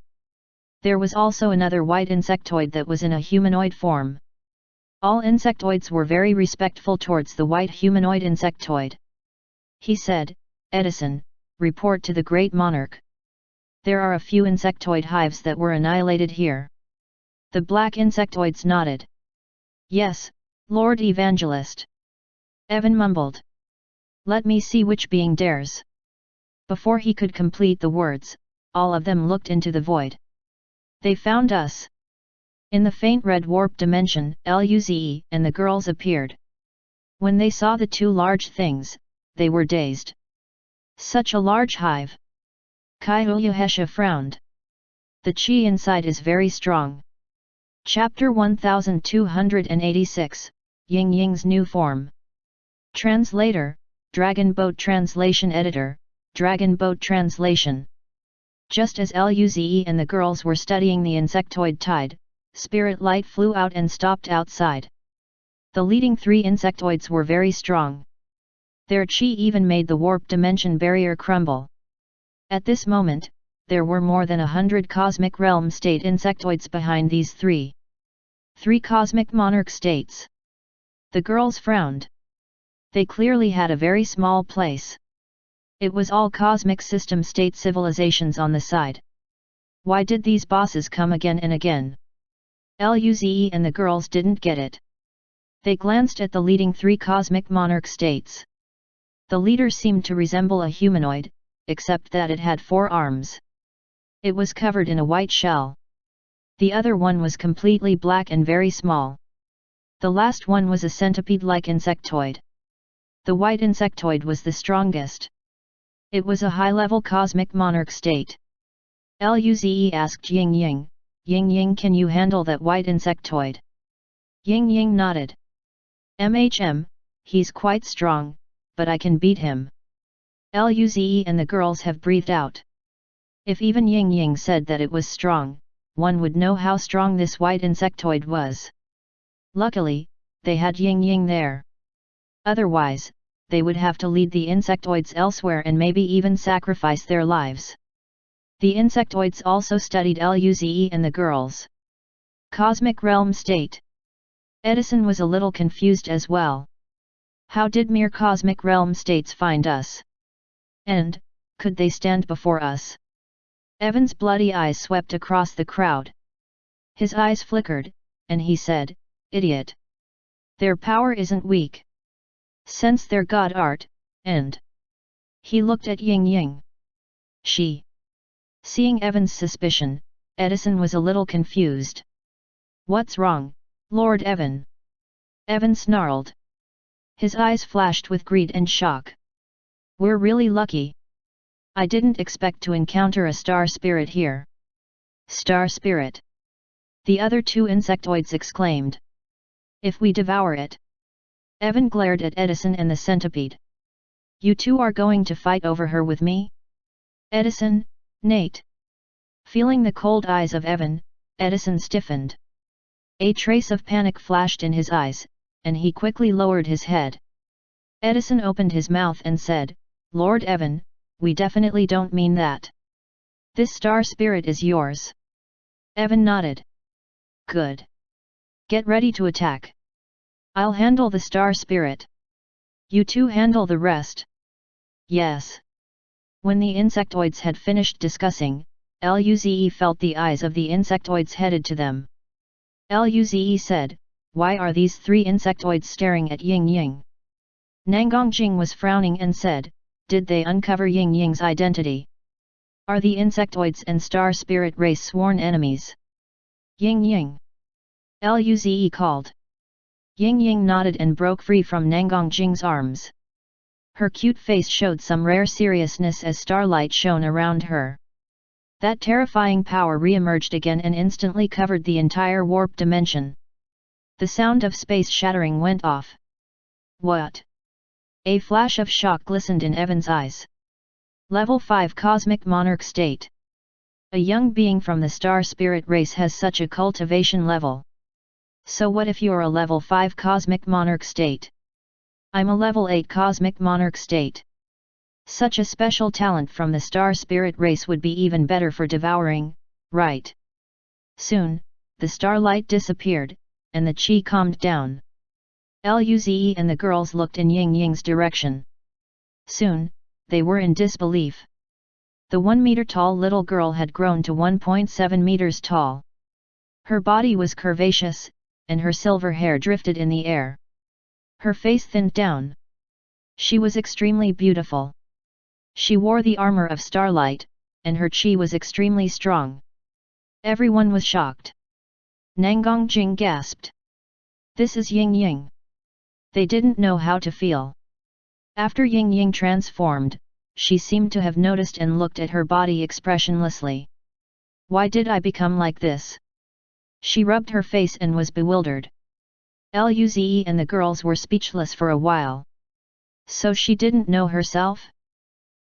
There was also another white insectoid that was in a humanoid form. All insectoids were very respectful towards the white humanoid insectoid. He said, Edison, report to the Great Monarch. There are a few insectoid hives that were annihilated here. The black insectoids nodded. Yes, Lord Evangelist. Evan mumbled. Let me see which being dares. Before he could complete the words, all of them looked into the void. They found us. In the faint red warp dimension, Luze and the girls appeared. When they saw the two large things, they were dazed. Such a large hive. Kaiuyuhesha frowned. The chi inside is very strong. Chapter 1286, Ying Ying's New Form. Translator, Dragon Boat Translation Editor, Dragon Boat Translation. Just as Luze and the girls were studying the insectoid tide, Spirit Light flew out and stopped outside. The leading 3 insectoids were very strong. Their chi even made the warp dimension barrier crumble. At this moment, there were more than 100 cosmic realm state insectoids behind these 3 cosmic monarch states. The girls frowned. They clearly had a very small place. It was all cosmic system state civilizations on the side. Why did these bosses come again and again? Luze and the girls didn't get it. They glanced at the leading 3 cosmic monarch states. The leader seemed to resemble a humanoid, except that it had 4 arms. It was covered in a white shell. The other one was completely black and very small. The last one was a centipede-like insectoid. The white insectoid was the strongest. It was a high-level cosmic monarch state. Luze asked Ying Ying, Ying Ying, can you handle that white insectoid? Ying Ying nodded. He's quite strong, but I can beat him. Luze and the girls have breathed out. If even Ying Ying said that it was strong, one would know how strong this white insectoid was. Luckily, they had Ying Ying there. Otherwise, they would have to lead the insectoids elsewhere and maybe even sacrifice their lives. The insectoids also studied Luze and the girls. Cosmic Realm State. Edison was a little confused as well. How did mere cosmic realm states find us? And, could they stand before us? Evan's bloody eyes swept across the crowd. His eyes flickered, and he said, Idiot. Their power isn't weak. Sense their god art, and... He looked at Ying Ying. She. Seeing Evan's suspicion, Edison was a little confused. What's wrong, Lord Evan? Evan snarled. His eyes flashed with greed and shock. We're really lucky. I didn't expect to encounter a star spirit here. Star spirit? The other 2 insectoids exclaimed. If we devour it. Evan glared at Edison and the centipede. You 2 are going to fight over her with me? Edison, Nate. Feeling the cold eyes of Evan, Edison stiffened. A trace of panic flashed in his eyes, and he quickly lowered his head. Edison opened his mouth and said, Lord Evan, we definitely don't mean that. This star spirit is yours. Evan nodded. Good. Get ready to attack. I'll handle the star spirit. You two handle the rest. Yes. When the insectoids had finished discussing, Luze felt the eyes of the insectoids headed to them. Luze said, "Why are these three insectoids staring at Ying Ying?" Nangang Jing was frowning and said, "Did they uncover Ying Ying's identity? Are the insectoids and star spirit race sworn enemies?" "Ying Ying!" Luze called. Ying Ying nodded and broke free from Nangang Jing's arms. Her cute face showed some rare seriousness as starlight shone around her. That terrifying power re-emerged again and instantly covered the entire warp dimension. The sound of space shattering went off. What? A flash of shock glistened in Evan's eyes. Level 5 Cosmic Monarch State. A young being from the star spirit race has such a cultivation level. So what if you're a level 5 Cosmic Monarch State? I'm a level 8 Cosmic Monarch State. Such a special talent from the star spirit race would be even better for devouring, right? Soon, the starlight disappeared, and the chi calmed down. Luze and the girls looked in Ying Ying's direction. Soon, they were in disbelief. The 1-meter-tall little girl had grown to 1.7 meters tall. Her body was curvaceous, and her silver hair drifted in the air. Her face thinned down. She was extremely beautiful. She wore the armor of starlight, and her chi was extremely strong. Everyone was shocked. Nangang Jing gasped. "This is Ying Ying." They didn't know how to feel. After Ying Ying transformed, she seemed to have noticed and looked at her body expressionlessly. "Why did I become like this?" She rubbed her face and was bewildered. Luze and the girls were speechless for a while. So she didn't know herself?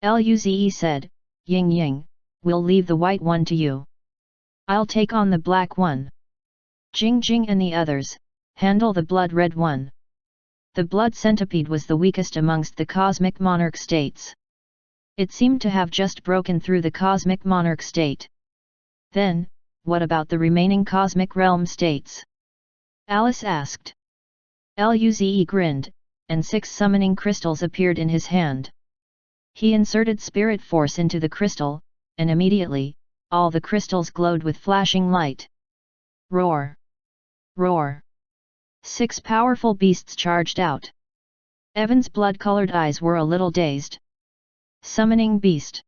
Luze said, "Ying Ying, we'll leave the white one to you. I'll take on the black one. Jing Jing and the others, handle the blood red one." The blood centipede was the weakest amongst the cosmic monarch states. It seemed to have just broken through the cosmic monarch state. Then, what about the remaining cosmic realm states? Alice asked. Luze grinned, and 6 summoning crystals appeared in his hand. He inserted spirit force into the crystal, and immediately, all the crystals glowed with flashing light. Roar! Roar! 6 powerful beasts charged out. Evan's blood-colored eyes were a little dazed. Summoning beast.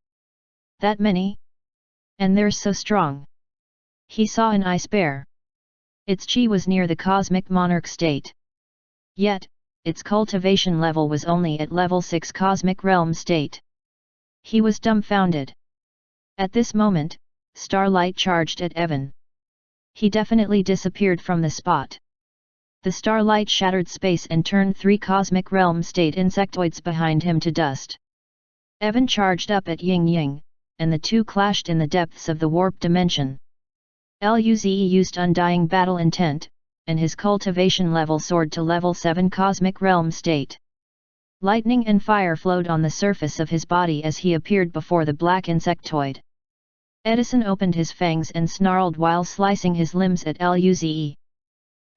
That many? And they're so strong. He saw an ice bear. Its chi was near the cosmic monarch state. Yet, its cultivation level was only at level 6 cosmic realm state. He was dumbfounded. At this moment, starlight charged at Evan. He definitely disappeared from the spot. The starlight shattered space and turned 3 cosmic realm state insectoids behind him to dust. Evan charged up at Ying Ying, and the two clashed in the depths of the warp dimension. Luze used Undying Battle Intent, and his cultivation level soared to level 7 cosmic realm state. Lightning and fire flowed on the surface of his body as he appeared before the black insectoid. Edison opened his fangs and snarled while slicing his limbs at Luze.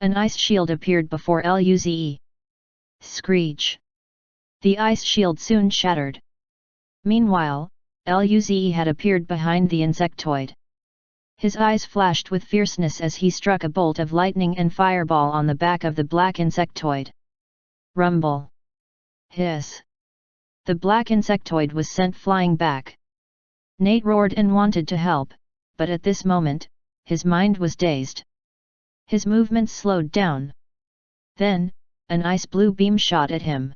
An ice shield appeared before Luze. Screech! The ice shield soon shattered. Meanwhile, Luze had appeared behind the insectoid. His eyes flashed with fierceness as he struck a bolt of lightning and fireball on the back of the black insectoid. Rumble! Hiss! The black insectoid was sent flying back. Nate roared and wanted to help, but at this moment, his mind was dazed. His movements slowed down. Then, an ice blue beam shot at him.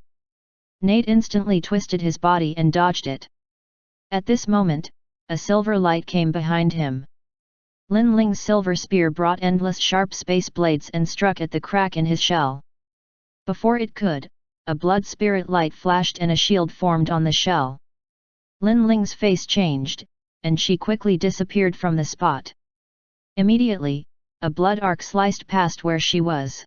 Nate instantly twisted his body and dodged it. At this moment, a silver light came behind him. Lin Ling's silver spear brought endless sharp space blades and struck at the crack in his shell. Before it could, a blood spirit light flashed and a shield formed on the shell. Lin Ling's face changed, and she quickly disappeared from the spot. Immediately, a blood arc sliced past where she was.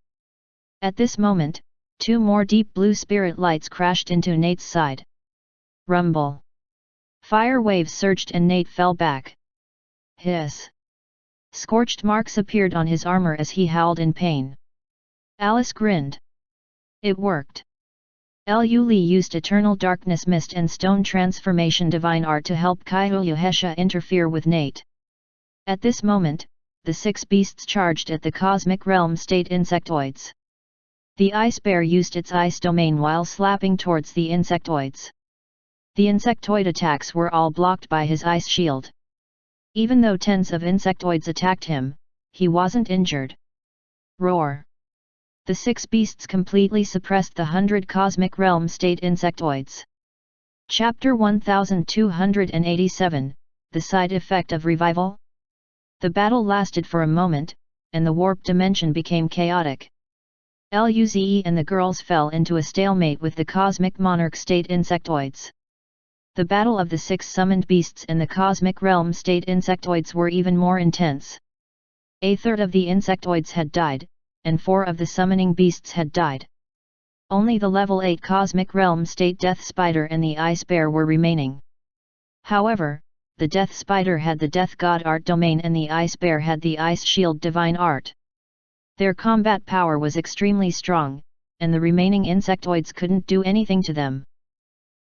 At this moment, 2 more deep blue spirit lights crashed into Nate's side. Rumble! Fire waves surged and Nate fell back. Hiss! Scorched marks appeared on his armor as he howled in pain. Alice grinned. It worked. Lu Li used Eternal Darkness Mist and Stone Transformation Divine Art to help Kaiouya Hesha interfere with Nate. At this moment, the 6 beasts charged at the Cosmic Realm State Insectoids. The Ice Bear used its Ice Domain while slapping towards the Insectoids. The Insectoid attacks were all blocked by his Ice Shield. Even though tens of Insectoids attacked him, he wasn't injured. Roar! The 6 beasts completely suppressed the 100 Cosmic Realm State Insectoids. Chapter 1287, The Side Effect of Revival? The battle lasted for a moment, and the warp dimension became chaotic. Luze and the girls fell into a stalemate with the Cosmic Monarch State Insectoids. The battle of the 6 summoned beasts and the Cosmic Realm State Insectoids were even more intense. A third of the Insectoids had died, and 4 of the summoning beasts had died. Only the level 8 Cosmic Realm State Death Spider and the Ice Bear were remaining. However, the Death Spider had the Death God Art Domain and the Ice Bear had the Ice Shield Divine Art. Their combat power was extremely strong, and the remaining Insectoids couldn't do anything to them.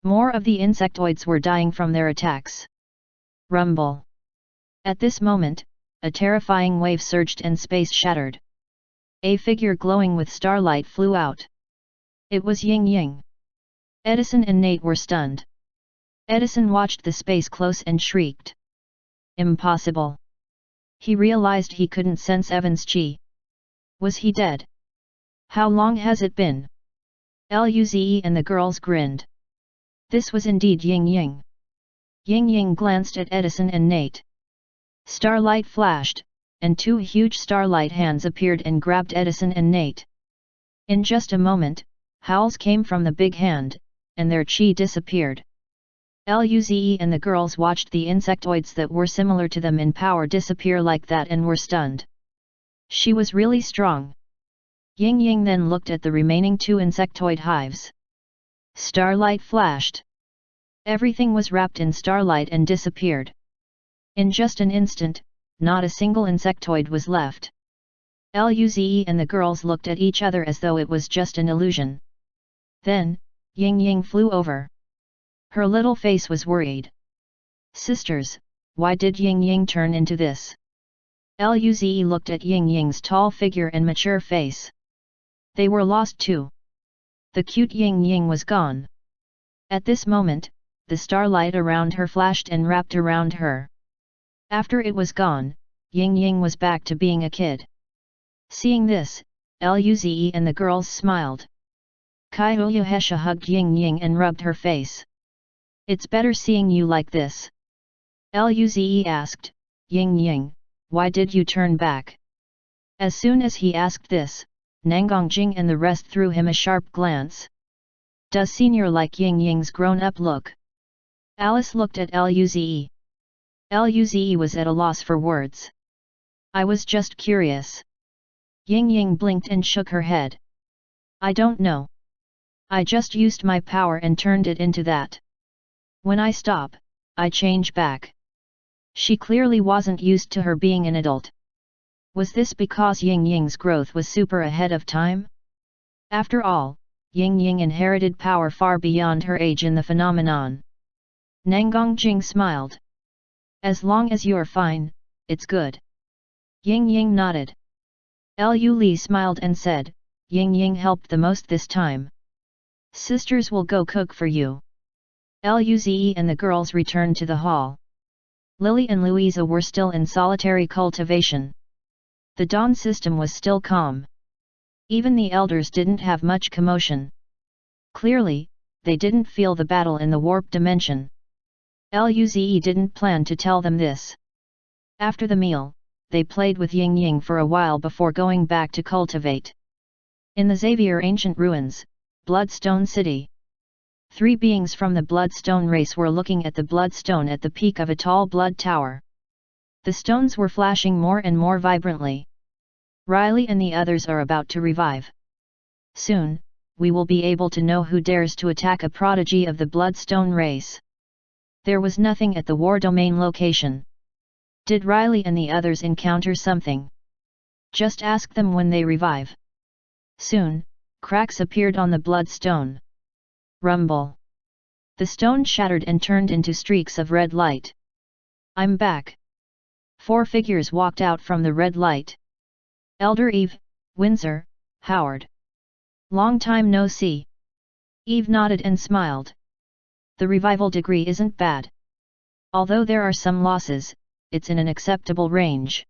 More of the Insectoids were dying from their attacks. Rumble! At this moment, a terrifying wave surged and space shattered. A figure glowing with starlight flew out. It was Ying Ying. Edison and Nate were stunned. Edison watched the space close and shrieked. Impossible! He realized he couldn't sense Evan's chi. Was he dead? How long has it been? Luze and the girls grinned. This was indeed Ying Ying. Ying Ying glanced at Edison and Nate. Starlight flashed, and 2 huge starlight hands appeared and grabbed Edison and Nate. In just a moment, howls came from the big hand, and their chi disappeared. Luze and the girls watched the insectoids that were similar to them in power disappear like that and were stunned. She was really strong. Ying Ying then looked at the remaining 2 insectoid hives. Starlight flashed. Everything was wrapped in starlight and disappeared. In just an instant, not a single insectoid was left. Luze and the girls looked at each other as though it was just an illusion. Then, Ying Ying flew over. Her little face was worried. Sisters, why did Ying Ying turn into this? Luze looked at Ying Ying's tall figure and mature face. They were lost too. The cute Ying Ying was gone. At this moment, the starlight around her flashed and wrapped around her. After it was gone, Ying Ying was back to being a kid. Seeing this, Luze and the girls smiled. Kaiouya Hesha hugged Ying Ying and rubbed her face. It's better seeing you like this. Luze asked, Ying Ying, why did you turn back? As soon as he asked this, Nangongjing and the rest threw him a sharp glance. Does Senior like Ying Ying's grown-up look? Alice looked at Luze. Luze was at a loss for words. I was just curious. Ying Ying blinked and shook her head. I don't know. I just used my power and turned it into that. When I stop, I change back. She clearly wasn't used to her being an adult. Was this because Ying Ying's growth was super ahead of time? After all, Ying Ying inherited power far beyond her age in the phenomenon. Nangongjing smiled. As long as you're fine, it's good. Ying Ying nodded. Lu Li smiled and said, Ying Ying helped the most this time. Sisters will go cook for you. Luze and the girls returned to the hall. Lily and Louisa were still in solitary cultivation. The dawn system was still calm. Even the elders didn't have much commotion. Clearly, they didn't feel the battle in the warp dimension. Luze didn't plan to tell them this. After the meal, they played with Ying Ying for a while before going back to cultivate. In the Xavier Ancient Ruins, Bloodstone City. 3 beings from the Bloodstone race were looking at the Bloodstone at the peak of a tall blood tower. The stones were flashing more and more vibrantly. Riley and the others are about to revive. Soon, we will be able to know who dares to attack a prodigy of the Bloodstone race. There was nothing at the War Domain location. Did Riley and the others encounter something? Just ask them when they revive. Soon, cracks appeared on the bloodstone. Rumble. The stone shattered and turned into streaks of red light. I'm back. 4 figures walked out from the red light. Elder Eve, Windsor, Howard. Long time no see. Eve nodded and smiled. The revival degree isn't bad. Although there are some losses, it's in an acceptable range.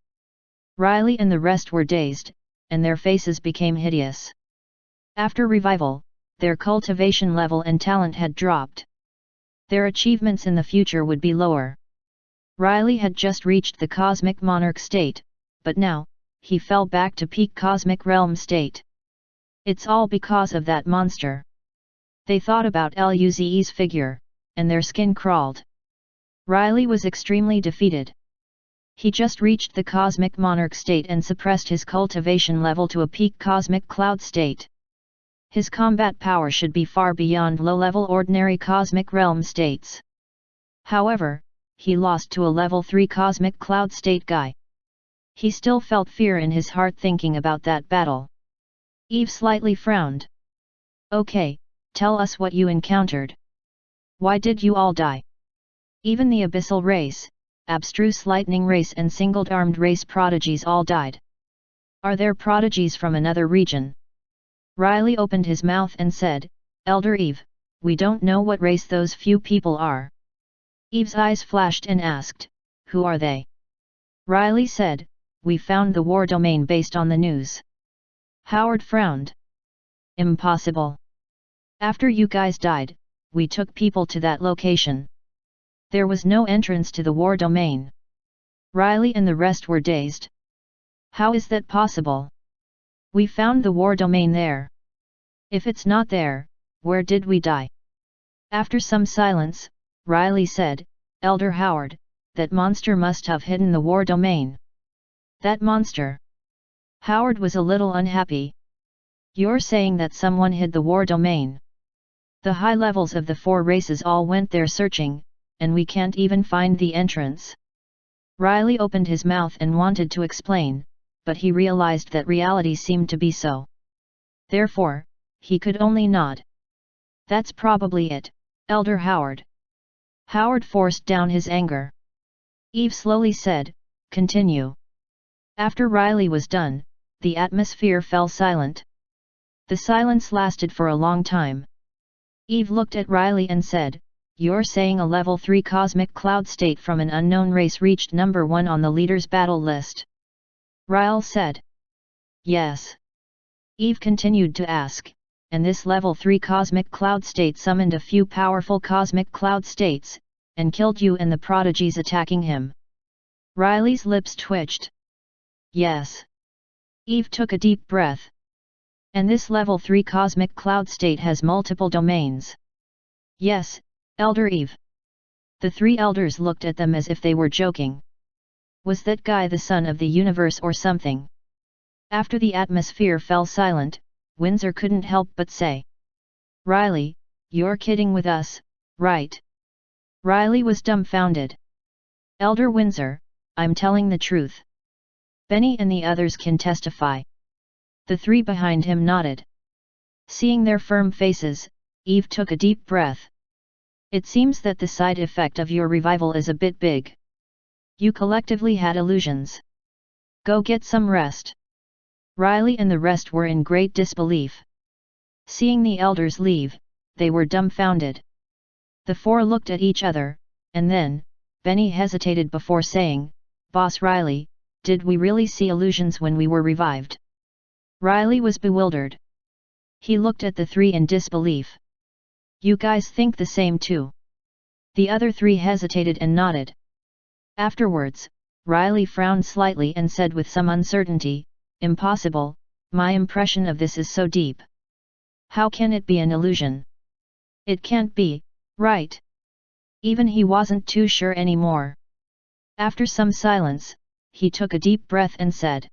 Riley and the rest were dazed, and their faces became hideous. After revival, their cultivation level and talent had dropped. Their achievements in the future would be lower. Riley had just reached the cosmic monarch state, but now, he fell back to peak cosmic realm state. It's all because of that monster. They thought about Luze's figure, and their skin crawled. Riley was extremely defeated. He just reached the cosmic monarch state and suppressed his cultivation level to a peak cosmic cloud state. His combat power should be far beyond low-level ordinary cosmic realm states. However, he lost to a level 3 cosmic cloud state guy. He still felt fear in his heart thinking about that battle. Eve slightly frowned. Okay, tell us what you encountered. Why did you all die? Even the abyssal race, abstruse lightning race and single-armed race prodigies all died. Are there prodigies from another region? Riley opened his mouth and said, Elder Eve, we don't know what race those few people are. Eve's eyes flashed and asked, who are they? Riley said, we found the war domain based on the news. Howard frowned. Impossible. After you guys died, we took people to that location. There was no entrance to the war domain. Riley and the rest were dazed. How is that possible? We found the war domain there. If it's not there, where did we die? After some silence, Riley said, Elder Howard, that monster must have hidden the war domain. That monster. Howard was a little unhappy. You're saying that someone hid the war domain. The high levels of the 4 races all went there searching, and we can't even find the entrance. Riley opened his mouth and wanted to explain, but he realized that reality seemed to be so. Therefore, he could only nod. That's probably it, Elder Howard. Howard forced down his anger. Eve slowly said, continue. After Riley was done, the atmosphere fell silent. The silence lasted for a long time. Eve looked at Riley and said, you're saying a level 3 cosmic cloud state from an unknown race reached number 1 on the leader's battle list? Riley said. Yes. Eve continued to ask, and this level 3 cosmic cloud state summoned a few powerful cosmic cloud states, and killed you and the prodigies attacking him. Riley's lips twitched. Yes. Eve took a deep breath. And this level 3 cosmic cloud state has multiple domains. Yes, Elder Eve. The 3 elders looked at them as if they were joking. Was that guy the son of the universe or something? After the atmosphere fell silent, Windsor couldn't help but say. Riley, you're kidding with us, right? Riley was dumbfounded. Elder Windsor, I'm telling the truth. Benny and the others can testify. The 3 behind him nodded. Seeing their firm faces, Eve took a deep breath. It seems that the side effect of your revival is a bit big. You collectively had illusions. Go get some rest. Riley and the rest were in great disbelief. Seeing the elders leave, they were dumbfounded. The 4 looked at each other, and then, Benny hesitated before saying, Boss Riley, did we really see illusions when we were revived? Riley was bewildered. He looked at the 3 in disbelief. You guys think the same too? The other 3 hesitated and nodded. Afterwards, Riley frowned slightly and said with some uncertainty, Impossible, my impression of this is so deep. How can it be an illusion? It can't be, right? Even he wasn't too sure anymore. After some silence, he took a deep breath and said,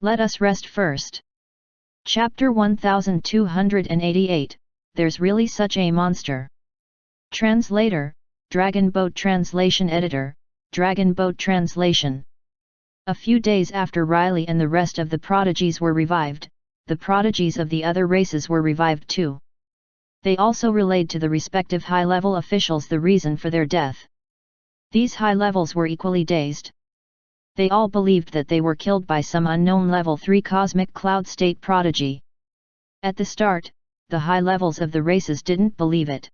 Let us rest first. Chapter 1288, There's Really Such a Monster. Translator, Dragon Boat Translation Editor, Dragon Boat Translation. A few days after Riley and the rest of the prodigies were revived, the prodigies of the other races were revived too. They also relayed to the respective high-level officials the reason for their death. These high levels were equally dazed. They all believed that they were killed by some unknown level 3 cosmic cloud state prodigy. At the start, the high levels of the races didn't believe it.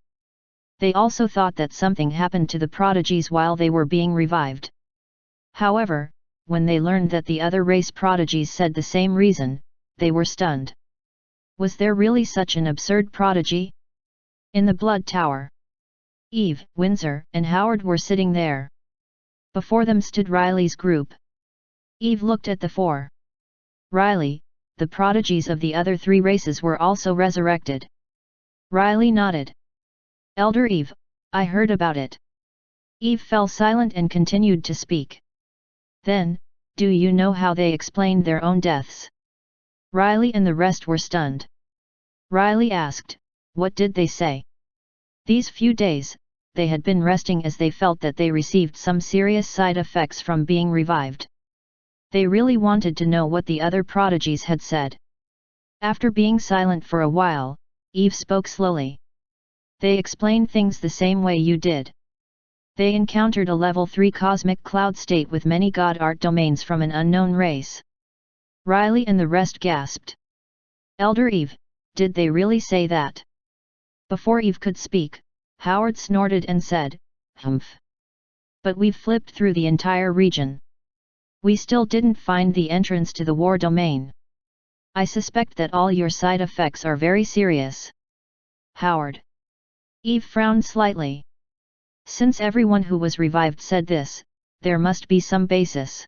They also thought that something happened to the prodigies while they were being revived. However, when they learned that the other race prodigies said the same reason, they were stunned. Was there really such an absurd prodigy? In the Blood Tower, Eve, Windsor, and Howard were sitting there. Before them stood Riley's group. Eve looked at the four. Riley, the prodigies of the other 3 races were also resurrected. Riley nodded. Elder Eve, I heard about it. Eve fell silent and continued to speak. Then, do you know how they explained their own deaths? Riley and the rest were stunned. Riley asked, what did they say? These few days, they had been resting as they felt that they received some serious side effects from being revived. They really wanted to know what the other prodigies had said. After being silent for a while, Eve spoke slowly. They explained things the same way you did. They encountered a level 3 cosmic cloud state with many god art domains from an unknown race. Riley and the rest gasped. Elder Eve, did they really say that? Before Eve could speak, Howard snorted and said, humph. But we've flipped through the entire region. We still didn't find the entrance to the war domain. I suspect that all your side effects are very serious. Howard. Eve frowned slightly. Since everyone who was revived said this, there must be some basis.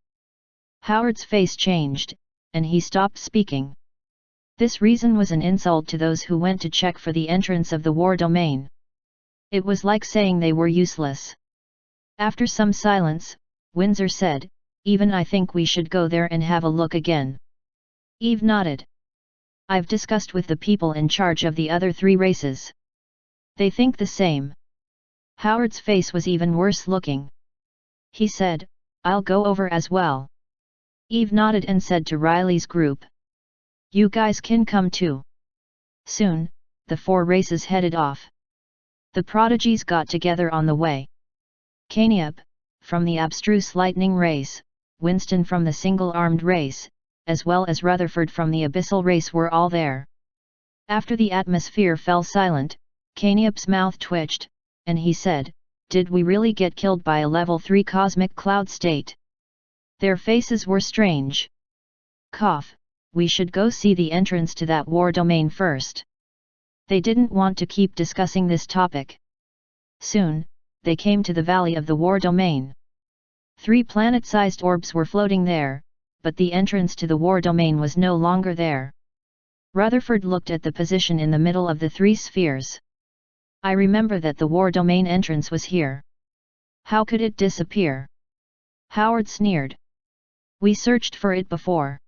Howard's face changed, and he stopped speaking. This reason was an insult to those who went to check for the entrance of the war domain. It was like saying they were useless. After some silence, Windsor said, even I think we should go there and have a look again. Eve nodded. I've discussed with the people in charge of the other 3 races. They think the same. Howard's face was even worse looking. He said, I'll go over as well. Eve nodded and said to Riley's group, you guys can come too. Soon, the 4 races headed off. The prodigies got together on the way. Caniop, from the abstruse lightning race, Winston from the single-armed race, as well as Rutherford from the abyssal race were all there. After the atmosphere fell silent, Caniop's mouth twitched, and he said, did we really get killed by a level 3 cosmic cloud state? Their faces were strange. Cough, we should go see the entrance to that war domain first. They didn't want to keep discussing this topic. Soon, they came to the valley of the war domain. 3 planet-sized orbs were floating there, but the entrance to the war domain was no longer there. Rutherford looked at the position in the middle of the 3 spheres. I remember that the war domain entrance was here. How could it disappear? Howard sneered. We searched for it before.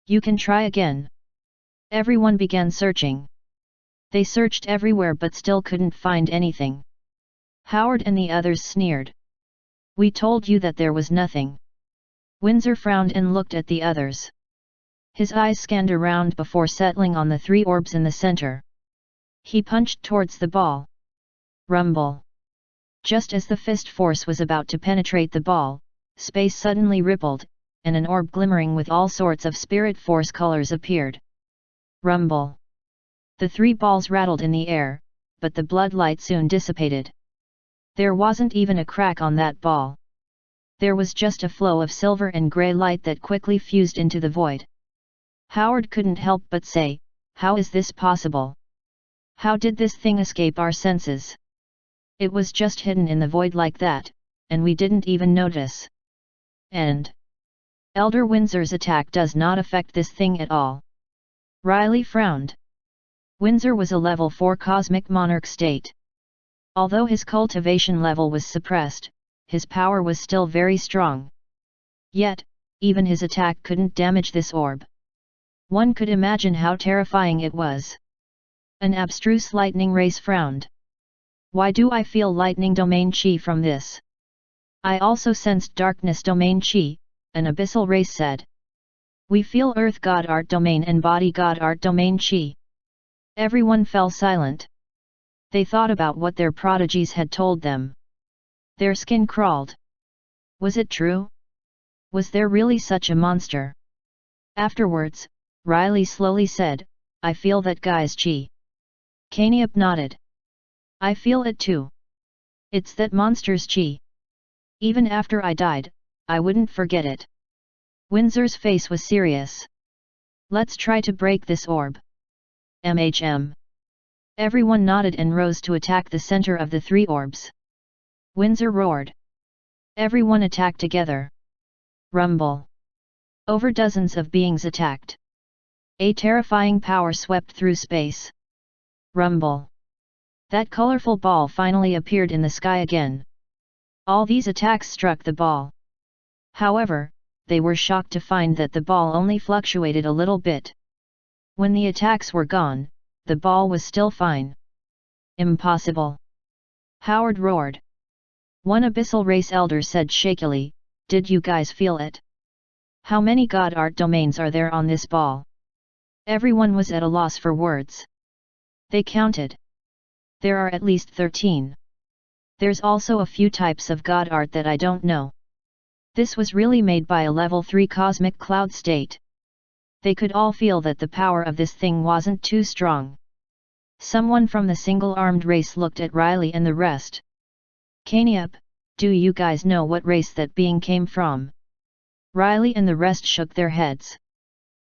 You can try again. Everyone began searching. They searched everywhere but still couldn't find anything. Howard and the others sneered. We told you that there was nothing. Windsor frowned and looked at the others. His eyes scanned around before settling on the 3 orbs in the center. He punched towards the ball. Rumble. Just as the fist force was about to penetrate the ball, space suddenly rippled, and an orb glimmering with all sorts of spirit force colors appeared. Rumble. The 3 balls rattled in the air, but the blood light soon dissipated. There wasn't even a crack on that ball. There was just a flow of silver and grey light that quickly fused into the void. Howard couldn't help but say, how is this possible? How did this thing escape our senses? It was just hidden in the void like that, and we didn't even notice. And Elder Windsor's attack does not affect this thing at all. Riley frowned. Windsor was a level 4 cosmic monarch state. Although his cultivation level was suppressed, his power was still very strong. Yet, even his attack couldn't damage this orb. One could imagine how terrifying it was. An abstruse lightning race frowned. Why do I feel lightning domain chi from this? I also sensed darkness domain chi, an abyssal race said. We feel Earth God Art Domain and Body God Art Domain Chi. Everyone fell silent. They thought about what their prodigies had told them. Their skin crawled. Was it true? Was there really such a monster? Afterwards, Riley slowly said, I feel that guy's chi. Kaniep nodded. I feel it too. It's that monster's chi. Even after I died, I wouldn't forget it. Windsor's face was serious. Let's try to break this orb. Everyone nodded and rose to attack the center of the three orbs. Windsor roared. Everyone attacked together. Rumble. Over dozens of beings attacked. A terrifying power swept through space. Rumble. That colorful ball finally appeared in the sky again. All these attacks struck the ball. However, they were shocked to find that the ball only fluctuated a little bit. When the attacks were gone, the ball was still fine. Impossible! Howard roared. One abyssal race elder said shakily, Did you guys feel it? How many God Art domains are there on this ball? Everyone was at a loss for words. They counted. There are at least 13. There's also a few types of God Art that I don't know. This was really made by a level 3 cosmic cloud state. They could all feel that the power of this thing wasn't too strong. Someone from the single-armed race looked at Riley and the rest. Kaniep, do you guys know what race that being came from? Riley and the rest shook their heads.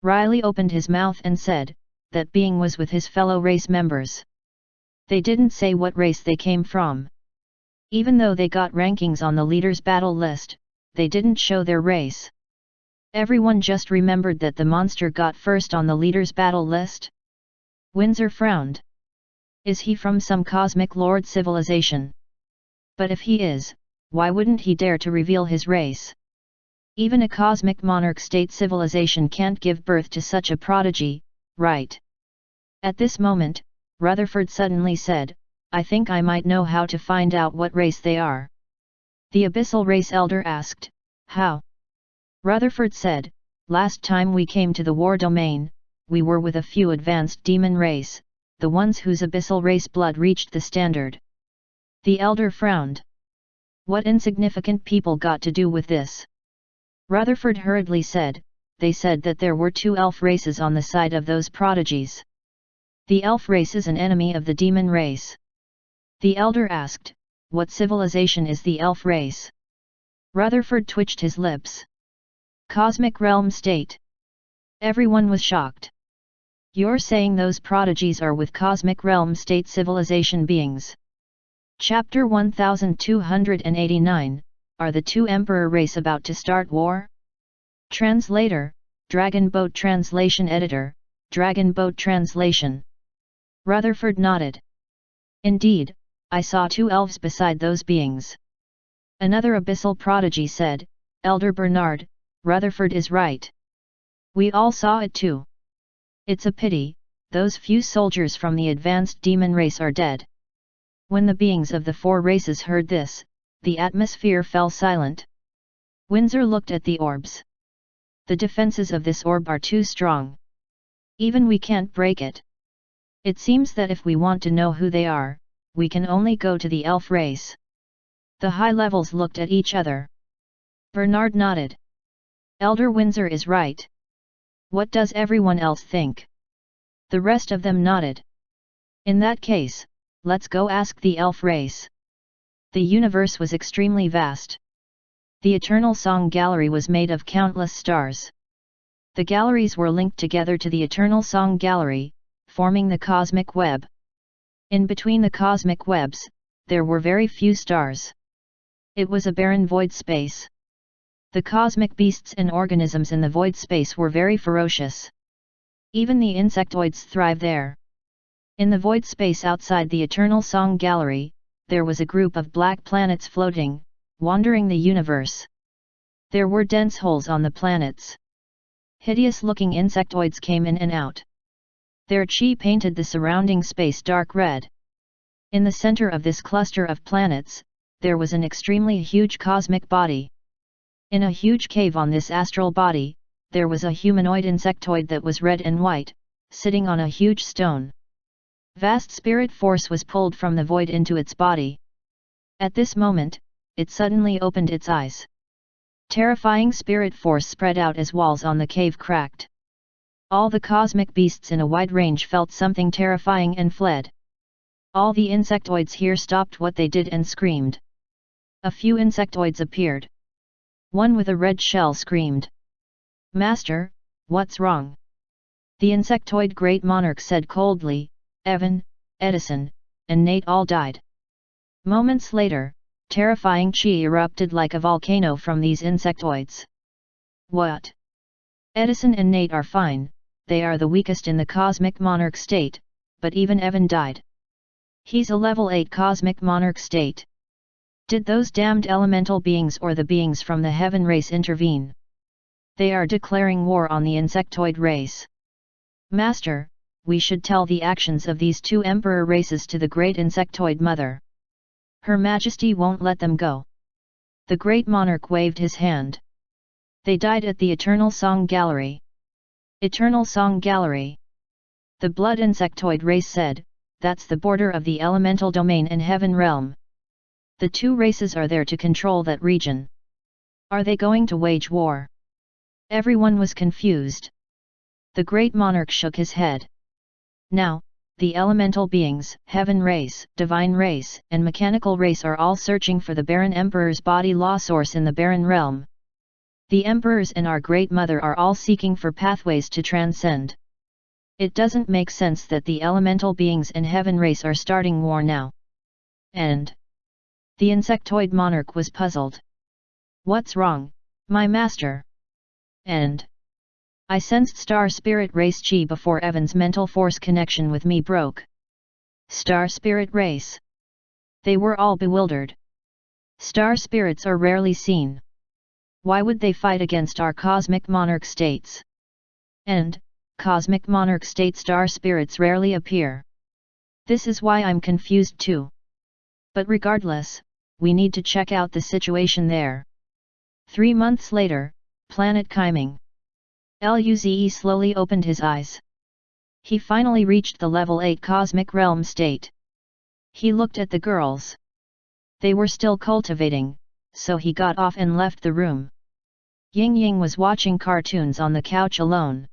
Riley opened his mouth and said, that being was with his fellow race members. They didn't say what race they came from. Even though they got rankings on the leaders' battle list, they didn't show their race. Everyone just remembered that the monster got first on the leaders' battle list. Windsor frowned. Is he from some cosmic lord civilization? But if he is, why wouldn't he dare to reveal his race? Even a cosmic monarch state civilization can't give birth to such a prodigy, right? At this moment, Rutherford suddenly said, I think I might know how to find out what race they are. The abyssal race elder asked, how? Rutherford said, last time we came to the war domain, we were with a few advanced demon race, the ones whose abyssal race blood reached the standard. The elder frowned. What insignificant people got to do with this? Rutherford hurriedly said, they said that there were 2 elf races on the side of those prodigies. The elf race is an enemy of the demon race. The elder asked, what civilization is the elf race? Rutherford twitched his lips. Cosmic realm state. Everyone was shocked. You're saying those prodigies are with cosmic realm state civilization beings? Chapter 1289, Are the 2 Emperor race about to start war? Translator, Dragon Boat Translation Editor, Dragon Boat Translation. Rutherford nodded. Indeed, I saw 2 elves beside those beings. Another abyssal prodigy said, Elder Bernard, Rutherford is right. We all saw it too. It's a pity, those few soldiers from the advanced demon race are dead. When the beings of the 4 races heard this, the atmosphere fell silent. Windsor looked at the orbs. The defenses of this orb are too strong. Even we can't break it. It seems that if we want to know who they are, we can only go to the elf race. The high levels looked at each other. Bernard nodded. Elder Windsor is right. What does everyone else think? The rest of them nodded. In that case, let's go ask the elf race. The universe was extremely vast. The Eternal Song Gallery was made of countless stars. The galleries were linked together to the Eternal Song Gallery, forming the cosmic web. In between the cosmic webs, there were very few stars. It was a barren void space. The cosmic beasts and organisms in the void space were very ferocious. Even the insectoids thrive there. In the void space outside the Eternal Song Gallery, there was a group of black planets floating, wandering the universe. There were dense holes on the planets. Hideous-looking insectoids came in and out. Their chi painted the surrounding space dark red. In the center of this cluster of planets, there was an extremely huge cosmic body. In a huge cave on this astral body, there was a humanoid insectoid that was red and white, sitting on a huge stone. Vast spirit force was pulled from the void into its body. At this moment, it suddenly opened its eyes. Terrifying spirit force spread out as walls on the cave cracked. All the cosmic beasts in a wide range felt something terrifying and fled. All the insectoids here stopped what they did and screamed. A few insectoids appeared. One with a red shell screamed, "Master, what's wrong?" The insectoid great monarch said coldly, "Evan, Edison, and Nate all died." Moments later, terrifying chi erupted like a volcano from these insectoids. "What? Edison and Nate are fine, they are the weakest in the cosmic monarch state, but even Evan died. He's a level 8 cosmic monarch state. Did those damned elemental beings or the beings from the heaven race intervene? They are declaring war on the insectoid race. Master, we should tell the actions of these 2 emperor races to the great insectoid mother. Her Majesty won't let them go." The great monarch waved his hand. "They died at the Eternal Song Gallery." Eternal Song Gallery. The blood insectoid race said, "That's the border of the elemental domain and heaven realm. The 2 races are there to control that region. Are they going to wage war?" Everyone was confused. The great monarch shook his head. "Now, the elemental beings, heaven race, divine race, and mechanical race are all searching for the Baron Emperor's body law source in the Baron realm. The emperors and our great mother are all seeking for pathways to transcend. It doesn't make sense that the elemental beings and heaven race are starting war now." And the insectoid monarch was puzzled. "What's wrong, my master?" And I sensed star spirit race chi before Evan's mental force connection with me broke. Star spirit race. They were all bewildered. Star spirits are rarely seen. Why would they fight against our cosmic monarch states? And cosmic monarch state star spirits rarely appear. This is why I'm confused too. But regardless, we need to check out the situation there. 3 months later, planet Kaiming. Luze slowly opened his eyes. He finally reached the level 8 cosmic realm state. He looked at the girls. They were still cultivating, so he got off and left the room. Ying Ying was watching cartoons on the couch alone.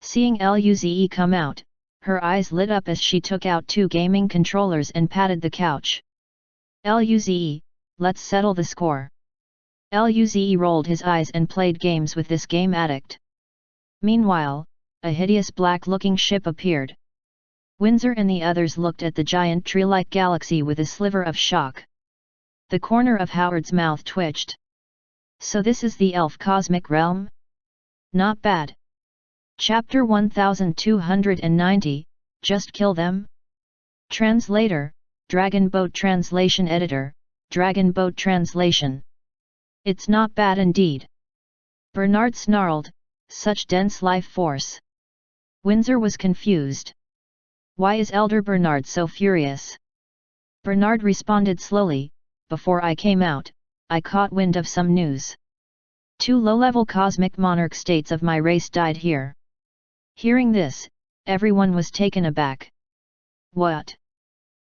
Seeing Luze come out, her eyes lit up as she took out 2 gaming controllers and patted the couch. "Luze, let's settle the score." Luze rolled his eyes and played games with this game addict. Meanwhile, a hideous black-looking ship appeared. Windsor and the others looked at the giant tree-like galaxy with a sliver of shock. The corner of Howard's mouth twitched. "So this is the elf cosmic realm? Not bad." Chapter 1290, Just Kill Them? Translator, Dragon Boat Translation Editor, Dragon Boat Translation. It's not bad indeed. Bernard snarled, "Such dense life force." Windsor was confused. "Why is Elder Bernard so furious?" Bernard responded slowly, "Before I came out, I caught wind of some news. 2 low-level cosmic monarch states of my race died here." Hearing this, everyone was taken aback. "What?"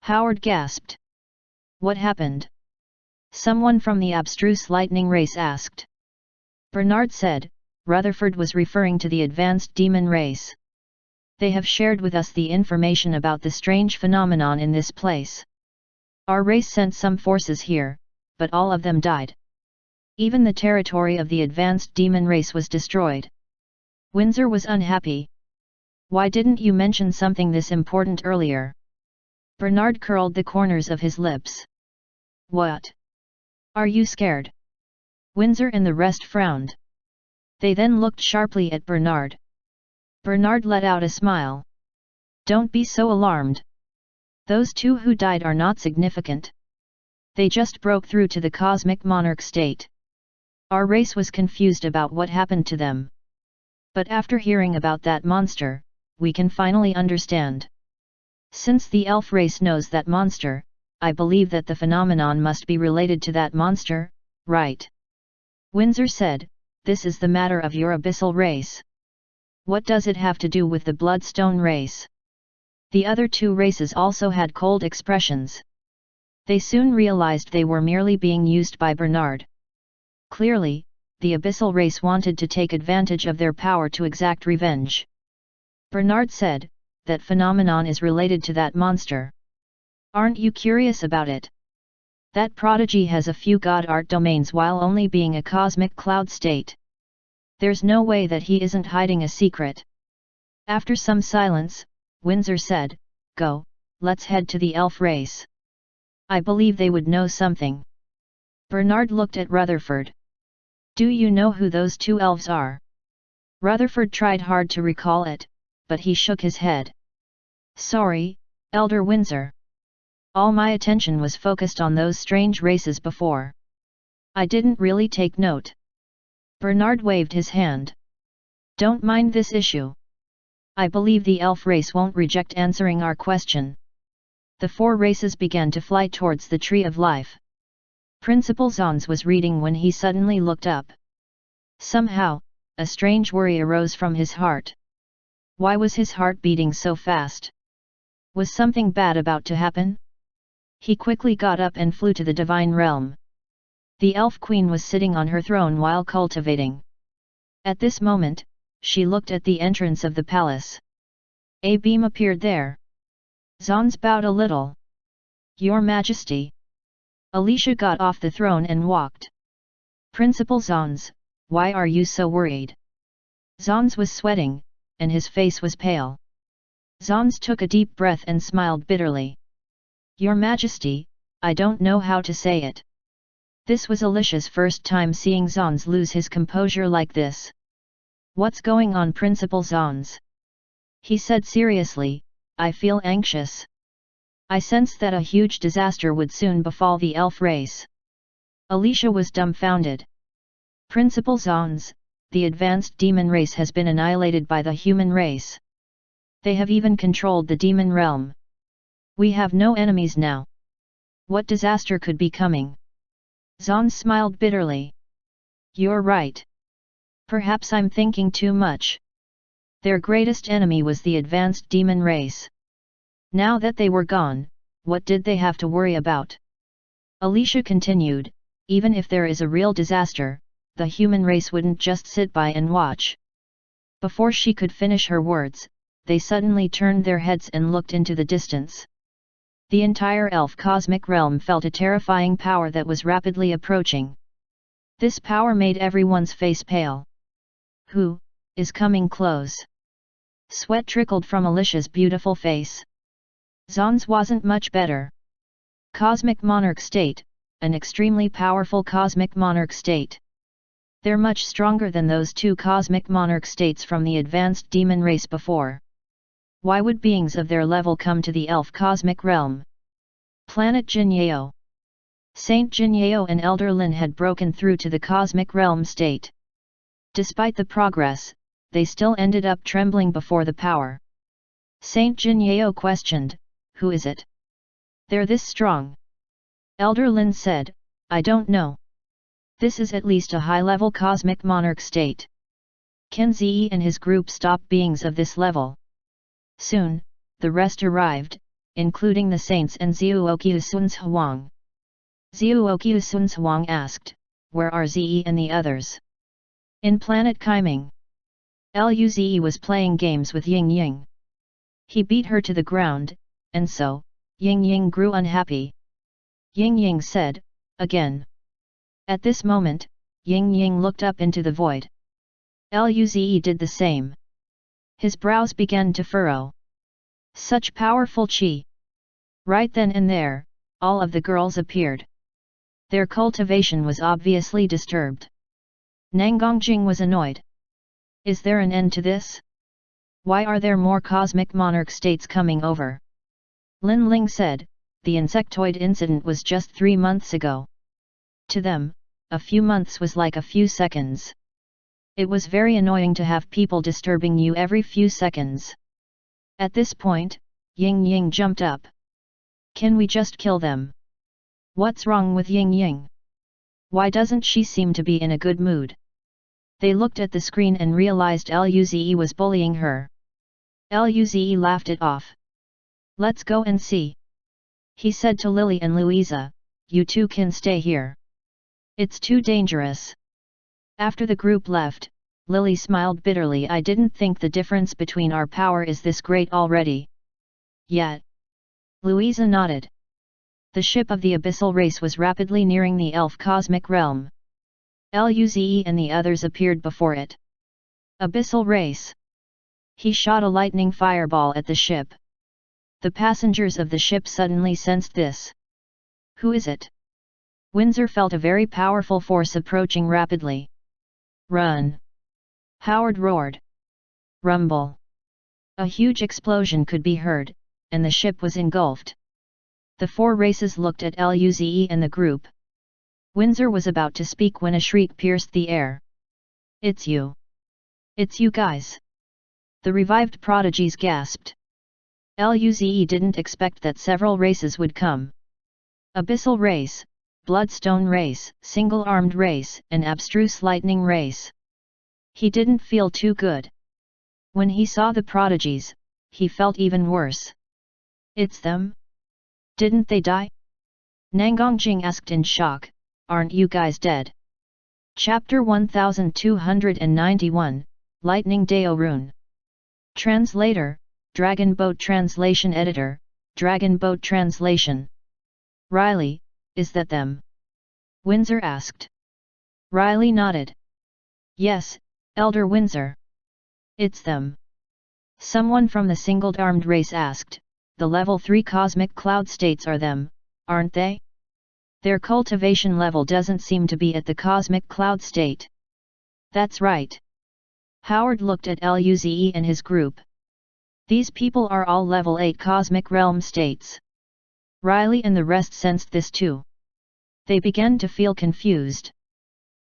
Howard gasped. "What happened?" Someone from the abstruse lightning race asked. Bernard said, Rutherford was referring to the advanced demon race. "They have shared with us the information about the strange phenomenon in this place. Our race sent some forces here, but all of them died. Even the territory of the advanced demon race was destroyed." Windsor was unhappy. "Why didn't you mention something this important earlier?" Bernard curled the corners of his lips. "What? Are you scared?" Windsor and the rest frowned. They then looked sharply at Bernard. Bernard let out a smile. "Don't be so alarmed. Those 2 who died are not significant. They just broke through to the cosmic monarch state. Our race was confused about what happened to them. But after hearing about that monster, we can finally understand. Since the elf race knows that monster, I believe that the phenomenon must be related to that monster, right?" Windsor said, this is the matter of your abyssal race. What does it have to do with the bloodstone race? The other two races also had cold expressions. They soon realized they were merely being used by Bernard. Clearly, the abyssal race wanted to take advantage of their power to exact revenge. Bernard said, that phenomenon is related to that monster. Aren't you curious about it? That prodigy has a few god art domains while only being a cosmic cloud state. There's no way that he isn't hiding a secret. After some silence, Windsor said, go, let's head to the elf race. I believe they would know something. Bernard looked at Rutherford. Do you know who those two elves are? Rutherford tried hard to recall it, but he shook his head. Sorry, Elder Windsor. All my attention was focused on those strange races before. I didn't really take note. Bernard waved his hand. Don't mind this issue. I believe the elf race won't reject answering our question. The four races began to fly towards the Tree of Life. Principal Zons was reading when he suddenly looked up. Somehow, a strange worry arose from his heart. Why was his heart beating so fast? Was something bad about to happen? He quickly got up and flew to the divine realm. The elf queen was sitting on her throne while cultivating. At this moment, she looked at the entrance of the palace. A beam appeared there. Zons bowed a little. Your Majesty. Alicia got off the throne and walked. Principal Zons, why are you so worried? Zons was sweating, and his face was pale. Zons took a deep breath and smiled bitterly. Your Majesty, I don't know how to say it. This was Alicia's first time seeing Zons lose his composure like this. What's going on, Principal Zons? He said seriously, I feel anxious. I sense that a huge disaster would soon befall the elf race. Alicia was dumbfounded. Principal Zons, the advanced demon race has been annihilated by the human race. They have even controlled the demon realm. We have no enemies now. What disaster could be coming? Zons smiled bitterly. You're right. Perhaps I'm thinking too much. Their greatest enemy was the advanced demon race. Now that they were gone, what did they have to worry about? Alicia continued, even if there is a real disaster, the human race wouldn't just sit by and watch. Before she could finish her words, they suddenly turned their heads and looked into the distance. The entire elf cosmic realm felt a terrifying power that was rapidly approaching. This power made everyone's face pale. Who is coming close? Sweat trickled from Alicia's beautiful face. Zons wasn't much better. Cosmic Monarch State, an extremely powerful Cosmic Monarch State. They're much stronger than those two Cosmic Monarch States from the advanced demon race before. Why would beings of their level come to the elf cosmic realm? Planet Jinyeo. Saint Jinyeo and Elder Lin had broken through to the cosmic realm state. Despite the progress, they still ended up trembling before the power. Saint Jinyeo questioned, who is it? They're this strong. Elder Lin said, I don't know. This is at least a high-level cosmic monarch state. Ken Zi and his group stopped beings of this level. Soon, the rest arrived, including the saints and Xiuoqiusun's Huang. Xiuoqiusun's Huang asked, where are Zi and the others? In planet Kaiming. Luzi was playing games with Ying Ying. He beat her to the ground, and so, Ying Ying grew unhappy. Ying Ying said, again. At this moment, Ying Ying looked up into the void. Luzi did the same. His brows began to furrow. Such powerful qi! Right then and there, all of the girls appeared. Their cultivation was obviously disturbed. Nangongjing was annoyed. Is there an end to this? Why are there more cosmic monarch states coming over? Lin Ling said, the insectoid incident was just 3 months ago. To them, a few months was like a few seconds. It was very annoying to have people disturbing you every few seconds. At this point, Ying Ying jumped up. Can we just kill them? What's wrong with Ying Ying? Why doesn't she seem to be in a good mood? They looked at the screen and realized Luze was bullying her. Luze laughed it off. "Let's go and see," he said to Lily and Louisa. "You two can stay here. It's too dangerous." After the group left, Lily smiled bitterly. "I didn't think the difference between our power is this great already." "Yet." Louisa nodded. The ship of the abyssal race was rapidly nearing the elf cosmic realm. Luze and the others appeared before it. "Abyssal race." He shot a lightning fireball at the ship. The passengers of the ship suddenly sensed this. "Who is it?" Windsor felt a very powerful force approaching rapidly. "Run!" Howard roared. Rumble! A huge explosion could be heard, and the ship was engulfed. The four races looked at Luze and the group. Windsor was about to speak when a shriek pierced the air. "It's you! It's you guys!" The revived prodigies gasped. Luze didn't expect that several races would come. Abyssal race, bloodstone race, single-armed race, and abstruse lightning race. He didn't feel too good. When he saw the prodigies, he felt even worse. "It's them? Didn't they die?" Nangongjing asked in shock. "Aren't you guys dead?" Chapter 1291, Lightning Dao Rune. Translator, Dragon Boat Translation Editor, Dragon Boat Translation. "Riley, is that them?" Windsor asked. Riley nodded. "Yes, Elder Windsor. It's them." Someone from the single-armed race asked. "The level 3 cosmic cloud states are them, aren't they? Their cultivation level doesn't seem to be at the cosmic cloud state." "That's right." Howard looked at Luze and his group. "These people are all level 8 cosmic realm states." Riley and the rest sensed this too. They began to feel confused.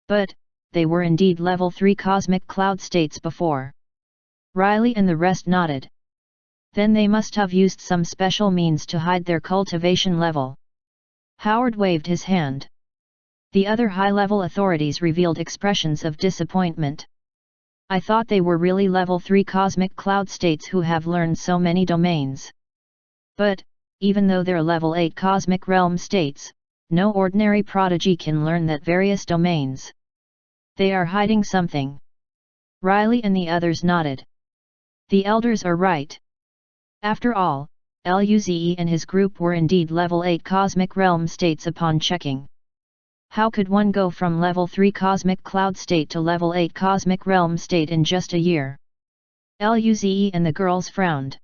But, they were indeed level 3 cosmic cloud states before. Riley and the rest nodded. Then they must have used some special means to hide their cultivation level. Howard waved his hand. The other high-level authorities revealed expressions of disappointment. "I thought they were really level 3 cosmic cloud states who have learned so many domains. But, even though they're level 8 cosmic realm states, no ordinary prodigy can learn that various domains. They are hiding something." Riley and the others nodded. The elders are right. After all, Luze and his group were indeed level 8 cosmic realm states upon checking. How could one go from level 3 cosmic cloud state to level 8 cosmic realm state in just a year? Luze and the girls frowned.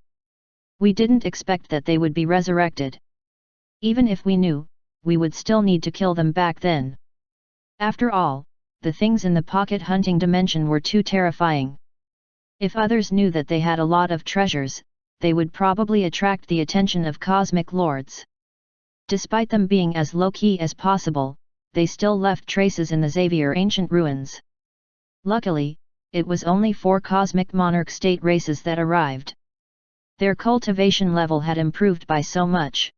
"We didn't expect that they would be resurrected. Even if we knew, we would still need to kill them back then. After all, the things in the pocket hunting dimension were too terrifying. If others knew that they had a lot of treasures, they would probably attract the attention of cosmic lords." Despite them being as low-key as possible, they still left traces in the Xavier ancient ruins. Luckily, it was only 4 cosmic monarch state races that arrived. Their cultivation level had improved by so much.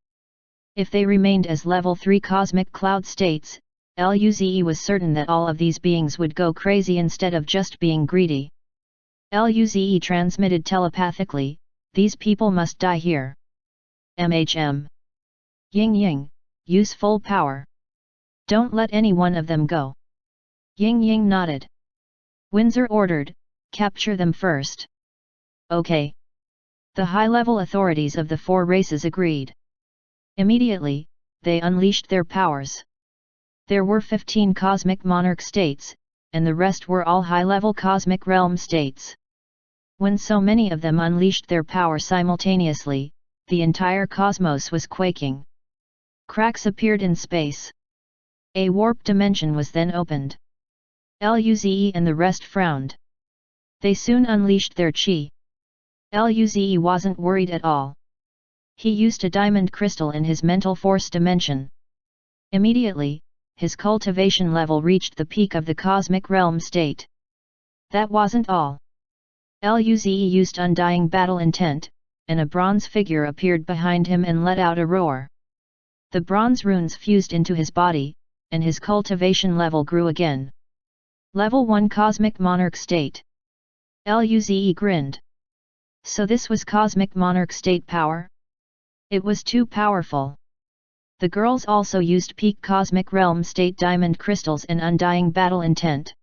If they remained as level 3 cosmic cloud states, Luze was certain that all of these beings would go crazy instead of just being greedy. Luze transmitted telepathically, "These people must die here. MHM. Ying Ying, use full power. Don't let any one of them go." Ying Ying nodded. Windsor ordered, "Capture them first." "Okay." The high-level authorities of the 4 races agreed. Immediately, they unleashed their powers. There were 15 cosmic monarch states, and the rest were all high-level cosmic realm states. When so many of them unleashed their power simultaneously, the entire cosmos was quaking. Cracks appeared in space. A warp dimension was then opened. Luze and the rest frowned. They soon unleashed their chi. Luze wasn't worried at all. He used a diamond crystal in his mental force dimension. Immediately, his cultivation level reached the peak of the cosmic realm state. That wasn't all. Luze used undying battle intent, and a bronze figure appeared behind him and let out a roar. The bronze runes fused into his body, and his cultivation level grew again. Level 1 Cosmic Monarch State. Luze grinned. So this was Cosmic Monarch State power? It was too powerful. The girls also used peak Cosmic Realm State Diamond Crystals and Undying Battle Intent.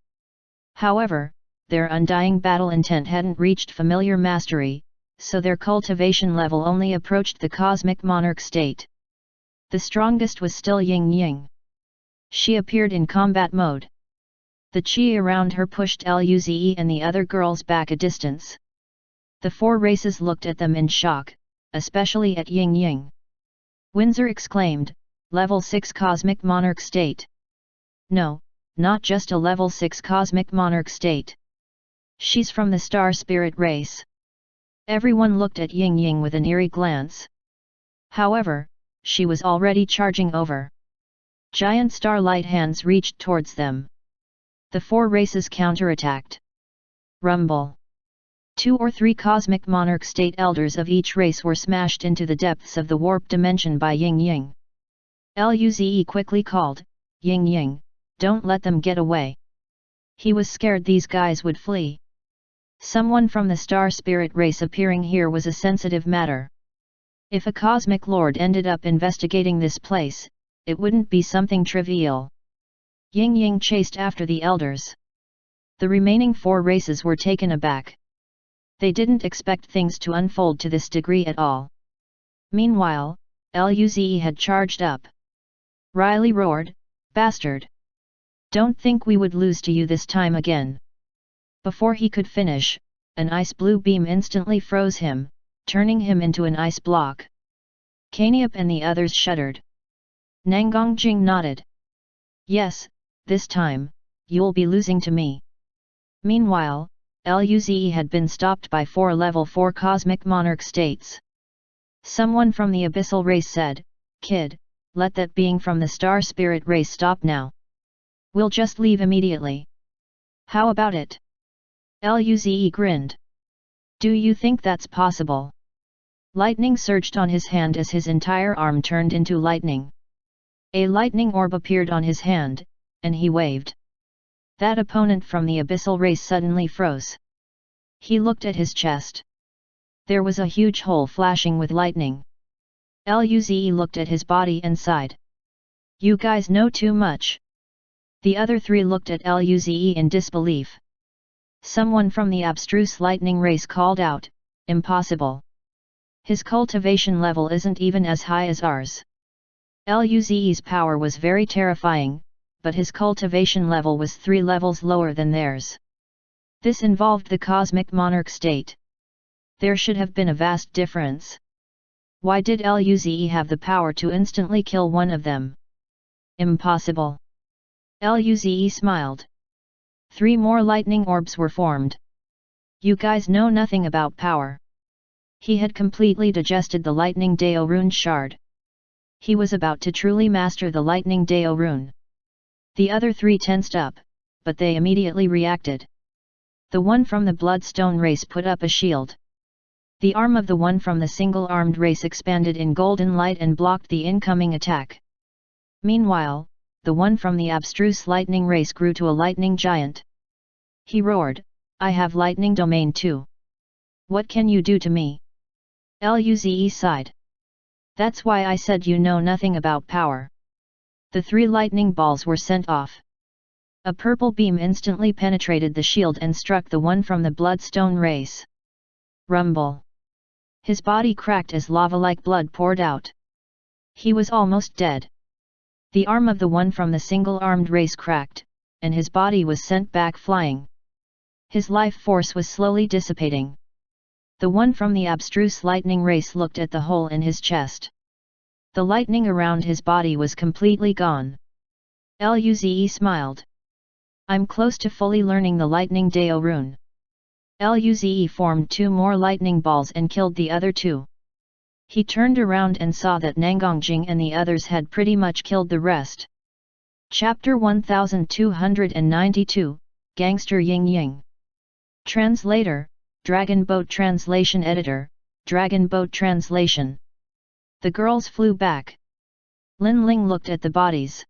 However, their Undying Battle Intent hadn't reached familiar mastery, so their cultivation level only approached the Cosmic Monarch State. The strongest was still Ying Ying. She appeared in combat mode. The chi around her pushed Luze and the other girls back a distance. The four races looked at them in shock, especially at Ying Ying. Windsor exclaimed, "Level 6 Cosmic Monarch State." "No, not just a level 6 Cosmic Monarch State. She's from the Star Spirit race." Everyone looked at Ying Ying with an eerie glance. However, she was already charging over. Giant starlight hands reached towards them. The four races counterattacked. Rumble. 2 or 3 Cosmic Monarch State elders of each race were smashed into the depths of the warp dimension by Ying Ying. Luze quickly called, "Ying Ying, don't let them get away." He was scared these guys would flee. Someone from the Star Spirit race appearing here was a sensitive matter. If a Cosmic Lord ended up investigating this place, it wouldn't be something trivial. Ying Ying chased after the elders. The remaining 4 races were taken aback. They didn't expect things to unfold to this degree at all. Meanwhile, Luze had charged up. Riley roared, "Bastard! Don't think we would lose to you this time again." Before he could finish, an ice blue beam instantly froze him, turning him into an ice block. Kaniep and the others shuddered. Nangongjing nodded. "Yes, this time, you'll be losing to me." Meanwhile, Luze had been stopped by 4 level 4 Cosmic Monarch States. Someone from the Abyssal race said, "Kid, let that being from the Star Spirit race stop now. We'll just leave immediately. How about it?" Luze grinned. "Do you think that's possible?" Lightning surged on his hand as his entire arm turned into lightning. A lightning orb appeared on his hand, and he waved. That opponent from the Abyssal race suddenly froze. He looked at his chest. There was a huge hole flashing with lightning. Luze looked at his body and sighed. "You guys know too much." The other 3 looked at Luze in disbelief. Someone from the abstruse lightning race called out, "Impossible. His cultivation level isn't even as high as ours." Luze's power was very terrifying, but his cultivation level was 3 levels lower than theirs. This involved the Cosmic Monarch State. There should have been a vast difference. Why did Luze have the power to instantly kill one of them? Impossible. Luze smiled. 3 more lightning orbs were formed. "You guys know nothing about power." He had completely digested the Lightning Dao rune shard. He was about to truly master the Lightning Dao rune. The other 3 tensed up, but they immediately reacted. The one from the Bloodstone race put up a shield. The arm of the one from the single-armed race expanded in golden light and blocked the incoming attack. Meanwhile, the one from the abstruse lightning race grew to a lightning giant. He roared, "I have lightning domain too. What can you do to me?" Luze sighed. "That's why I said you know nothing about power." The 3 lightning balls were sent off. A purple beam instantly penetrated the shield and struck the one from the Bloodstone race. Rumble. His body cracked as lava-like blood poured out. He was almost dead. The arm of the one from the single-armed race cracked, and his body was sent back flying. His life force was slowly dissipating. The one from the abstruse lightning race looked at the hole in his chest. The lightning around his body was completely gone. Luze smiled. "I'm close to fully learning the Lightning Dao rune." Luze formed 2 more lightning balls and killed the other 2. He turned around and saw that Nangongjing and the others had pretty much killed the rest. Chapter 1292, Gangster Ying Ying. Translator, Dragon Boat Translation Editor, Dragon Boat Translation. The girls flew back. Lin Ling looked at the bodies.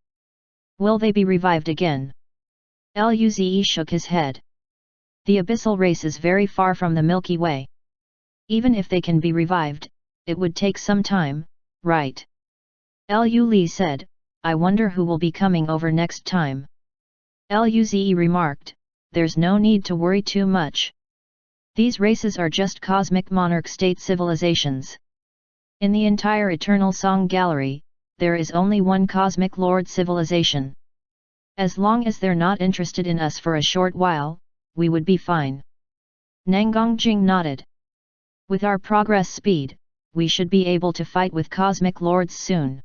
"Will they be revived again?" Luze shook his head. The abyssal race is very far from the Milky Way. Even if they can be revived, it would take some time, right? Lu Li said, I wonder who will be coming over next time. Luze remarked, there's no need to worry too much. These races are just cosmic monarch state civilizations. In the entire Eternal Song Gallery, there is only one cosmic lord civilization. As long as they're not interested in us for a short while, we would be fine. Nangongjing nodded. With our progress speed, we should be able to fight with cosmic lords soon.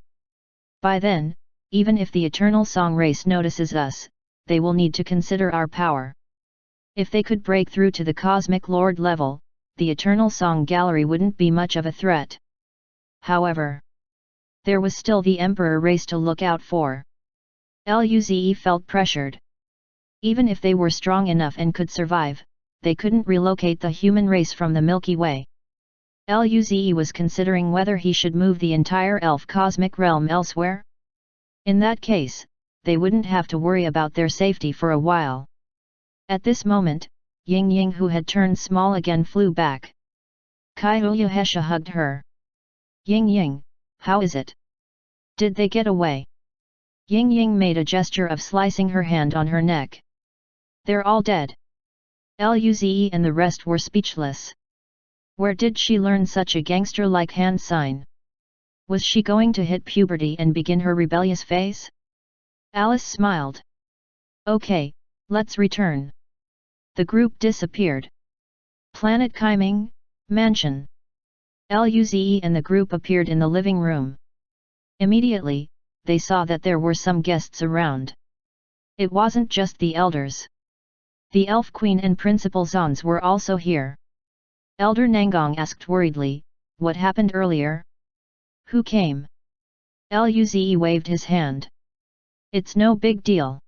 By then, even if the Eternal Song race notices us, they will need to consider our power. If they could break through to the cosmic lord level, the Eternal Song Gallery wouldn't be much of a threat. However, there was still the Emperor race to look out for. Luze felt pressured. Even if they were strong enough and could survive, they couldn't relocate the human race from the Milky Way. Luze was considering whether he should move the entire elf cosmic realm elsewhere. In that case, they wouldn't have to worry about their safety for a while. At this moment, Ying Ying, who had turned small again, flew back. Kaiuyahesha hugged her. Ying Ying, how is it? Did they get away? Ying Ying made a gesture of slicing her hand on her neck. They're all dead. Luze and the rest were speechless. Where did she learn such a gangster-like hand sign? Was she going to hit puberty and begin her rebellious phase? Alice smiled. Okay, let's return. The group disappeared. Planet Kaiming, Mansion. Luze and the group appeared in the living room. Immediately, they saw that there were some guests around. It wasn't just the elders. The Elf Queen and Principal Zons were also here. Elder Nangong asked worriedly, what happened earlier? Who came? Luze waved his hand. It's no big deal.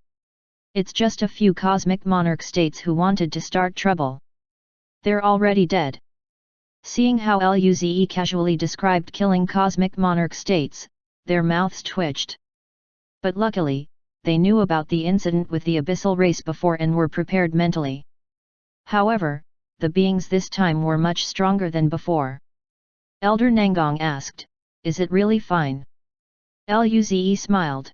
It's just a few cosmic monarch states who wanted to start trouble. They're already dead. Seeing how Luze casually described killing cosmic monarch states, their mouths twitched. But luckily, they knew about the incident with the abyssal race before and were prepared mentally. However, the beings this time were much stronger than before. Elder Nangong asked, is it really fine? Luze smiled.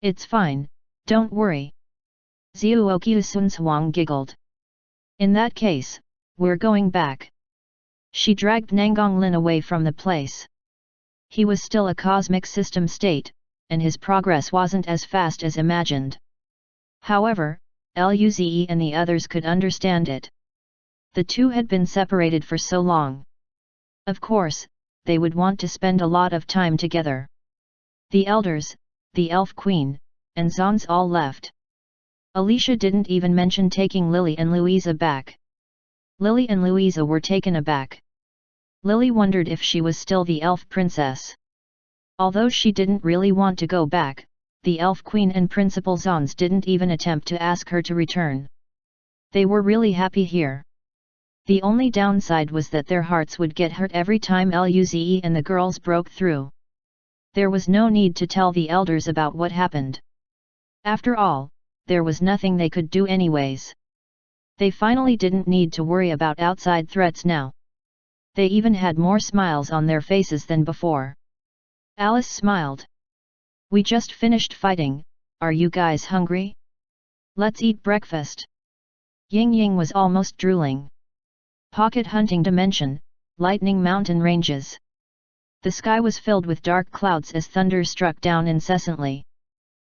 It's fine, don't worry. Zhuoqiusun Huang giggled. In that case, we're going back. She dragged Nangong Lin away from the place. He was still a cosmic system state, and his progress wasn't as fast as imagined. However, Luze and the others could understand it. The two had been separated for so long. Of course, they would want to spend a lot of time together. The elders, the Elf Queen, and Zons all left. Alicia didn't even mention taking Lily and Louisa back. Lily and Louisa were taken aback. Lily wondered if she was still the elf princess. Although she didn't really want to go back, the Elf Queen and Principal Zons didn't even attempt to ask her to return. They were really happy here. The only downside was that their hearts would get hurt every time Luze and the girls broke through. There was no need to tell the elders about what happened. After all, there was nothing they could do anyways. They finally didn't need to worry about outside threats now. They even had more smiles on their faces than before. Alice smiled. We just finished fighting, are you guys hungry? Let's eat breakfast. Ying Ying was almost drooling. Pocket hunting dimension, lightning mountain ranges. The sky was filled with dark clouds as thunder struck down incessantly.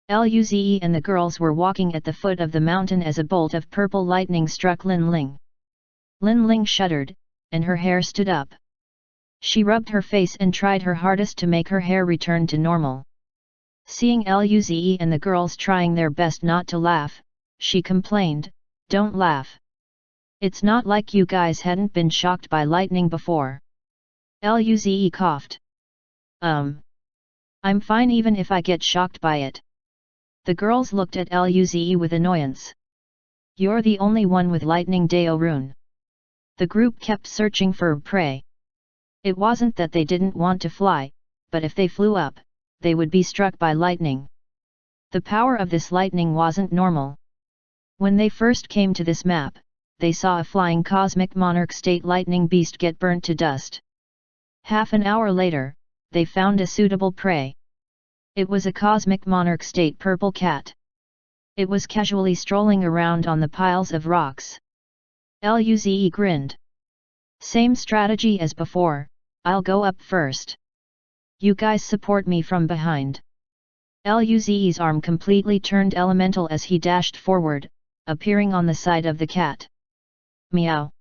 Luze and the girls were walking at the foot of the mountain as a bolt of purple lightning struck Lin Ling. Lin Ling shuddered, and her hair stood up. She rubbed her face and tried her hardest to make her hair return to normal. Seeing Luze and the girls trying their best not to laugh, she complained, "Don't laugh. It's not like you guys hadn't been shocked by lightning before." Luze coughed. I'm fine even if I get shocked by it." The girls looked at Luze with annoyance. "You're the only one with lightning Dao rune." The group kept searching for prey. It wasn't that they didn't want to fly, but if they flew up, they would be struck by lightning. The power of this lightning wasn't normal. When they first came to this map, they saw a flying cosmic monarch state lightning beast get burnt to dust. Half an hour later, they found a suitable prey. It was a cosmic monarch state purple cat. It was casually strolling around on the piles of rocks. Luze grinned. Same strategy as before, I'll go up first. You guys support me from behind. Luze's arm completely turned elemental as he dashed forward, appearing on the side of the cat. Meow.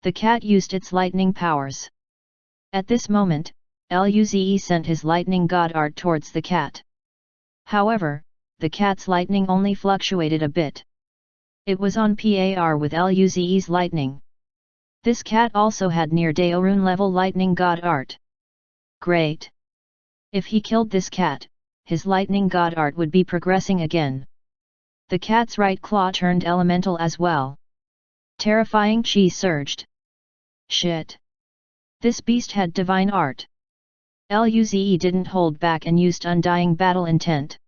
The cat used its lightning powers. At this moment, Luze sent his lightning god art towards the cat. However, the cat's lightning only fluctuated a bit. It was on par with Luze's lightning. This cat also had near Daorun level lightning god art. Great! If he killed this cat, his lightning god art would be progressing again. The cat's right claw turned elemental as well. Terrifying chi surged. Shit! This beast had divine art. Luze didn't hold back and used undying battle intent.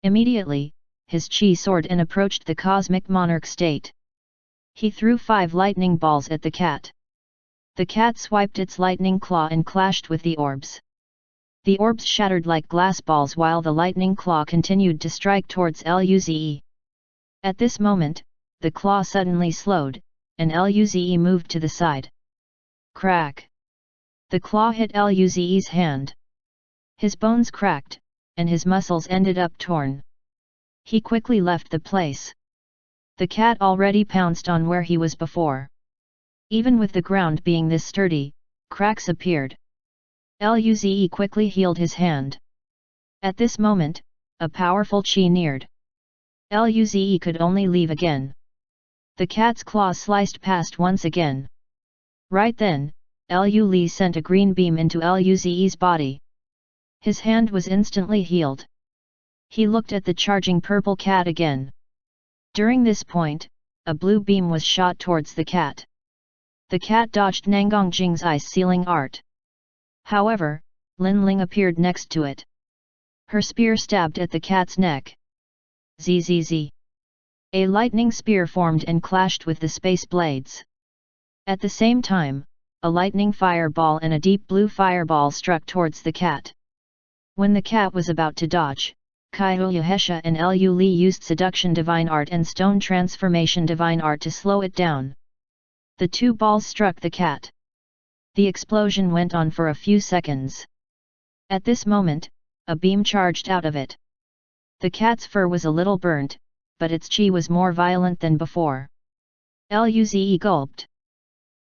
Immediately, his chi soared and approached the cosmic monarch state. He threw 5 lightning balls at the cat. The cat swiped its lightning claw and clashed with the orbs. The orbs shattered like glass balls while the lightning claw continued to strike towards Luze. At this moment, the claw suddenly slowed, and Luze moved to the side. Crack! The claw hit Luze's hand. His bones cracked, and his muscles ended up torn. He quickly left the place. The cat already pounced on where he was before. Even with the ground being this sturdy, cracks appeared. Luze quickly healed his hand. At this moment, a powerful chi neared. Luze could only leave again. The cat's claws sliced past once again. Right then, Luze sent a green beam into Luze's body. His hand was instantly healed. He looked at the charging purple cat again. During this point, a blue beam was shot towards the cat. The cat dodged Nangongjing's ice-sealing art. However, Lin Ling appeared next to it. Her spear stabbed at the cat's neck. Zzz. A lightning spear formed and clashed with the space blades. At the same time, a lightning fireball and a deep blue fireball struck towards the cat. When the cat was about to dodge, Kaiouhesha and Lu Li used Seduction Divine Art and Stone Transformation Divine Art to slow it down. The 2 balls struck the cat. The explosion went on for a few seconds. At this moment, a beam charged out of it. The cat's fur was a little burnt, but its chi was more violent than before. Luze gulped.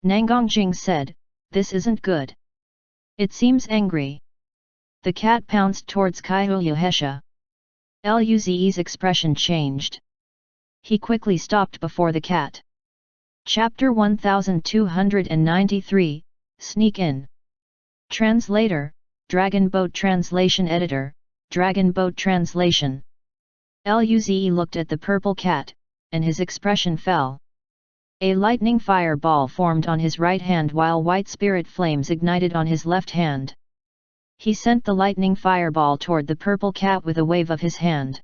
Nangongjing said, "This isn't good. It seems angry." The cat pounced towards Kaiouhesha. Luze's expression changed. He quickly stopped before the cat. Chapter 1293, Sneak In. Translator, Dragon Boat Translation Editor, Dragon Boat Translation. Luze looked at the purple cat, and his expression fell. A lightning fireball formed on his right hand while white spirit flames ignited on his left hand. He sent the lightning fireball toward the purple cat with a wave of his hand.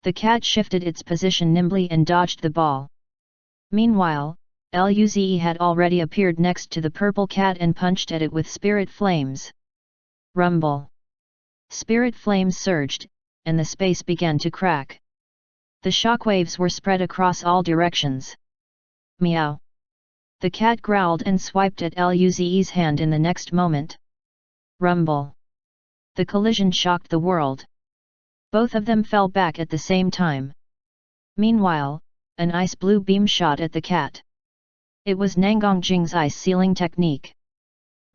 The cat shifted its position nimbly and dodged the ball. Meanwhile, Luze had already appeared next to the purple cat and punched at it with spirit flames. Rumble! Spirit flames surged, and the space began to crack. The shockwaves were spread across all directions. Meow! The cat growled and swiped at Luze's hand in the next moment. Rumble! The collision shocked the world. Both of them fell back at the same time. Meanwhile, an ice blue beam shot at the cat. It was Nangongjing's ice-sealing technique.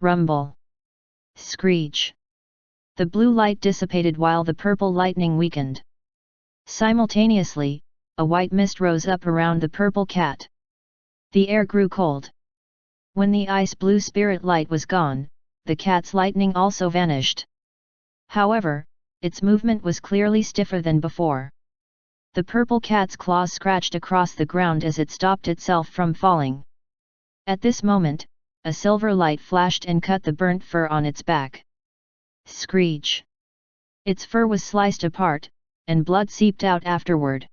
Rumble! Screech! The blue light dissipated while the purple lightning weakened. Simultaneously, a white mist rose up around the purple cat. The air grew cold. When the ice blue spirit light was gone, the cat's lightning also vanished. However, its movement was clearly stiffer than before. The purple cat's claws scratched across the ground as it stopped itself from falling. At this moment, a silver light flashed and cut the burnt fur on its back. Screech! Its fur was sliced apart, and blood seeped out afterward.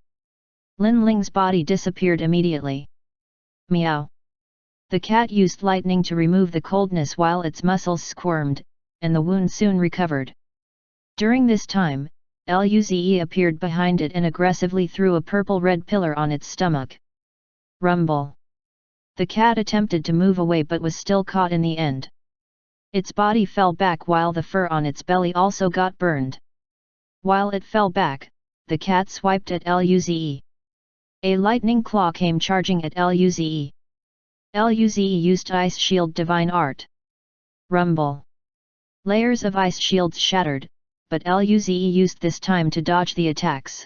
Lin Ling's body disappeared immediately. Meow. The cat used lightning to remove the coldness while its muscles squirmed, and the wound soon recovered. During this time, Luze appeared behind it and aggressively threw a purple-red pillar on its stomach. Rumble. The cat attempted to move away but was still caught in the end. Its body fell back while the fur on its belly also got burned. While it fell back, the cat swiped at Luze. A lightning claw came charging at Luze. Luze used Ice Shield Divine Art. Rumble. Layers of ice shields shattered, but Luze used this time to dodge the attacks.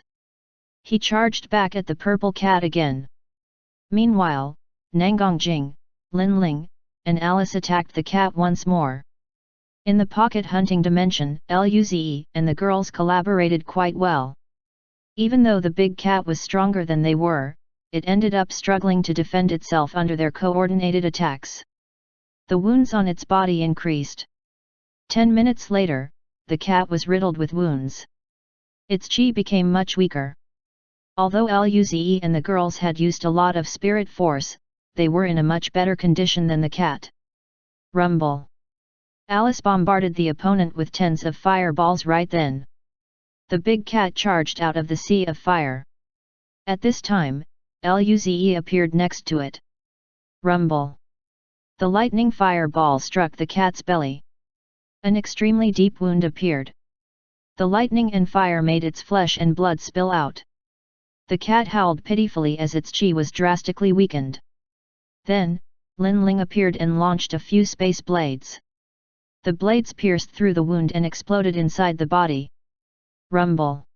He charged back at the purple cat again. Meanwhile, Nangongjing, Lin Ling, and Alice attacked the cat once more. In the pocket hunting dimension, Luze and the girls collaborated quite well. Even though the big cat was stronger than they were, it ended up struggling to defend itself under their coordinated attacks. The wounds on its body increased. 10 minutes later, the cat was riddled with wounds. Its chi became much weaker. Although Luze and the girls had used a lot of spirit force, they were in a much better condition than the cat. Rumble. Alice bombarded the opponent with tens of fireballs right then. The big cat charged out of the sea of fire. At this time, Luze appeared next to it. Rumble. The lightning fireball struck the cat's belly. An extremely deep wound appeared. The lightning and fire made its flesh and blood spill out. The cat howled pitifully as its chi was drastically weakened. Then, Lin Ling appeared and launched a few space blades. The blades pierced through the wound and exploded inside the body. Rumble.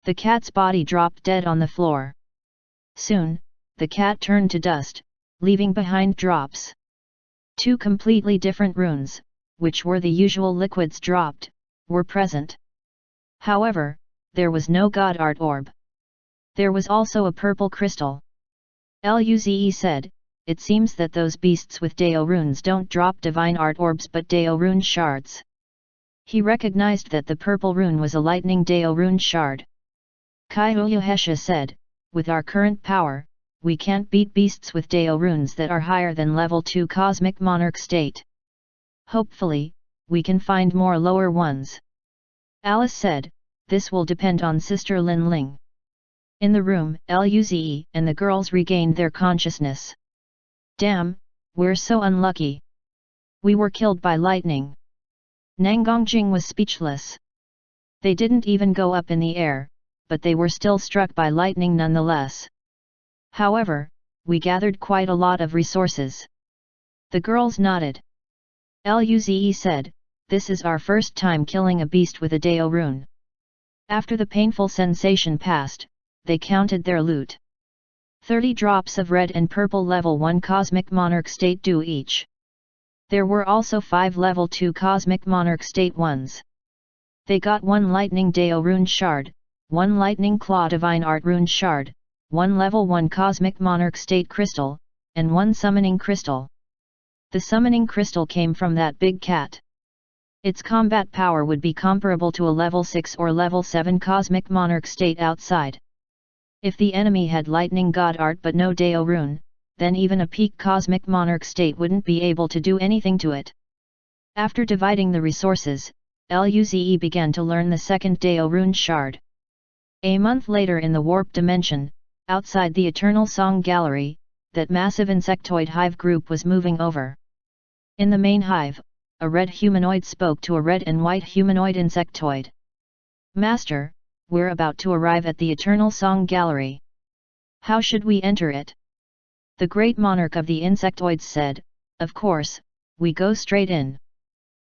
The cat's body dropped dead on the floor. Soon, the cat turned to dust, leaving behind drops. Two completely different runes, which were the usual liquids dropped, were present. However, there was no God Art Orb. There was also a purple crystal. Luze said, "It seems that those beasts with Dao runes don't drop divine art orbs but Dao rune shards." He recognized that the purple rune was a lightning Dao rune shard. Kai Uyuhesha said, "With our current power, we can't beat beasts with Dao runes that are higher than level 2 cosmic monarch state. Hopefully, we can find more lower ones." Alice said, "This will depend on Sister Lin Ling." In the room, Luze and the girls regained their consciousness. "Damn, we're so unlucky. We were killed by lightning." Nangongjing was speechless. They didn't even go up in the air, but they were still struck by lightning nonetheless. However, we gathered quite a lot of resources. The girls nodded. Luze said, "This is our first time killing a beast with a Dao rune." After the painful sensation passed, they counted their loot. 30 drops of red and purple level 1 cosmic monarch state dew each. There were also 5 level 2 cosmic monarch state ones. They got 1 lightning Dao rune shard, 1 lightning claw divine art rune shard, 1 level 1 cosmic monarch state crystal, and 1 summoning crystal. The summoning crystal came from that big cat. Its combat power would be comparable to a level 6 or level 7 cosmic monarch state outside. If the enemy had lightning god art but no Dao rune, then even a peak cosmic monarch state wouldn't be able to do anything to it. After dividing the resources, Luze began to learn the second Dao rune shard. A month later in the warp dimension, outside the Eternal Song Gallery, that massive insectoid hive group was moving over. In the main hive, a red humanoid spoke to a red and white humanoid insectoid. "Master, we're about to arrive at the Eternal Song Gallery. How should we enter it?" The great monarch of the insectoids said, "Of course, we go straight in."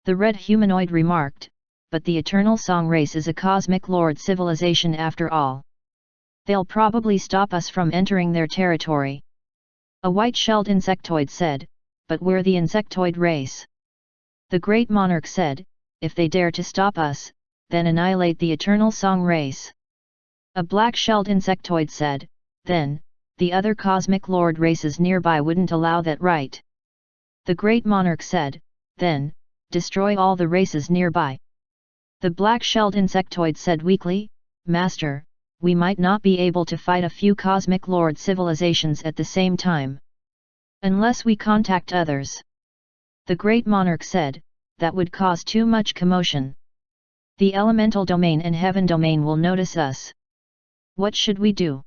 The red humanoid remarked, "But the Eternal Song race is a cosmic lord civilization after all. They'll probably stop us from entering their territory." A white-shelled insectoid said, "But we're the insectoid race." The great monarch said, "If they dare to stop us, then annihilate the Eternal Song race." A black-shelled insectoid said, "Then, the other cosmic lord races nearby wouldn't allow that, right?" The great monarch said, "Then, destroy all the races nearby." The black-shelled insectoid said weakly, "Master, we might not be able to fight a few cosmic lord civilizations at the same time. Unless we contact others. The great monarch said, that would cause too much commotion. The elemental domain and heaven domain will notice us. What should we do?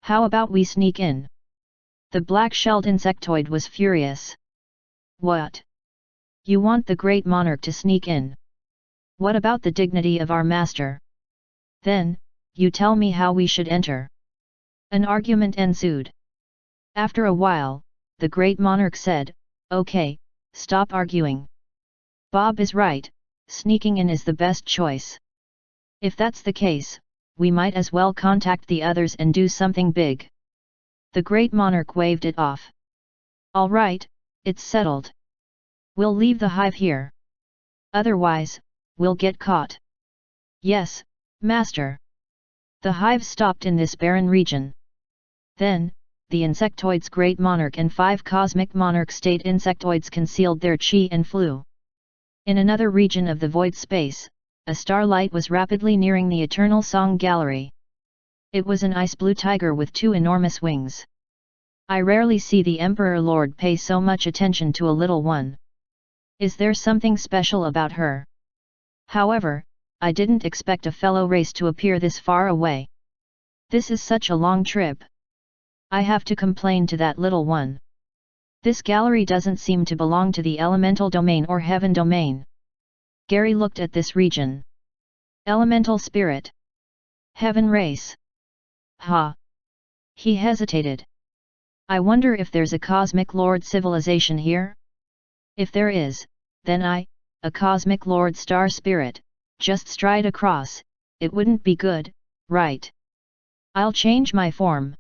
How about we sneak in? The black-shelled insectoid was furious. What? You want the great monarch to sneak in? What about the dignity of our master? Then, you tell me how we should enter. An argument ensued. After a while, the great monarch said, okay, stop arguing. Bob is right, sneaking in is the best choice. If that's the case, we might as well contact the others and do something big. The great monarch waved it off. All right, it's settled. We'll leave the hive here. Otherwise, we'll get caught. Yes, master. The hive stopped in this barren region. Then, the insectoid's great monarch and 5 cosmic monarch state insectoids concealed their chi and flew. In another region of the void space, a starlight was rapidly nearing the Eternal Song Gallery. It was an ice-blue tiger with 2 enormous wings. I rarely see the Emperor Lord pay so much attention to a little one. Is there something special about her? However, I didn't expect a fellow race to appear this far away. This is such a long trip. I have to complain to that little one. This gallery doesn't seem to belong to the elemental domain or heaven domain. Gary looked at this region. Elemental spirit. Heaven race. Ha! He hesitated. I wonder if there's a cosmic lord civilization here? If there is, then I, a cosmic lord star spirit, just stride across, it wouldn't be good, right? I'll change my form.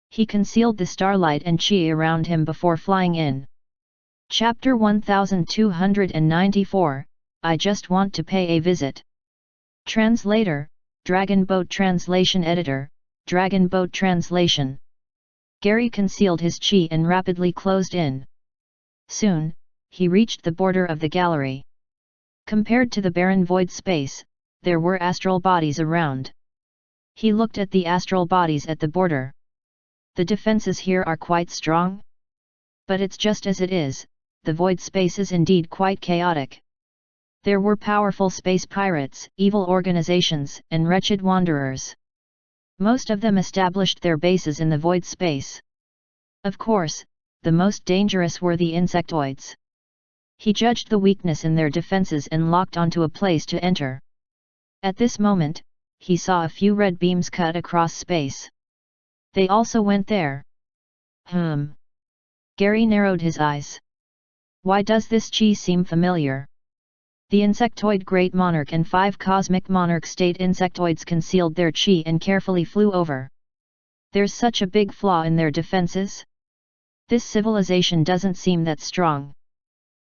He concealed the starlight and chi around him before flying in. Chapter 1294, I just want to pay a visit. Translator, Dragon Boat Translation Editor, Dragon Boat Translation. Gary concealed his chi and rapidly closed in. Soon, he reached the border of the gallery. Compared to the barren void space, there were astral bodies around. He looked at the astral bodies at the border. The defenses here are quite strong. But it's just as it is, the void space is indeed quite chaotic. There were powerful space pirates, evil organizations, and wretched wanderers. Most of them established their bases in the void space. Of course, the most dangerous were the insectoids. He judged the weakness in their defenses and locked onto a place to enter. At this moment, he saw a few red beams cut across space. They also went there. Gary narrowed his eyes. Why does this chi seem familiar? The insectoid great monarch and 5 cosmic monarch state insectoids concealed their chi and carefully flew over. There's such a big flaw in their defenses? This civilization doesn't seem that strong.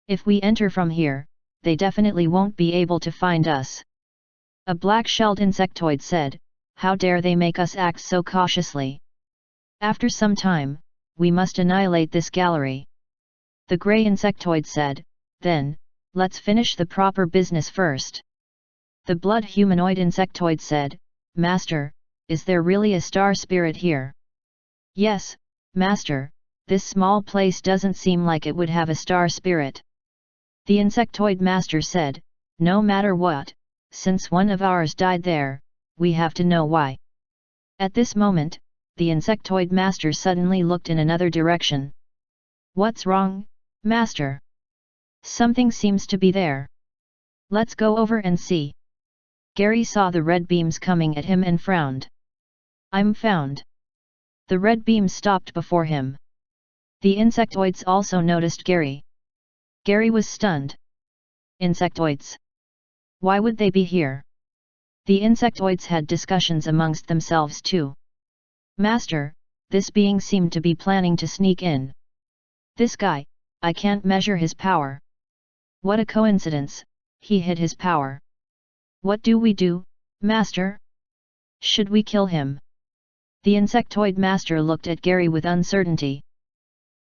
If we enter from here, they definitely won't be able to find us. A black-shelled insectoid said, how dare they make us act so cautiously? After some time, we must annihilate this gallery. The grey insectoid said, then, let's finish the proper business first. The blood humanoid insectoid said, Master, is there really a star spirit here? Yes, Master, this small place doesn't seem like it would have a star spirit. The insectoid master said, no matter what, since one of ours died there, we have to know why. At this moment, the insectoid master suddenly looked in another direction. What's wrong, Master? Something seems to be there. Let's go over and see. Gary saw the red beams coming at him and frowned. I'm found. The red beams stopped before him. The insectoids also noticed Gary. Gary was stunned. Insectoids. Why would they be here? The insectoids had discussions amongst themselves too. Master, this being seemed to be planning to sneak in. This guy, I can't measure his power. What a coincidence, he hid his power. What do we do, Master? Should we kill him? The insectoid master looked at Gary with uncertainty.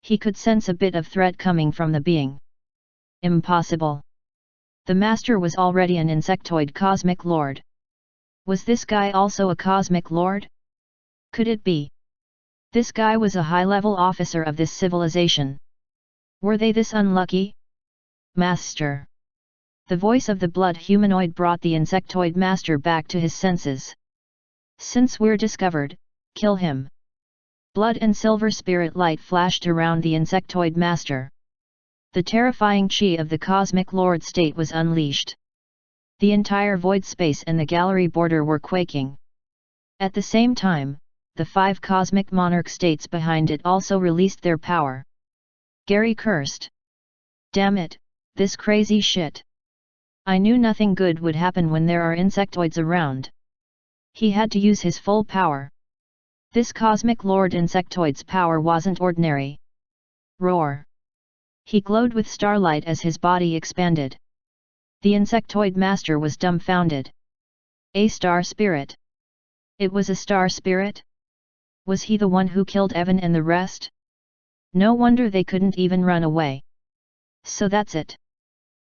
He could sense a bit of threat coming from the being. Impossible. The master was already an insectoid cosmic lord. Was this guy also a cosmic lord? Could it be? This guy was a high-level officer of this civilization. Were they this unlucky? Master. The voice of the blood humanoid brought the insectoid master back to his senses. Since we're discovered, kill him. Blood and silver spirit light flashed around the insectoid master. The terrifying chi of the cosmic lord state was unleashed. The entire void space and the gallery border were quaking. At the same time, the 5 cosmic monarch states behind it also released their power. Gary cursed. Damn it, this crazy shit. I knew nothing good would happen when there are insectoids around. He had to use his full power. This cosmic lord insectoid's power wasn't ordinary. Roar. He glowed with starlight as his body expanded. The insectoid master was dumbfounded. A star spirit. It was a star spirit? Was he the one who killed Evan and the rest? No wonder they couldn't even run away. So that's it.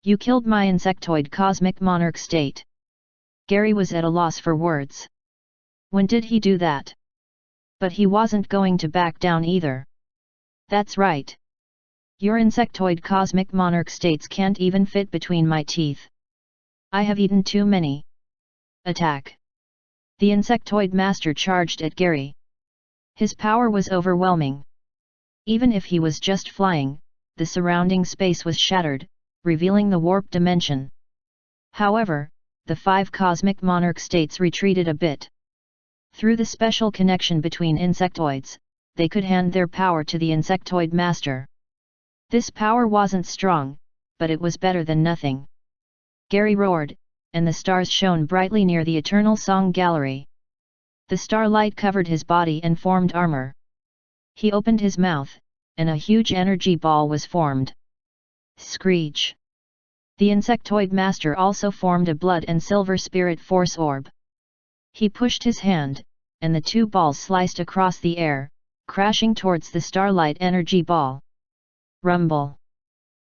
You killed my insectoid cosmic monarch state. Gary was at a loss for words. When did he do that? But he wasn't going to back down either. That's right. Your insectoid cosmic monarch states can't even fit between my teeth. I have eaten too many. Attack. The insectoid master charged at Gary. His power was overwhelming. Even if he was just flying, the surrounding space was shattered, revealing the warp dimension. However, the 5 cosmic monarch states retreated a bit. Through the special connection between insectoids, they could hand their power to the insectoid master. This power wasn't strong, but it was better than nothing. Gary roared, and the stars shone brightly near the Eternal Song Gallery. The starlight covered his body and formed armor. He opened his mouth, and a huge energy ball was formed. Screech! The insectoid master also formed a blood and silver spirit force orb. He pushed his hand, and the 2 balls sliced across the air, crashing towards the starlight energy ball. Rumble!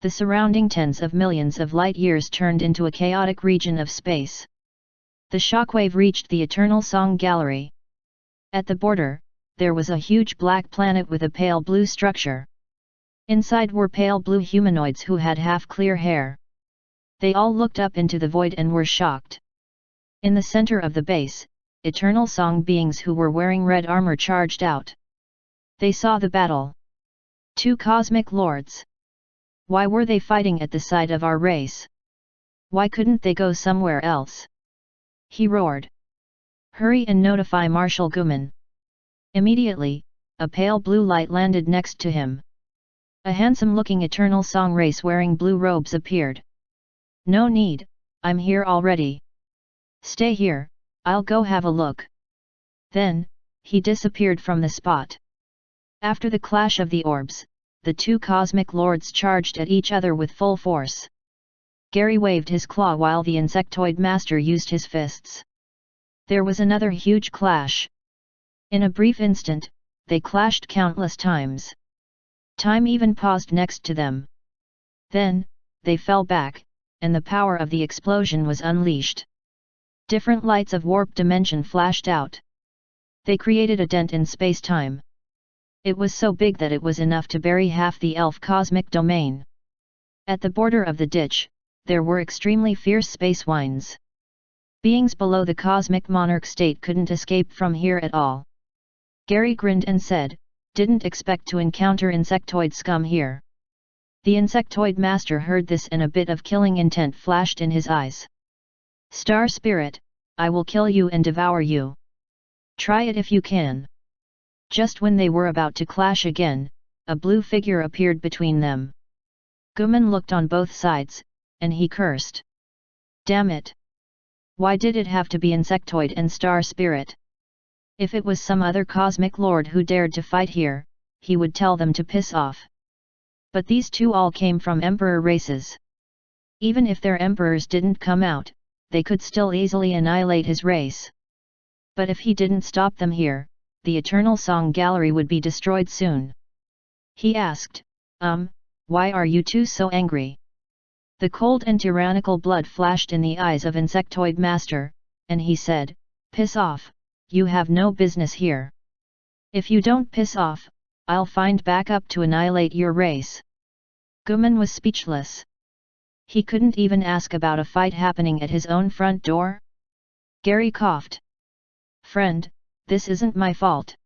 The surrounding tens of millions of light-years turned into a chaotic region of space. The shockwave reached the Eternal Song Gallery. At the border, there was a huge black planet with a pale blue structure. Inside were pale blue humanoids who had half-clear hair. They all looked up into the void and were shocked. In the center of the base, Eternal Song beings who were wearing red armor charged out. They saw the battle. 2 cosmic lords. Why were they fighting at the side of our race? Why couldn't they go somewhere else? He roared. Hurry and notify Marshal Guman. Immediately, a pale blue light landed next to him. A handsome-looking Eternal Song race wearing blue robes appeared. No need, I'm here already. Stay here, I'll go have a look. Then, he disappeared from the spot. After the clash of the orbs, the 2 cosmic lords charged at each other with full force. Gary waved his claw while the insectoid master used his fists. There was another huge clash. In a brief instant, they clashed countless times. Time even paused next to them. Then, they fell back, and the power of the explosion was unleashed. Different lights of warp dimension flashed out. They created a dent in space-time. It was so big that it was enough to bury half the elf cosmic domain. At the border of the ditch, there were extremely fierce space winds. Beings below the cosmic monarch state couldn't escape from here at all. Gary grinned and said, "Didn't expect to encounter insectoid scum here." The insectoid master heard this and a bit of killing intent flashed in his eyes. "Star Spirit, I will kill you and devour you. Try it if you can." Just when they were about to clash again, a blue figure appeared between them. Guman looked on both sides, and he cursed. Damn it! Why did it have to be Insectoid and Star Spirit? If it was some other cosmic lord who dared to fight here, he would tell them to piss off. But these 2 all came from emperor races. Even if their emperors didn't come out, they could still easily annihilate his race. But if he didn't stop them here, the Eternal Song Gallery would be destroyed soon. He asked, why are you 2 so angry? The cold and tyrannical blood flashed in the eyes of Insectoid Master, and he said, Piss off, you have no business here. If you don't piss off, I'll find backup to annihilate your race. Guman was speechless. He couldn't even ask about a fight happening at his own front door. Gary coughed. Friend, this isn't my fault.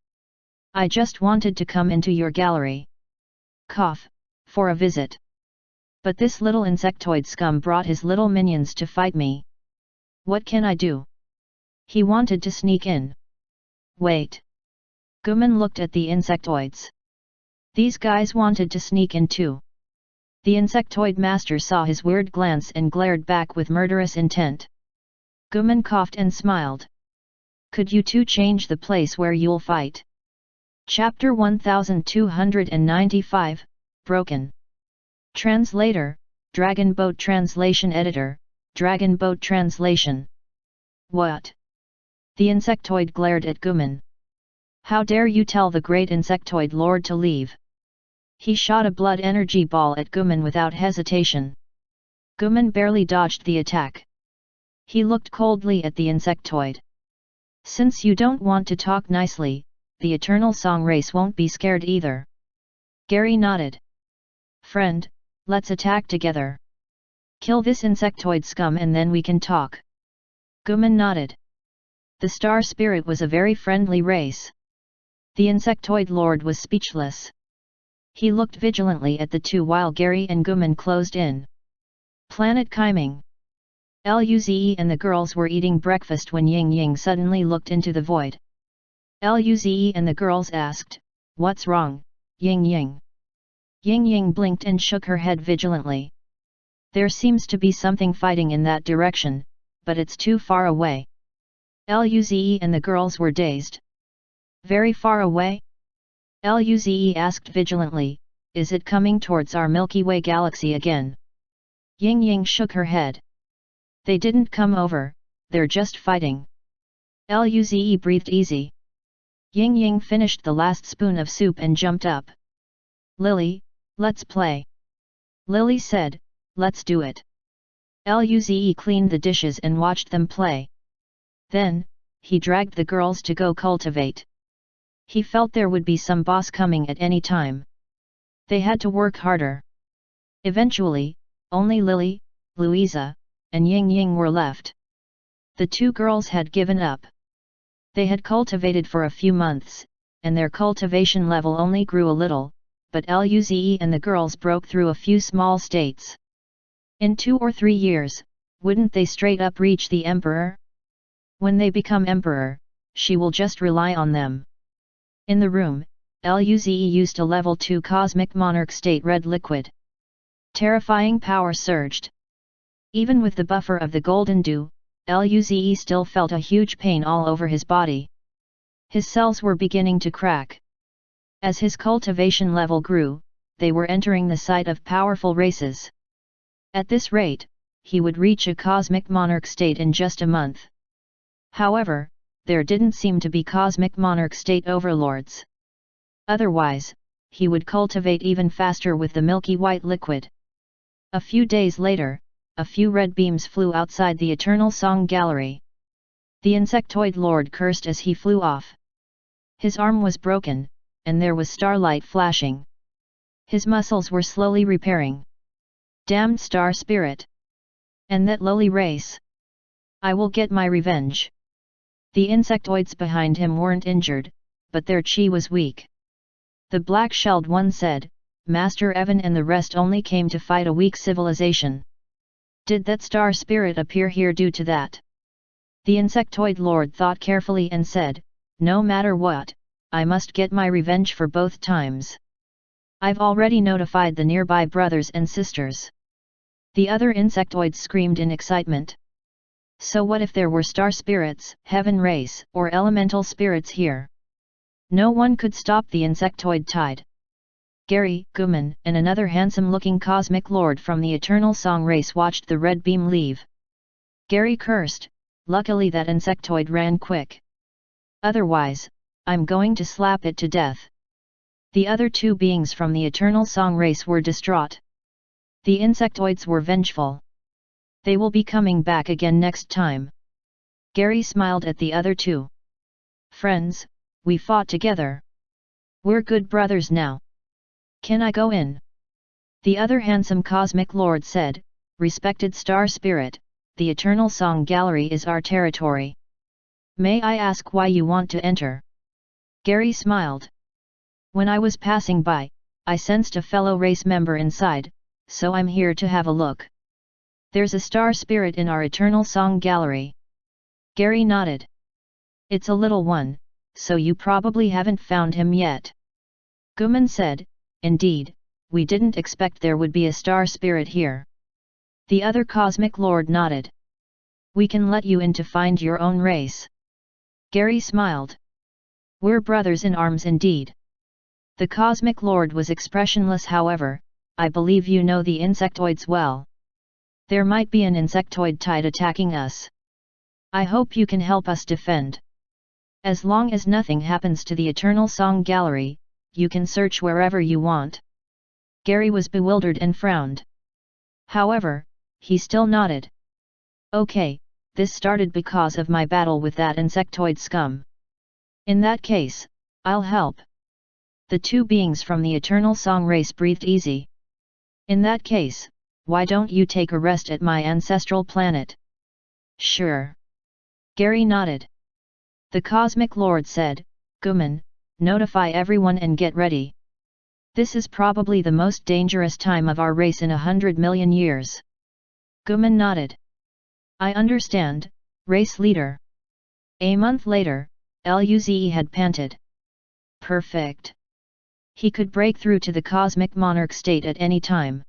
I just wanted to come into your gallery. Cough, for a visit. But this little insectoid scum brought his little minions to fight me. What can I do? He wanted to sneak in. Wait. Guman looked at the insectoids. These guys wanted to sneak in too. The insectoid master saw his weird glance and glared back with murderous intent. Guman coughed and smiled. Could you two change the place where you'll fight? Chapter 1295, Broken. Translator, Dragon Boat Translation Editor, Dragon Boat Translation. What? The insectoid glared at Guman. How dare you tell the great insectoid lord to leave? He shot a blood energy ball at Guman without hesitation. Guman barely dodged the attack. He looked coldly at the insectoid. Since you don't want to talk nicely, the Eternal Song race won't be scared either. Gary nodded. Friend, let's attack together. Kill this insectoid scum and then we can talk. Guman nodded. The Star Spirit was a very friendly race. The insectoid lord was speechless. He looked vigilantly at the two while Gary and Guman closed in. Planet Chiming. Luze and the girls were eating breakfast when Ying Ying suddenly looked into the void. Luze and the girls asked, What's wrong, Ying Ying? Ying Ying blinked and shook her head vigilantly. There seems to be something fighting in that direction, but it's too far away. Luze and the girls were dazed. Very far away? Luze asked vigilantly, Is it coming towards our Milky Way galaxy again? Ying Ying shook her head. They didn't come over, they're just fighting. Luze breathed easy. Ying Ying finished the last spoon of soup and jumped up. Lily, let's play. Lily said, Let's do it. Luze cleaned the dishes and watched them play. Then, he dragged the girls to go cultivate. He felt there would be some boss coming at any time. They had to work harder. Eventually, only Lily, Louisa, and Ying Ying were left. The two girls had given up. They had cultivated for a few months, and their cultivation level only grew a little, but Luze and the girls broke through a few small states. In 2 or 3 years, wouldn't they straight up reach the Emperor? When they become Emperor, she will just rely on them. In the room, Luze used a level 2 cosmic monarch state red liquid. Terrifying power surged. Even with the buffer of the golden dew, Luze still felt a huge pain all over his body. His cells were beginning to crack. As his cultivation level grew, they were entering the sight of powerful races. At this rate, he would reach a cosmic monarch state in just a month. However, there didn't seem to be cosmic monarch state overlords. Otherwise, he would cultivate even faster with the milky white liquid. A few days later, a few red beams flew outside the Eternal Song Gallery. The insectoid lord cursed as he flew off. His arm was broken, and there was starlight flashing. His muscles were slowly repairing. Damned Star Spirit! And that lowly race! I will get my revenge! The insectoids behind him weren't injured, but their chi was weak. The black-shelled one said, Master Evan and the rest only came to fight a weak civilization. Did that Star Spirit appear here due to that? The insectoid lord thought carefully and said, No matter what, I must get my revenge for both times. I've already notified the nearby brothers and sisters. The other insectoids screamed in excitement. So what if there were star spirits, heaven race, or elemental spirits here? No one could stop the insectoid tide. Gary, Guman, and another handsome-looking cosmic lord from the Eternal Song race watched the red beam leave. Gary cursed, luckily that insectoid ran quick. Otherwise, I'm going to slap it to death. The other two beings from the Eternal Song race were distraught. The insectoids were vengeful. They will be coming back again next time. Gary smiled at the other two. Friends, we fought together. We're good brothers now. Can I go in? The other handsome cosmic lord said, Respected Star Spirit, the Eternal Song Gallery is our territory. May I ask why you want to enter? Gary smiled. When I was passing by, I sensed a fellow race member inside, so I'm here to have a look. There's a star spirit in our Eternal Song Gallery. Gary nodded. It's a little one, so you probably haven't found him yet. Guman said, Indeed, we didn't expect there would be a star spirit here. The other cosmic lord nodded. We can let you in to find your own race. Gary smiled. We're brothers in arms indeed. The cosmic lord was expressionless. However, I believe you know the insectoids well. There might be an insectoid tide attacking us. I hope you can help us defend. As long as nothing happens to the Eternal Song Gallery, you can search wherever you want. Gary was bewildered and frowned. However, he still nodded. Okay, this started because of my battle with that insectoid scum. In that case, I'll help. The two beings from the Eternal Song race breathed easy. In that case, why don't you take a rest at my ancestral planet? Sure. Gary nodded. The Cosmic Lord said, Guman, notify everyone and get ready. This is probably the most dangerous time of our race in 100 million years. Guman nodded. I understand, race leader. A month later, Luze had panted. Perfect. He could break through to the cosmic monarch state at any time.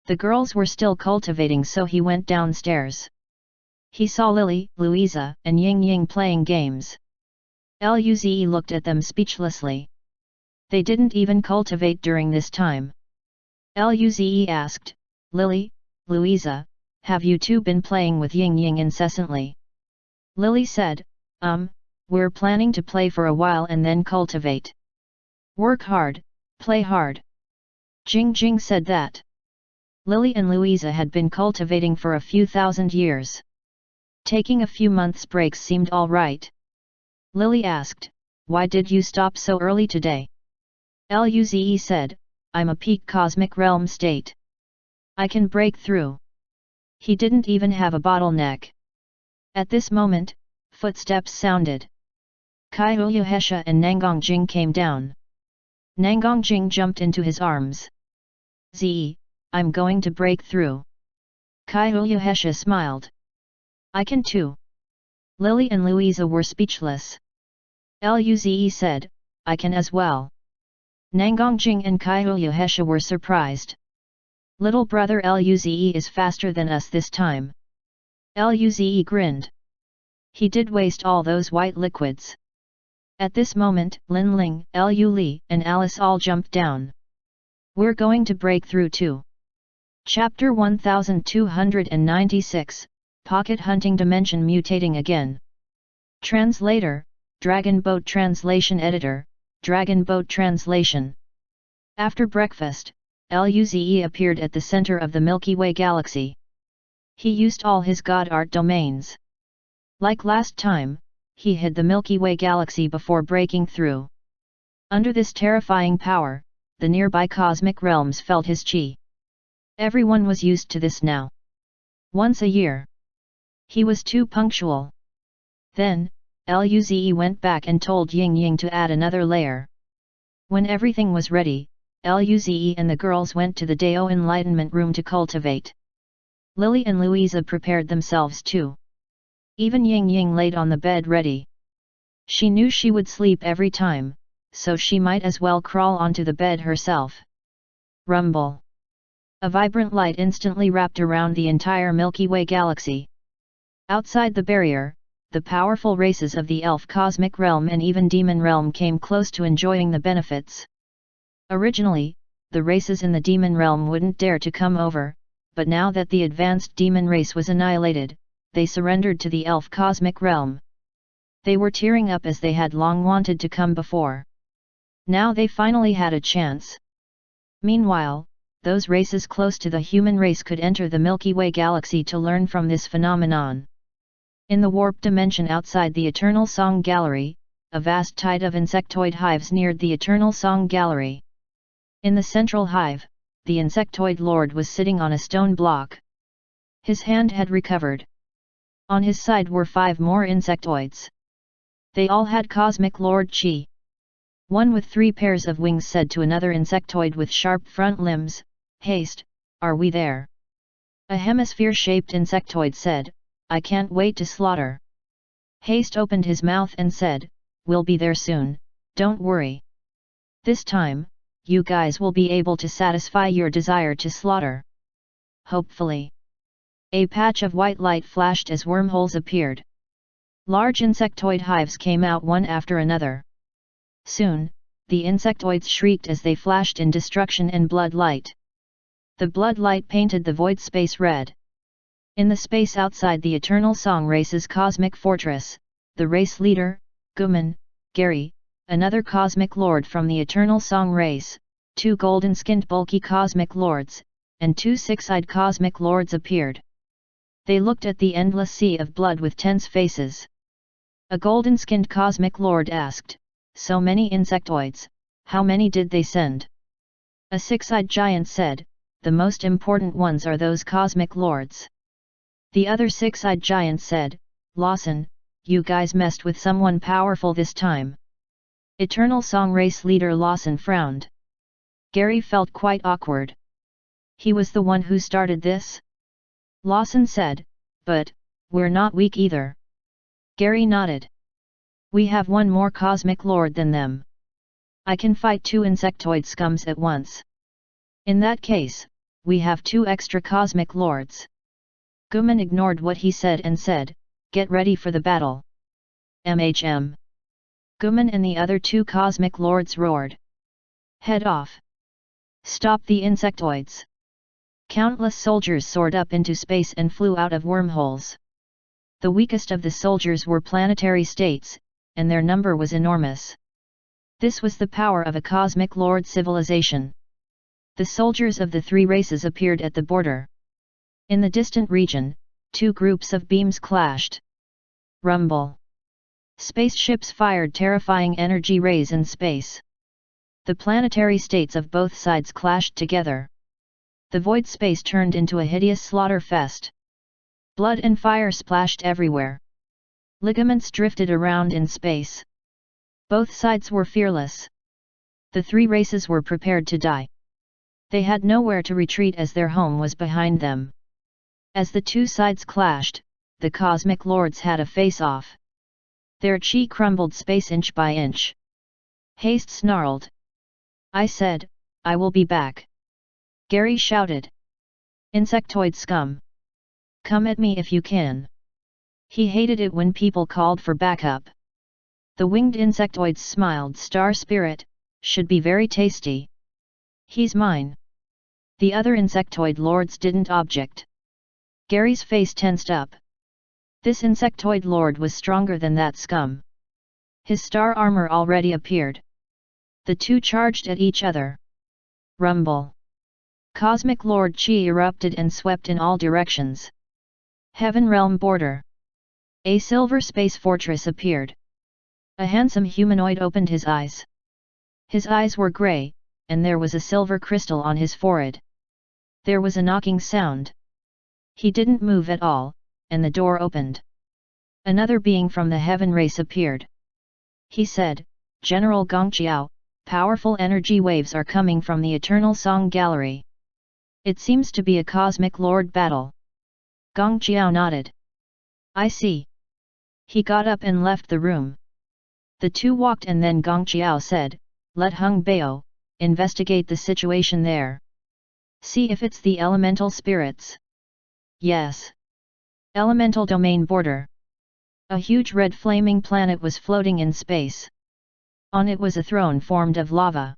The girls were still cultivating, so he went downstairs. He saw Lily, Louisa, and Ying Ying playing games. Luze looked at them speechlessly. They didn't even cultivate during this time. Luze asked, Lily, Louisa, have you two been playing with Ying Ying incessantly? Lily said, we're planning to play for a while and then cultivate. Work hard, play hard. Jing Jing said that. Lily and Louisa had been cultivating for a few thousand years. Taking a few months breaks seemed all right. Lily asked, why did you stop so early today? Luze said, I'm a peak cosmic realm state. I can break through. He didn't even have a bottleneck. At this moment, footsteps sounded. Kai Uyuhesha and Nanggong Jing came down. Nanggong Jing jumped into his arms. Zi, I'm going to break through. Kai Uyuhesha smiled. I can too. Lily and Louisa were speechless. Luze said, I can as well. Nanggong Jing and Kai Uyuhesha were surprised. Little brother Luze is faster than us this time. Luze grinned. He did waste all those white liquids. At this moment, Lin Ling, Lu Li, and Alice all jumped down. We're going to break through too. Chapter 1296, Pocket Hunting Dimension Mutating Again. Translator, Dragon Boat Translation Editor, Dragon Boat Translation. After breakfast, Luze appeared at the center of the Milky Way galaxy. He used all his god art domains. Like last time, he hid the Milky Way galaxy before breaking through. Under this terrifying power, the nearby cosmic realms felt his chi. Everyone was used to this now. Once a year. He was too punctual. Then, Luze went back and told Ying Ying to add another layer. When everything was ready, Luze and the girls went to the Dao Enlightenment Room to cultivate. Lily and Louisa prepared themselves too. Even Ying Ying laid on the bed ready. She knew she would sleep every time, so she might as well crawl onto the bed herself. Rumble. A vibrant light instantly wrapped around the entire Milky Way galaxy. Outside the barrier, the powerful races of the elf cosmic realm and even demon realm came close to enjoying the benefits. Originally, the races in the demon realm wouldn't dare to come over, but now that the advanced demon race was annihilated, they surrendered to the elf cosmic realm. They were tearing up as they had long wanted to come before. Now they finally had a chance. Meanwhile, those races close to the human race could enter the Milky Way galaxy to learn from this phenomenon. In the warp dimension outside the Eternal Song Gallery, a vast tide of insectoid hives neared the Eternal Song Gallery. In the central hive, the insectoid lord was sitting on a stone block. His hand had recovered. On his side were 5 more insectoids. They all had cosmic lord chi. One with 3 pairs of wings said to another insectoid with sharp front limbs, "Haste, are we there?" A hemisphere-shaped insectoid said, "I can't wait to slaughter." Haste opened his mouth and said, "We'll be there soon, don't worry. This time, you guys will be able to satisfy your desire to slaughter." Hopefully. A patch of white light flashed as wormholes appeared. Large insectoid hives came out one after another. Soon, the insectoids shrieked as they flashed in destruction and blood light. The blood light painted the void space red. In the space outside the Eternal Song Race's cosmic fortress, the race leader, Guman, Gary, another cosmic lord from the Eternal Song Race, 2 golden-skinned bulky cosmic lords, and 2 six-eyed cosmic lords appeared. They looked at the endless sea of blood with tense faces. A golden-skinned cosmic lord asked, "So many insectoids, how many did they send?" A six-eyed giant said, "The most important ones are those cosmic lords." The other six-eyed giant said, "Lawson, you guys messed with someone powerful this time." Eternal Song Race leader Lawson frowned. Gary felt quite awkward. He was the one who started this? Lawson said, "But, we're not weak either." Gary nodded. "We have 1 more cosmic lord than them. I can fight 2 insectoid scums at once. In that case, we have 2 extra cosmic lords." Guman ignored what he said and said, "Get ready for the battle." MHM. Guman and the other 2 cosmic lords roared. "Head off! Stop the insectoids!" Countless soldiers soared up into space and flew out of wormholes. The weakest of the soldiers were planetary states, and their number was enormous. This was the power of a cosmic lord civilization. The soldiers of the 3 races appeared at the border. In the distant region, 2 groups of beams clashed. Rumble. Spaceships fired terrifying energy rays in space. The planetary states of both sides clashed together. The void space turned into a hideous slaughter fest. Blood and fire splashed everywhere. Ligaments drifted around in space. Both sides were fearless. The 3 races were prepared to die. They had nowhere to retreat as their home was behind them. As the 2 sides clashed, the cosmic lords had a face-off. Their chi crumbled space inch by inch. Haste snarled. "I said, I will be back." Gary shouted. "Insectoid scum! Come at me if you can." He hated it when people called for backup. The winged insectoids smiled. "Star Spirit, should be very tasty. He's mine." The other insectoid lords didn't object. Gary's face tensed up. This insectoid lord was stronger than that scum. His star armor already appeared. The 2 charged at each other. Rumble. Cosmic Lord Chi erupted and swept in all directions. Heaven Realm border. A silver space fortress appeared. A handsome humanoid opened his eyes. His eyes were grey, and there was a silver crystal on his forehead. There was a knocking sound. He didn't move at all, and the door opened. Another being from the heaven race appeared. He said, "General Gongqiao, powerful energy waves are coming from the Eternal Song Gallery. It seems to be a cosmic lord battle." Gongqiao nodded. "I see." He got up and left the room. The 2 walked and then Gongqiao said, "Let Hung Bao investigate the situation there. See if it's the elemental spirits." "Yes." Elemental domain border. A huge red flaming planet was floating in space. On it was a throne formed of lava.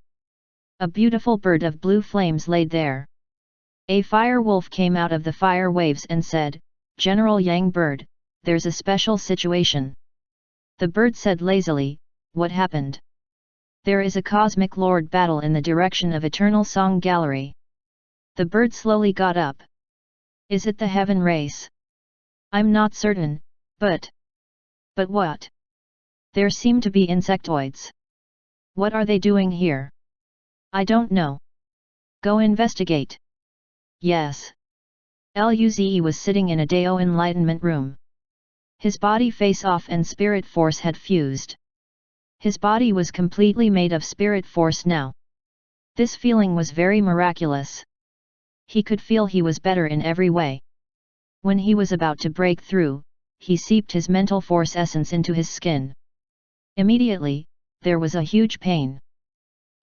A beautiful bird of blue flames laid there. A fire wolf came out of the fire waves and said, "General Yang Bird, there's a special situation." The bird said lazily, "What happened?" "There is a cosmic lord battle in the direction of Eternal Song Gallery." The bird slowly got up. "Is it the heaven race?" "I'm not certain, But what? There seem to be insectoids. What are they doing here? I don't know. Go investigate. Yes. Luze was sitting in a Dao enlightenment room. His body face-off and spirit force had fused. His body was completely made of spirit force now. This feeling was very miraculous. He could feel he was better in every way. When he was about to break through, he seeped his mental force essence into his skin. Immediately, there was a huge pain.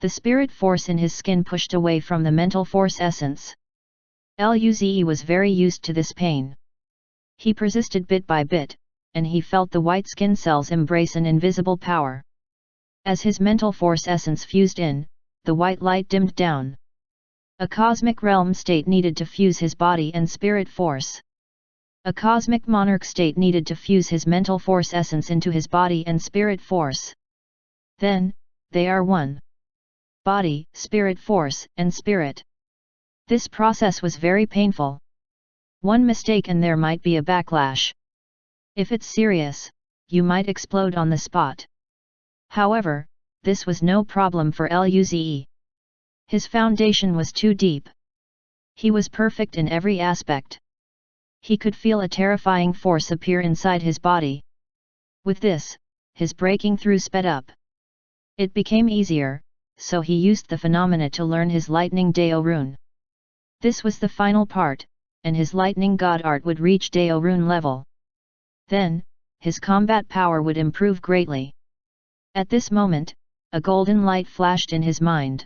The spirit force in his skin pushed away from the mental force essence. Luze was very used to this pain. He persisted bit by bit, and he felt the white skin cells embrace an invisible power. As his mental force essence fused in, the white light dimmed down. A cosmic realm state needed to fuse his body and spirit force. A cosmic monarch state needed to fuse his mental force essence into his body and spirit force. Then, they are one. Body, spirit force, and spirit. This process was very painful. One mistake and there might be a backlash. If it's serious, you might explode on the spot. However, this was no problem for Luze. His foundation was too deep. He was perfect in every aspect. He could feel a terrifying force appear inside his body. With this, his breaking through sped up. It became easier, so he used the phenomena to learn his lightning Dao rune. This was the final part, and his lightning god art would reach Dao rune level. Then, his combat power would improve greatly. At this moment, a golden light flashed in his mind.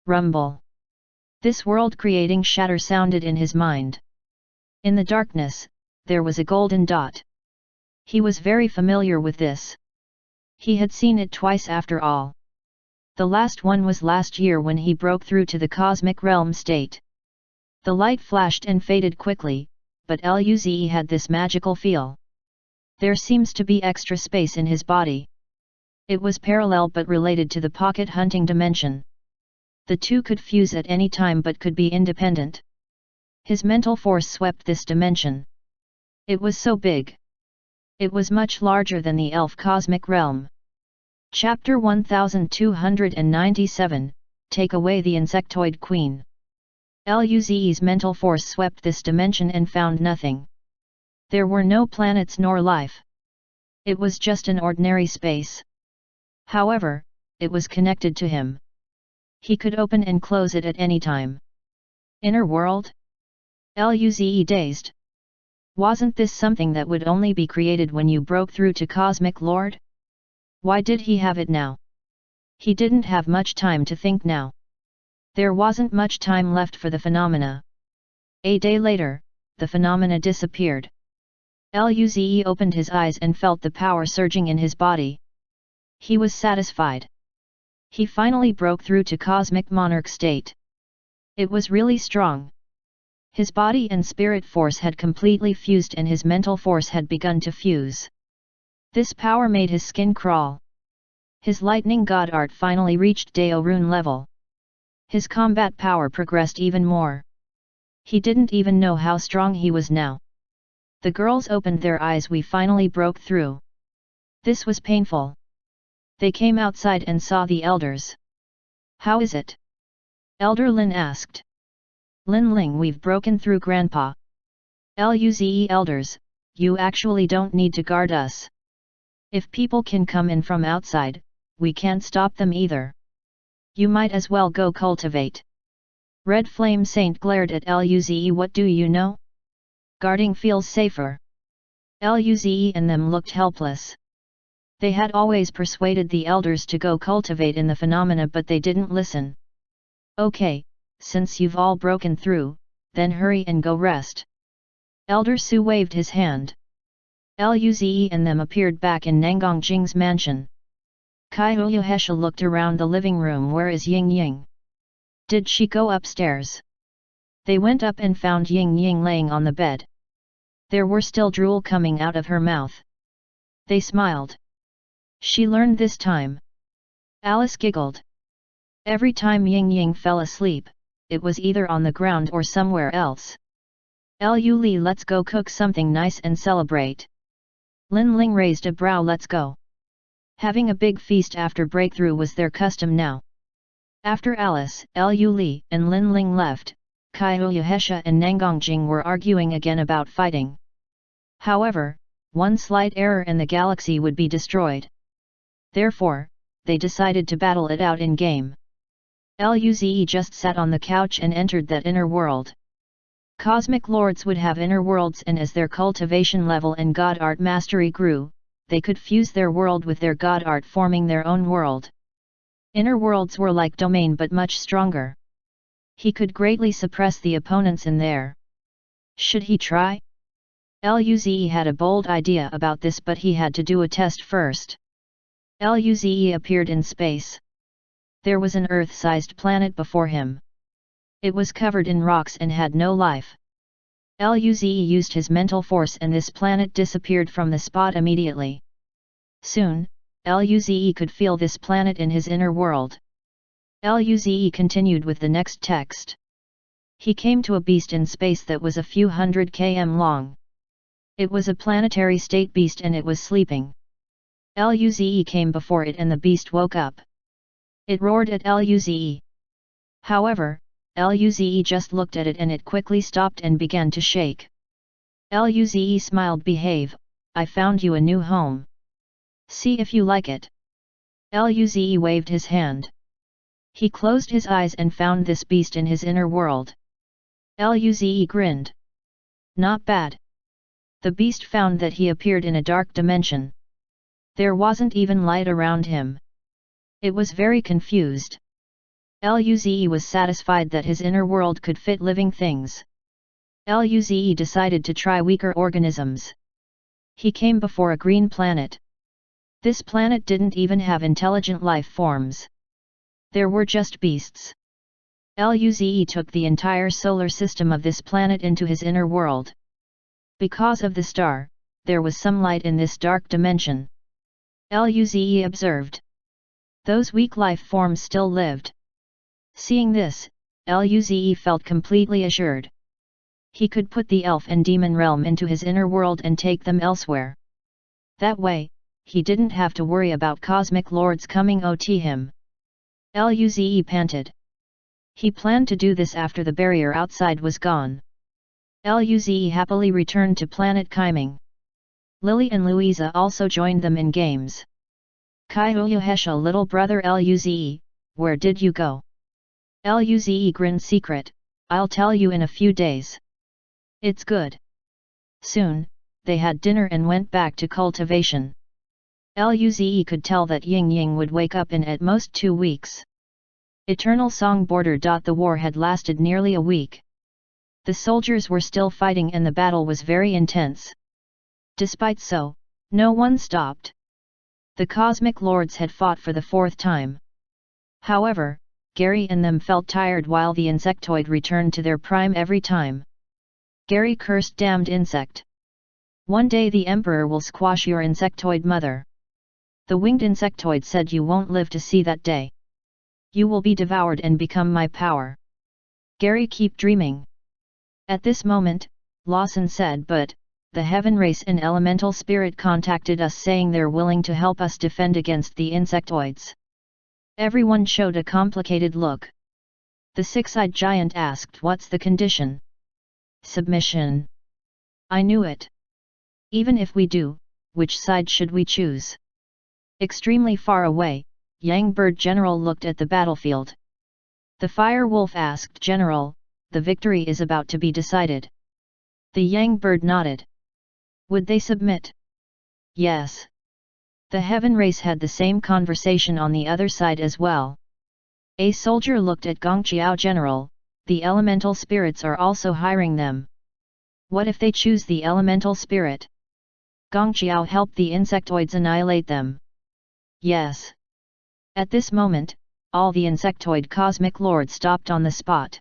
Rumble. This world-creating shatter sounded in his mind. In the darkness, there was a golden dot. He was very familiar with this. He had seen it twice after all. The last one was last year when he broke through to the cosmic realm state. The light flashed and faded quickly, but Luze had this magical feel. There seems to be extra space in his body. It was parallel but related to the pocket hunting dimension. The two could fuse at any time but could be independent. His mental force swept this dimension. It was so big. It was much larger than the elf cosmic realm. Chapter 1297, Take Away the Insectoid Queen. Luze's mental force swept this dimension and found nothing. There were no planets nor life. It was just an ordinary space. However, it was connected to him. He could open and close it at any time. Inner world? Luze dazed. Wasn't this something that would only be created when you broke through to Cosmic Lord? Why did he have it now? He didn't have much time to think now. There wasn't much time left for the phenomena. A day later, the phenomena disappeared. Luze opened his eyes and felt the power surging in his body. He was satisfied. He finally broke through to Cosmic Monarch state. It was really strong. His body and spirit force had completely fused and his mental force had begun to fuse. This power made his skin crawl. His lightning god art finally reached Dao rune level. His combat power progressed even more. He didn't even know how strong he was now. The girls opened their eyes. We finally broke through. This was painful. They came outside and saw the elders. How is it? Elder Lin asked. Lin Ling, we've broken through Grandpa. Luze elders, you actually don't need to guard us. If people can come in from outside, we can't stop them either. You might as well go cultivate. Red Flame Saint glared at Luze. What do you know? Guarding feels safer. Luze and them looked helpless. They had always persuaded the elders to go cultivate in the phenomena but they didn't listen. Okay, since you've all broken through, then hurry and go rest. Elder Su waved his hand. Luze and them appeared back in Nangang Jing's mansion. Kai Huyahesha looked around the living room. Where is Ying Ying? Did she go upstairs? They went up and found Ying Ying laying on the bed. There were still drool coming out of her mouth. They smiled. She learned this time. Alice giggled. Every time Ying Ying fell asleep, it was either on the ground or somewhere else. Lu Li, let's go cook something nice and celebrate. Lin Ling raised a brow. Let's go. Having a big feast after breakthrough was their custom now. After Alice, Lu Li and Lin Ling left, Kai Huyahesha and Nangongjing were arguing again about fighting. However, one slight error and the galaxy would be destroyed. Therefore, they decided to battle it out in game. Luze just sat on the couch and entered that inner world. Cosmic lords would have inner worlds, and as their cultivation level and god art mastery grew, they could fuse their world with their god art, forming their own world. Inner worlds were like domain but much stronger. He could greatly suppress the opponents in there. Should he try? Luze had a bold idea about this, but he had to do a test first. Luze appeared in space. There was an Earth-sized planet before him. It was covered in rocks and had no life. Luze used his mental force and this planet disappeared from the spot immediately. Soon, Luze could feel this planet in his inner world. Luze continued with the next text. He came to a beast in space that was a few hundred km long. It was a planetary state beast and it was sleeping. Luze came before it and the beast woke up. It roared at Luze. However, Luze just looked at it and it quickly stopped and began to shake. Luze smiled. Behave, I found you a new home. See if you like it. Luze waved his hand. He closed his eyes and found this beast in his inner world. Luze grinned. Not bad. The beast found that he appeared in a dark dimension. There wasn't even light around him. It was very confused. Luze was satisfied that his inner world could fit living things. Luze decided to try weaker organisms. He came before a green planet. This planet didn't even have intelligent life forms. There were just beasts. Luze took the entire solar system of this planet into his inner world. Because of the star, there was some light in this dark dimension. Luze observed. Those weak life forms still lived. Seeing this, Luze felt completely assured. He could put the elf and demon realm into his inner world and take them elsewhere. That way, he didn't have to worry about cosmic lords coming to him. Luze panted. He planned to do this after the barrier outside was gone. Luze happily returned to planet Kaiming. Lily and Louisa also joined them in games. Kai Huyahesha, little brother Luze, where did you go? Luze grinned. Secret, I'll tell you in a few days. It's good. Soon, they had dinner and went back to cultivation. Luze could tell that Ying Ying would wake up in at most 2 weeks. Eternal Song border. The war had lasted nearly a week. The soldiers were still fighting and the battle was very intense. Despite so, no one stopped. The cosmic lords had fought for the 4th time. However, Gary and them felt tired while the insectoid returned to their prime every time. Gary cursed, damned insect. One day the emperor will squash your insectoid mother. The winged insectoid said, you won't live to see that day. You will be devoured and become my power. Gary, keep dreaming. At this moment, Lawson said, but, the heaven race and elemental spirit contacted us saying they're willing to help us defend against the insectoids. Everyone showed a complicated look. The 6-eyed giant asked, what's the condition? Submission. I knew it. Even if we do, which side should we choose? Extremely far away, Yang Bird General looked at the battlefield. The Fire Wolf asked, General, the victory is about to be decided. The Yang Bird nodded. Would they submit? Yes. The Heaven Race had the same conversation on the other side as well. A soldier looked at Gongqiao, General, the elemental spirits are also hiring them. What if they choose the elemental spirit? Gongqiao helped the insectoids annihilate them. Yes. At this moment, all the insectoid cosmic lords stopped on the spot.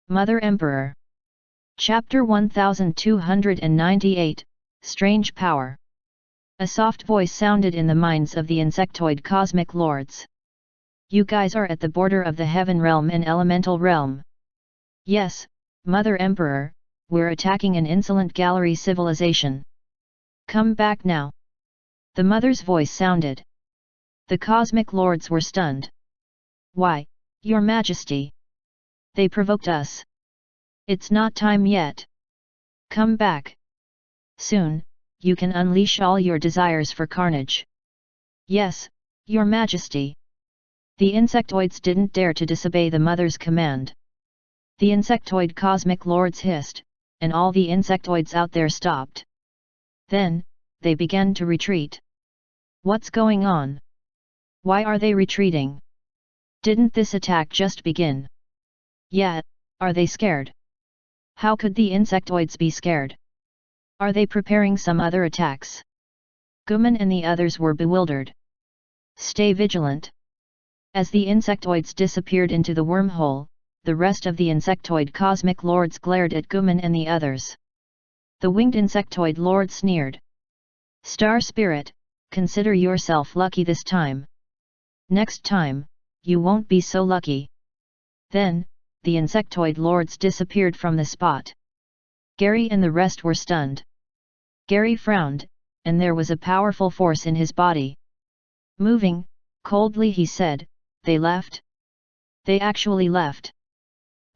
Mother Emperor. Chapter 1298, Strange Power. A soft voice sounded in the minds of the insectoid cosmic lords. You guys are at the border of the heaven realm and elemental realm. Yes, Mother Emperor, we're attacking an insolent gallery civilization. Come back now. The mother's voice sounded. The cosmic lords were stunned. Why, your majesty? They provoked us. It's not time yet. Come back. Soon, you can unleash all your desires for carnage. Yes, your majesty. The insectoids didn't dare to disobey the mother's command. The insectoid cosmic lords hissed, and all the insectoids out there stopped. Then, they began to retreat. What's going on? Why are they retreating? Didn't this attack just begin? Yeah, are they scared? How could the insectoids be scared? Are they preparing some other attacks? Guman and the others were bewildered. Stay vigilant. As the insectoids disappeared into the wormhole, the rest of the insectoid cosmic lords glared at Guman and the others. The winged insectoid lord sneered. Star Spirit, consider yourself lucky this time. Next time, you won't be so lucky. Then, the insectoid lords disappeared from the spot. Gary and the rest were stunned. Gary frowned, and there was a powerful force in his body. Moving, coldly he said, they left? They actually left.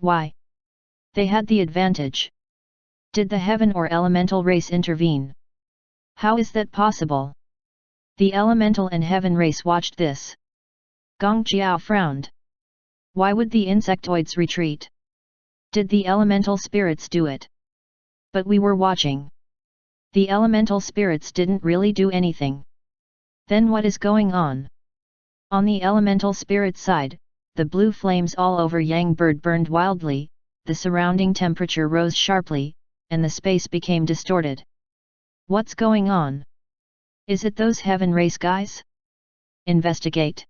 Why? They had the advantage. Did the heaven or elemental race intervene? How is that possible? The elemental and heaven race watched this. Gong Jiao frowned. Why would the insectoids retreat? Did the elemental spirits do it? But we were watching. The elemental spirits didn't really do anything. Then what is going on? On the elemental spirit side, the blue flames all over Yang Bird burned wildly, the surrounding temperature rose sharply, and the space became distorted. What's going on? Is it those heaven race guys? Investigate.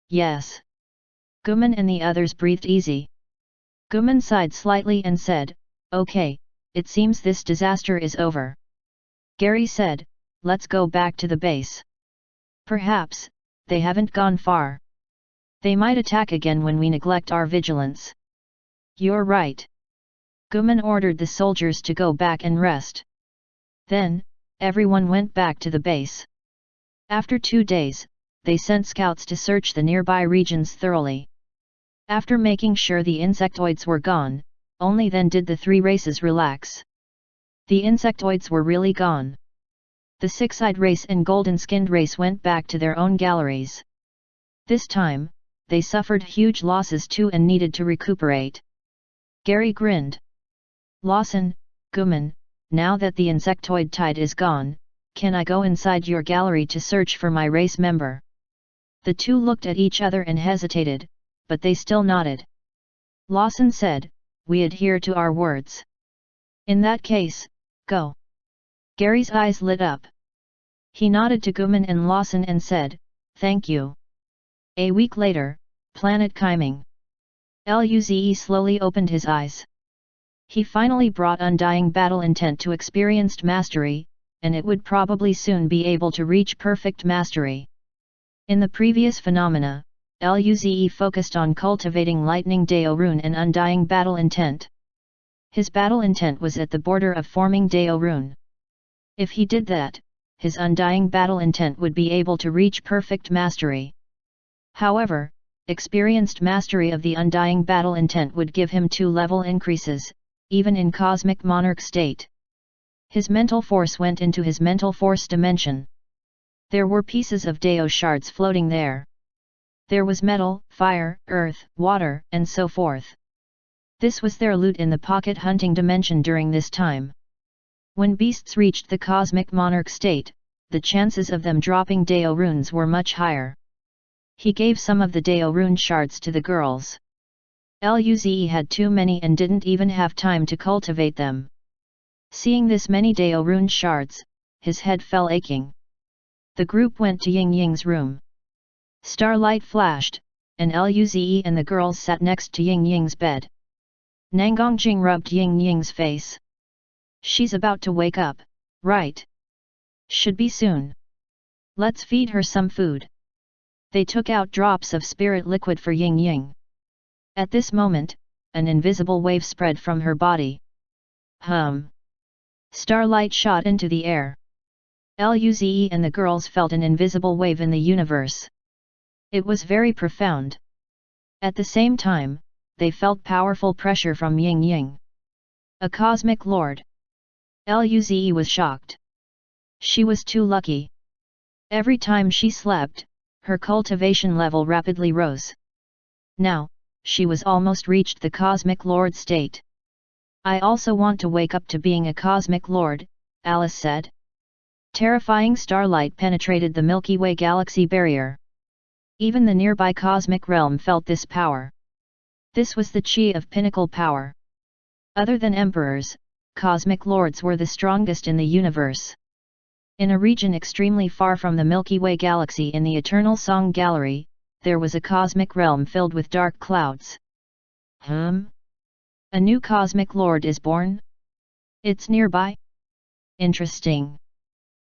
Yes. Guman and the others breathed easy. Guman sighed slightly and said, okay, it seems this disaster is over. Gary said, let's go back to the base. Perhaps, they haven't gone far. They might attack again when we neglect our vigilance. You're right. Guman ordered the soldiers to go back and rest. Then, everyone went back to the base. After 2 days, they sent scouts to search the nearby regions thoroughly. After making sure the insectoids were gone, only then did the 3 races relax. The insectoids were really gone. The six-eyed race and golden-skinned race went back to their own galleries. This time, they suffered huge losses too and needed to recuperate. Gary grinned. Lawson, Guman, now that the insectoid tide is gone, can I go inside your gallery to search for my race member? The two looked at each other and hesitated, but they still nodded. Lawson said, we adhere to our words. In that case, go. Gary's eyes lit up. He nodded to Guman and Lawson and said, thank you. A week later, Planet Kaiming. Luze slowly opened his eyes. He finally brought undying battle intent to experienced mastery, and it would probably soon be able to reach perfect mastery. In the previous phenomena, Luze focused on cultivating Lightning Dao Rune and undying battle intent. His battle intent was at the border of forming Dao Rune. If he did that, his undying battle intent would be able to reach perfect mastery. However, experienced mastery of the undying battle intent would give him 2-level increases, even in cosmic monarch state. His mental force went into his mental force dimension. There were pieces of Dao shards floating there. There was metal, fire, earth, water, and so forth. This was their loot in the pocket hunting dimension during this time. When beasts reached the cosmic monarch state, the chances of them dropping Dao runes were much higher. He gave some of the Dao rune shards to the girls. Luze had too many and didn't even have time to cultivate them. Seeing this many Dao rune shards, his head fell aching. The group went to Ying Ying's room. Starlight flashed, and Luze and the girls sat next to Ying Ying's bed. Nangongjing rubbed Ying Ying's face. She's about to wake up, right? Should be soon. Let's feed her some food. They took out drops of spirit liquid for Ying Ying. At this moment, an invisible wave spread from her body. Starlight shot into the air. Luze and the girls felt an invisible wave in the universe. It was very profound. At the same time, they felt powerful pressure from Ying Ying. A cosmic lord. Luze was shocked. She was too lucky. Every time she slept, her cultivation level rapidly rose. Now, she was almost reached the cosmic lord state. I also want to wake up to being a cosmic lord, Alice said. Terrifying starlight penetrated the Milky Way galaxy barrier. Even the nearby cosmic realm felt this power. This was the chi of pinnacle power. Other than emperors, cosmic lords were the strongest in the universe. In a region extremely far from the Milky Way galaxy in the Eternal Song Gallery, there was a cosmic realm filled with dark clouds. A new cosmic lord is born? It's nearby? Interesting.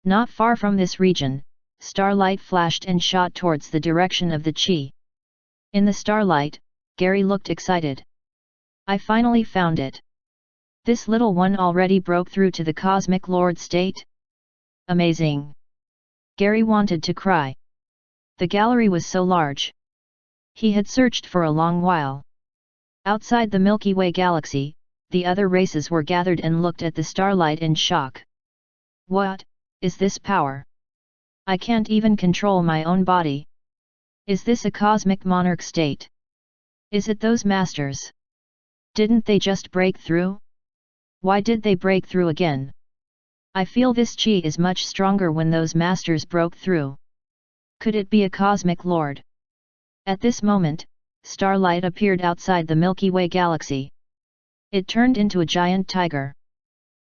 Not far from this region, starlight flashed and shot towards the direction of the chi. In the starlight, Gary looked excited. I finally found it. This little one already broke through to the cosmic lord state? Amazing! Gary wanted to cry. The gallery was so large. He had searched for a long while. Outside the Milky Way galaxy, the other races were gathered and looked at the starlight in shock. What is this power? I can't even control my own body. Is this a cosmic monarch state? Is it those masters? Didn't they just break through? Why did they break through again? I feel this chi is much stronger when those masters broke through. Could it be a cosmic lord? At this moment, starlight appeared outside the Milky Way galaxy. It turned into a giant tiger.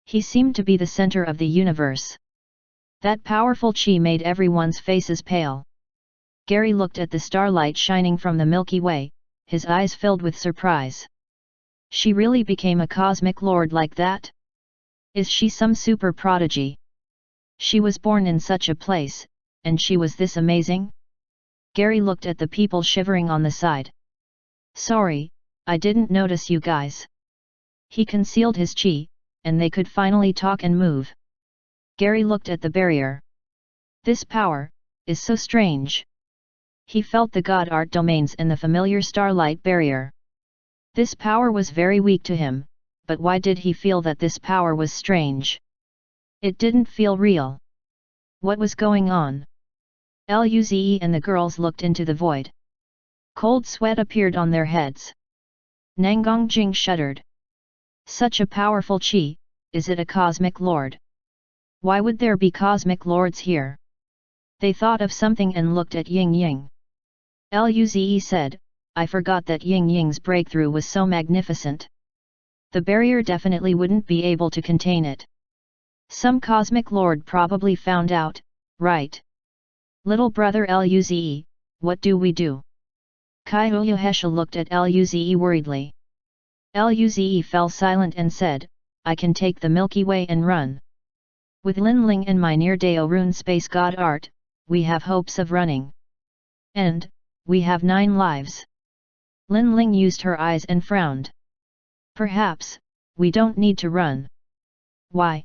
He seemed to be the center of the universe. That powerful chi made everyone's faces pale. Gary looked at the starlight shining from the Milky Way, his eyes filled with surprise. She really became a cosmic lord like that? Is she some super prodigy? She was born in such a place, and she was this amazing? Gary looked at the people shivering on the side. Sorry, I didn't notice you guys. He concealed his chi, and they could finally talk and move. Gary looked at the barrier. This power is so strange. He felt the God art domains and the familiar starlight barrier. This power was very weak to him, but why did he feel that this power was strange? It didn't feel real. What was going on? Luze and the girls looked into the void. Cold sweat appeared on their heads. Nangang Jing shuddered. Such a powerful chi, is it a cosmic lord? Why would there be cosmic lords here? They thought of something and looked at Ying Ying. Luze said, I forgot that Ying Ying's breakthrough was so magnificent. The barrier definitely wouldn't be able to contain it. Some cosmic lord probably found out, right? Little brother Luze, what do we do? Kaiuyuhesha looked at Luze worriedly. Luze fell silent and said, I can take the Milky Way and run. With Linling and my near-Dao rune space god art, we have hopes of running. And, we have 9 lives. Linling used her eyes and frowned. Perhaps, we don't need to run. Why?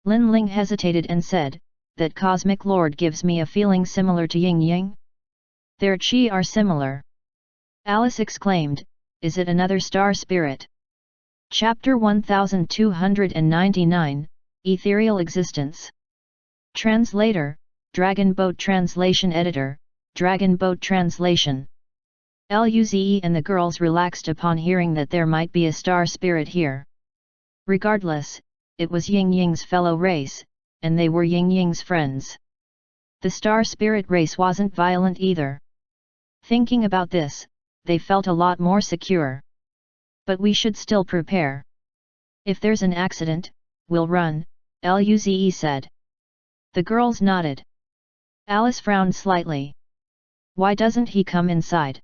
Linling hesitated and said, that cosmic lord gives me a feeling similar to Ying Ying. Their chi are similar. Alice exclaimed, is it another star spirit? Chapter 1299, Ethereal Existence. Translator, Dragon Boat Translation Editor, Dragon Boat Translation. Luze and the girls relaxed upon hearing that there might be a star spirit here. Regardless, it was Ying Ying's fellow race, and they were Ying Ying's friends. The star spirit race wasn't violent either. Thinking about this, they felt a lot more secure. But we should still prepare. If there's an accident, we'll run, Luze said. The girls nodded. Alice frowned slightly. Why doesn't he come inside?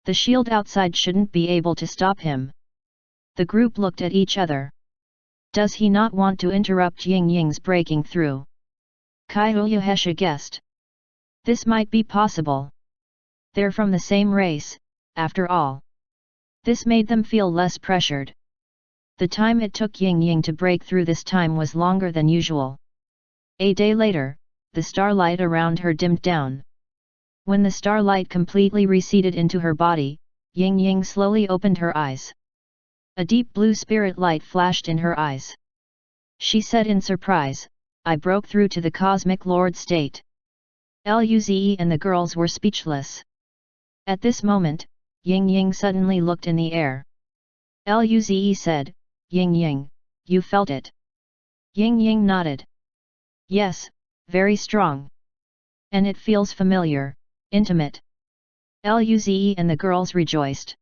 The shield outside shouldn't be able to stop him. The group looked at each other. Does he not want to interrupt Ying Ying's breaking through? Kaiuyuhesha guessed. This might be possible. They're from the same race, after all. This made them feel less pressured. The time it took Ying Ying to break through this time was longer than usual. A day later, the starlight around her dimmed down. When the starlight completely receded into her body, Ying Ying slowly opened her eyes. A deep blue spirit light flashed in her eyes. She said in surprise, "I broke through to the Cosmic Lord state." Luze and the girls were speechless. At this moment, Ying Ying suddenly looked in the air. Luze said, "Ying Ying, you felt it?" Ying Ying nodded. "Yes, very strong. And it feels familiar, intimate." Luze and the girls rejoiced.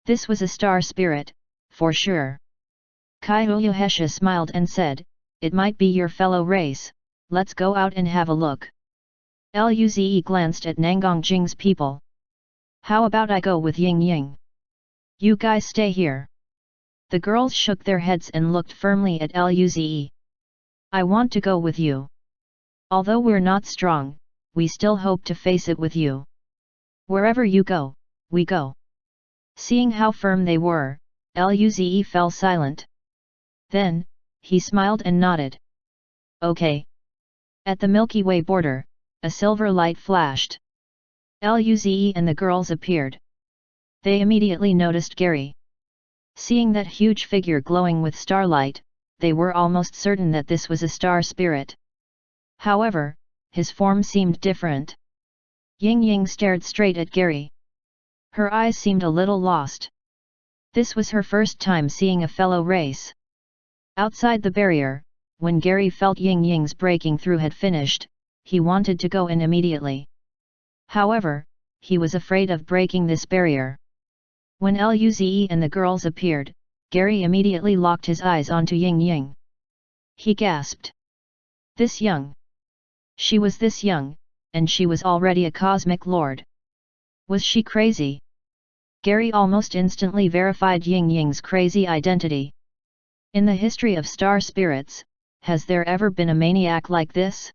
This was a star spirit, for sure. Kyohesha smiled and said, "It might be your fellow race, let's go out and have a look." Luze glanced at Nangongjing's people. "How about I go with Ying Ying? You guys stay here." The girls shook their heads and looked firmly at Luze. "I want to go with you. Although we're not strong, we still hope to face it with you. Wherever you go, we go." Seeing how firm they were, Luze fell silent. Then, he smiled and nodded. "Okay." At the Milky Way border, a silver light flashed. Luze and the girls appeared. They immediately noticed Gary. Seeing that huge figure glowing with starlight, they were almost certain that this was a star spirit. However, his form seemed different. Ying Ying stared straight at Gary. Her eyes seemed a little lost. This was her first time seeing a fellow race. Outside the barrier, when Gary felt Ying Ying's breaking through had finished, he wanted to go in immediately. However, he was afraid of breaking this barrier. When Luze and the girls appeared, Gary immediately locked his eyes onto Ying Ying. He gasped. This young. She was this young, and she was already a cosmic lord. Was she crazy? Gary almost instantly verified Ying Ying's crazy identity. In the history of star spirits, has there ever been a maniac like this?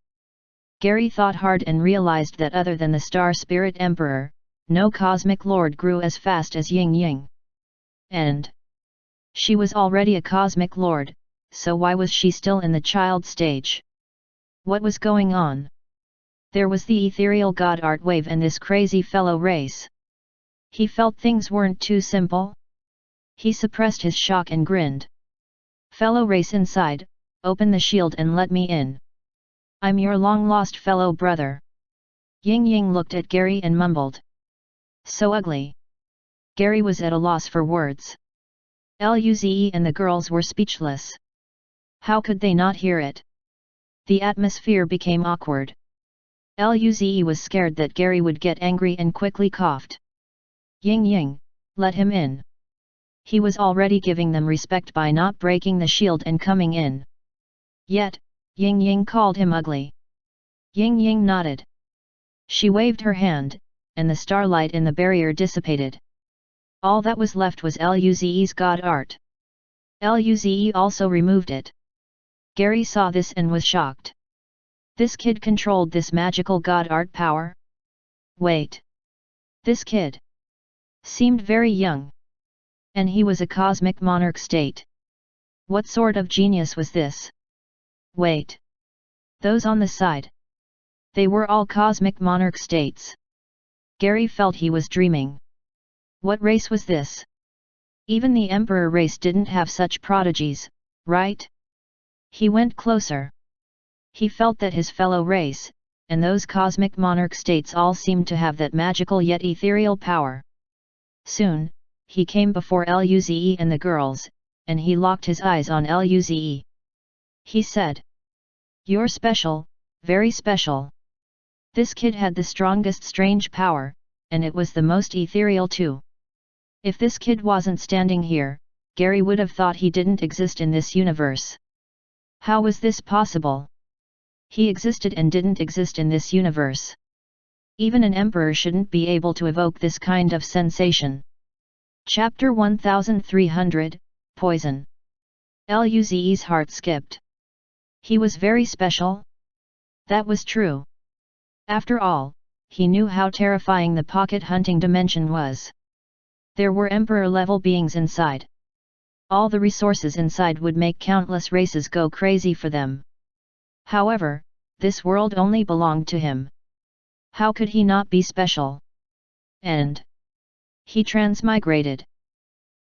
Gary thought hard and realized that other than the star spirit emperor, no cosmic lord grew as fast as Ying Ying. And she was already a cosmic lord, so why was she still in the child stage? What was going on? There was the ethereal god art wave and this crazy fellow race. He felt things weren't too simple. He suppressed his shock and grinned. "Fellow race inside, open the shield and let me in. I'm your long-lost fellow brother." Ying Ying looked at Gary and mumbled. "So ugly." Gary was at a loss for words. Luze and the girls were speechless. How could they not hear it? The atmosphere became awkward. Luze was scared that Gary would get angry and quickly coughed. "Ying Ying, let him in." He was already giving them respect by not breaking the shield and coming in. Yet, Ying Ying called him ugly. Ying Ying nodded. She waved her hand, and the starlight in the barrier dissipated. All that was left was Luze's god art. Luze also removed it. Gary saw this and was shocked. This kid controlled this magical god art power? Wait. This kid seemed very young. And he was a cosmic monarch state. What sort of genius was this? Wait. Those on the side. They were all cosmic monarch states. Gary felt he was dreaming. What race was this? Even the emperor race didn't have such prodigies, right? He went closer. He felt that his fellow race, and those cosmic monarch states all seemed to have that magical yet ethereal power. Soon, he came before Luze and the girls, and he locked his eyes on Luze. He said, "You're special, very special." This kid had the strongest strange power, and it was the most ethereal too. If this kid wasn't standing here, Gary would have thought he didn't exist in this universe. How was this possible? He existed and didn't exist in this universe. Even an emperor shouldn't be able to evoke this kind of sensation. Chapter 1300, Poison. Luze's heart skipped. He was very special? That was true. After all, he knew how terrifying the pocket hunting dimension was. There were emperor-level beings inside. All the resources inside would make countless races go crazy for them. However, this world only belonged to him. How could he not be special? And he transmigrated.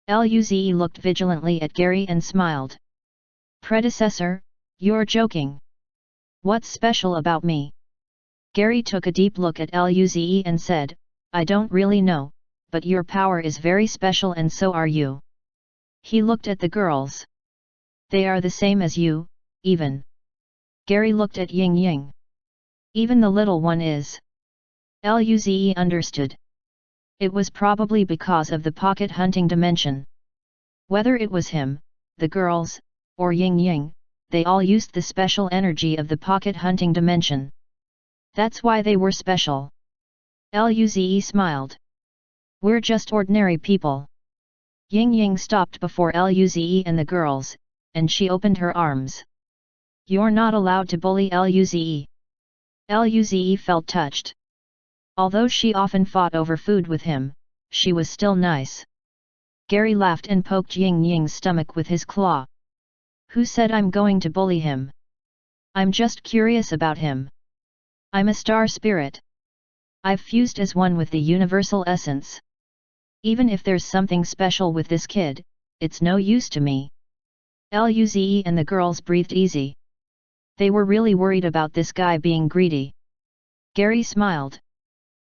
Luze looked vigilantly at Gary and smiled. Predecessor, you're joking. What's special about me? Gary took a deep look at Luze and said, I don't really know, but your power is very special and so are you. He looked at the girls. They are the same as you, even. Gary looked at Ying Ying. Even the little one is. Luze understood. It was probably because of the pocket hunting dimension. Whether it was him, the girls, or Ying Ying, they all used the special energy of the pocket hunting dimension. That's why they were special. Luze smiled. We're just ordinary people. Ying Ying stopped before Luze and the girls, and she opened her arms. You're not allowed to bully Luze. Luze felt touched. Although she often fought over food with him, she was still nice. Gary laughed and poked Ying Ying's stomach with his claw. Who said I'm going to bully him? I'm just curious about him. I'm a star spirit. I've fused as one with the universal essence. Even if there's something special with this kid, it's no use to me. Luze and the girls breathed easy. They were really worried about this guy being greedy. Gary smiled.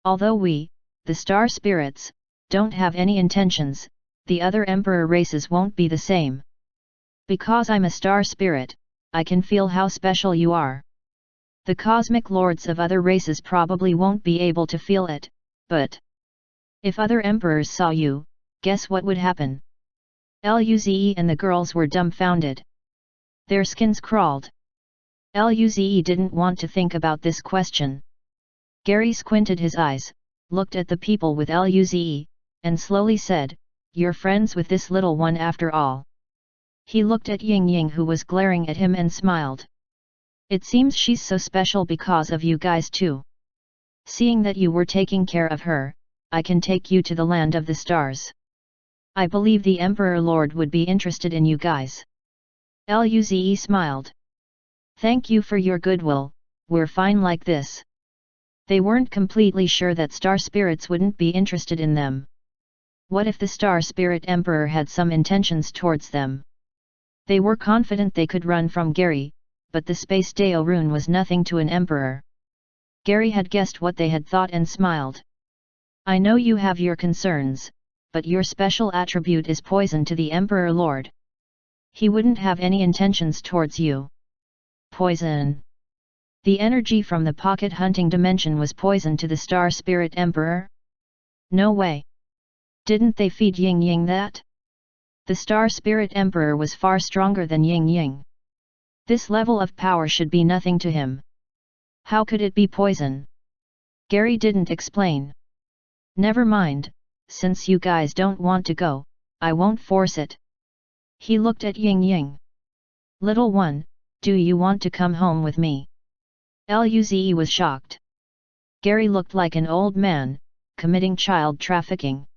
Although we, the star spirits, don't have any intentions, the other emperor races won't be the same. Because I'm a star spirit, I can feel how special you are. The cosmic lords of other races probably won't be able to feel it, but if other emperors saw you, guess what would happen? Luze and the girls were dumbfounded. Their skins crawled. Luze didn't want to think about this question. Gary squinted his eyes, looked at the people with Luze, and slowly said, You're friends with this little one after all. He looked at Ying Ying who was glaring at him and smiled. It seems she's so special because of you guys too. Seeing that you were taking care of her, I can take you to the land of the stars. I believe the Emperor Lord would be interested in you guys. Luze smiled. Thank you for your goodwill, we're fine like this. They weren't completely sure that star spirits wouldn't be interested in them. What if the star spirit emperor had some intentions towards them? They were confident they could run from Gary, but the space Deo rune was nothing to an emperor. Gary had guessed what they had thought and smiled. I know you have your concerns, but your special attribute is poison to the Emperor Lord. He wouldn't have any intentions towards you. Poison. The energy from the pocket hunting dimension was poison to the star spirit emperor? No way. Didn't they feed Ying Ying that? The star spirit emperor was far stronger than Ying Ying. This level of power should be nothing to him. How could it be poison? Gary didn't explain. Never mind, since you guys don't want to go, I won't force it. He looked at Ying Ying. Little one, do you want to come home with me? Luze was shocked. Gary looked like an old man, committing child trafficking.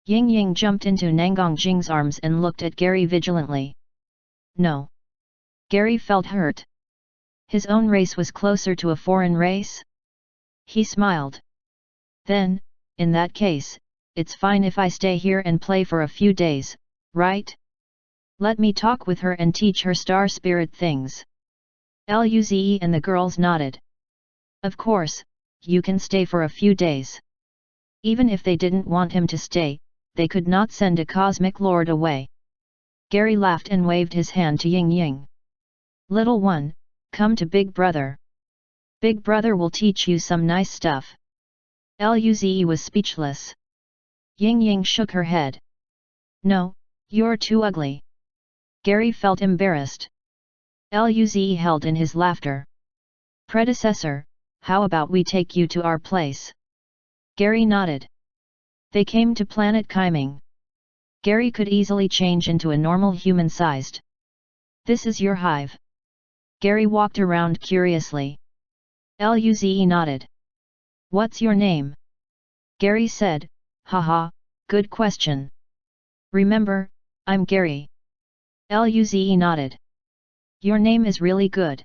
Ying Ying jumped into Nangang Jing's arms and looked at Gary vigilantly. No. Gary felt hurt. His own race was closer to a foreign race? He smiled. Then, in that case, it's fine if I stay here and play for a few days, right? Let me talk with her and teach her star spirit things. Luze and the girls nodded. Of course, you can stay for a few days. Even if they didn't want him to stay, they could not send a cosmic lord away. Gary laughed and waved his hand to Ying Ying. Little one, come to Big Brother. Big Brother will teach you some nice stuff. Luze was speechless. Ying Ying shook her head. No, you're too ugly. Gary felt embarrassed. Luze held in his laughter. Predecessor, how about we take you to our place? Gary nodded. They came to planet Kaiming. Gary could easily change into a normal human-sized. This is your hive. Gary walked around curiously. Luze nodded. What's your name? Gary said, haha, good question. Remember, I'm Gary. Luze nodded. Your name is really good.